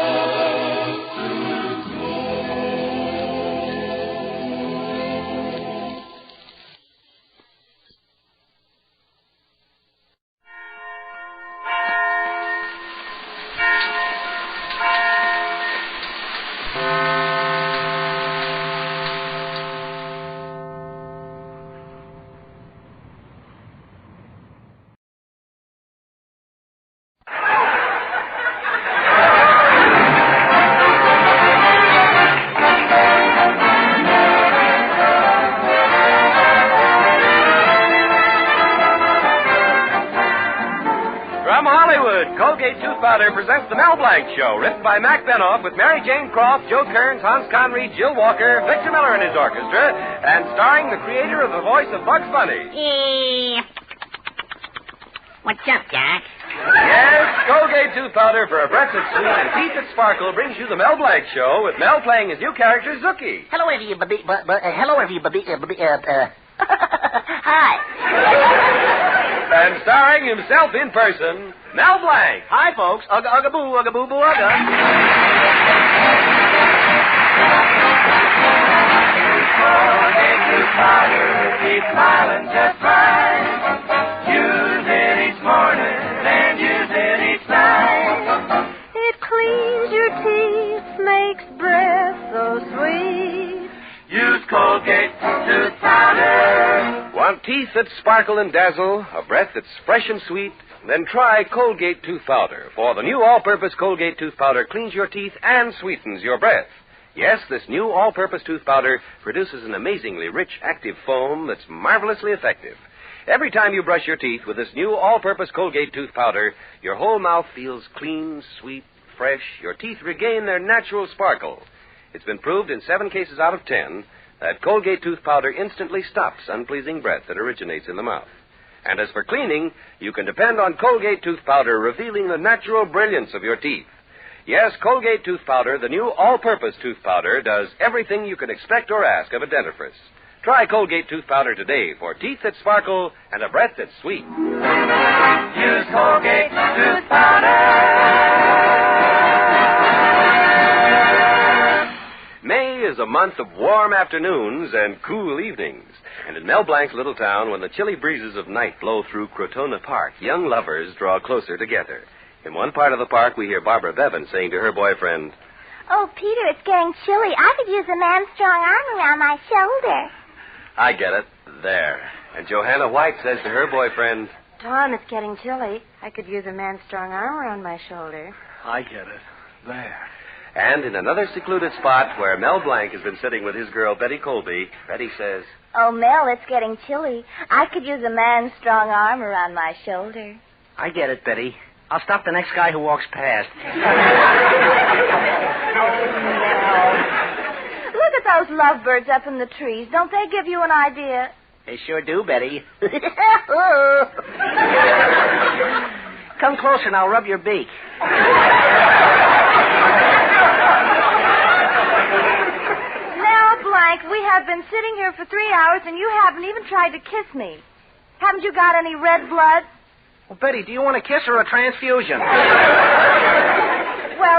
From Hollywood, Colgate Tooth Powder presents the Mel Blanc Show, written by Mac Benoff with Mary Jane Croft, Joe Kearns, Hans Conried, Jill Walker, Victor Miller and his orchestra, and starring the creator of the voice of Bugs Bunny. What's up, Doc? Yes, Colgate Tooth Powder for a breath that's sweet and teeth that sparkle brings you the Mel Blanc Show with Mel playing his new character, Zookie. Hello, everybody. Hello, everybody. Hi. And starring himself in person, Mel Blanc. Hi, folks. Ugga, ugga, boo, ugga, boo, boo, ugga. Colgate Tooth Powder, keep smiling just right. Use it each morning and use it each night. It cleans your teeth, makes breath so sweet. Use Colgate Tooth Powder. Want teeth that sparkle and dazzle, a breath that's fresh and sweet? Then try Colgate Tooth Powder, for the new all-purpose Colgate Tooth Powder cleans your teeth and sweetens your breath. Yes, this new all-purpose tooth powder produces an amazingly rich, active foam that's marvelously effective. Every time you brush your teeth with this new all-purpose Colgate tooth powder, your whole mouth feels clean, sweet, fresh. Your teeth regain their natural sparkle. It's been proved in 7 cases out of 10 that Colgate tooth powder instantly stops unpleasing breath that originates in the mouth. And as for cleaning, you can depend on Colgate tooth powder revealing the natural brilliance of your teeth. Yes, Colgate tooth powder, the new all-purpose tooth powder, does everything you can expect or ask of a dentifrice. Try Colgate tooth powder today for teeth that sparkle and a breath that's sweet. Use Colgate tooth powder. May is a month of warm afternoons and cool evenings. And in Mel Blanc's little town, when the chilly breezes of night blow through Crotona Park, young lovers draw closer together. In one part of the park, we hear Barbara Bevan saying to her boyfriend, "Oh, Peter, it's getting chilly. I could use a man's strong arm around my shoulder." "I get it. There." And Johanna White says to her boyfriend, "Tom, it's getting chilly. I could use a man's strong arm around my shoulder." "I get it. There." And in another secluded spot where Mel Blanc has been sitting with his girl, Betty Colby, Betty says, "Oh, Mel, it's getting chilly. I could use a man's strong arm around my shoulder." I get it, Betty. I'll stop the next guy who walks past. Look at those lovebirds up in the trees. Don't they give you an idea? They sure do, Betty. Come closer and I'll rub your beak. Mel Blanc, we have been sitting here for 3 hours and you haven't even tried to kiss me. Haven't you got any red blood? Well, Betty, do you want a kiss or a transfusion? Well,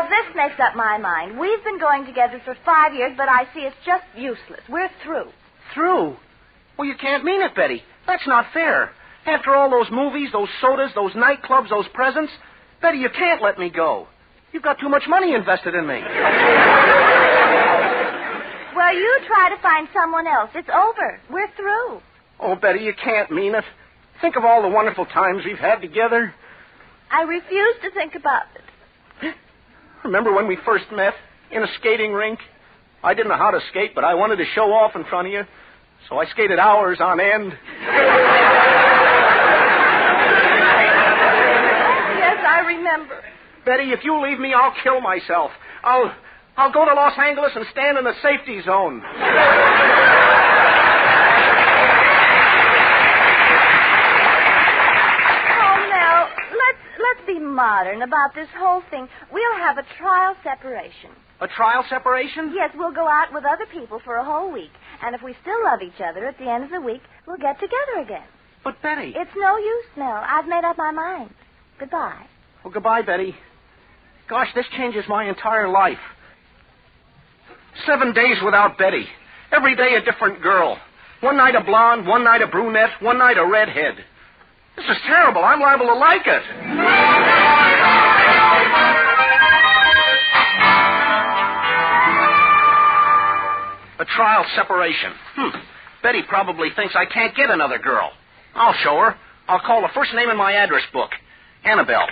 this makes up my mind. We've been going together for 5 years, but I see it's just useless. We're through. Through? Well, you can't mean it, Betty. That's not fair. After all those movies, those sodas, those nightclubs, those presents, Betty, you can't let me go. You've got too much money invested in me. Well, you try to find someone else. It's over. We're through. Oh, Betty, you can't mean it. Think of all the wonderful times we've had together. I refuse to think about it. Remember when we first met in a skating rink? I didn't know how to skate, but I wanted to show off in front of you. So I skated hours on end. Yes, I remember. Betty, if you leave me, I'll kill myself. I'll go to Los Angeles and stand in the safety zone. Let's be modern about this whole thing. We'll have a trial separation. A trial separation? Yes, we'll go out with other people for a whole week. And if we still love each other at the end of the week, we'll get together again. But, Betty... It's no use, Mel. I've made up my mind. Goodbye. Well, goodbye, Betty. Gosh, this changes my entire life. 7 days without Betty. Every day a different girl. One night a blonde, one night a brunette, one night a redhead. This is terrible. I'm liable to like it. A trial separation. Betty probably thinks I can't get another girl. I'll show her. I'll call the first name in my address book. Annabelle.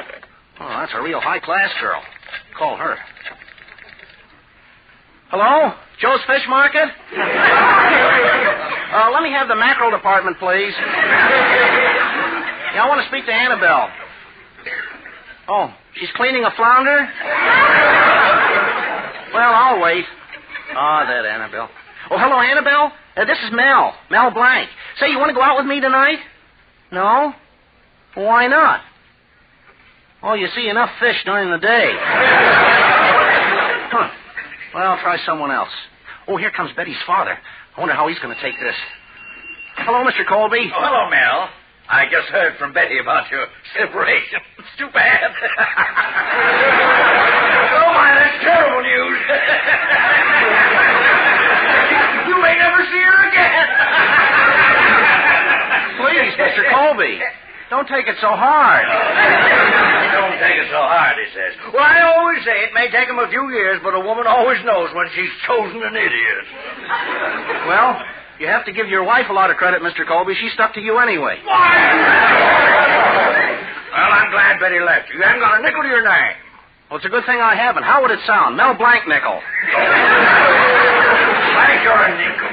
Oh, that's a real high-class girl. Call her. Hello? Joe's Fish Market? Let me have the mackerel department, please. Yeah, I want to speak to Annabelle. Oh, she's cleaning a flounder? Well, I'll wait. Ah, that Annabelle. Oh, hello, Annabelle. This is Mel Blanc. Say, you want to go out with me tonight? No? Well, why not? Oh, you see enough fish during the day. Huh. Well, I'll try someone else. Oh, here comes Betty's father. I wonder how he's going to take this. Hello, Mr. Colby. Oh, hello, Mel. I just heard from Betty about your separation. It's too bad. Oh, my, that's terrible news. You may never see her again. Please, Mr. Colby, don't take it so hard. Don't take it so hard, he says. Well, I always say it may take him a few years, but a woman always knows when she's chosen an idiot. Well, you have to give your wife a lot of credit, Mr. Colby. She stuck to you anyway. Well, I'm glad Betty left you. You haven't got a nickel to your name. Well, it's a good thing I haven't. How would it sound? Mel Blanc nickel. Blank your nickel.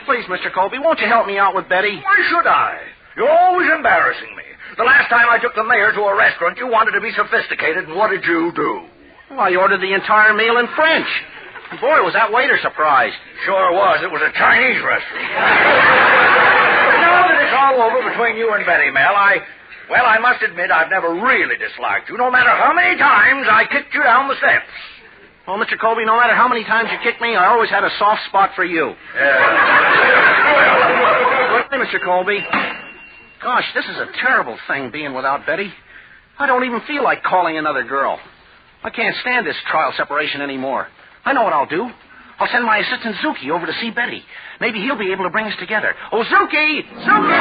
Please, Mr. Colby, won't you help me out with Betty? Why should I? You're always embarrassing me. The last time I took the mayor to a restaurant, you wanted to be sophisticated, and what did you do? Well, I ordered the entire meal in French. Boy, was that waiter surprised. Sure was. It was a Chinese restaurant. Now that it's all over between you and Betty, Mel, I must admit I've never really disliked you, no matter how many times I kicked you down the steps. Well, Mr. Colby, no matter how many times you kicked me, I always had a soft spot for you. Hey, Mr. Colby. Gosh, this is a terrible thing, being without Betty. I don't even feel like calling another girl. I can't stand this trial separation anymore. I know what I'll do. I'll send my assistant Zuki over to see Betty. Maybe he'll be able to bring us together. Oh, Zuki! Zuki!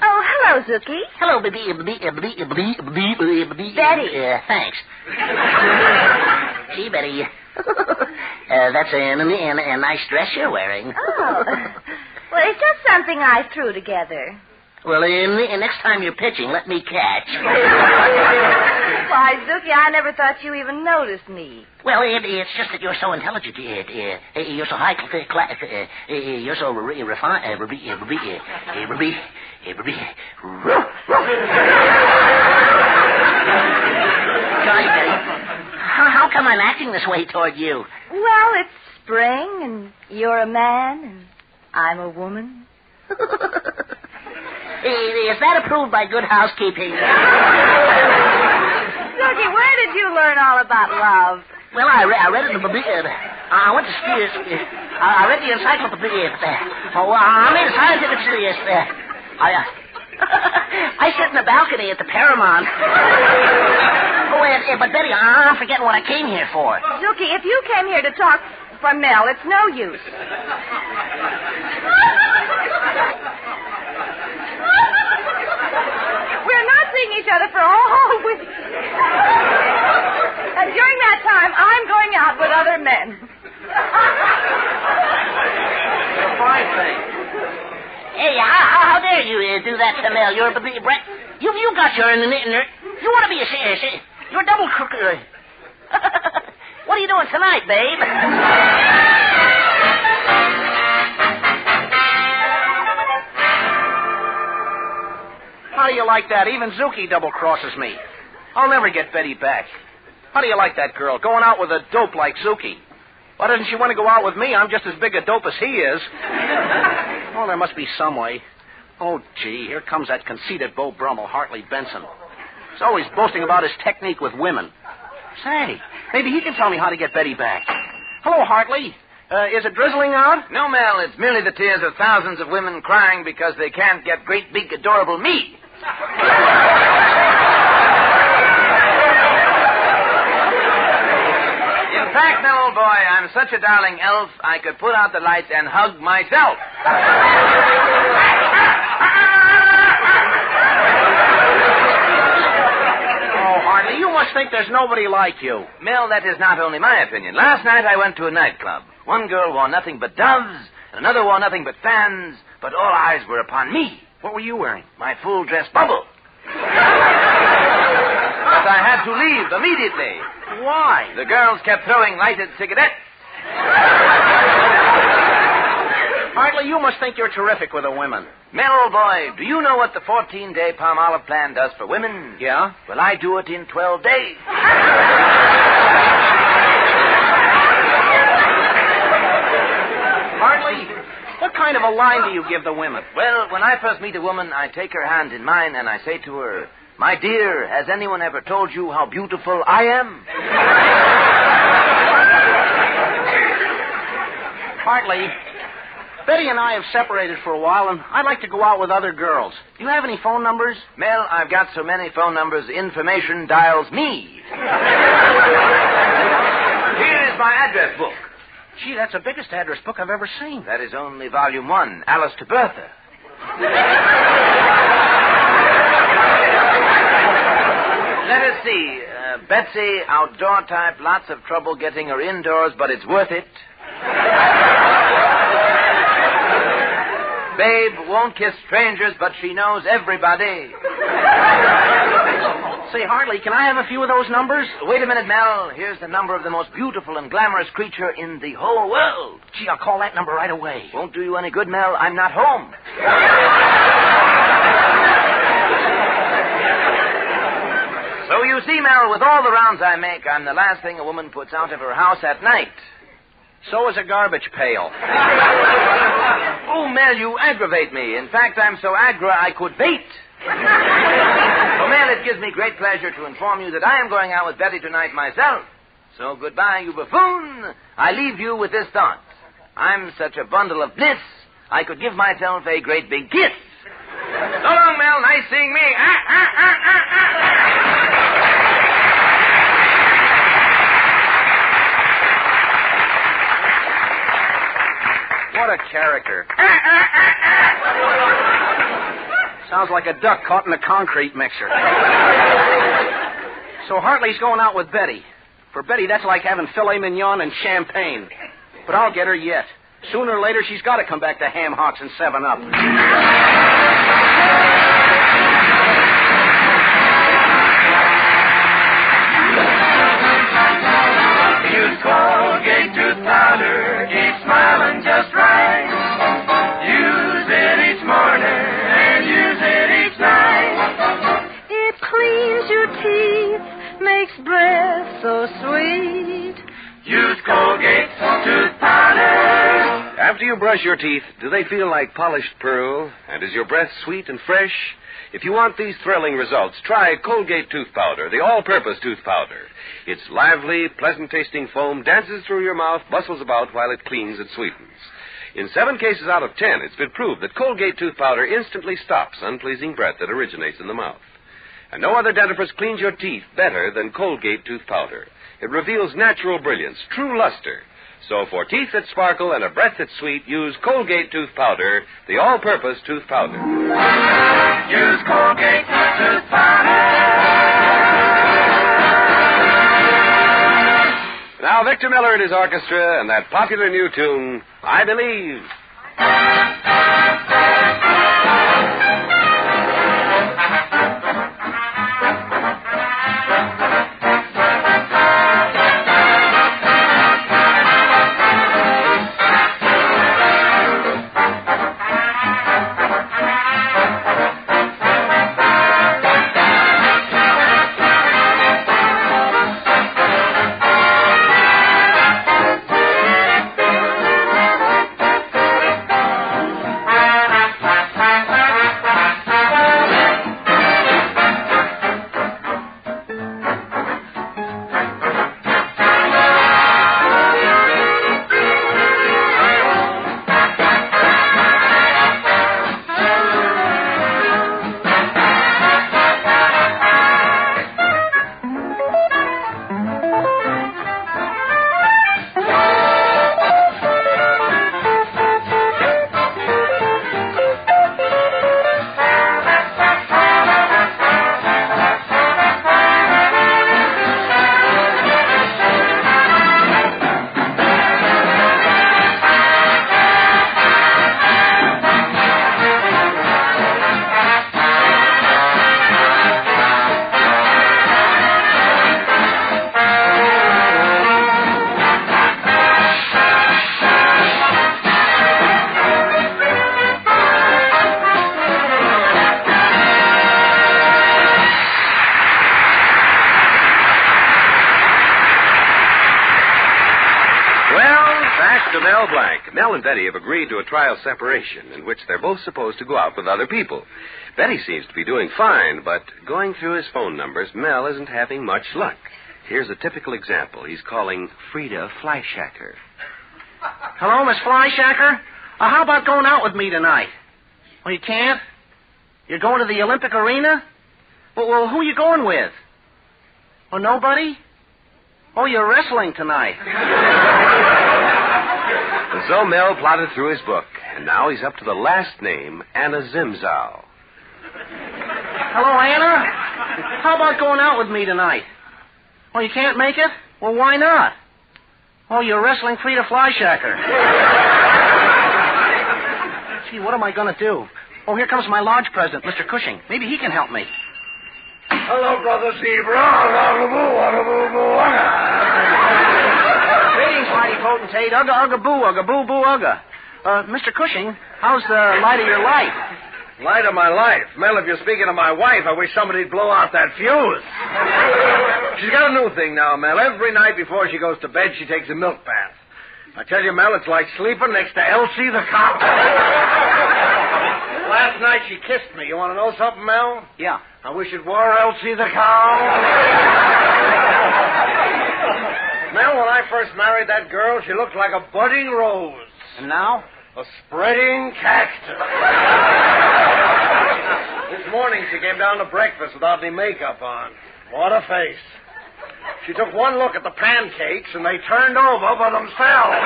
Oh, hello, Zuki. Hello, Betty. Thanks. Gee, Betty. That's a nice dress you're wearing. Oh. Well, it's just something I threw together. Well, next time you're pitching, let me catch. Why, Zuki, I never thought you even noticed me. Well, it's just that you're so intelligent. You're so high class. You're so refined. Golly, Betty. How come I'm acting this way toward you? Well, it's spring, and you're a man, and I'm a woman. Is that approved by good housekeeping? Zuki, where did you learn all about love? Well, I read it in the... I went to Spears. I read the encyclopedia. I made a scientific series. I sit in the balcony at the Paramount. But Betty, I'm forgetting what I came here for. Zuki, if you came here to talk for Mel, it's no use. We're not seeing each other for a whole week. And during that time, I'm going out with other men. A fine thing. Hey, how dare you do that to Mel? You're Brett. You got your... You want to be a... You're double crook. What are you doing tonight, babe? How do you like that? Even Zuki double-crosses me. I'll never get Betty back. How do you like that girl, going out with a dope like Zuki? Why doesn't she want to go out with me? I'm just as big a dope as he is. Oh, there must be some way. Oh, gee, here comes that conceited Beau Brummel, Hartley Benson. He's always boasting about his technique with women. Say, maybe he can tell me how to get Betty back. Hello, Hartley. Is it drizzling out? No, Mel, it's merely the tears of thousands of women crying because they can't get great, big, adorable me. In fact, Mel, old boy, I'm such a darling elf, I could put out the lights and hug myself. You must think there's nobody like you. Mel, that is not only my opinion. Last night I went to a nightclub. One girl wore nothing but doves, and another wore nothing but fans, but all eyes were upon me. What were you wearing? My full-dress bubble. But I had to leave immediately. Why? The girls kept throwing lighted cigarettes. Hartley, you must think you're terrific with the women. Mel, old boy, do you know what the 14-day Palm Olive plan does for women? Yeah? Well, I do it in 12 days. Hartley, what kind of a line do you give the women? Well, when I first meet a woman, I take her hand in mine and I say to her, "My dear, has anyone ever told you how beautiful I am?" Hartley, Betty and I have separated for a while, and I'd like to go out with other girls. Do you have any phone numbers? Mel, I've got so many phone numbers, information dials me. Here is my address book. Gee, that's the biggest address book I've ever seen. That is only volume 1, Alice to Bertha. Let us see. Betsy, outdoor type, lots of trouble getting her indoors, but it's worth it. babe won't kiss strangers, but she knows everybody. Say, Hartley, can I have a few of those numbers? Wait a minute, Mel. Here's the number of the most beautiful and glamorous creature in the whole world. Gee, I'll call that number right away. Won't do you any good, Mel. I'm not home. So you see, Mel, with all the rounds I make, I'm the last thing a woman puts out of her house at night. So is a garbage pail. Oh, Mel, you aggravate me. In fact, I'm so aggra I could bait. So, Mel, it gives me great pleasure to inform you that I am going out with Betty tonight myself. So goodbye, you buffoon. I leave you with this thought. I'm such a bundle of bliss, I could give myself a great big kiss. So long, Mel. Nice seeing me. What a character. Sounds like a duck caught in a concrete mixer. So Hartley's going out with Betty. For Betty, that's like having filet mignon and champagne. But I'll get her yet. Sooner or later, she's got to come back to Ham Hocks and 7-Up. Use Colgate tooth powder, keep smiling just right. Use it each morning and use it each night. It cleans your teeth, makes breath so sweet. Use Colgate tooth powder. After you brush your teeth, do they feel like polished pearl? And is your breath sweet and fresh? If you want these thrilling results, try Colgate tooth powder, the all-purpose tooth powder. Its lively, pleasant-tasting foam dances through your mouth, bustles about while it cleans and sweetens. In 7 cases out of 10, it's been proved that Colgate tooth powder instantly stops unpleasing breath that originates in the mouth. And no other dentifrice cleans your teeth better than Colgate tooth powder. It reveals natural brilliance, true luster. So for teeth that sparkle and a breath that's sweet, use Colgate tooth powder, the all-purpose tooth powder. Use Colgate tooth powder. Now, Victor Miller and his orchestra and that popular new tune, I Believe. To Mel Blanc. Mel and Betty have agreed to a trial separation in which they're both supposed to go out with other people. Betty seems to be doing fine, but going through his phone numbers, Mel isn't having much luck. Here's a typical example. He's calling Frida Flyshacker. Hello, Miss Flyshacker? How about going out with me tonight? Oh, you can't? You're going to the Olympic Arena? Well, who are you going with? Oh, nobody? Oh, you're wrestling tonight. And so Mel plodded through his book, and now he's up to the last name, Anna Zimzow. Hello, Anna. How about going out with me tonight? Oh, you can't make it? Well, why not? Oh, you're wrestling Frida Flyshacker. Gee, what am I going to do? Oh, here comes my lodge president, Mr. Cushing. Maybe he can help me. Hello, Brother Zebra. Greetings, mighty potentate. Ugga, ugga, boo, ugga, boo, boo, ugga. Mr. Cushing, how's the light of your life? Light of my life. Mel, if you're speaking of my wife, I wish somebody'd blow out that fuse. She's got a new thing now, Mel. Every night before she goes to bed, she takes a milk bath. I tell you, Mel, it's like sleeping next to Elsie the cow. Last night she kissed me. You want to know something, Mel? Yeah. I wish it were Elsie the cow. Mel, when I first married that girl, she looked like a budding rose. And now? A spreading cactus. This morning she came down to breakfast without any makeup on. What a face. She took one look at the pancakes and they turned over by themselves.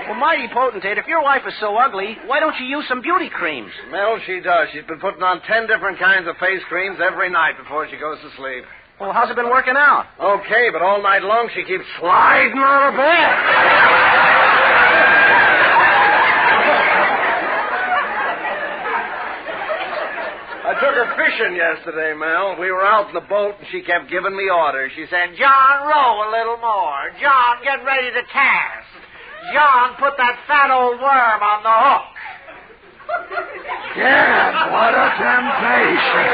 Well, mighty potentate, if your wife is so ugly, why don't you use some beauty creams? Mel, she does. She's been putting on 10 different kinds of face creams every night before she goes to sleep. Well, how's it been working out? Okay, but all night long she keeps sliding out of bed. I took her fishing yesterday, Mel. We were out in the boat, and she kept giving me orders. She said, John, row a little more. John, get ready to cast. John, put that fat old worm on the hook. Yeah, what a temptation.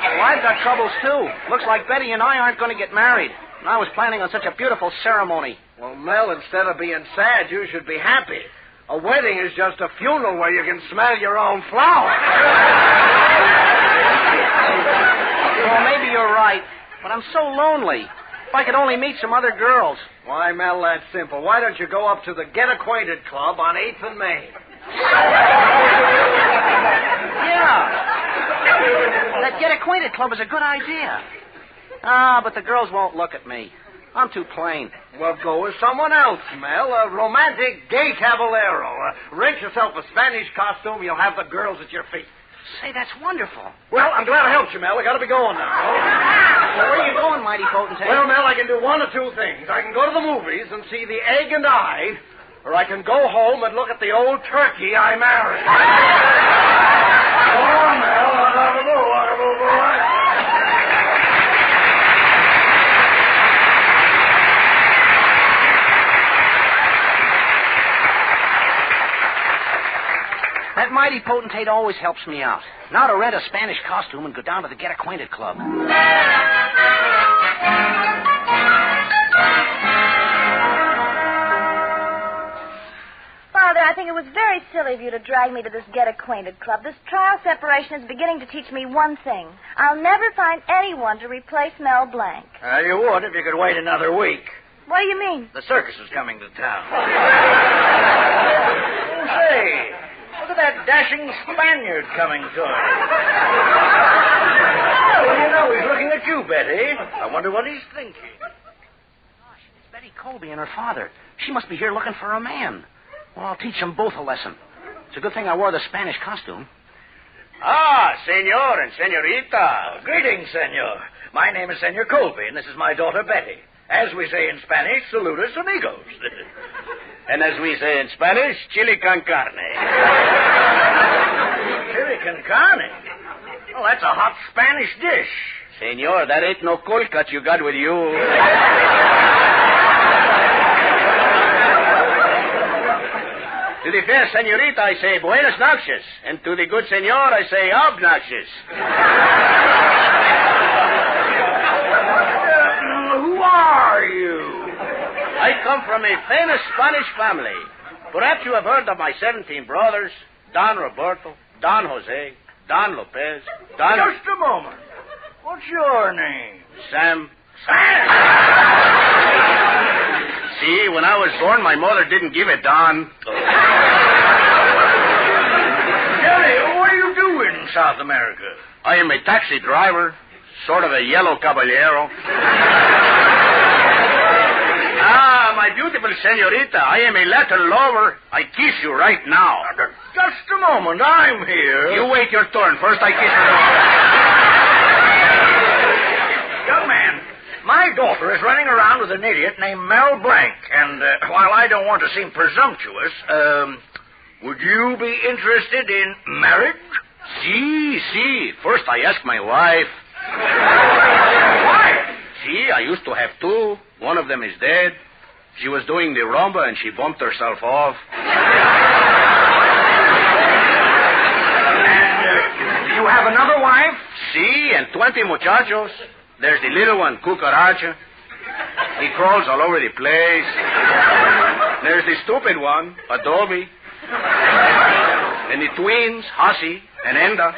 Well, I've got troubles, too. Looks like Betty and I aren't going to get married. And I was planning on such a beautiful ceremony. Well, Mel, instead of being sad, you should be happy. A wedding is just a funeral where you can smell your own flowers. Well, maybe you're right, but I'm so lonely. If I could only meet some other girls. Why, Mel, that's simple. Why don't you go up to the Get Acquainted Club on 8th and Main? Yeah. That Get Acquainted Club is a good idea. But the girls won't look at me. I'm too plain. Well, go with someone else, Mel. A romantic gay caballero. Rent yourself a Spanish costume. You'll have the girls at your feet. Say, that's wonderful. Well, I'm glad I helped you, Mel. I got to be going now. Well, where are you going, mighty potentate? Well, Mel, I can do one of two things. I can go to the movies and see The Egg and I, or I can go home and look at the old turkey I married. Oh, Mel. That mighty potentate always helps me out. Now to rent a Spanish costume and go down to the Get Acquainted Club. Father, I think it was very silly of you to drag me to this Get Acquainted Club. This trial separation is beginning to teach me one thing. I'll never find anyone to replace Mel Blanc. You would if you could wait another week. What do you mean? The circus is coming to town. Say, look at that dashing Spaniard coming to us. Well, you know, he's looking at you, Betty. I wonder what he's thinking. Gosh, it's Betty Colby and her father. She must be here looking for a man. Well, I'll teach them both a lesson. It's a good thing I wore the Spanish costume. Ah, senor and senorita. Greetings, senor. My name is Senor Colby, and this is my daughter, Betty. As we say in Spanish, saludos amigos. And as we say in Spanish, chili con carne. Chili con carne? Well, that's a hot Spanish dish. Senor, that ain't no cold cut you got with you. To the fair senorita, I say buenas noches. And to the good senor, I say obnoxious. Who are you? I come from a famous Spanish family. Perhaps you have heard of my 17 brothers, Don Roberto, Don Jose, Don Lopez, Don... Just a moment. What's your name? Sam. See, when I was born, my mother didn't give it Don. Jerry, what do you do in South America? I am a taxi driver, sort of a yellow caballero. My beautiful senorita, I am a Latin lover. I kiss you right now. Just a moment, I'm here. You wait your turn. First I kiss her. Young man, my daughter is running around with an idiot named Mel Blanc, and while I don't want to seem presumptuous, would you be interested in marriage? Si. First I asked my wife. Why? See, I used to have two. One of them is dead. She was doing the rumba and she bumped herself off. And you have another wife? Si, and 20 muchachos. There's the little one, Cucaracha. He crawls all over the place. There's the stupid one, Adobe. And the twins, Hasi and Enda.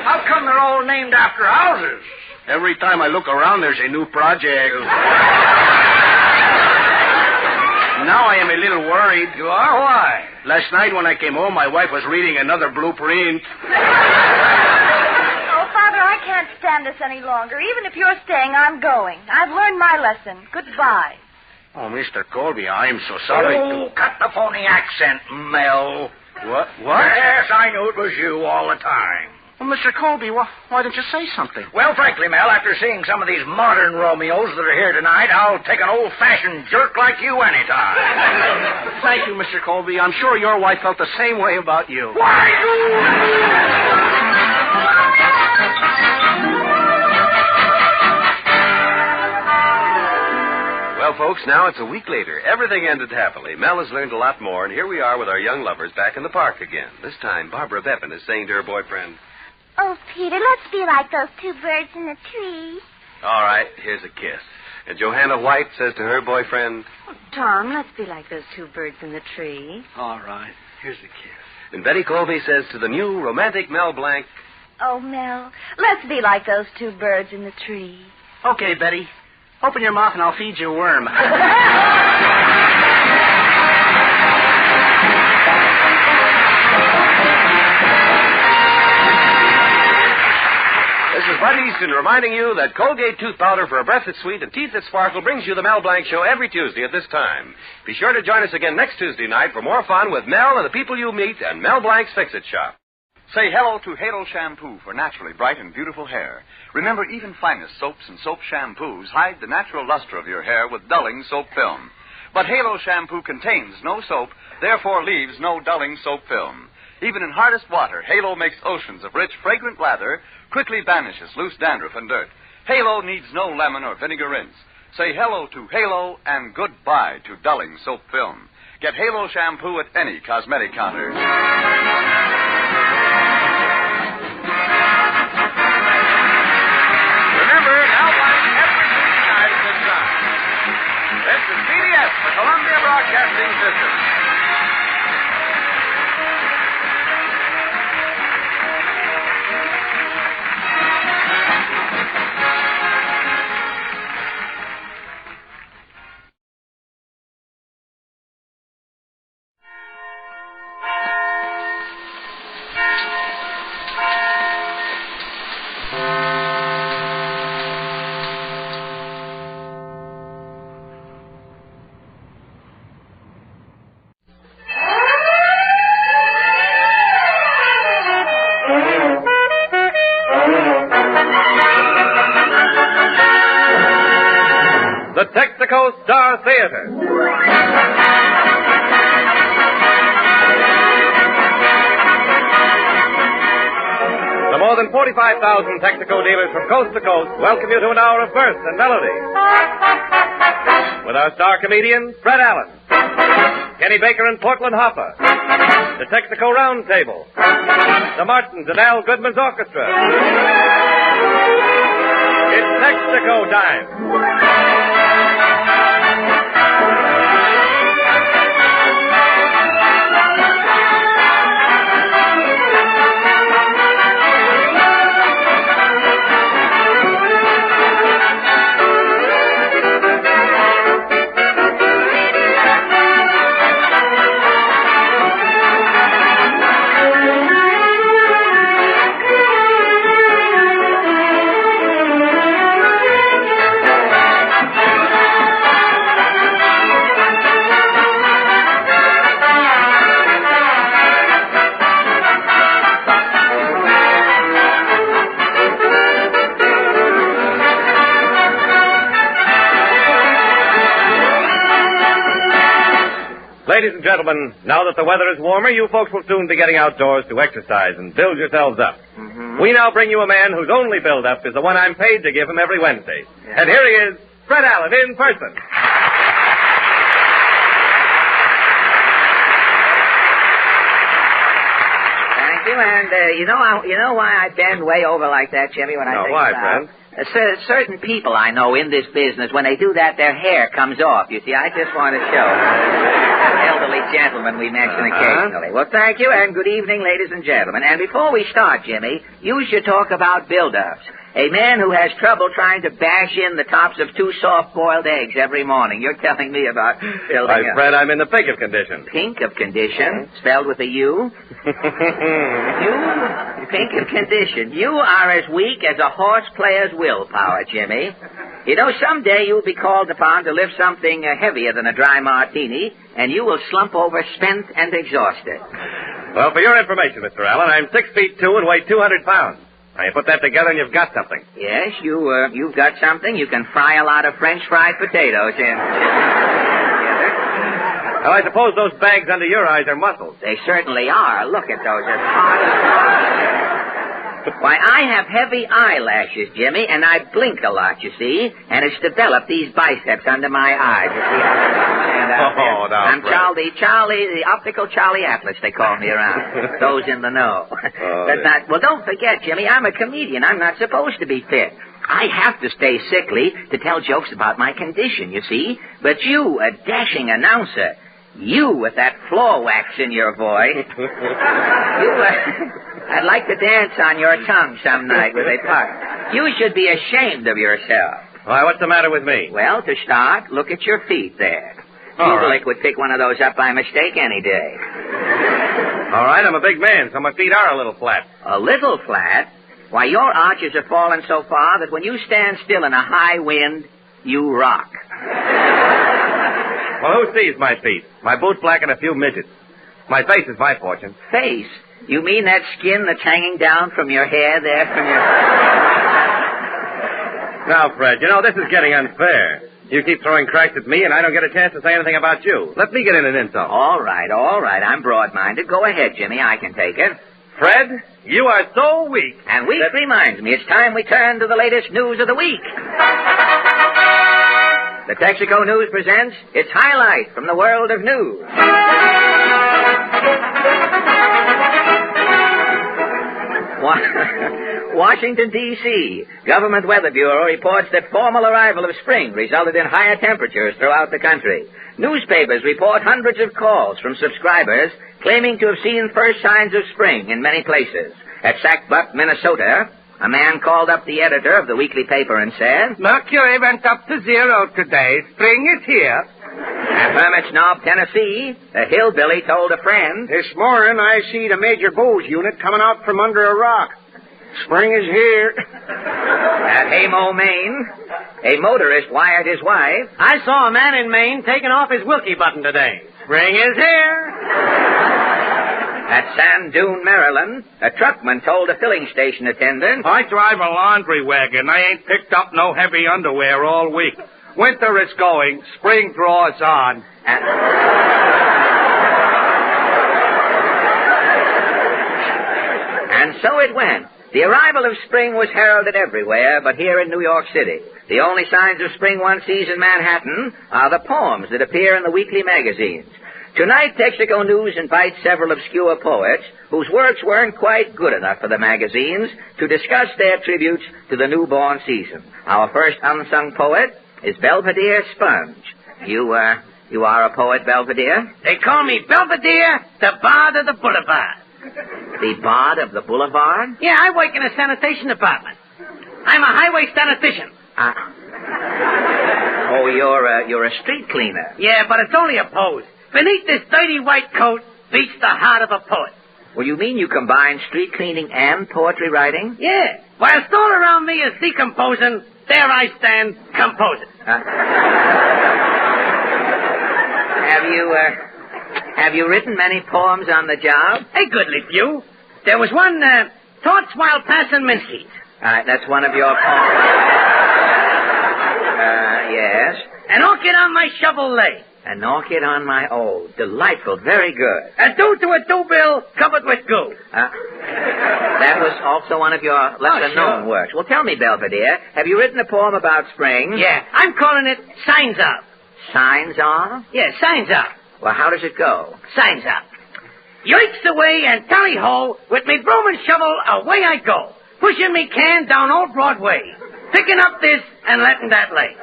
How come they're all named after houses? Every time I look around, there's a new project. Now I am a little worried. You are? Why? Last night when I came home, my wife was reading another blueprint. Oh, Father, I can't stand this any longer. Even if you're staying, I'm going. I've learned my lesson. Goodbye. Oh, Mr. Colby, I am so sorry. Oh, cut the phony accent, Mel. What? Yes, I knew it was you all the time. Well, Mr. Colby, why didn't you say something? Well, frankly, Mel, after seeing some of these modern Romeos that are here tonight, I'll take an old-fashioned jerk like you anytime. Thank you, Mr. Colby. I'm sure your wife felt the same way about you. Why, Well, folks, now it's a week later. Everything ended happily. Mel has learned a lot more, and here we are with our young lovers back in the park again. This time, Barbara Bevan is saying to her boyfriend, "Oh, Peter, let's be like those two birds in the tree." all right, here's a kiss. And Johanna White says to her boyfriend, Tom, let's be like those two birds in the tree. All right. Here's a kiss. and Betty Colby says to the new romantic Mel Blanc, Oh, Mel, let's be like those two birds in the tree. Okay, Betty. Open your mouth and I'll feed you a worm. This is Bud Easton reminding you that Colgate tooth powder for a breath that's sweet and teeth that sparkle brings you the Mel Blanc Show every Tuesday at this time. Be sure to join us again next Tuesday night for more fun with Mel and the people you meet and Mel Blanc's Fix-It Shop. Say hello to Halo Shampoo for naturally bright and beautiful hair. Remember, even finest soaps and soap shampoos hide the natural luster of your hair with dulling soap film. But Halo Shampoo contains no soap, therefore leaves no dulling soap film. Even in hardest water, Halo makes oceans of rich, fragrant lather, quickly banishes loose dandruff and dirt. Halo needs no lemon or vinegar rinse. Say hello to Halo and goodbye to dulling soap film. Get Halo Shampoo at any cosmetic counter. Remember, Mel Blanc every Tuesday night at this time. This is CBS, the Columbia Broadcasting System. The Texaco Star Theater. The more than 45,000 Texaco dealers from coast to coast welcome you to an hour of mirth and melody. With our star comedians, Fred Allen, Kenny Baker and Portland Hopper, the Texaco Round Table, the Martins and Al Goodman's Orchestra. It's Texaco time. Ladies and gentlemen, now that the weather is warmer, you folks will soon be getting outdoors to exercise and build yourselves up. Mm-hmm. We now bring you a man whose only build-up is the one I'm paid to give him every Wednesday. Yeah. And here he is, Fred Allen, in person. Thank you, and you know why I bend way over like that, Jimmy, when I think why, about Fred? Certain people I know in this business, when they do that, their hair comes off. You see, I just want to show elderly gentlemen we mention occasionally. Well, thank you, and good evening, ladies and gentlemen. And before we start, Jimmy, you should talk about build-ups. A man who has trouble trying to bash in the tops of 2 soft-boiled eggs every morning. You're telling me about building Why, Fred, I'm in the pink of condition. Pink of condition? Spelled with a U? You? Pink of condition. You are as weak as a horse player's willpower, Jimmy. You know, someday you'll be called upon to lift something heavier than a dry martini, and you will slump over spent and exhausted. Well, for your information, Mr. Allen, I'm 6'2" and weigh 200 pounds. Now, you put that together and you've got something. Yes, you've got something. You can fry a lot of French fried potatoes in. Well, I suppose those bags under your eyes are muscles. They certainly are. Look at those. As hard as rocks. Why, I have heavy eyelashes, Jimmy, and I blink a lot, you see, and it's developed these biceps under my eyes, you see. I'm Charlie, the optical Charlie Atlas, they call me around. Those in the know. Well, don't forget, Jimmy, I'm a comedian. I'm not supposed to be fit. I have to stay sickly to tell jokes about my condition, you see. But you, a dashing announcer, you with that floor wax in your voice, I'd like to dance on your tongue some night with a puck. You should be ashamed of yourself. Why, what's the matter with me? Well, to start, look at your feet there. Kubelik would pick one of those up by mistake any day. All right, I'm a big man, so my feet are a little flat. A little flat? Why, your arches have fallen so far that when you stand still in a high wind, you rock. Well, who sees my feet? My boot black and a few midgets. My face is my fortune. Face? You mean that skin that's hanging down from your hair there, from your... Now, Fred, you know, this is getting unfair. You keep throwing cracks at me, and I don't get a chance to say anything about you. Let me get in an insult. All right. I'm broad-minded. Go ahead, Jimmy. I can take it. Fred, you are so weak. And weak reminds me, it's time we turn to the latest news of the week. The Texaco News presents its highlight from the world of news. Washington, D.C. Government Weather Bureau reports that formal arrival of spring resulted in higher temperatures throughout the country. Newspapers report hundreds of calls from subscribers claiming to have seen first signs of spring in many places. At Sackbutt, Minnesota, a man called up the editor of the weekly paper and said, "Mercury went up to 0 today. Spring is here." At Hermit's Knob, Tennessee, a hillbilly told a friend, "This morning I see the Major Bowes unit coming out from under a rock. Spring is here." At Haymo, Maine, a motorist wired his wife, "I saw a man in Maine taking off his Wilkie button today. Spring is here." At Sand Dune, Maryland, a truckman told a filling station attendant, "I drive a laundry wagon. I ain't picked up no heavy underwear all week. Winter is going. Spring draws on." And so it went. The arrival of spring was heralded everywhere, but here in New York City, the only signs of spring one sees in Manhattan are the poems that appear in the weekly magazines. Tonight, Texaco News invites several obscure poets whose works weren't quite good enough for the magazines to discuss their tributes to the newborn season. Our first unsung poet is Belvedere Sponge. You are a poet, Belvedere? They call me Belvedere, the Bard of the Boulevard. The Bard of the Boulevard? Yeah, I work in a sanitation department. I'm a highway statistician. Oh, you're a street cleaner. Yeah, but it's only a pose. Beneath this dirty white coat beats the heart of a poet. Well, you mean you combine street cleaning and poetry writing? Yeah. Whilst all around me is decomposing, there I stand composing. Have you written many poems on the job? A goodly few. There was one, Thoughts While Passing Minsky's. That's one of your poems. Yes. And Orchid on My Shovel Lay. An orchid on my O. Delightful. Very good. A do to a do-bill covered with goo. That was also one of your lesser-known works. Well, tell me, Belvedere, have you written a poem about spring? Yeah, I'm calling it Signs Up. Signs Up? Yeah, Signs Up. Well, how does it go? Signs Up. Yoicks away and tally-ho, with me broom and shovel, away I go. Pushing me can down old Broadway. Picking up this and letting that lay.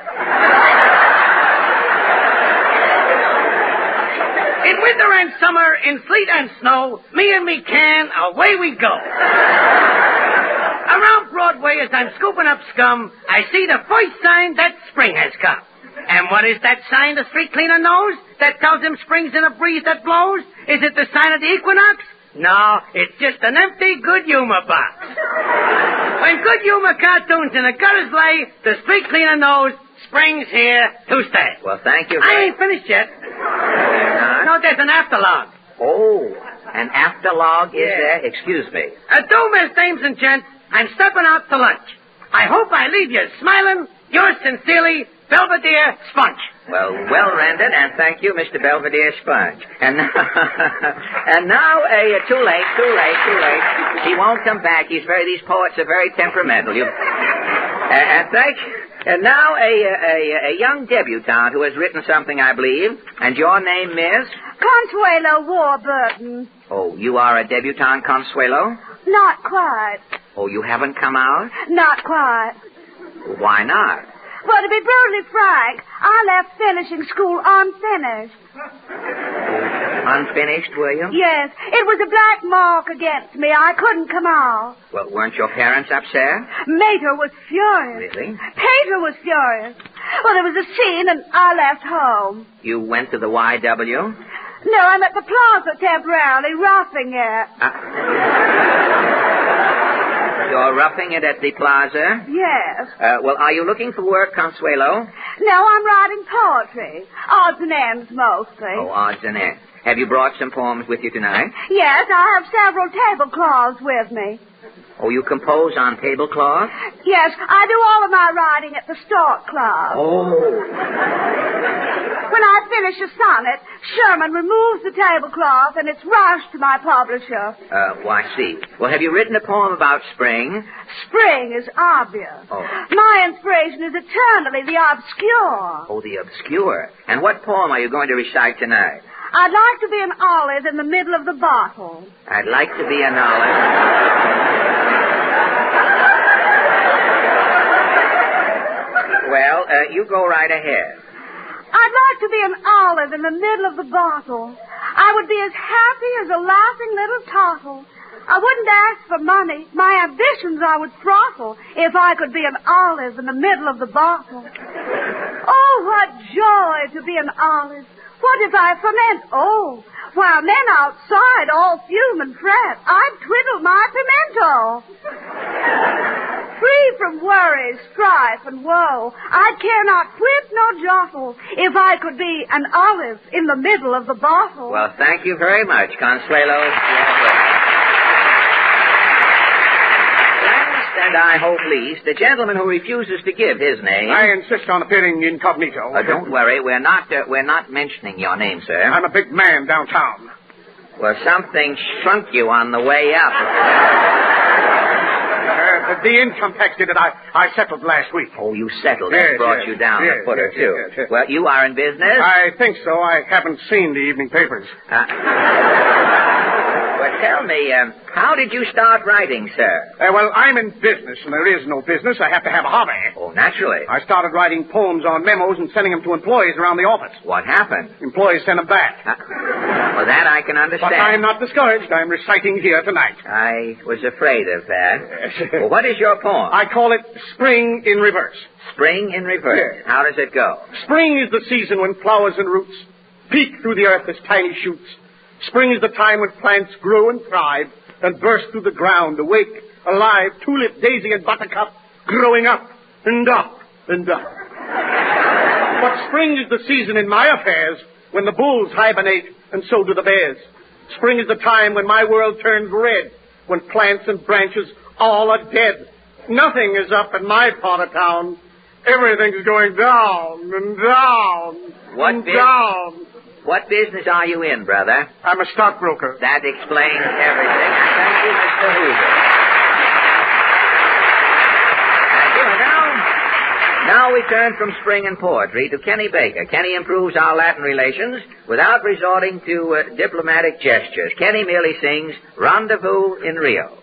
In winter and summer, in sleet and snow, me and me can, away we go. Around Broadway, as I'm scooping up scum, I see the first sign that spring has come. And what is that sign the street cleaner knows that tells him spring's in a breeze that blows? Is it the sign of the equinox? No, it's just an empty good humor box. When good humor cartoons in the gutters lay, the street cleaner knows spring's here to stay. Well, thank you. I ain't finished yet. No, there's an afterlog. Oh, an afterlog is there? Excuse me. Do, Miss Dames and Gents, I'm stepping out to lunch. I hope I leave you smiling. Yours sincerely, Belvedere Sponge. Well rendered, and thank you, Mr. Belvedere Sponge. And now, too late. He won't come back. These poets are very temperamental. And now a young debutante who has written something, I believe. And your name, Miss? Consuelo Warburton. Oh, you are a debutante, Consuelo? Not quite. Oh, you haven't come out? Not quite. Why not? Well, to be brutally frank, I left finishing school unfinished. Unfinished, were you? Yes. It was a black mark against me. I couldn't come out. Well, weren't your parents upset? Mater was furious. Really? Pater was furious. Well, there was a scene, and I left home. You went to the YW? No, I'm at the plaza temporarily, roughing it. You're roughing it at the plaza? Yes. Well, are you looking for work, Consuelo? No, I'm writing poetry. Odds and ends, mostly. Oh, odds and ends. Have you brought some poems with you tonight? Yes, I have several tablecloths with me. Oh, you compose on tablecloth? Yes, I do all of my writing at the Stork Club. Oh. When I finish a sonnet, Sherman removes the tablecloth and it's rushed to my publisher. I see. Well, have you written a poem about spring? Spring is obvious. Oh. My inspiration is eternally the obscure. Oh, the obscure. And what poem are you going to recite tonight? I'd like to be an olive in the middle of the bottle. I'd like to be an olive. Well, you go right ahead. I'd like to be an olive in the middle of the bottle. I would be as happy as a laughing little turtle. I wouldn't ask for money. My ambitions I would throttle if I could be an olive in the middle of the bottle. Oh, what joy to be an olive. What if I ferment? Oh, while men outside all fume and fret, I'd twiddle my pimento. Free from worry, strife, and woe, I care not whip nor jostle if I could be an olive in the middle of the bottle. Well, thank you very much, Consuelo. And I hope least, the gentleman who refuses to give his name. I insist on appearing incognito. Don't worry, we're not mentioning your name, sir. I'm a big man downtown. Well, something shrunk you on the way up. The income tax did it. I settled last week. Oh, you settled. That brought you down a foot or two. Yes. Well, you are in business? I think so. I haven't seen the evening papers. Well, tell me, how did you start writing, sir? Well, I'm in business, and there is no business. I have to have a hobby. Oh, naturally. I started writing poems on memos and sending them to employees around the office. What happened? Employees sent them back. Well, that I can understand. But I'm not discouraged. I'm reciting here tonight. I was afraid of that. Well, what is your poem? I call it Spring in Reverse. Spring in Reverse. Yes. How does it go? Spring is the season when flowers and roots peek through the earth as tiny shoots. Spring is the time when plants grow and thrive and burst through the ground, awake, alive, tulip, daisy, and buttercup, growing up and up and up. But spring is the season in my affairs when the bulls hibernate and so do the bears. Spring is the time when my world turns red, when plants and branches all are dead. Nothing is up in my part of town. Everything's going down and down and down. What business are you in, brother? I'm a stockbroker. That explains everything. Thank you, Mr. Hoover. Now we turn from spring and poetry to Kenny Baker. Kenny improves our Latin relations without resorting to diplomatic gestures. Kenny merely sings Rendezvous in Rio.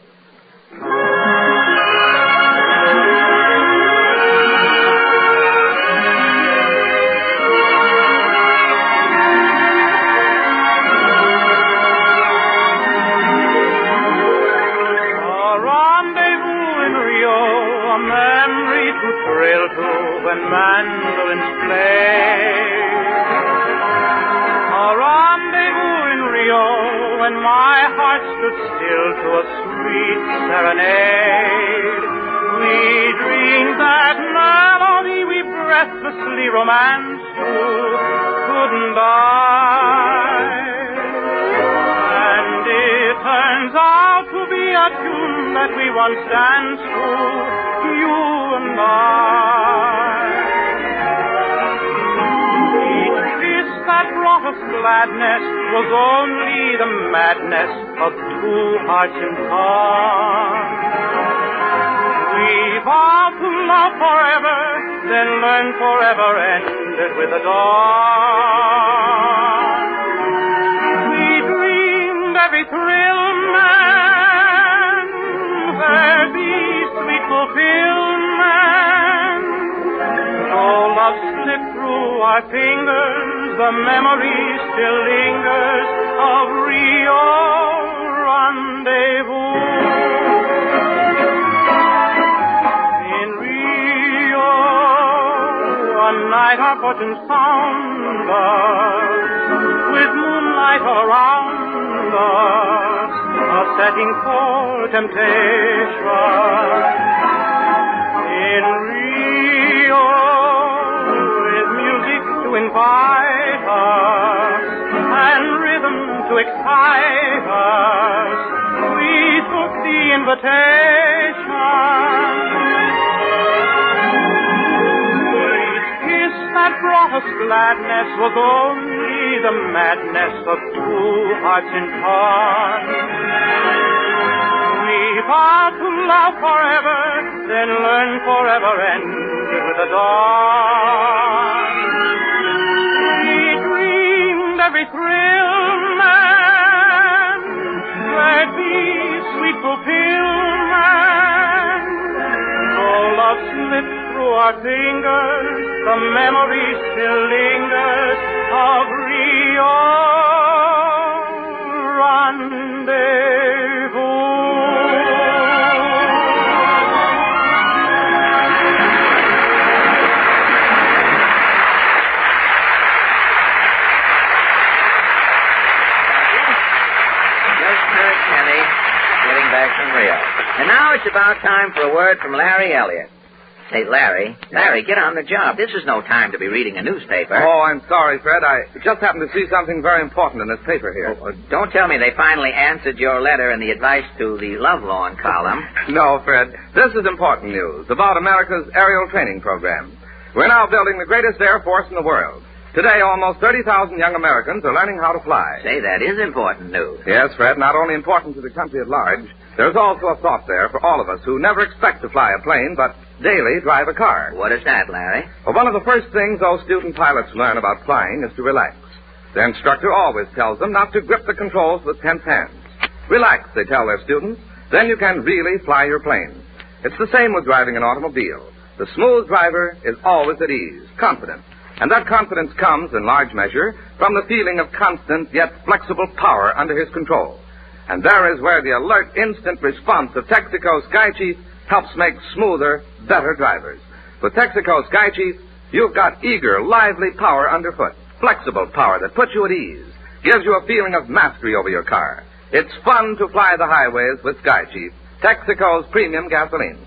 When mandolins play, a rendezvous in Rio when my heart stood still to a sweet serenade. We dreamed that melody we breathlessly romanced to goodbye, and it turns out to be a tune that we once danced to, you and I. That brought us gladness was only the madness of two hearts in pawn. We vowed to love forever, then learn forever ended with the dawn. We dreamed every thrill man, every sweet fulfillment. No love slipped through our fingers, the memory still lingers of Rio rendezvous. In Rio, one night our fortunes found us, with moonlight around us, a setting for temptation. In Rio, with music to invite us and rhythm to excite us, we took the invitation. Each kiss that brought us gladness was only the madness of two hearts in pawn. We vowed to love forever, then learn forever, ended with the dawn. Every thrill man, there'd be sweet fulfillment. No love slipped through our fingers, the memory still lingers of Rio rendezvous. Back from Rio. And now it's about time for a word from Larry Elliott. Say, Larry, get on the job. This is no time to be reading a newspaper. Oh, I'm sorry, Fred. I just happened to see something very important in this paper here. Oh, don't tell me they finally answered your letter in the advice to the Love Lawn column. No, Fred. This is important news about America's aerial training program. We're now building the greatest air force in the world. Today, almost 30,000 young Americans are learning how to fly. Say, that is important news. Yes, Fred, not only important to the country at large, there's also a thought there for all of us who never expect to fly a plane, but daily drive a car. What is that, Larry? Well, one of the first things those student pilots learn about flying is to relax. Their instructor always tells them not to grip the controls with tense hands. Relax, they tell their students, then you can really fly your plane. It's the same with driving an automobile. The smooth driver is always at ease, confident. And that confidence comes, in large measure, from the feeling of constant yet flexible power under his control. And there is where the alert, instant response of Texaco Sky Chief helps make smoother, better drivers. With Texaco Sky Chief, you've got eager, lively power underfoot, flexible power that puts you at ease, gives you a feeling of mastery over your car. It's fun to fly the highways with Sky Chief, Texaco's premium gasoline.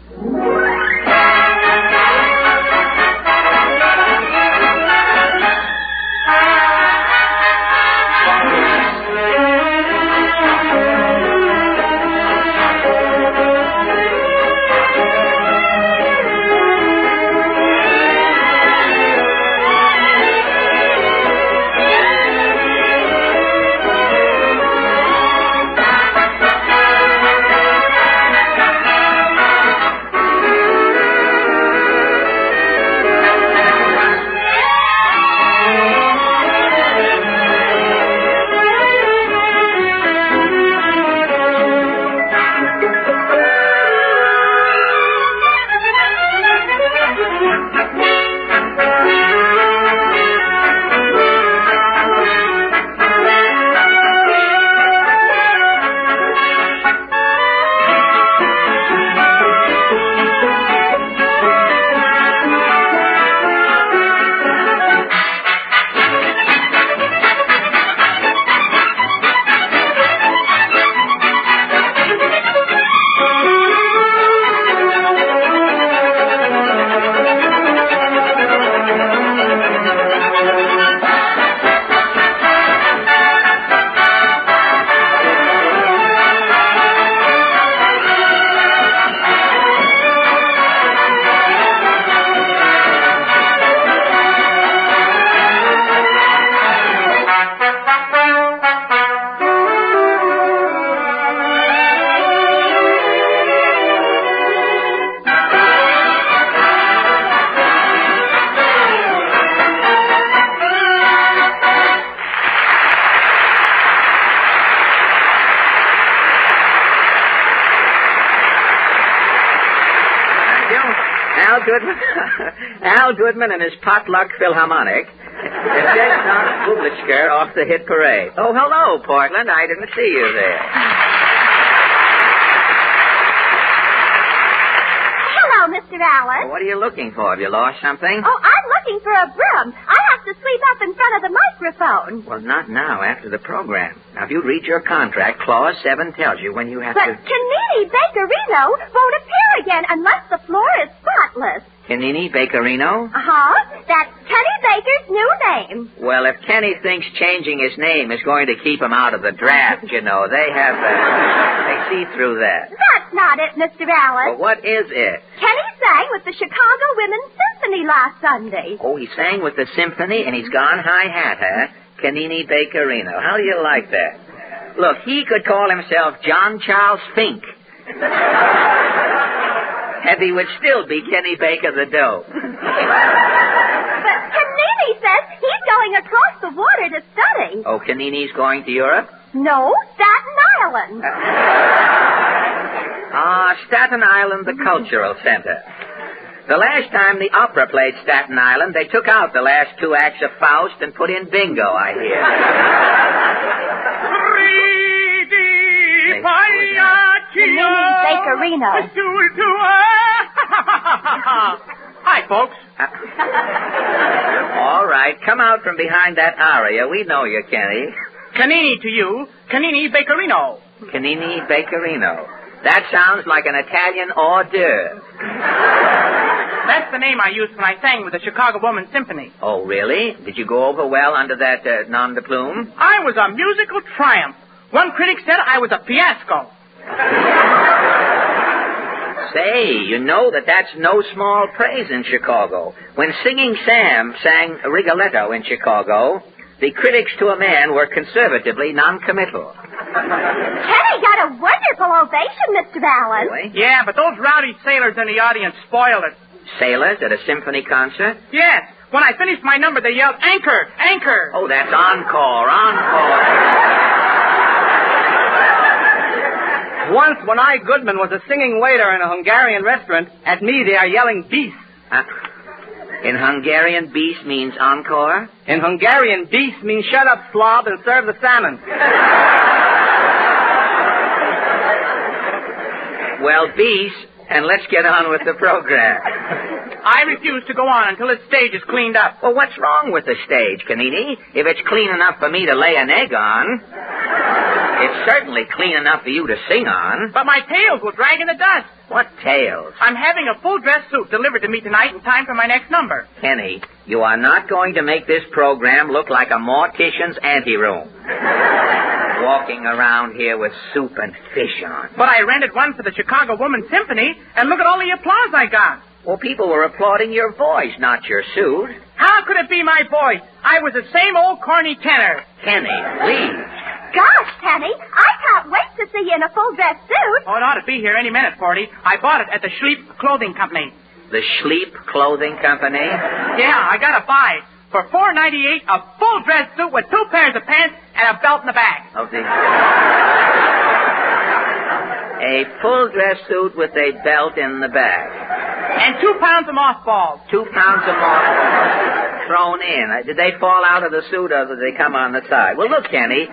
Al Goodman and his potluck Philharmonic. It's Publichker off the hit parade. Oh, hello, Portland. I didn't see you there. Hello, Mr. Allen. What are you looking for? Have you lost something? Oh, I'm looking for a broom. I have to sweep up in front of the microphone. Well, not now, after the program. Now, if you read your contract, Clause 7 tells you when you have but to... Canini Bakerino won't appear again unless the floor is spotless. Canini Bakerino? Uh-huh. That's Kenny Baker's new name. Well, if Kenny thinks changing his name is going to keep him out of the draft, you know, they see through that. That's not it, Mr. Allen. Well, what is it? Kenny sang with the Chicago Women's Symphony last Sunday. Oh, he sang with the symphony and he's gone high-hat, huh? Canini Bakerino. How do you like that? Look, he could call himself John Charles Fink. And he would still be Kenny Baker the Dope. But Canini says he's going across the water to study. Oh, Canini's going to Europe? No, Staten Island. Staten Island, the Cultural Center. The last time the opera played Staten Island, they took out the last 2 acts of Faust and put in Bingo, I hear. Bakerino. Hi, folks. All right, come out from behind that aria. We know you, Kenny. Canini to you. Canini Bakerino. Canini Bakerino. That sounds like an Italian hors d'oeuvre. That's the name I used when I sang with the Chicago Women's Symphony. Oh, really? Did you go over well under that nom de plume? I was a musical triumph. One critic said I was a fiasco. Say, you know that's no small praise in Chicago. When Singing Sam sang Rigoletto in Chicago, the critics to a man were conservatively non-committal. Kenny got a wonderful ovation, Mr. Allen. Really? Yeah, but those rowdy sailors in the audience spoiled it. Sailors at a symphony concert? Yes. When I finished my number, they yelled, "Anchor! Anchor!" Oh, that's encore, encore. Once, when I, Goodman, was a singing waiter in a Hungarian restaurant, at me they are yelling "Bis." In Hungarian, bis means encore? In Hungarian, bis means shut up, slob, and serve the salmon. Well, bis, and let's get on with the program. I refuse to go on until this stage is cleaned up. Well, what's wrong with the stage, Canini? If it's clean enough for me to lay an egg on, it's certainly clean enough for you to sing on. But my tails will drag in the dust. What tails? I'm having a full dress suit delivered to me tonight in time for my next number. Kenny, you are not going to make this program look like a mortician's anteroom. Walking around here with soup and fish on. But I rented one for the Chicago Women's Symphony, and look at all the applause I got. Well, people were applauding your voice, not your suit. How could it be my voice? I was the same old corny tenor. Kenny, please. Gosh, Kenny, I can't wait to see you in a full dress suit. Oh, it ought to be here any minute, Forty. I bought it at the Schleep Clothing Company. The Schleep Clothing Company? Yeah, I got to buy it. For $4.98, a full dress suit with 2 pairs of pants and a belt in the back. A full dress suit with a belt in the back. And 2 pounds of mothballs. 2 pounds of mothballs thrown in. Did they fall out of the suit or did they come on the side? Well, look, Kenny,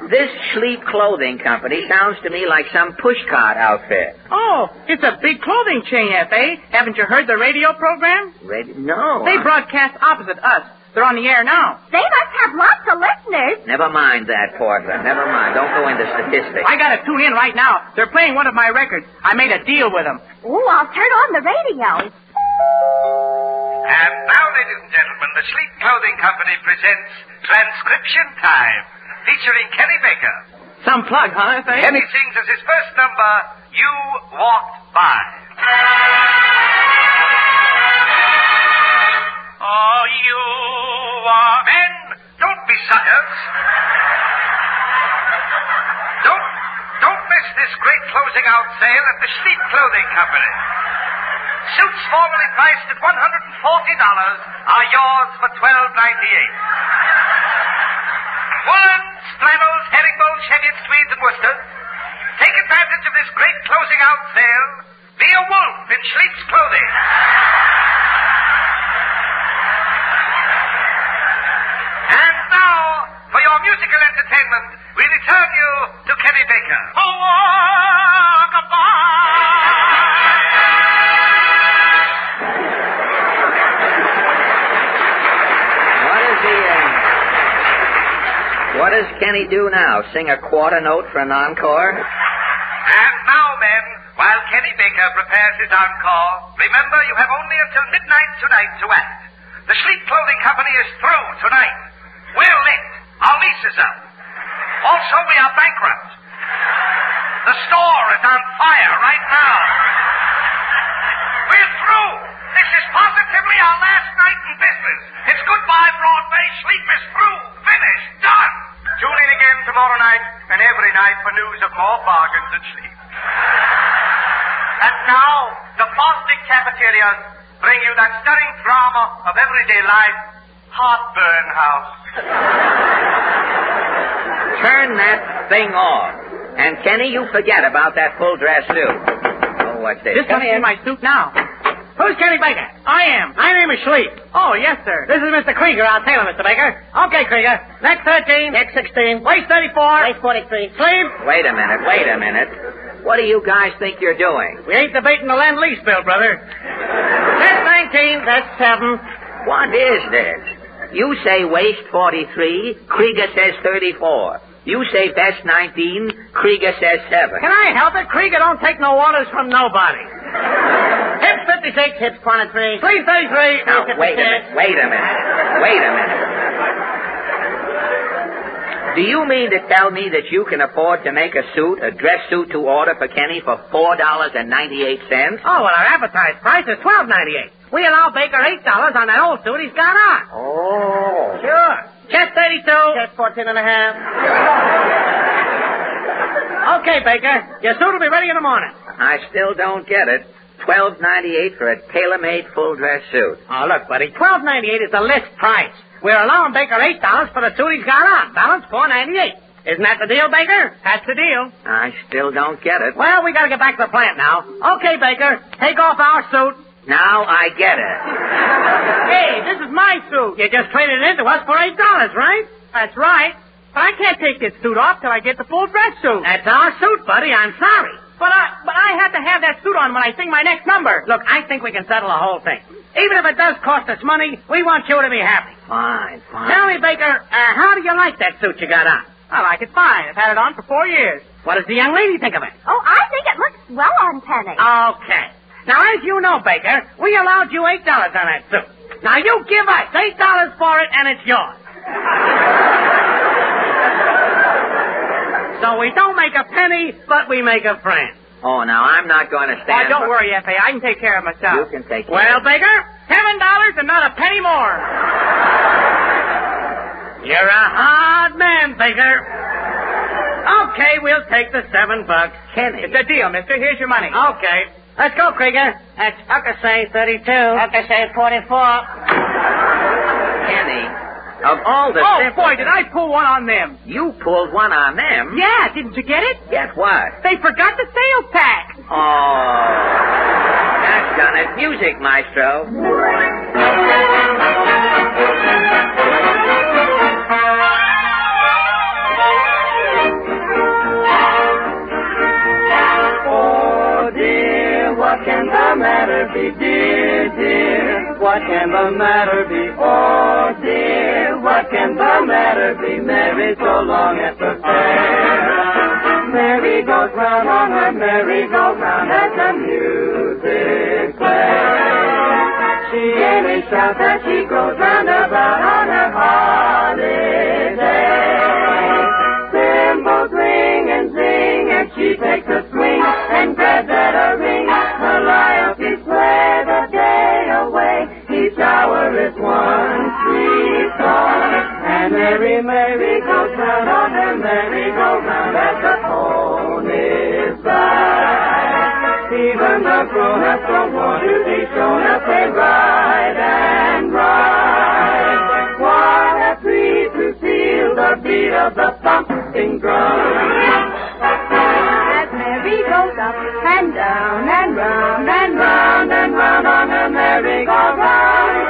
this Schleep Clothing Company sounds to me like some pushcart outfit. Oh, it's a big clothing chain, F.A. Haven't you heard the radio program? No. They broadcast opposite us. They're on the air now. They must have lots of listeners. Never mind that, Portland. Never mind. Don't go into statistics. I got to tune in right now. They're playing one of my records. I made a deal with them. Oh, I'll turn on the radio. And now, ladies and gentlemen, the Schleep Clothing Company presents Transcription Time, featuring Kenny Baker. Some plug, huh, Faye? Kenny sings as his first number, You Walked By. Oh, you are men. Don't be suckers. Don't miss this great closing out sale at the Schleep Clothing Company. Suits formerly priced at $140 are yours for $12.98. Woolens, flannels, herringbones, checkers, tweeds, and worsters. Take advantage of this great closing out sale. Be a wolf in Schleep's clothing. musical entertainment, we return you to Kenny Baker. What does Kenny do now? Sing a quarter note for an encore? And now, men, while Kenny Baker prepares his encore, remember you have only until midnight tonight to act. The Sleep Clothing Company is through tonight. We're licked. Our lease is up. Also, we are bankrupt. The store is on fire right now. We're through. This is positively our last night in business. It's goodbye, Broadway. Sleep is through. Finished. Done. Tune in again tomorrow night and every night for news of more bargains at Sleep. And now, the Bostic Cafeterias bring you that stirring drama of everyday life, Heartburn House. Turn that thing off. And, Kenny, you forget about that full dress suit. Oh, what's this? This must be my suit now. Who's Kenny Baker? I am. My name is Sleep. Oh, yes, sir. This is Mr. Krieger, our tailor, Mr. Baker. Okay, Krieger. Neck 13. Neck 16. Waist 34. Waist 43. Sleep. Wait a minute. What do you guys think you're doing? We ain't debating the land-lease bill, brother. Neck 19. That's 7. What is this? You say waist 43, Krieger says 34. You say vest 19, Krieger says 7. Can I help it? Krieger don't take no orders from nobody. Hips 56. Hips 23. Sleeve 33. Now, wait a minute. Do you mean to tell me that you can afford to make a dress suit to order for Kenny for $4.98? Oh, well, our advertised price is $12.98. We allow Baker $8 on that old suit he's got on. Oh. Sure. Chest 32. Chest 14 and a half. Okay, Baker. Your suit will be ready in the morning. I still don't get it. $12.98 for a tailor-made full-dress suit. Oh, look, buddy. $12.98 is the list price. We're allowing Baker $8 for the suit he's got on. Balance $4.98. Isn't that the deal, Baker? That's the deal. I still don't get it. Well, we got to get back to the plant now. Okay, Baker. Take off our suit. Now I get it. Hey, this is my suit. You just traded it into us for $8, right? That's right. But I can't take this suit off till I get the full dress suit. That's our suit, buddy. I'm sorry. But I have to have that suit on when I sing my next number. Look, I think we can settle the whole thing. Even if it does cost us money, we want you to be happy. Fine. Tell me, Baker, how do you like that suit you got on? I like it fine. I've had it on for 4 years. What does the young lady think of it? Oh, I think it looks swell on Penny. Okay. Now, as you know, Baker, we allowed you $8 on that suit. Now, you give us $8 for it, and it's yours. So we don't make a penny, but we make a friend. Oh, now, I'm not going to stand... Don't worry, F.A. I can take care of myself. You can take care Well, of Baker, $7 and not a penny more. You're a hard man, Baker. Okay, we'll take the $7. Kenny. It's a deal, mister. Here's your money. Okay. Let's go, Krieger. That's say 32. say 44. Kenny, of all the... Oh, boy, did I pull one on them. You pulled one on them? Yeah, didn't you get it? Get what? They forgot the sales tax. Oh, that's done it. Music, maestro. What can the matter be, dear, dear? What can the matter be? Oh, dear, what can the matter be? Mary so long at the fair. Mary goes round on her merry-go-round as the music plays. She gaily shouts as she goes round about on her holiday. Cymbals ring and zing, and she takes a swing and grabs at a ring. Calliope play the day away. Each hour is one sweet song. And Mary, Mary goes round on her merry-go-round as the ponies ride. Even the grown-ups don't want to be shown up. They ride and ride. What a treat to feel the beat of the thumping drum. Mary goes up and down and round and round and round on her merry-go-round.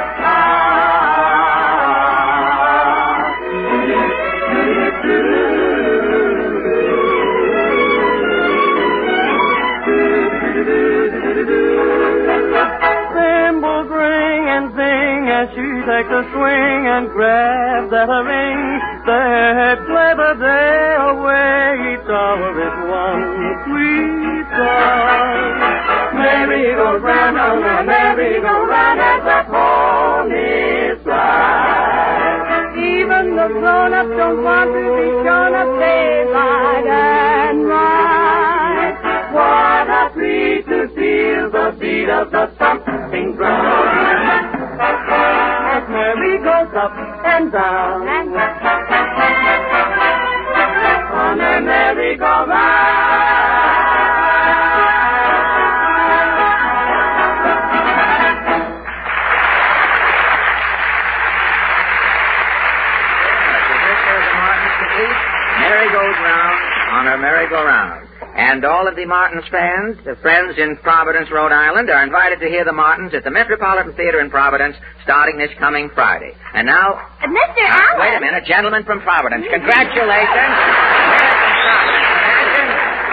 take the swing and grab that ring. They'd play the day away. Each hour is one sweet song. Merry-go-round on the merry-go-round as the ponies ride. Even the grown-ups don't want to be shown up daylight and ride. What a treat to feel the beat of the thumping drum as Mary goes up and down on a merry-go-round. Mary goes round on her merry-go-round. And all of the Martins fans, the friends in Providence, Rhode Island, are invited to hear the Martins at the Metropolitan Theater in Providence starting this coming Friday. And now... Mr. Allen! Wait a minute, gentlemen from Providence. Congratulations.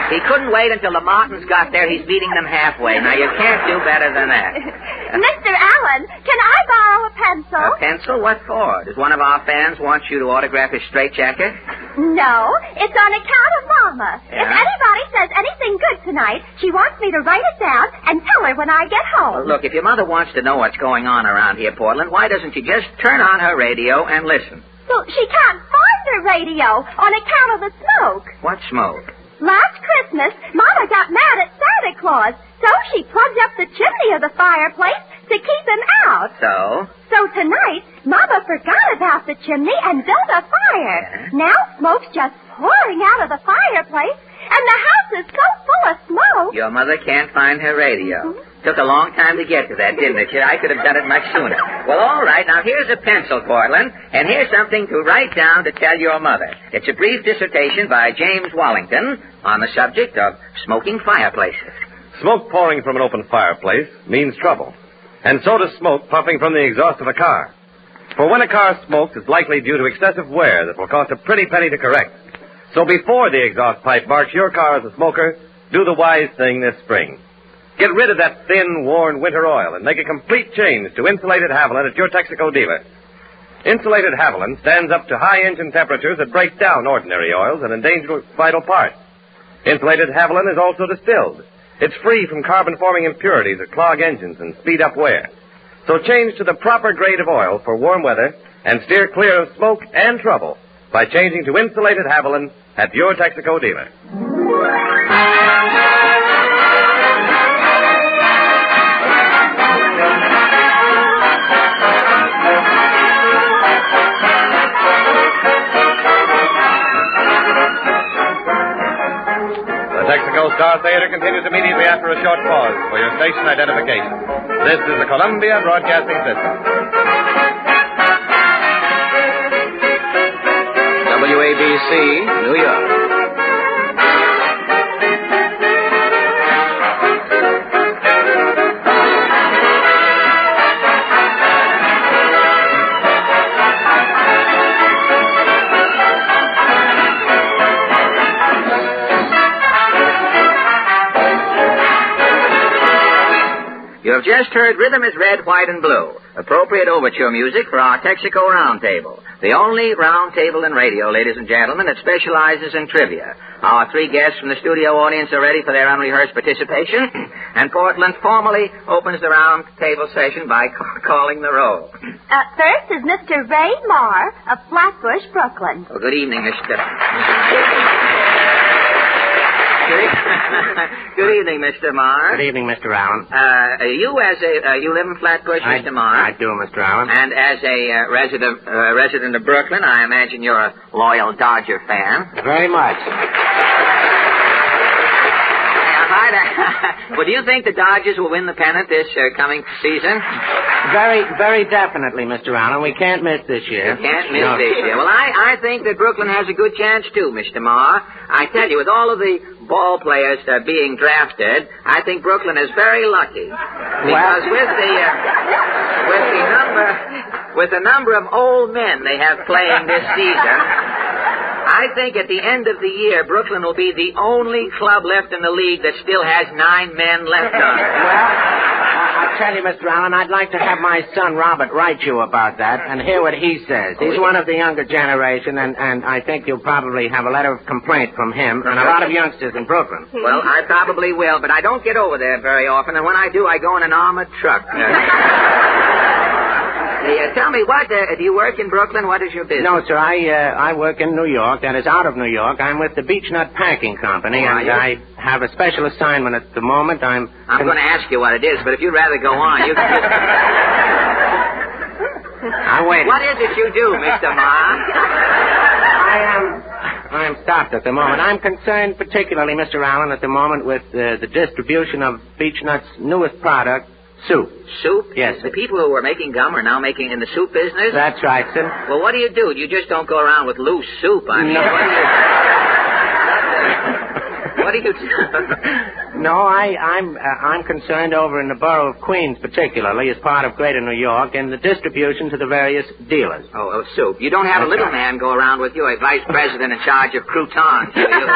He couldn't wait until the Martins got there. He's meeting them halfway. Now, you can't do better than that. Mr. Allen, can I borrow a pencil? A pencil? What for? Does one of our fans want you to autograph his straitjacket? No, it's on account of Mama. Yeah? If anybody says anything good tonight, she wants me to write it down and tell her when I get home. Well, look, if your mother wants to know what's going on around here, Portland, why doesn't she just turn on her radio and listen? Well, she can't find her radio on account of the smoke. What smoke? Last Christmas, Mama got mad at Santa Claus, so she plugged up the chimney of the fireplace to keep him out. So tonight, Mama forgot about the chimney and built a fire. Yeah. Now smoke's just pouring out of the fireplace, and the house is so full of smoke. Your mother can't find her radio. Took a long time to get to that, didn't it? I could have done it much sooner. Well, all right. Now, here's a pencil, Portland, and here's something to write down to tell your mother. It's a brief dissertation by James Wallington on the subject of smoking fireplaces. Smoke pouring from an open fireplace means trouble. And so does smoke puffing from the exhaust of a car. For when a car smokes, it's likely due to excessive wear that will cost a pretty penny to correct. So before the exhaust pipe marks your car as a smoker, do the wise thing this spring. Get rid of that thin, worn winter oil and make a complete change to insulated Haviland at your Texaco dealer. Insulated Haviland stands up to high engine temperatures that break down ordinary oils and endanger vital parts. Insulated Haviland is also distilled. It's free from carbon-forming impurities that clog engines and speed up wear. So change to the proper grade of oil for warm weather and steer clear of smoke and trouble by changing to insulated Haviland at your Texaco dealer. Texaco Star Theater continues immediately after a short pause for your station identification. This is the Columbia Broadcasting System. WABC, New York. You have just heard Rhythm is Red, White, and Blue, appropriate overture music for our Texaco Roundtable, the only roundtable in radio, ladies and gentlemen, that specializes in trivia. Our three guests from the studio audience are ready for their unrehearsed participation, and Portland formally opens the roundtable session by calling the roll. First is Mr. Ray Marr of Flatbush, Brooklyn. Well, good evening, Mr. Good evening, Mr. Marr. Good evening, Mr. Allen. You live in Flatbush, Mr. Marr? I do, Mr. Allen. And as a resident of Brooklyn, I imagine you're a loyal Dodger fan. Very much. Hi there. Well, do you think the Dodgers will win the pennant this coming season? Very, very definitely, Mr. Allen. We can't miss this year. You can't miss this year. Well, I think that Brooklyn has a good chance, too, Mr. Marr. I tell you, with all of the ball players being drafted, I think Brooklyn is very lucky. Because with the number of old men they have playing this season, I think at the end of the year, Brooklyn will be the only club left in the league that still has 9 men left on it. Well, tell you, Mr. Allen, I'd like to have my son Robert write you about that and hear what he says. He's one of the younger generation, and I think you'll probably have a letter of complaint from him and a lot of youngsters in Brooklyn. Well, I probably will, but I don't get over there very often, and when I do, I go in an armored truck. Tell me, what, do you work in Brooklyn? What is your business? No, sir, I work in New York. That is out of New York. I'm with the Beechnut Packing Company, and I have a special assignment at the moment. I'm going to ask you what it is, but if you'd rather go on, you can just... I'll wait. What is it you do, Mr. Ma? I'm stopped at the moment. I'm concerned particularly, Mr. Allen, at the moment with the distribution of Beechnut's newest product, soup. Soup? Yes. The people who were making gum are now making in the soup business? That's right, sir. Well, what do? You just don't go around with loose soup. I mean, no. What do you do? No, I'm concerned over in the borough of Queens, particularly, as part of Greater New York, in the distribution to the various dealers. Oh, soup. You don't have a little man go around with you, a vice president in charge of croutons, do you?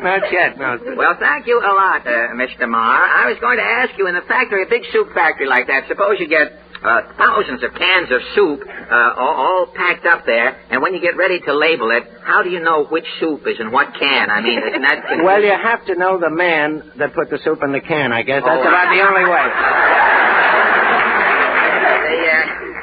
Not yet, no. Well, thank you a lot, Mr. Marr. I was going to ask you, in a factory, a big soup factory like that, suppose you get thousands of cans of soup all packed up there, and when you get ready to label it, how do you know which soup is in what can? I mean, isn't that... Well, you have to know the man that put the soup in the can, I guess. That's about the only way.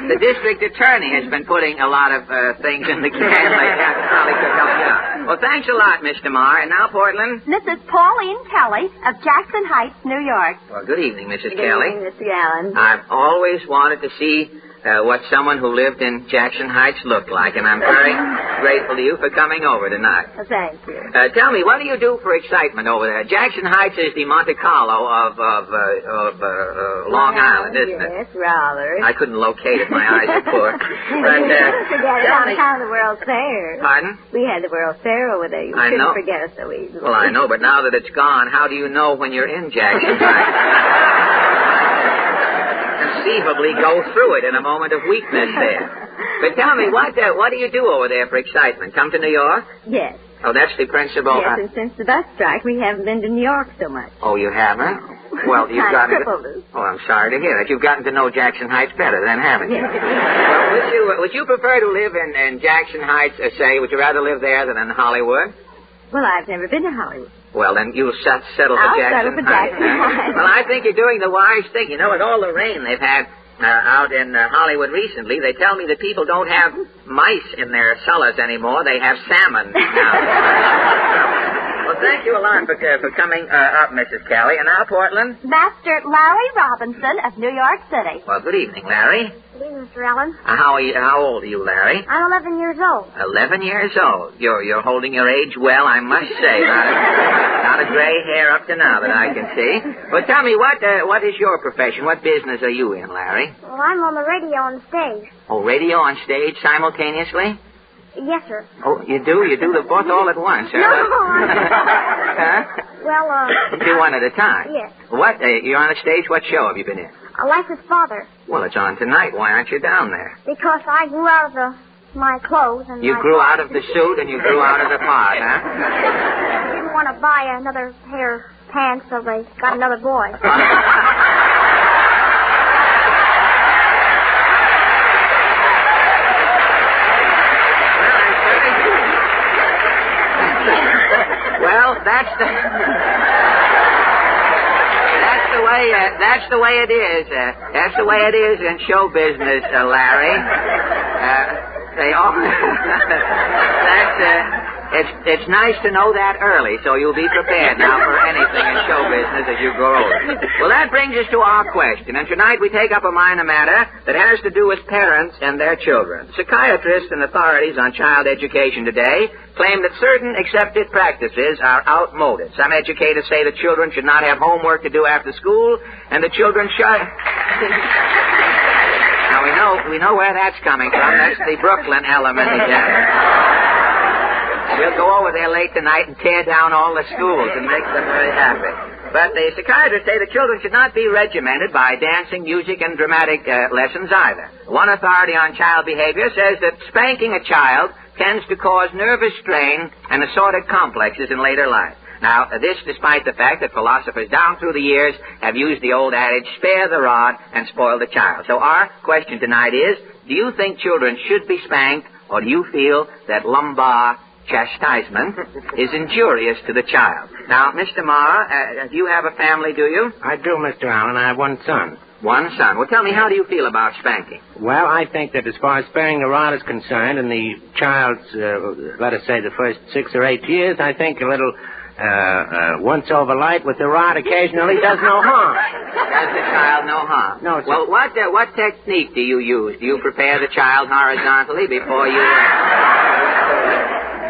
The district attorney has been putting a lot of things in the can like that. Probably could help you out. Well, thanks a lot, Mr. Marr. And now, Portland? Mrs. Pauline Kelly of Jackson Heights, New York. Well, good evening, Mrs. Good Kelly. evening, Mr. Allen. I've always wanted to see what someone who lived in Jackson Heights looked like, and I'm very grateful to you for coming over tonight. Thank you. Tell me, what do you do for excitement over there? Jackson Heights is the Monte Carlo of Long Island, isn't it? Yes, rather. I couldn't locate it. My eyes are poor. But, forget it on account of the World's Fair. Pardon? We had the World's Fair over there. You I couldn't know. forget it so easily. Well, I know, but now that it's gone, how do you know when you're in Jackson Heights? Conceivably go through it in a moment of weakness there. But tell me, what do you do over there for excitement? Come to New York? Yes. Oh, that's the principal. Yes, and since the bus strike, we haven't been to New York so much. Oh, you haven't? No. Well, you've gotten to... Oh, I'm sorry to hear that. You've gotten to know Jackson Heights better then, haven't you? Yes. Well, would you prefer to live in Jackson Heights, say, would you rather live there than in Hollywood? Well, I've never been to Hollywood. Well, then you'll settle for Jackson Heights. Well, I think you're doing the wise thing. You know, with all the rain they've had out in Hollywood recently, they tell me that people don't have mice in their cellars anymore. They have salmon now. Well, thank you a lot for coming up, Mrs. Kelly. And now, Portland? Master Larry Robinson of New York City. Well, good evening, Larry. Good evening, Mr. Allen. How old are you, Larry? I'm 11 years old. 11 years old. You're holding your age well, I must say. Not a gray hair up to now that I can see. But tell me, what is your profession? What business are you in, Larry? Well, I'm on the radio on stage. Oh, radio on stage simultaneously? Yes, sir. Oh, you do? You do the both all at once, huh? No, Huh? Well, Do one at a time? Yes. What? You're on the stage? What show have you been in? Life with Father. Well, it's on tonight. Why aren't you down there? Because I grew out of my clothes and You my grew part. out of the suit and you grew out of the part, huh? I didn't want to buy another pair of pants, so they got another boy. Well, that's the way it is. That's the way it is in show business, Larry. They all. It's nice to know that early, so you'll be prepared now for anything in show business as you grow older. Well, that brings us to our question, and tonight we take up a minor matter that has to do with parents and their children. Psychiatrists and authorities on child education today claim that certain accepted practices are outmoded. Some educators say that children should not have homework to do after school, and the children should... Now, we know where that's coming from. That's the Brooklyn element again. We'll go over there late tonight and tear down all the schools and make them very happy. But the psychiatrists say the children should not be regimented by dancing, music, and dramatic lessons either. One authority on child behavior says that spanking a child tends to cause nervous strain and assorted complexes in later life. Now, this despite the fact that philosophers down through the years have used the old adage, spare the rod and spoil the child. So our question tonight is, do you think children should be spanked, or do you feel that lumbar chastisement is injurious to the child? Now, Mr. Marr, you have a family, do you? I do, Mr. Allen. I have one son. One son. Well, tell me, how do you feel about spanking? Well, I think that as far as sparing the rod is concerned, and the child's, let us say, the first 6 or 8 years, I think a little once-over light with the rod occasionally does no harm. Does the child no harm? No, sir. Well, what technique do you use? Do you prepare the child horizontally before you...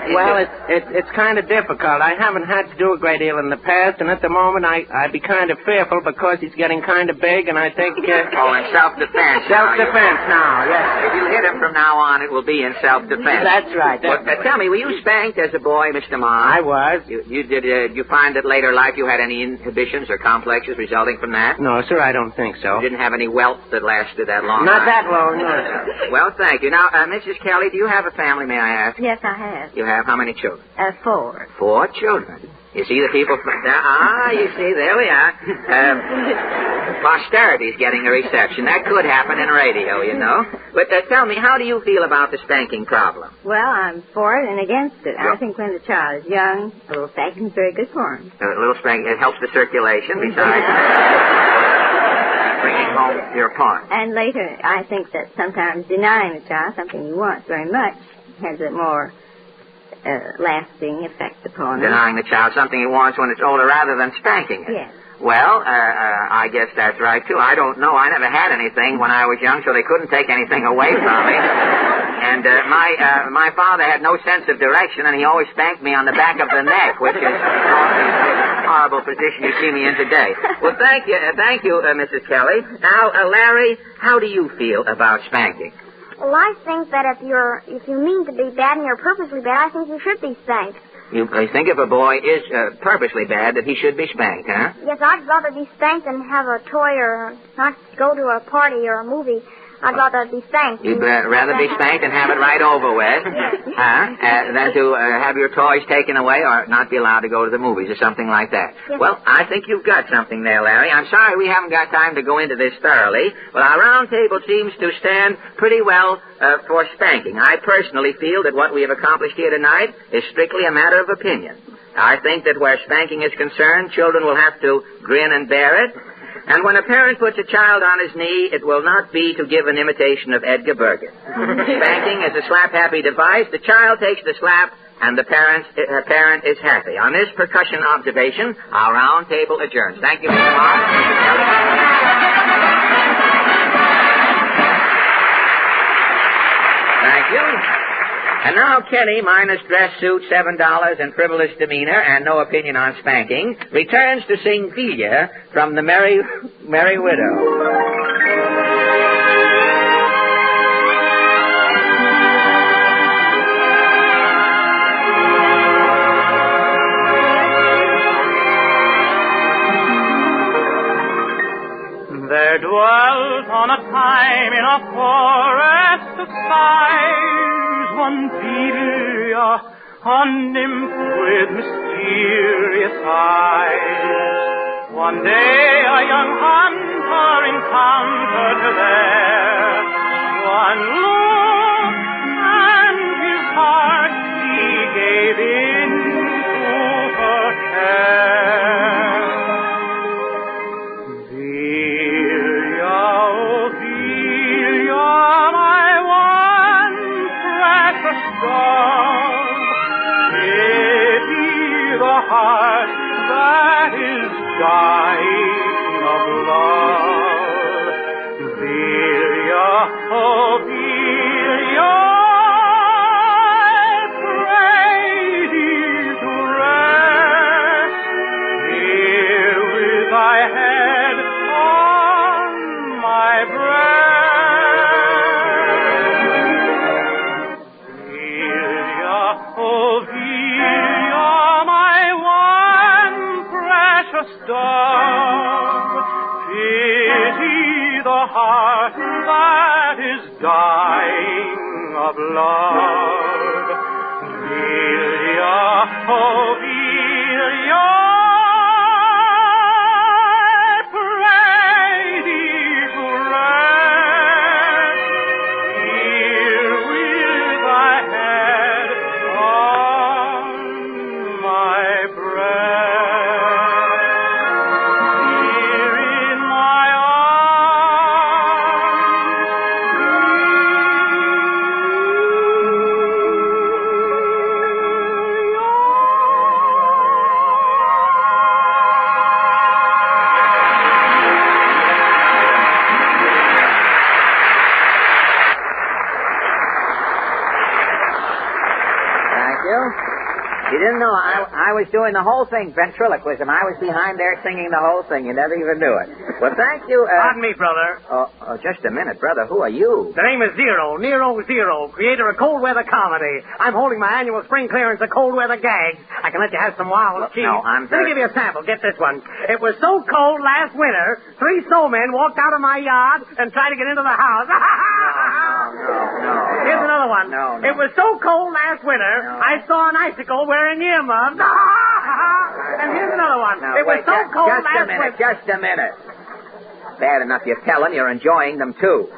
Well, it's kind of difficult. I haven't had to do a great deal in the past, and at the moment I'd be kind of fearful because he's getting kind of big, and I think... Oh, in self-defense. Self-defense now, yes. If you hit him from now on, it will be in self-defense. That's right. Well, tell me, were you spanked as a boy, Mr. Marr? I was. Did you find that later life you had any inhibitions or complexes resulting from that? No, sir, I don't think so. You didn't have any wealth that lasted that long? Not that long, no, sir. Well, thank you. Now, Mrs. Kelly, do you have a family, may I ask? Yes, I have. You have how many children? 4. 4 children. You see the people from... you see, there we are. Posterity's getting a reception. That could happen in radio, you know. But tell me, how do you feel about the spanking problem? Well, I'm for it and against it. I think when the child is young, a little spanking is very good for him. A little spanking, it helps the circulation besides bringing home your point. And later, I think that sometimes denying the child something he wants very much has a more lasting effect upon him. Denying the child something he wants when it's older rather than spanking it. Yes. Well, I guess that's right, too. I don't know. I never had anything when I was young, so they couldn't take anything away from me. And my father had no sense of direction, and he always spanked me on the back of the neck, which is a horrible position you see me in today. Well, thank you, Mrs. Kelly. Now, Larry, how do you feel about spanking? Well, I think that if you mean to be bad and you're purposely bad, I think you should be spanked. You think if a boy is purposely bad that he should be spanked, huh? Yes, I'd rather be spanked than have a toy or not go to a party or a movie. I'd rather be spanked. You'd rather be spanked and have it right over with, than to have your toys taken away or not be allowed to go to the movies or something like that. Yes. Well, I think you've got something there, Larry. I'm sorry we haven't got time to go into this thoroughly, but our round table seems to stand pretty well for spanking. I personally feel that what we have accomplished here tonight is strictly a matter of opinion. I think that where spanking is concerned, children will have to grin and bear it. And when a parent puts a child on his knee, it will not be to give an imitation of Edgar Bergen. Spanking is a slap-happy device. The child takes the slap, and the parent is happy. On this percussion observation, our round table adjourns. Thank you, Mr. Marr. Thank you. And now Kenny, minus dress suit, $7, and frivolous demeanor, and no opinion on spanking, returns to sing Delia from The Merry Widow. There dwelt on a time in a forest of sighs one Delia, a nymph with mysterious eyes. One day a young hunter encountered her there. One look and his heart he gave into her care. Heart that is dying of love, Delia, oh Delia, I pray thee to rest here with thy head on my breast. Delia, oh Delia, dove, pity the heart that is dying of love. Delia, oh Delia, Bill. You didn't know I was doing the whole thing, ventriloquism. I was behind there singing the whole thing. You never even knew it. Well, thank you. Pardon me, brother. Oh, just a minute, brother. Who are you? The name is Nero Zero, creator of cold weather comedy. I'm holding my annual spring clearance of cold weather gags. I can let you have some wild cheese. No, Let me give you a sample. Get this one. It was so cold last winter, 3 snowmen walked out of my yard and tried to get into the house. No. Here's another one. No. It was so cold last winter, I saw an icicle wearing earmuffs. And here's another one. No, it was wait, so cold just last a minute. winter. Just a minute. Bad enough you're telling. You're enjoying them, too.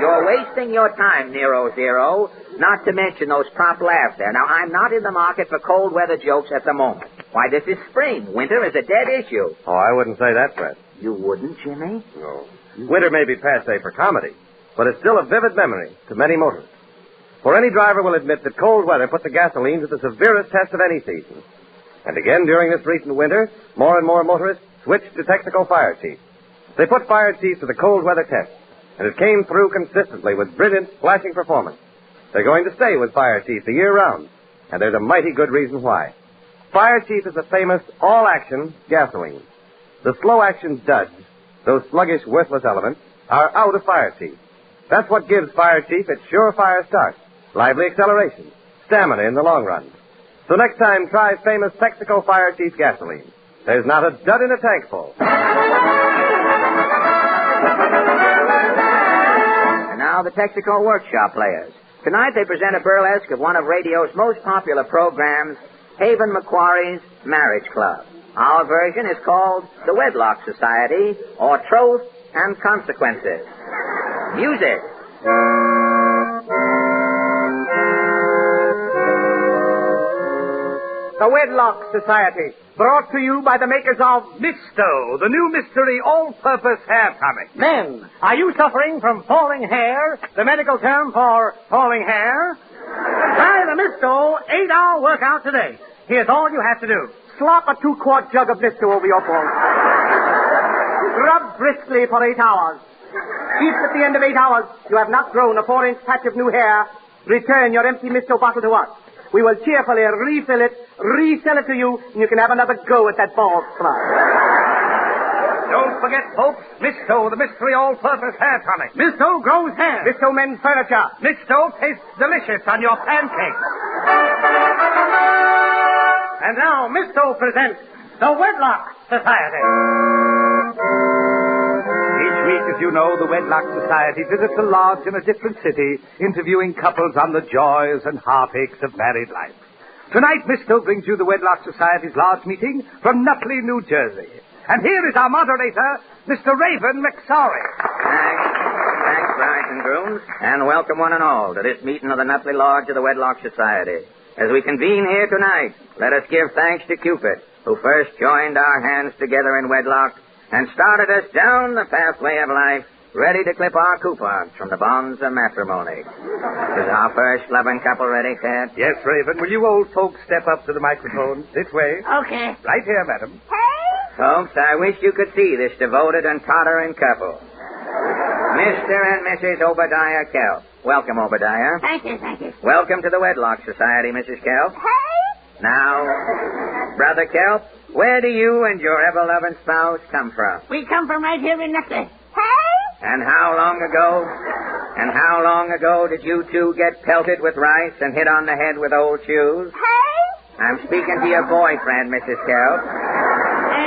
You're wasting your time, Nero Zero, not to mention those prop laughs there. Now, I'm not in the market for cold weather jokes at the moment. Why, this is spring. Winter is a dead issue. Oh, I wouldn't say that, Fred. You wouldn't, Jimmy? No. Winter may be passé for comedy, but it's still a vivid memory to many motorists. For any driver will admit that cold weather put the gasoline to the severest test of any season. And again, during this recent winter, more and more motorists switched to Texaco Fire Chief. They put Fire Chief to the cold weather test, and it came through consistently with brilliant, flashing performance. They're going to stay with Fire Chief the year round, and there's a mighty good reason why. Fire Chief is a famous all-action gasoline. The slow-action duds, those sluggish, worthless elements, are out of Fire Chief. That's what gives Fire Chief its surefire start, lively acceleration, stamina in the long run. So next time, try famous Texaco Fire Chief gasoline. There's not a dud in a tank full. And now the Texaco Workshop Players. Tonight they present a burlesque of one of radio's most popular programs, Haven Macquarie's Marriage Club. Our version is called The Wedlock Society, or Troth and Consequences. Music. The Wedlock Society, brought to you by the makers of Misto, the new mystery all-purpose hair tonic. Men, are you suffering from falling hair, the medical term for falling hair? Try the Misto 8-hour workout today. Here's all you have to do. Slop a 2-quart jug of Misto over your bald. Rub briskly for 8 hours. If at the end of 8 hours you have not grown a 4-inch patch of new hair, return your empty Misto bottle to us. We will cheerfully refill it, resell it to you, and you can have another go at that bald spot. Don't forget, folks, Misto, the mystery all-purpose hair tonic. Misto grows hair. Misto men's furniture. Misto tastes delicious on your pancakes. And now Misto presents the Wedlock Society. Each week, as you know, the Wedlock Society visits a lodge in a different city, interviewing couples on the joys and heartaches of married life. Tonight, Misto brings you the Wedlock Society's lodge meeting from Nutley, New Jersey. And here is our moderator, Mr. Raven McSorley. Thanks, brides and grooms, and welcome one and all to this meeting of the Nutley Lodge of the Wedlock Society. As we convene here tonight, let us give thanks to Cupid, who first joined our hands together in wedlock and started us down the pathway of life, ready to clip our coupons from the bonds of matrimony. Is our first loving couple ready, Ted? Yes, Raven. Will you old folks step up to the microphone? This way. Okay. Right here, madam. Folks, I wish you could see this devoted and tottering couple. Mr. and Mrs. Obadiah Kelp. Welcome, Obadiah. Thank you, thank you. Welcome to the Wedlock Society, Mrs. Kelp. Hey? Now, Brother Kelp, where do you and your ever-loving spouse come from? We come from right here in Nutley. Hey? And how long ago did you two get pelted with rice and hit on the head with old shoes? Hey? I'm speaking to your boyfriend, Mrs. Kelp.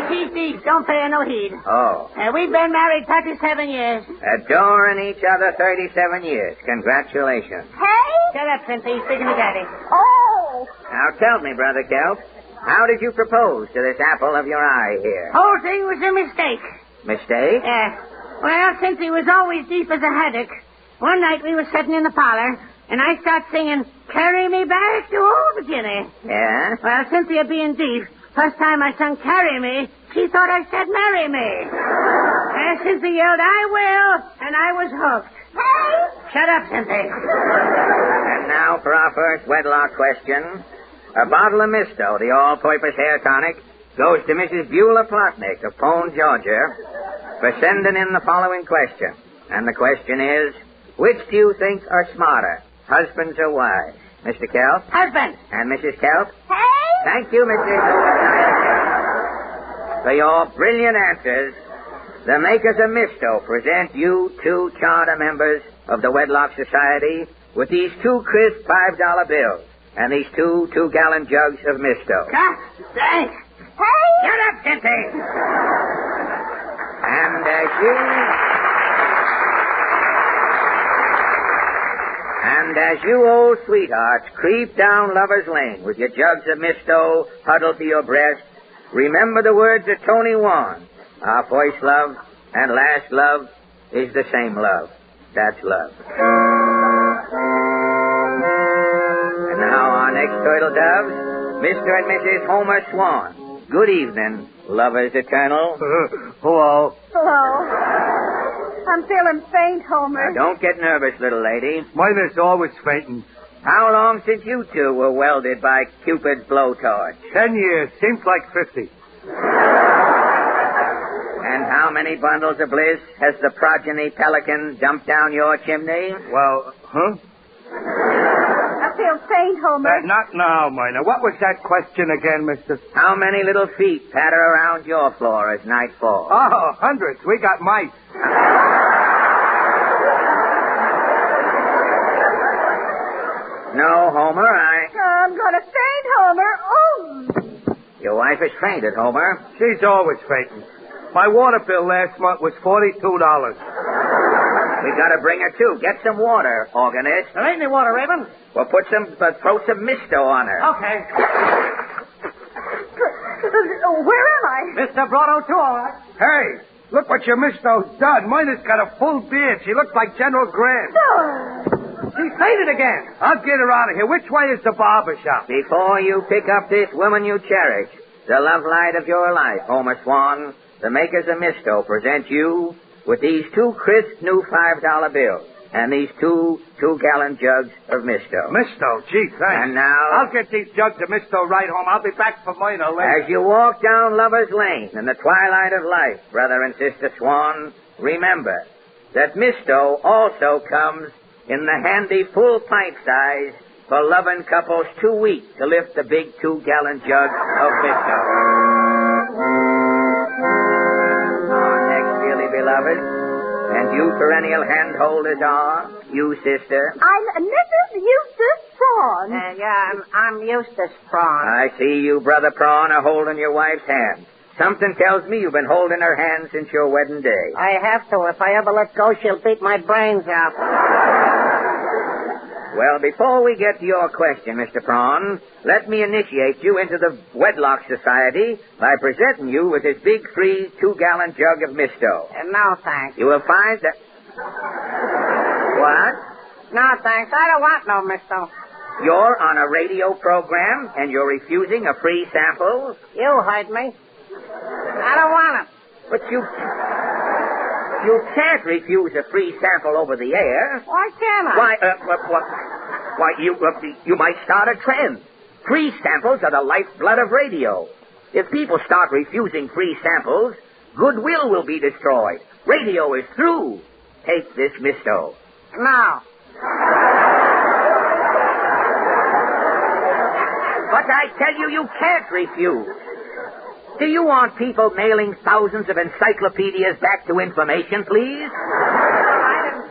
He's don't pay her no heed. Oh. We've been married 37 years. Adoring each other 37 years. Congratulations. Hey? Shut up, Cynthia. Speaking to Daddy. Oh! Now tell me, Brother Kelp, how did you propose to this apple of your eye here? Whole thing was a mistake. Mistake? Well, Cynthia was always deep as a haddock. One night we were sitting in the parlor, and I start singing, "Carry me back to old Virginia." Yeah? Well, Cynthia being deep, first time I sung "Carry Me," she thought I said "Marry Me." Cynthia yelled, "I will," and I was hooked. Hey! Shut up, Cynthia. And now for our first wedlock question. A bottle of Misto, the all-purpose hair tonic, goes to Mrs. Beulah Plotnick of Pone, Georgia, for sending in the following question. And the question is, which do you think are smarter, husbands or wives? Mr. Kelp. Husband. And Mrs. Kelp. Hey! Thank you, Mrs. For your brilliant answers, the makers of Misto present you 2 charter members of the Wedlock Society with these 2 crisp $5 bills and these 2 2-gallon jugs of Misto. Thanks. Hey! Shut up, Cincy. And as you old sweethearts creep down Lover's Lane with your jugs of Misto huddled to your breast, remember the words of Tony Wan. Our first love and last love is the same love. That's love. And now our next turtle doves, Mr. and Mrs. Homer Swan. Good evening, lovers eternal. Hello. Hello. I'm feeling faint, Homer. Now, don't get nervous, little lady. Mine is always fainting. How long since you 2 were welded by Cupid's blowtorch? 10 years. Seems like 50. And how many bundles of bliss has the progeny pelican dumped down your chimney? Well, huh? I feel faint, Homer. Not now, Miner. What was that question again, mister? How many little feet patter around your floor as night falls? Oh, hundreds. We got mice. No, Homer, I'm going to faint, Homer. Oh! Your wife is fainted, Homer. She's always fainting. My water bill last month was $42. We gotta bring her, too. Get some water, organist. There ain't any water, Raven. Well, throw some Misto on her. Okay. Where am I? Mr. Brotto, too, all right. Hey, look what your Misto's done. Mine has got a full beard. She looks like General Grant. She's fainted again. I'll get her out of here. Which way is the barber shop? Before you pick up this woman you cherish, the love light of your life, Homer Swan, the makers of Misto present you with these 2 crisp new $5 bills and these 2 2-gallon jugs of Misto. Misto? Gee, thanks. And now, I'll get these jugs of Misto right home. I'll be back for mine later. as you walk down Lover's Lane in the twilight of life, brother and sister Swan, remember that Misto also comes in the handy full pint size for loving couples too weak to lift the big 2-gallon jug of Misto. Our next dearly beloved, and you perennial hand-holders are, you sister. I'm Mrs. Eustace Prawn. I'm Eustace Prawn. I see you, Brother Prawn, are holding your wife's hand. Something tells me you've been holding her hand since your wedding day. I have to. If I ever let go, she'll beat my brains out. Well, before we get to your question, Mr. Prawn, let me initiate you into the Wedlock Society by presenting you with this big free 2-gallon jug of Misto. No, thanks. You will find that... What? No, thanks. I don't want no Misto. You're on a radio program and you're refusing a free sample? You heard me. I don't want it. But you can't refuse a free sample over the air. Why can't I? Why, you might start a trend. Free samples are the lifeblood of radio. If people start refusing free samples, goodwill will be destroyed. Radio is through. Take this Misto. No. But I tell you, you can't refuse. Do you want people mailing thousands of encyclopedias back to information, please?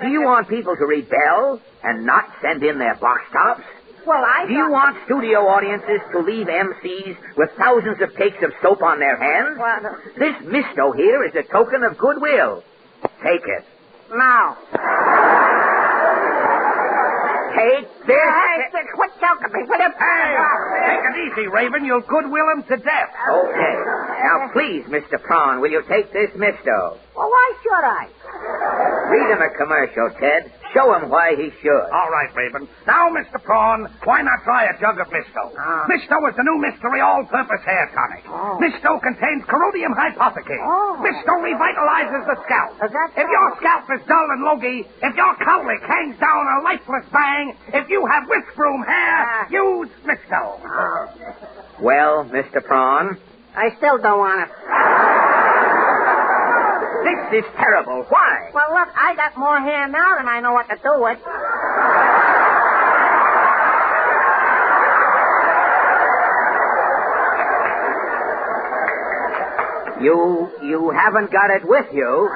Do you want people to rebel and not send in their box tops? Well, Do you want studio audiences to leave MCs with thousands of cakes of soap on their hands? Well, This Misto here is a token of goodwill. Take it. no. Take this. Hey, quit joking me. Will you? Take it easy, Raven. You'll goodwill him to death. Okay. Now, please, Mr. Prawn, will you take this Misto? Well, why should I? Read him a commercial, Ted. Show him why he should. All right, Raven. Now, Mr. Prawn, why not try a jug of Misto? Misto is the new mystery all-purpose hair tonic. Misto contains corrodium hypothecate. Misto revitalizes the scalp. If your scalp is dull and logy, if your cowlick hangs down a lifeless bang, if you have whisk broom hair, use Misto. Well, Mr. Prawn, I still don't want it. this is terrible. Why? Well, look, I got more hair now than I know what to do with. You haven't got it with you. No,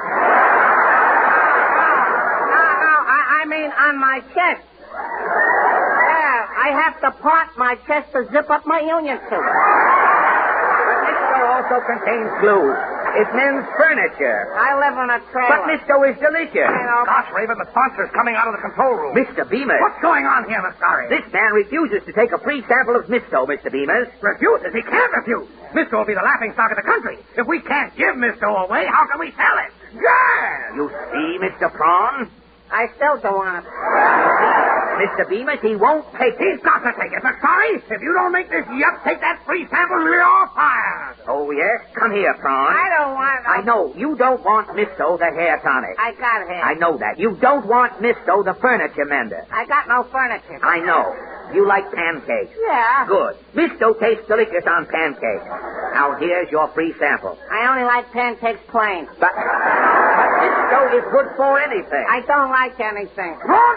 I mean on my chest. Yeah, I have to part my chest to zip up my union suit. But Misto also contains glue. It mends furniture. I live in a trailer. But Misto is delicious. Gosh, Raven, the sponsor's coming out of the control room. Mr. Bemis. What's going on here, Miss Starry? This man refuses to take a free sample of Misto, Mr. Bemis. Refuses? He can't refuse. Misto will be the laughing stock of the country. If we can't give Misto away, how can we sell it? Yeah! You see, Mr. Prawn? I still don't want it. Mr. Bemis, he won't take it. He's got to take it. But sorry, if you don't make this yup take that free sample, you're fired. Oh, yes? Come here, Prawn. I don't want it. I know. You don't want Misto, the hair tonic. I got hair. I know that. You don't want Misto, the furniture mender. I got no furniture. I know. You like pancakes. Yeah. Good. Misto tastes delicious on pancakes. Now, here's your free sample. I only like pancakes plain. But Misto is good for anything. I don't like anything. Prawn,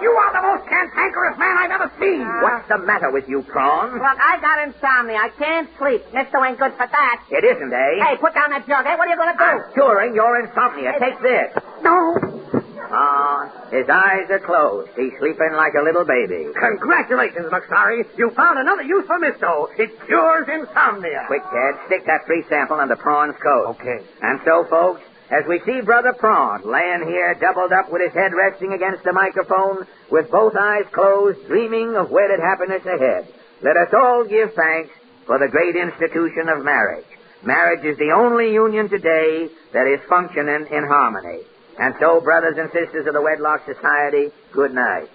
you are the most cantankerous man I've ever seen. What's the matter with you, Prawn? Look, I got insomnia. I can't sleep. Misto ain't good for that. It isn't, eh? Hey, put down that jug. Hey, what are you going to do? I'm curing your insomnia. Take this. No. His eyes are closed. He's sleeping like a little baby. Congratulations, McStarry. You found another use for Misto. It cures insomnia. Quick, Ted, stick that free sample under Prawn's coat. Okay. And so, folks, as we see Brother Prawn laying here doubled up with his head resting against the microphone, with both eyes closed, dreaming of wedded happiness ahead, let us all give thanks for the great institution of marriage. Marriage is the only union today that is functioning in harmony. And so, brothers and sisters of the Wedlock Society, good night.